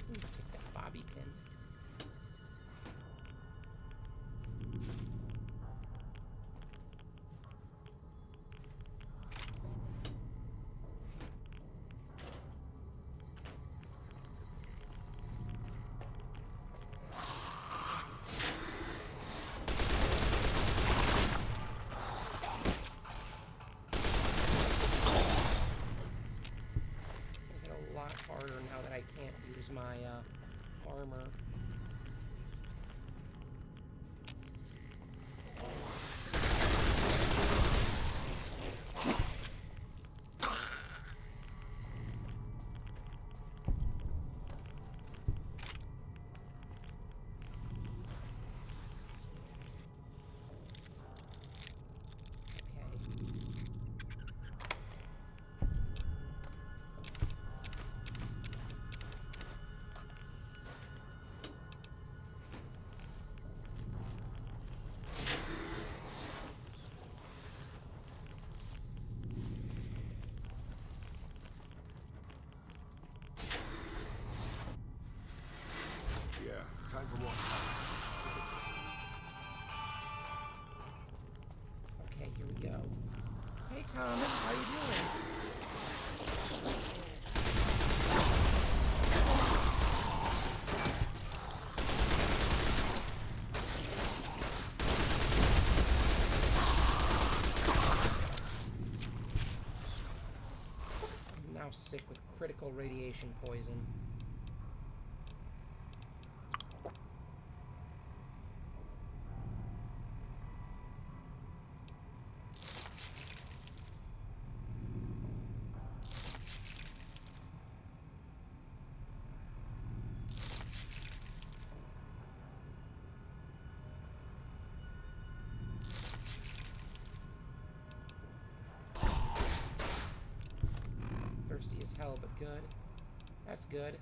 Take that bobby pin. Harder now that I can't use my armor. Time for more. Okay, here we go. Hey Thomas, how you doing? I'm now sick with critical radiation poison. Thirsty as hell, but good. That's good.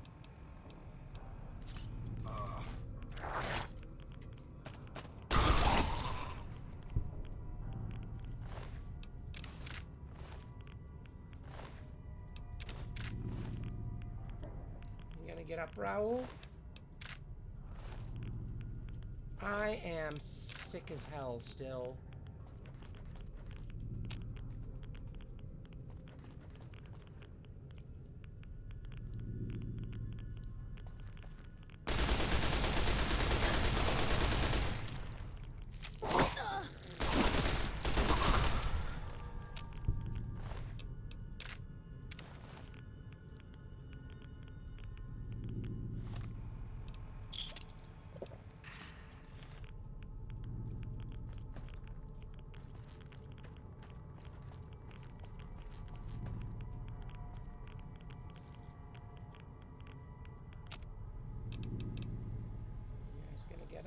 You gonna get up, Raoul? I am sick as hell still.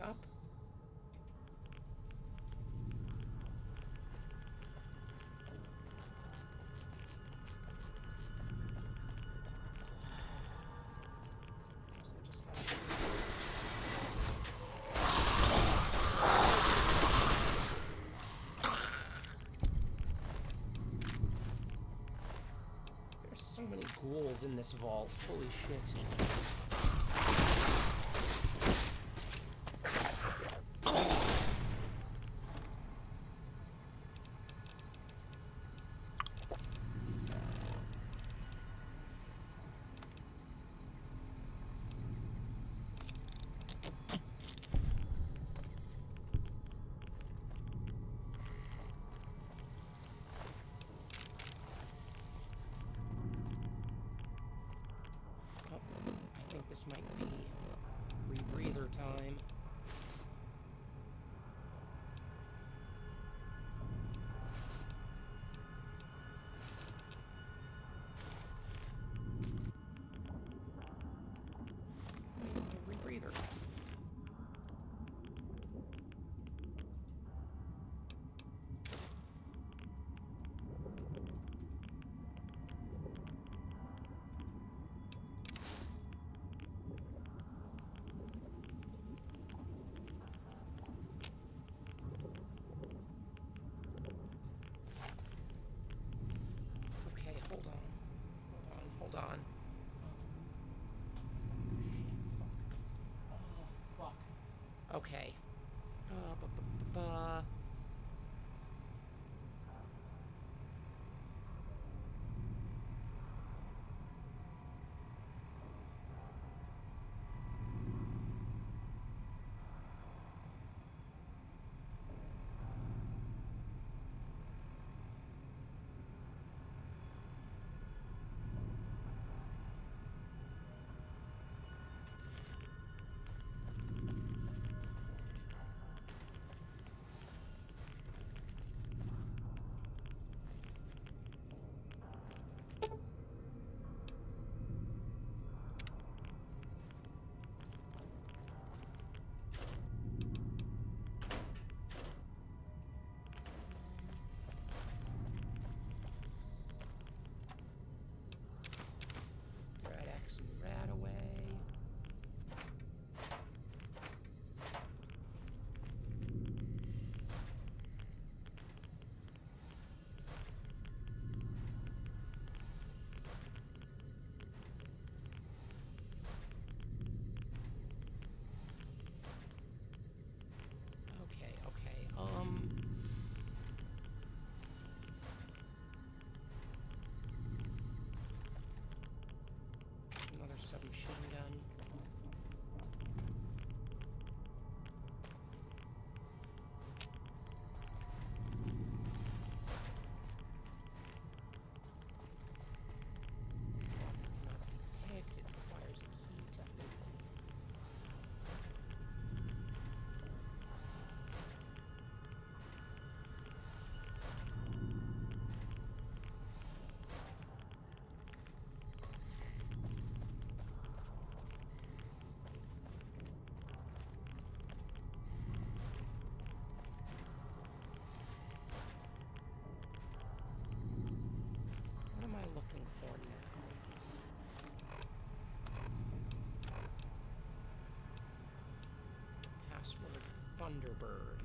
Up. There's so many ghouls in this vault. Holy shit. submachine gun. What am I looking for now? Password Thunderbird.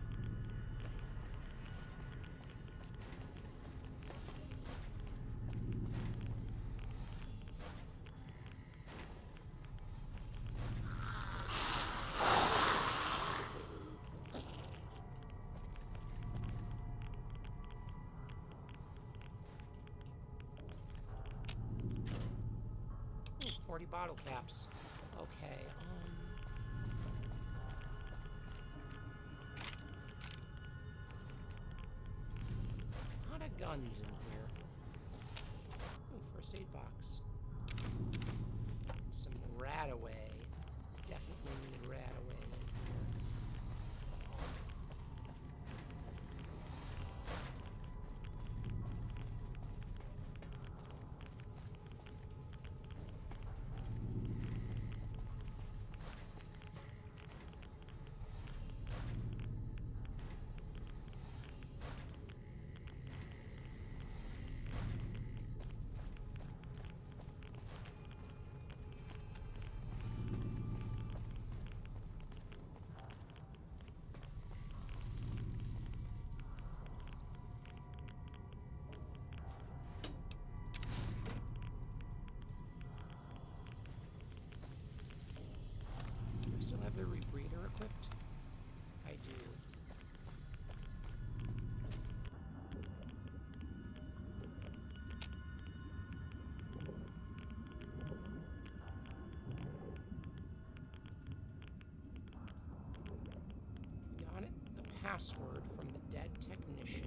Ooh, 40 bottle caps. Okay, a lot of guns in here. Ooh, first aid box. Some Radaway. Definitely need Radaway in here. Do I still have the rebreather equipped? I do. Got it. The password from the dead technician.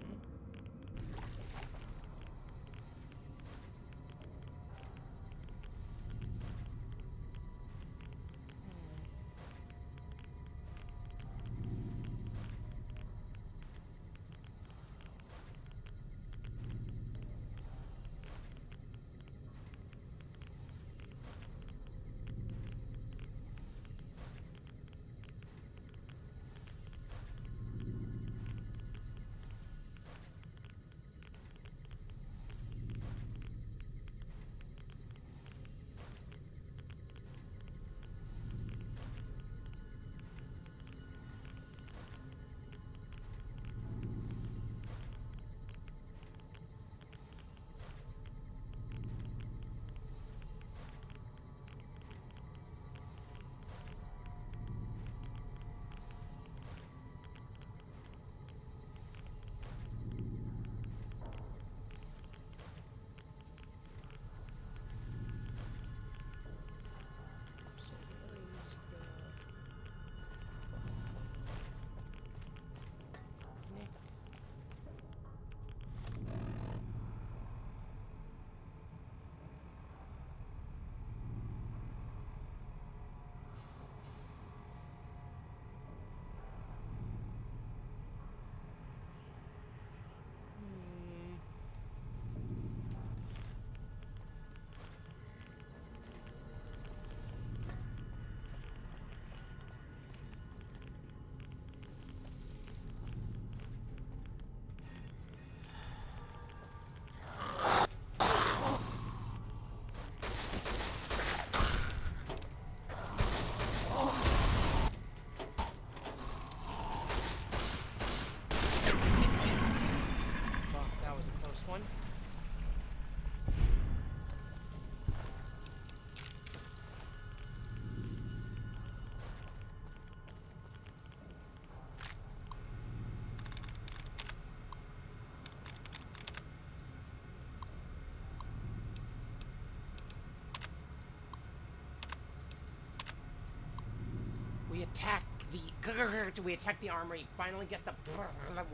We attack the armory. Finally get the...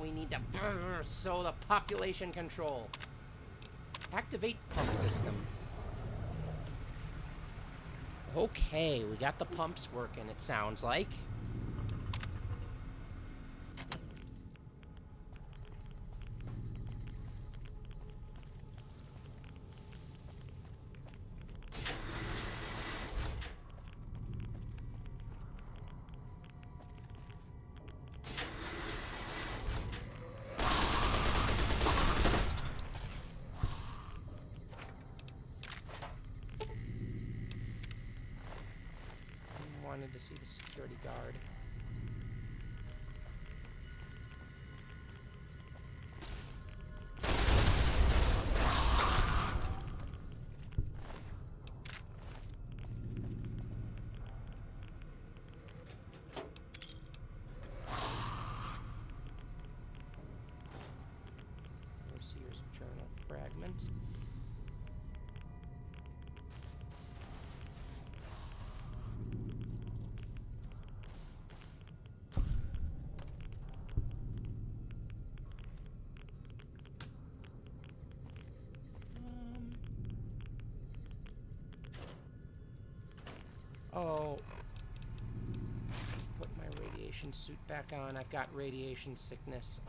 We need to... So the population control. Activate pump system. Okay, we got the pumps working, it sounds like. Wanted to see the security guard. Overseer's journal fragment. Oh. Put my radiation suit back on. I've got radiation sickness.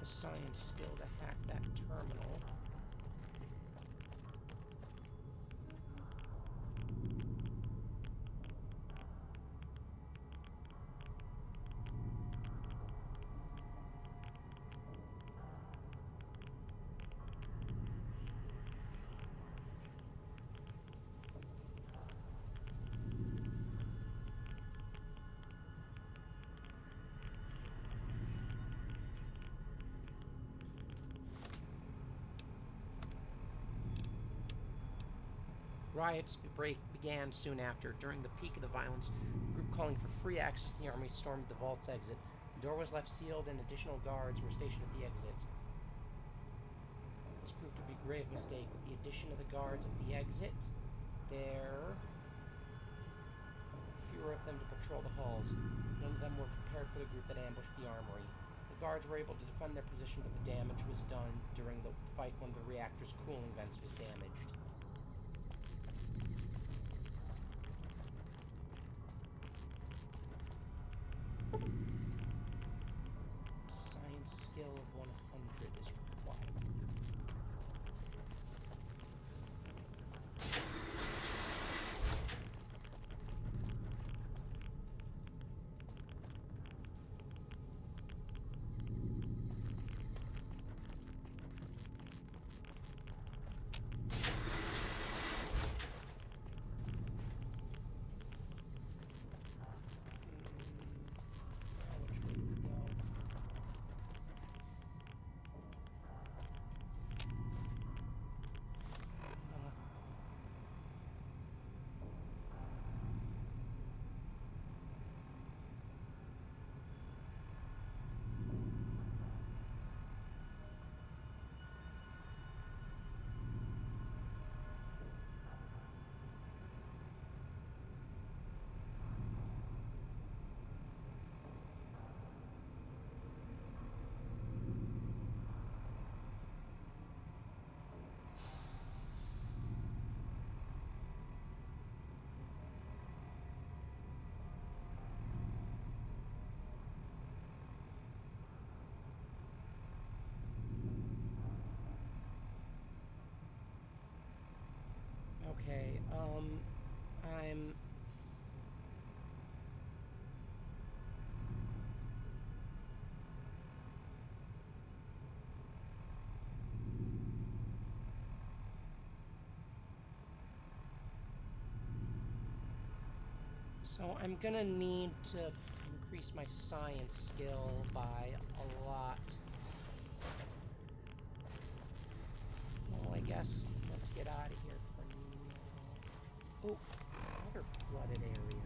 Science skill to hack that terminal. Riots began soon after. During the peak of the violence, a group calling for free access to the army stormed the vault's exit. The door was left sealed and additional guards were stationed at the exit. This proved to be a grave mistake. With the addition of the guards at the exit, there were fewer of them to patrol the halls. None of them were prepared for the group that ambushed the armory. The guards were able to defend their position, but the damage was done during the fight when the reactor's cooling vents was damaged. Science skill of 100 is required. Okay, I'm... So I'm gonna need to increase my science skill by a lot. Well, I guess let's get out of here for now. Oh, another flooded area.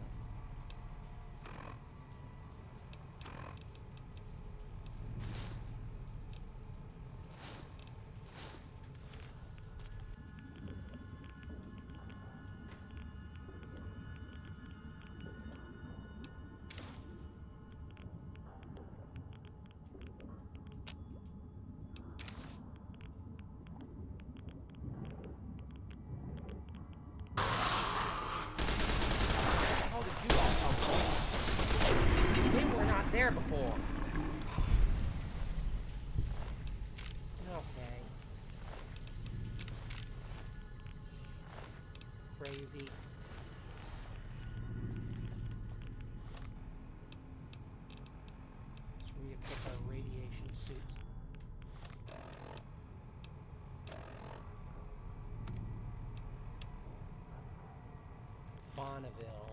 There before. Okay. Crazy. Let's re-equip our radiation suit. Bonneville.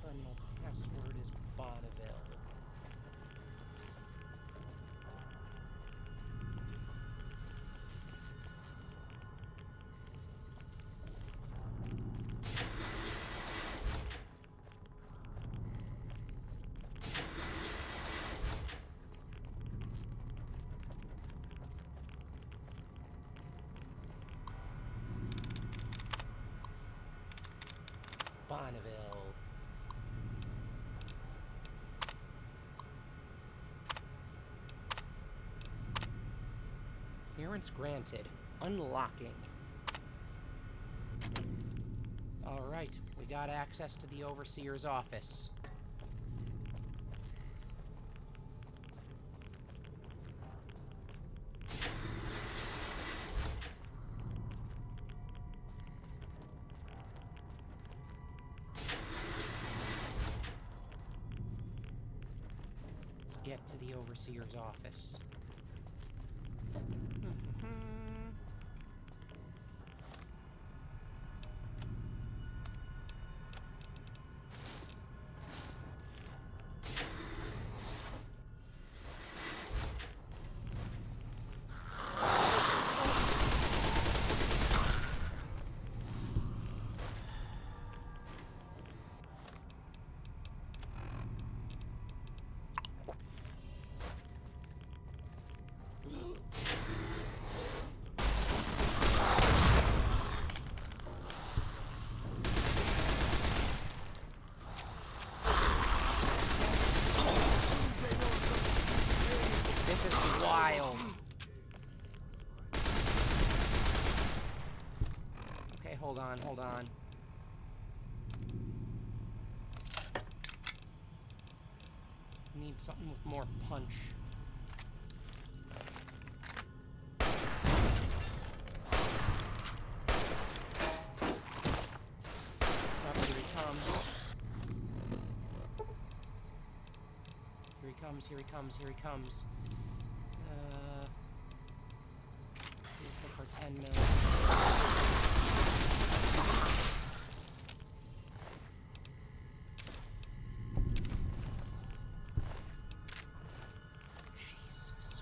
Terminal password is Bonneville. Bonneville. Clearance granted. Unlocking. Alright, we got access to the Overseer's office. Let's get to the Overseer's office. This is wild. Okay, hold on, hold on. Need something with more punch. Oh, here he comes. Here he comes, here he comes, here he comes. For 10 million. Jesus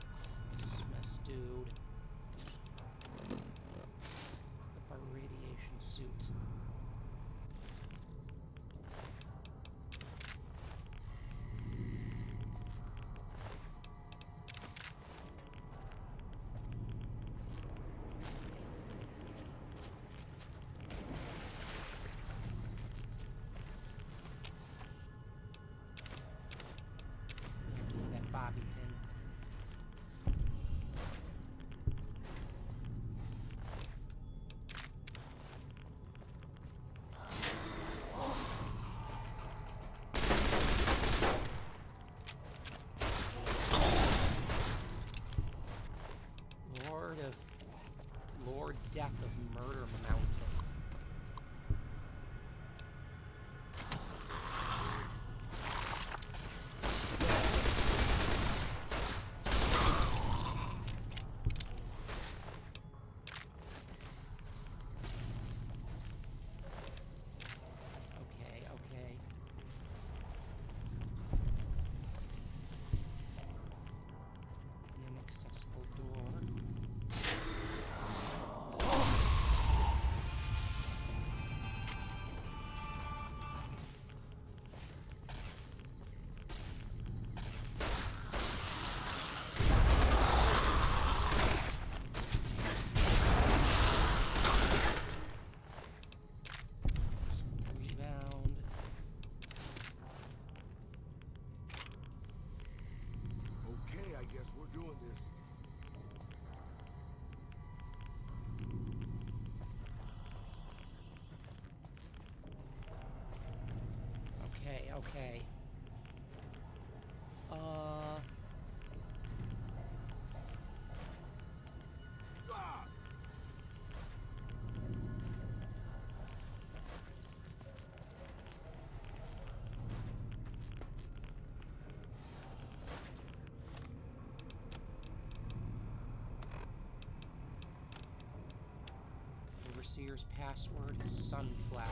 Christmas, dude. Equip our radiation suit. Bobby pin. Lord Death of Murder Mountain. Okay. Overseer's password is sunflower.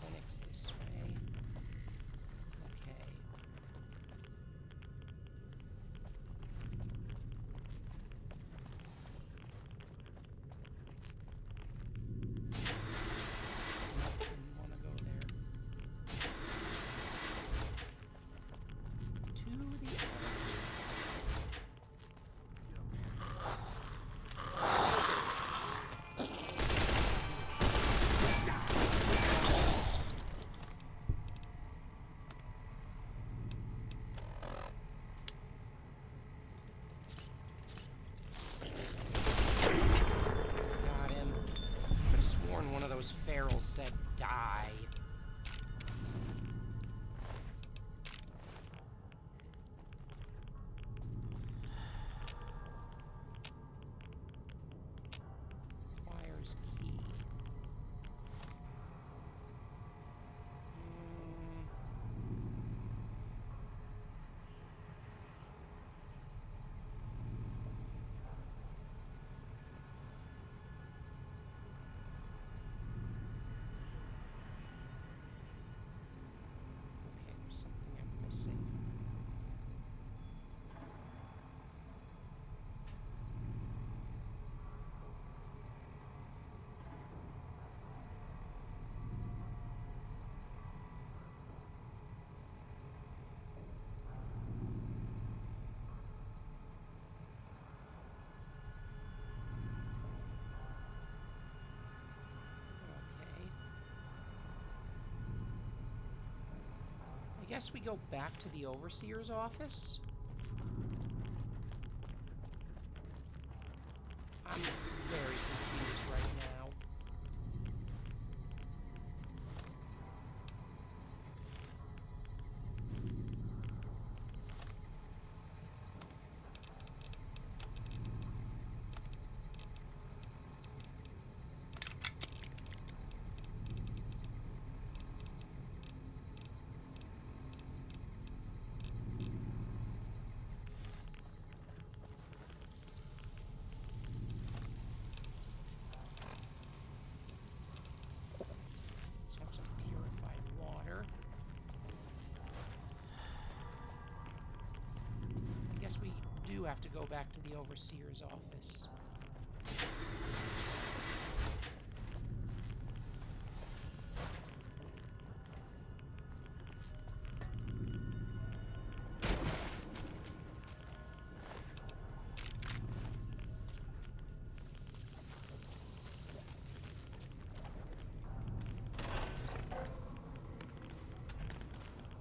Clinic's this way. Okay. Didn't want to go there. To the Got him. I could have sworn one of those ferals said die. Requires key. Okay, there's something I'm missing. Okay. I guess we go back to the Overseer's office. I'm very confused right now. Let's have some purified water. I guess we do have to go back to the Overseer's office.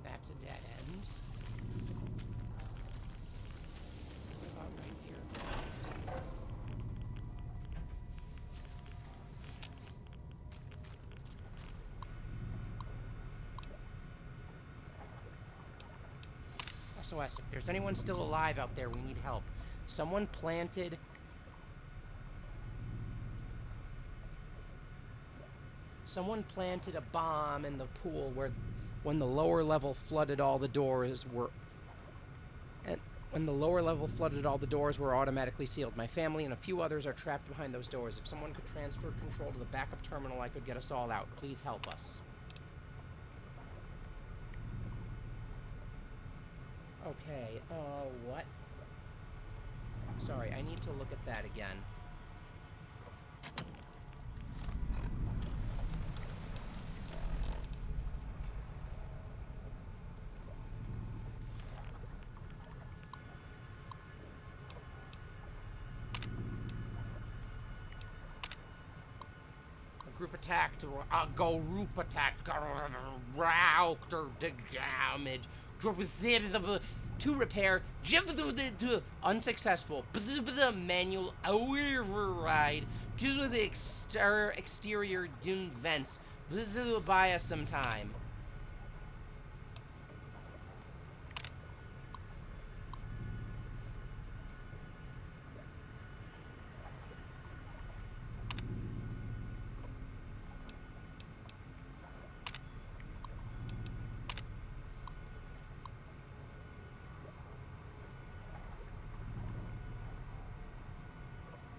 That's a dead end. What about right here? SOS, if there's anyone still alive out there, we need help. Someone planted... Someone planted a bomb in the pool where, when the lower level flooded, all the doors were... And when the lower level flooded, all the doors were automatically sealed. My family and a few others are trapped behind those doors. If someone could transfer control to the backup terminal, I could get us all out. Please help us. Okay, what? Sorry, I need to look at that again. group attack to group attack router damage to repair unsuccessful manual override with the exterior dune vents. This will buy us some time.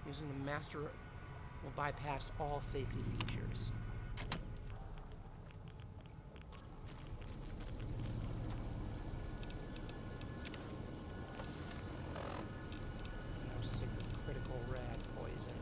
Using the master will bypass all safety features. I'm sick of critical rad poison.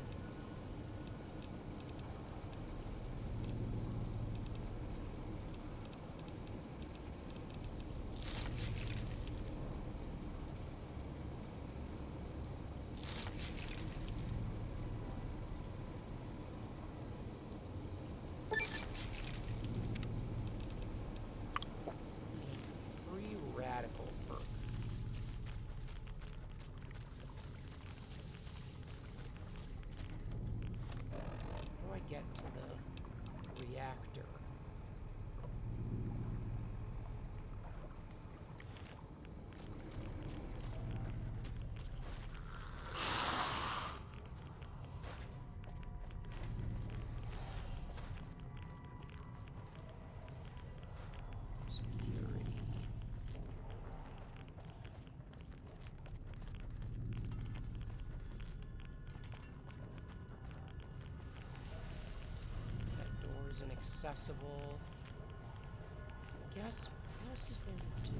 Radical perk. How do I get to the reactor? Inaccessible. Guess what else is there to do?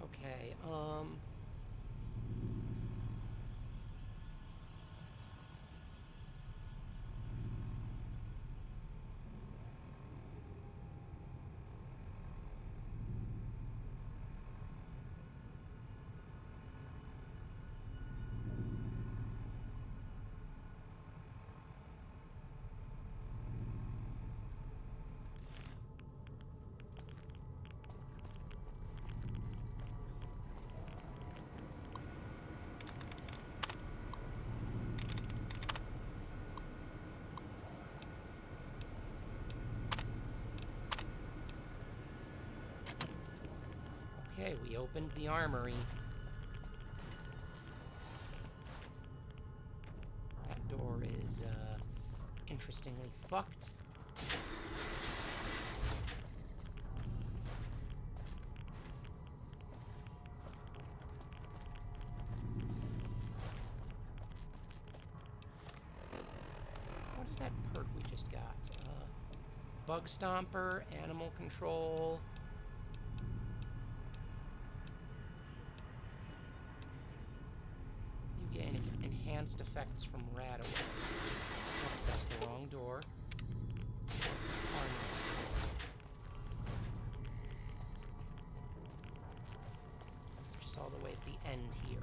Okay, Okay, we opened the armory. That door is, interestingly fucked. What is that perk we just got? Bug Stomper, Animal Control. Enhanced effects from Radaway. Oh, that's the wrong door. Just all the way at the end here.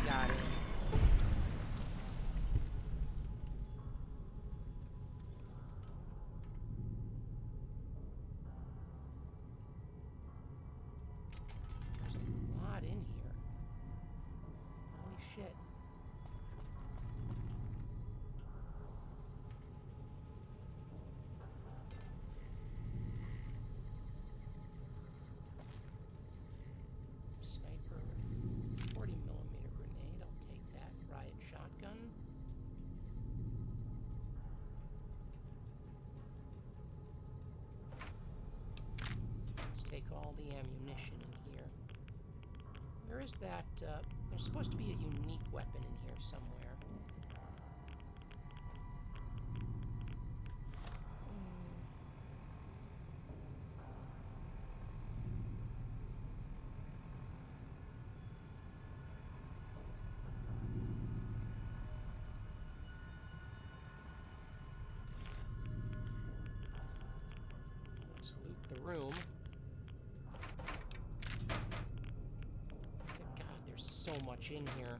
Got it. There's a lot in here. Holy shit. ammunition in here. Where is that? There's supposed to be a unique weapon in here somewhere. Let's loot the room. God, there's so much in here.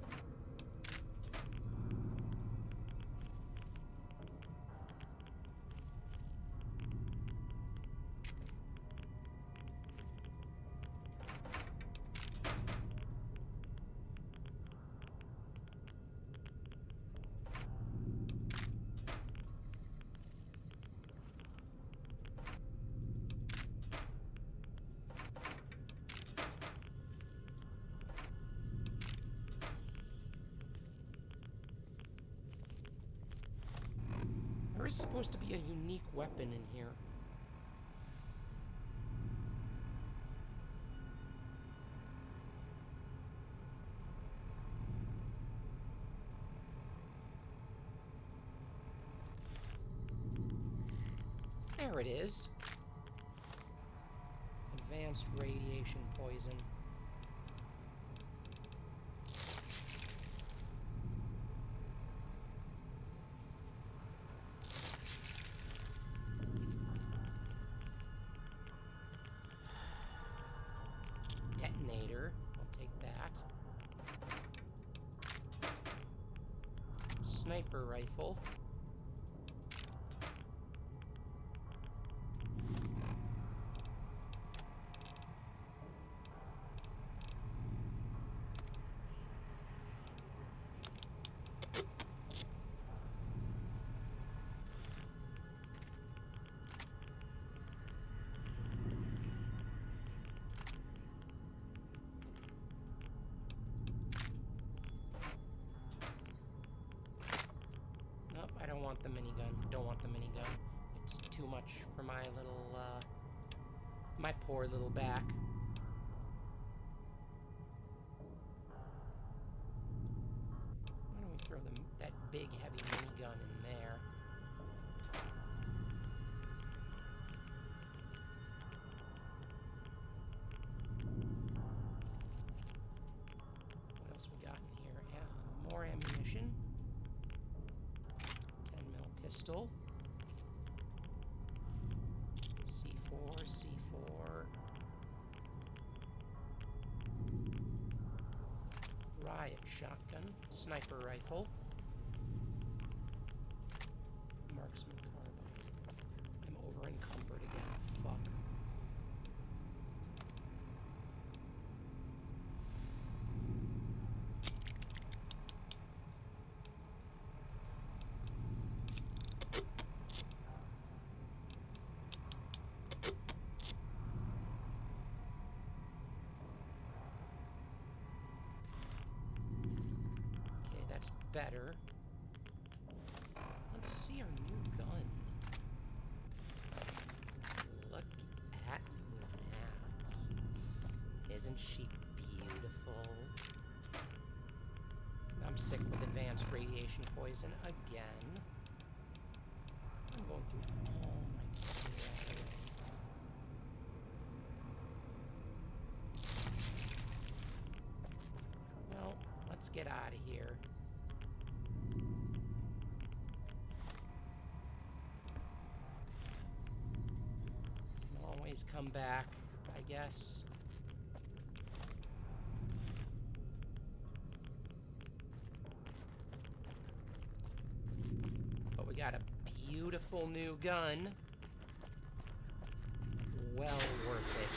There is supposed to be a unique weapon in here. There it is. Advanced radiation poison. Detonator. I'll take that. Sniper rifle. Nope, I don't want the minigun. Don't want the minigun. It's too much for my little, my poor little back. Why don't we throw that big, heavy minigun in there? What else we got in here? Yeah, more ammunition. 10mm pistol. C4, C4. Riot shotgun. Sniper rifle. Marksman carbine. I'm over encumbered again. Fuck. Okay, that's better. Let's see our new gun. Look at that. Isn't she beautiful? I'm sick with advanced radiation poison again. I'm going through all my fucking way. Well, let's get out of here. Can always come back, I guess. But we got a beautiful new gun. Well worth it.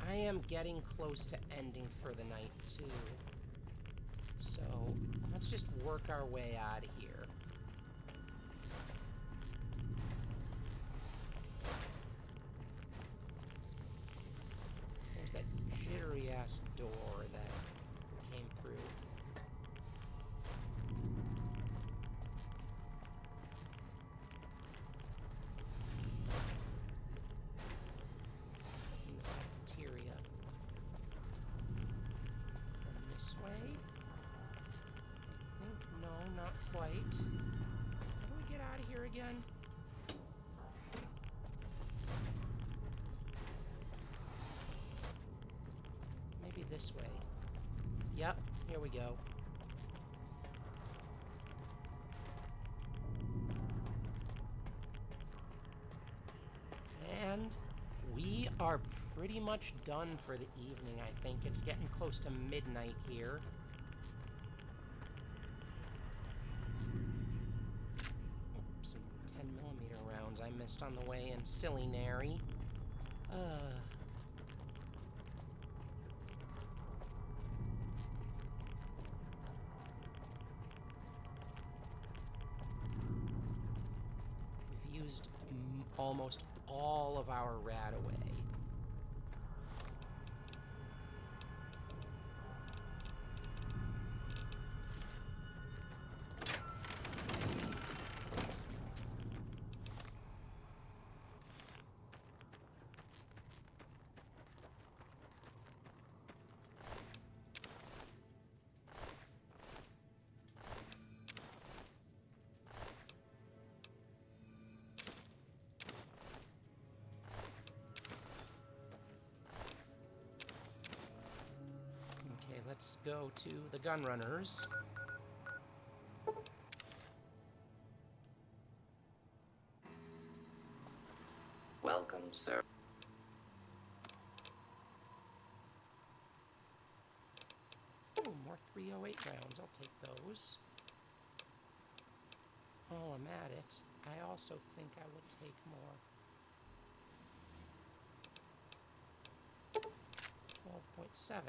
I am getting close to ending for the night, too. So, let's just work our way out of here. There's that jittery-ass door that came through. again? Maybe this way. Yep, here we go. And we are pretty much done for the evening, I think. It's getting close to midnight here. Some 10mm rounds I missed on the way in. Silly Nary. We've used almost all of our rat away. Let's go to the Gunrunners. Welcome, sir. Oh, more 308 rounds. I'll take those. Oh, I'm at it. I also think I will take more. 12.7.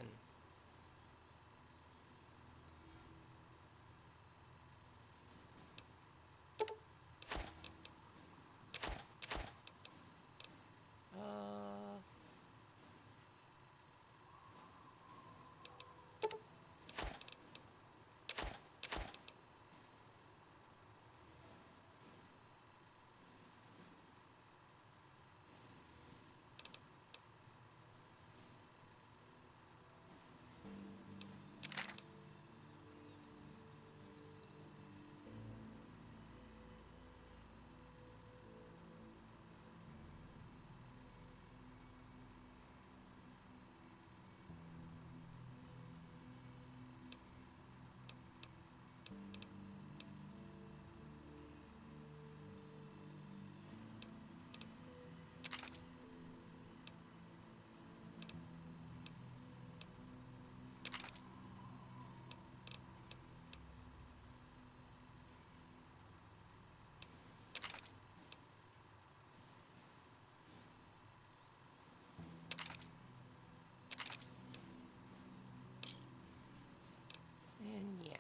And yeah.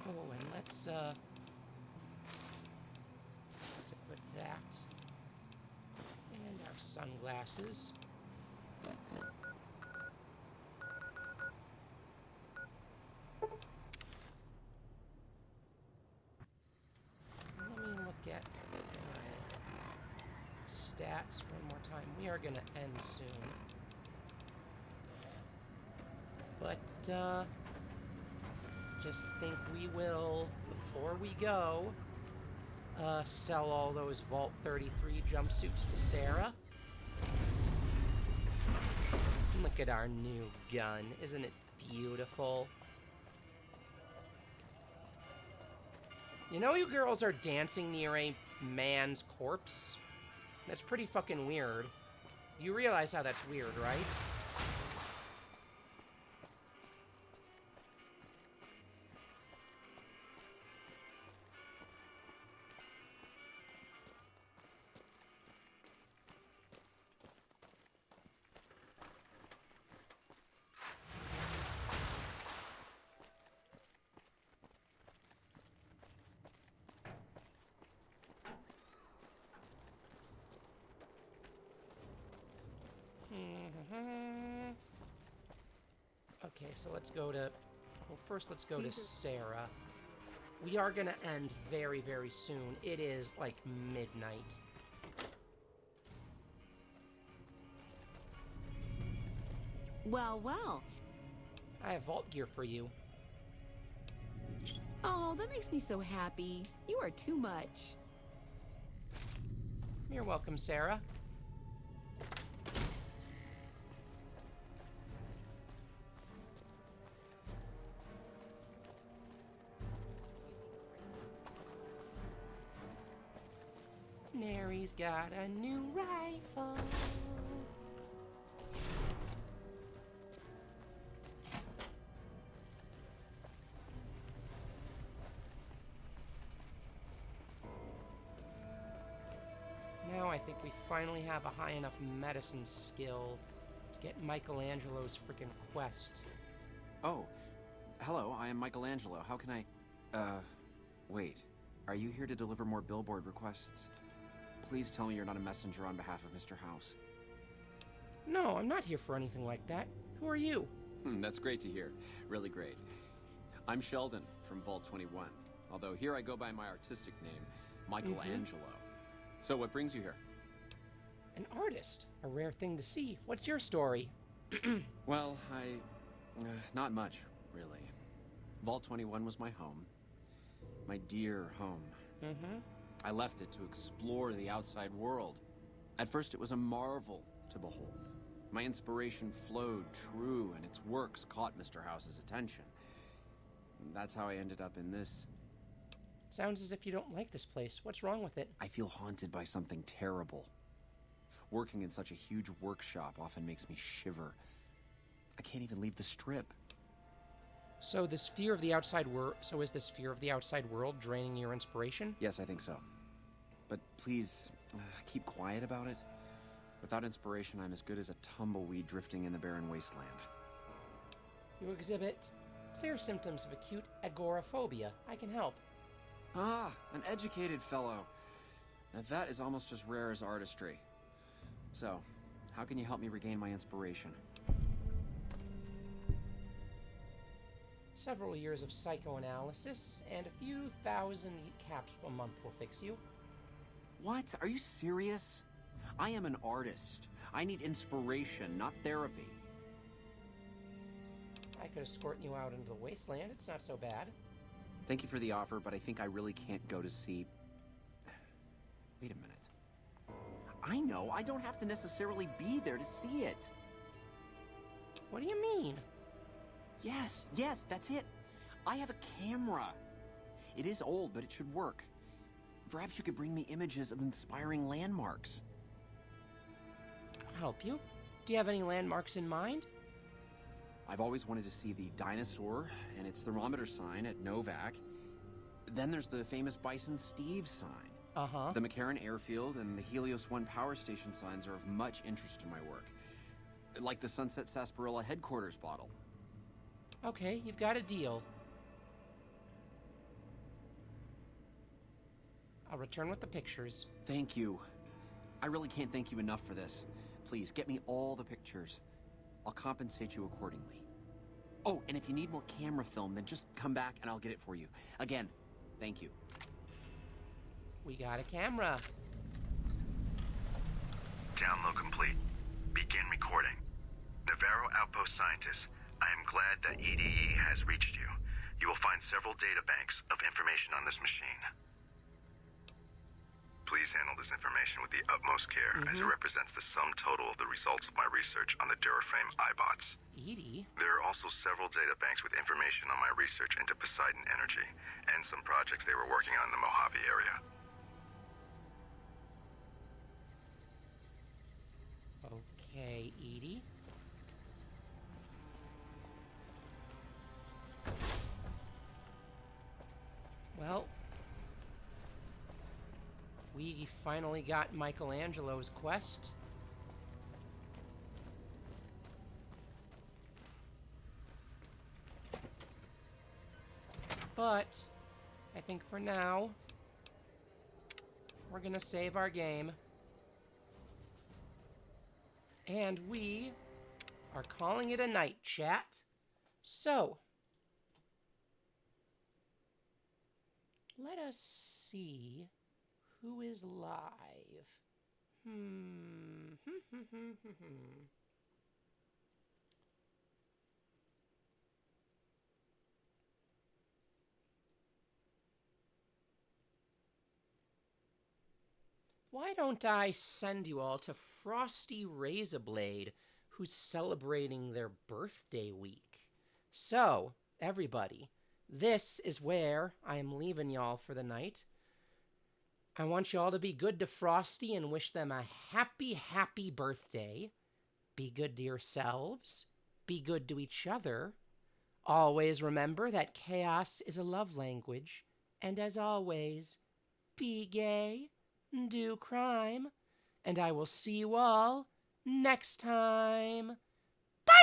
Oh, and let's equip that. And our sunglasses. Let me look at stats one more time. We are gonna end soon. But, just think we will, before we go, sell all those Vault 33 jumpsuits to Sarah. Look at our new gun. Isn't it beautiful? You know you girls are dancing near a man's corpse? That's pretty fucking weird. You realize how that's weird, right? Okay, so let's go to... Well, first let's go to Sarah. We are gonna end very, very soon. It is, like, midnight. Well, well. I have vault gear for you. Oh, that makes me so happy. You are too much. You're welcome, Sarah. Nary's got a new rifle. Now I think we finally have a high enough medicine skill to get Michelangelo's freaking quest. Oh, hello, I am Michelangelo. How can I... wait. Are you here to deliver more billboard requests? Please tell me you're not a messenger on behalf of Mr. House. No, I'm not here for anything like that. Who are you? That's great to hear. Really great. I'm Sheldon from Vault 21, although here I go by my artistic name, Michelangelo. So what brings you here? An artist. A rare thing to see. What's your story? Well, not much, really. Vault 21 was my home. My dear home. I left it to explore the outside world. At first it was a marvel to behold. My inspiration flowed true, and its works caught Mr. House's attention. That's how I ended up in this. Sounds as if you don't like this place. What's wrong with it? I feel haunted by something terrible. Working in such a huge workshop often makes me shiver. I can't even leave the strip. So is this fear of the outside world draining your inspiration? Yes, I think so. But please, keep quiet about it. Without inspiration, I'm as good as a tumbleweed drifting in the barren wasteland. You exhibit clear symptoms of acute agoraphobia. I can help. Ah, an educated fellow. Now that is almost as rare as artistry. So, how can you help me regain my inspiration? Several years of psychoanalysis and a few thousand caps a month will fix you. What? Are you serious? I am an artist. I need inspiration, not therapy. I could escort you out into the wasteland. It's not so bad. Thank you for the offer, but I think I really can't go to see... Wait a minute. I know, I don't have to necessarily be there to see it. What do you mean? Yes, that's it. I have a camera. It is old, but it should work. Perhaps you could bring me images of inspiring landmarks. I'll help you. Do you have any landmarks in mind? I've always wanted to see the dinosaur and its thermometer sign at Novac. Then there's the famous Bison Steve sign. The McCarran Airfield and the Helios 1 power station signs are of much interest to my work. Like the Sunset Sarsaparilla headquarters bottle. Okay, you've got a deal. I'll return with the pictures. Thank you. I really can't thank you enough for this. Please, get me all the pictures. I'll compensate you accordingly. Oh, and if you need more camera film, then just come back and I'll get it for you. Again, thank you. We got a camera. Download complete. Begin recording. Navarro Outpost Scientist, I am glad that EDE has reached you. You will find several data banks of information on this machine. Please handle this information with the utmost care, as it represents the sum total of the results of my research on the Duraframe iBots. EDE? There are also several data banks with information on my research into Poseidon Energy, and some projects they were working on in the Mojave area. Okay, EDE. Well, we finally got Michelangelo's quest. But I think for now, we're gonna save our game. And we are calling it a night, chat. So, let us see who is live. why don't I send you all to Frosty Razorblade, who's celebrating their birthday week? So, everybody, this is where I am leaving y'all for the night. I want y'all to be good to Frosty and wish them a happy, happy birthday. Be good to yourselves. Be good to each other. Always remember that chaos is a love language. And as always, be gay, do crime, and I will see you all next time. Bye!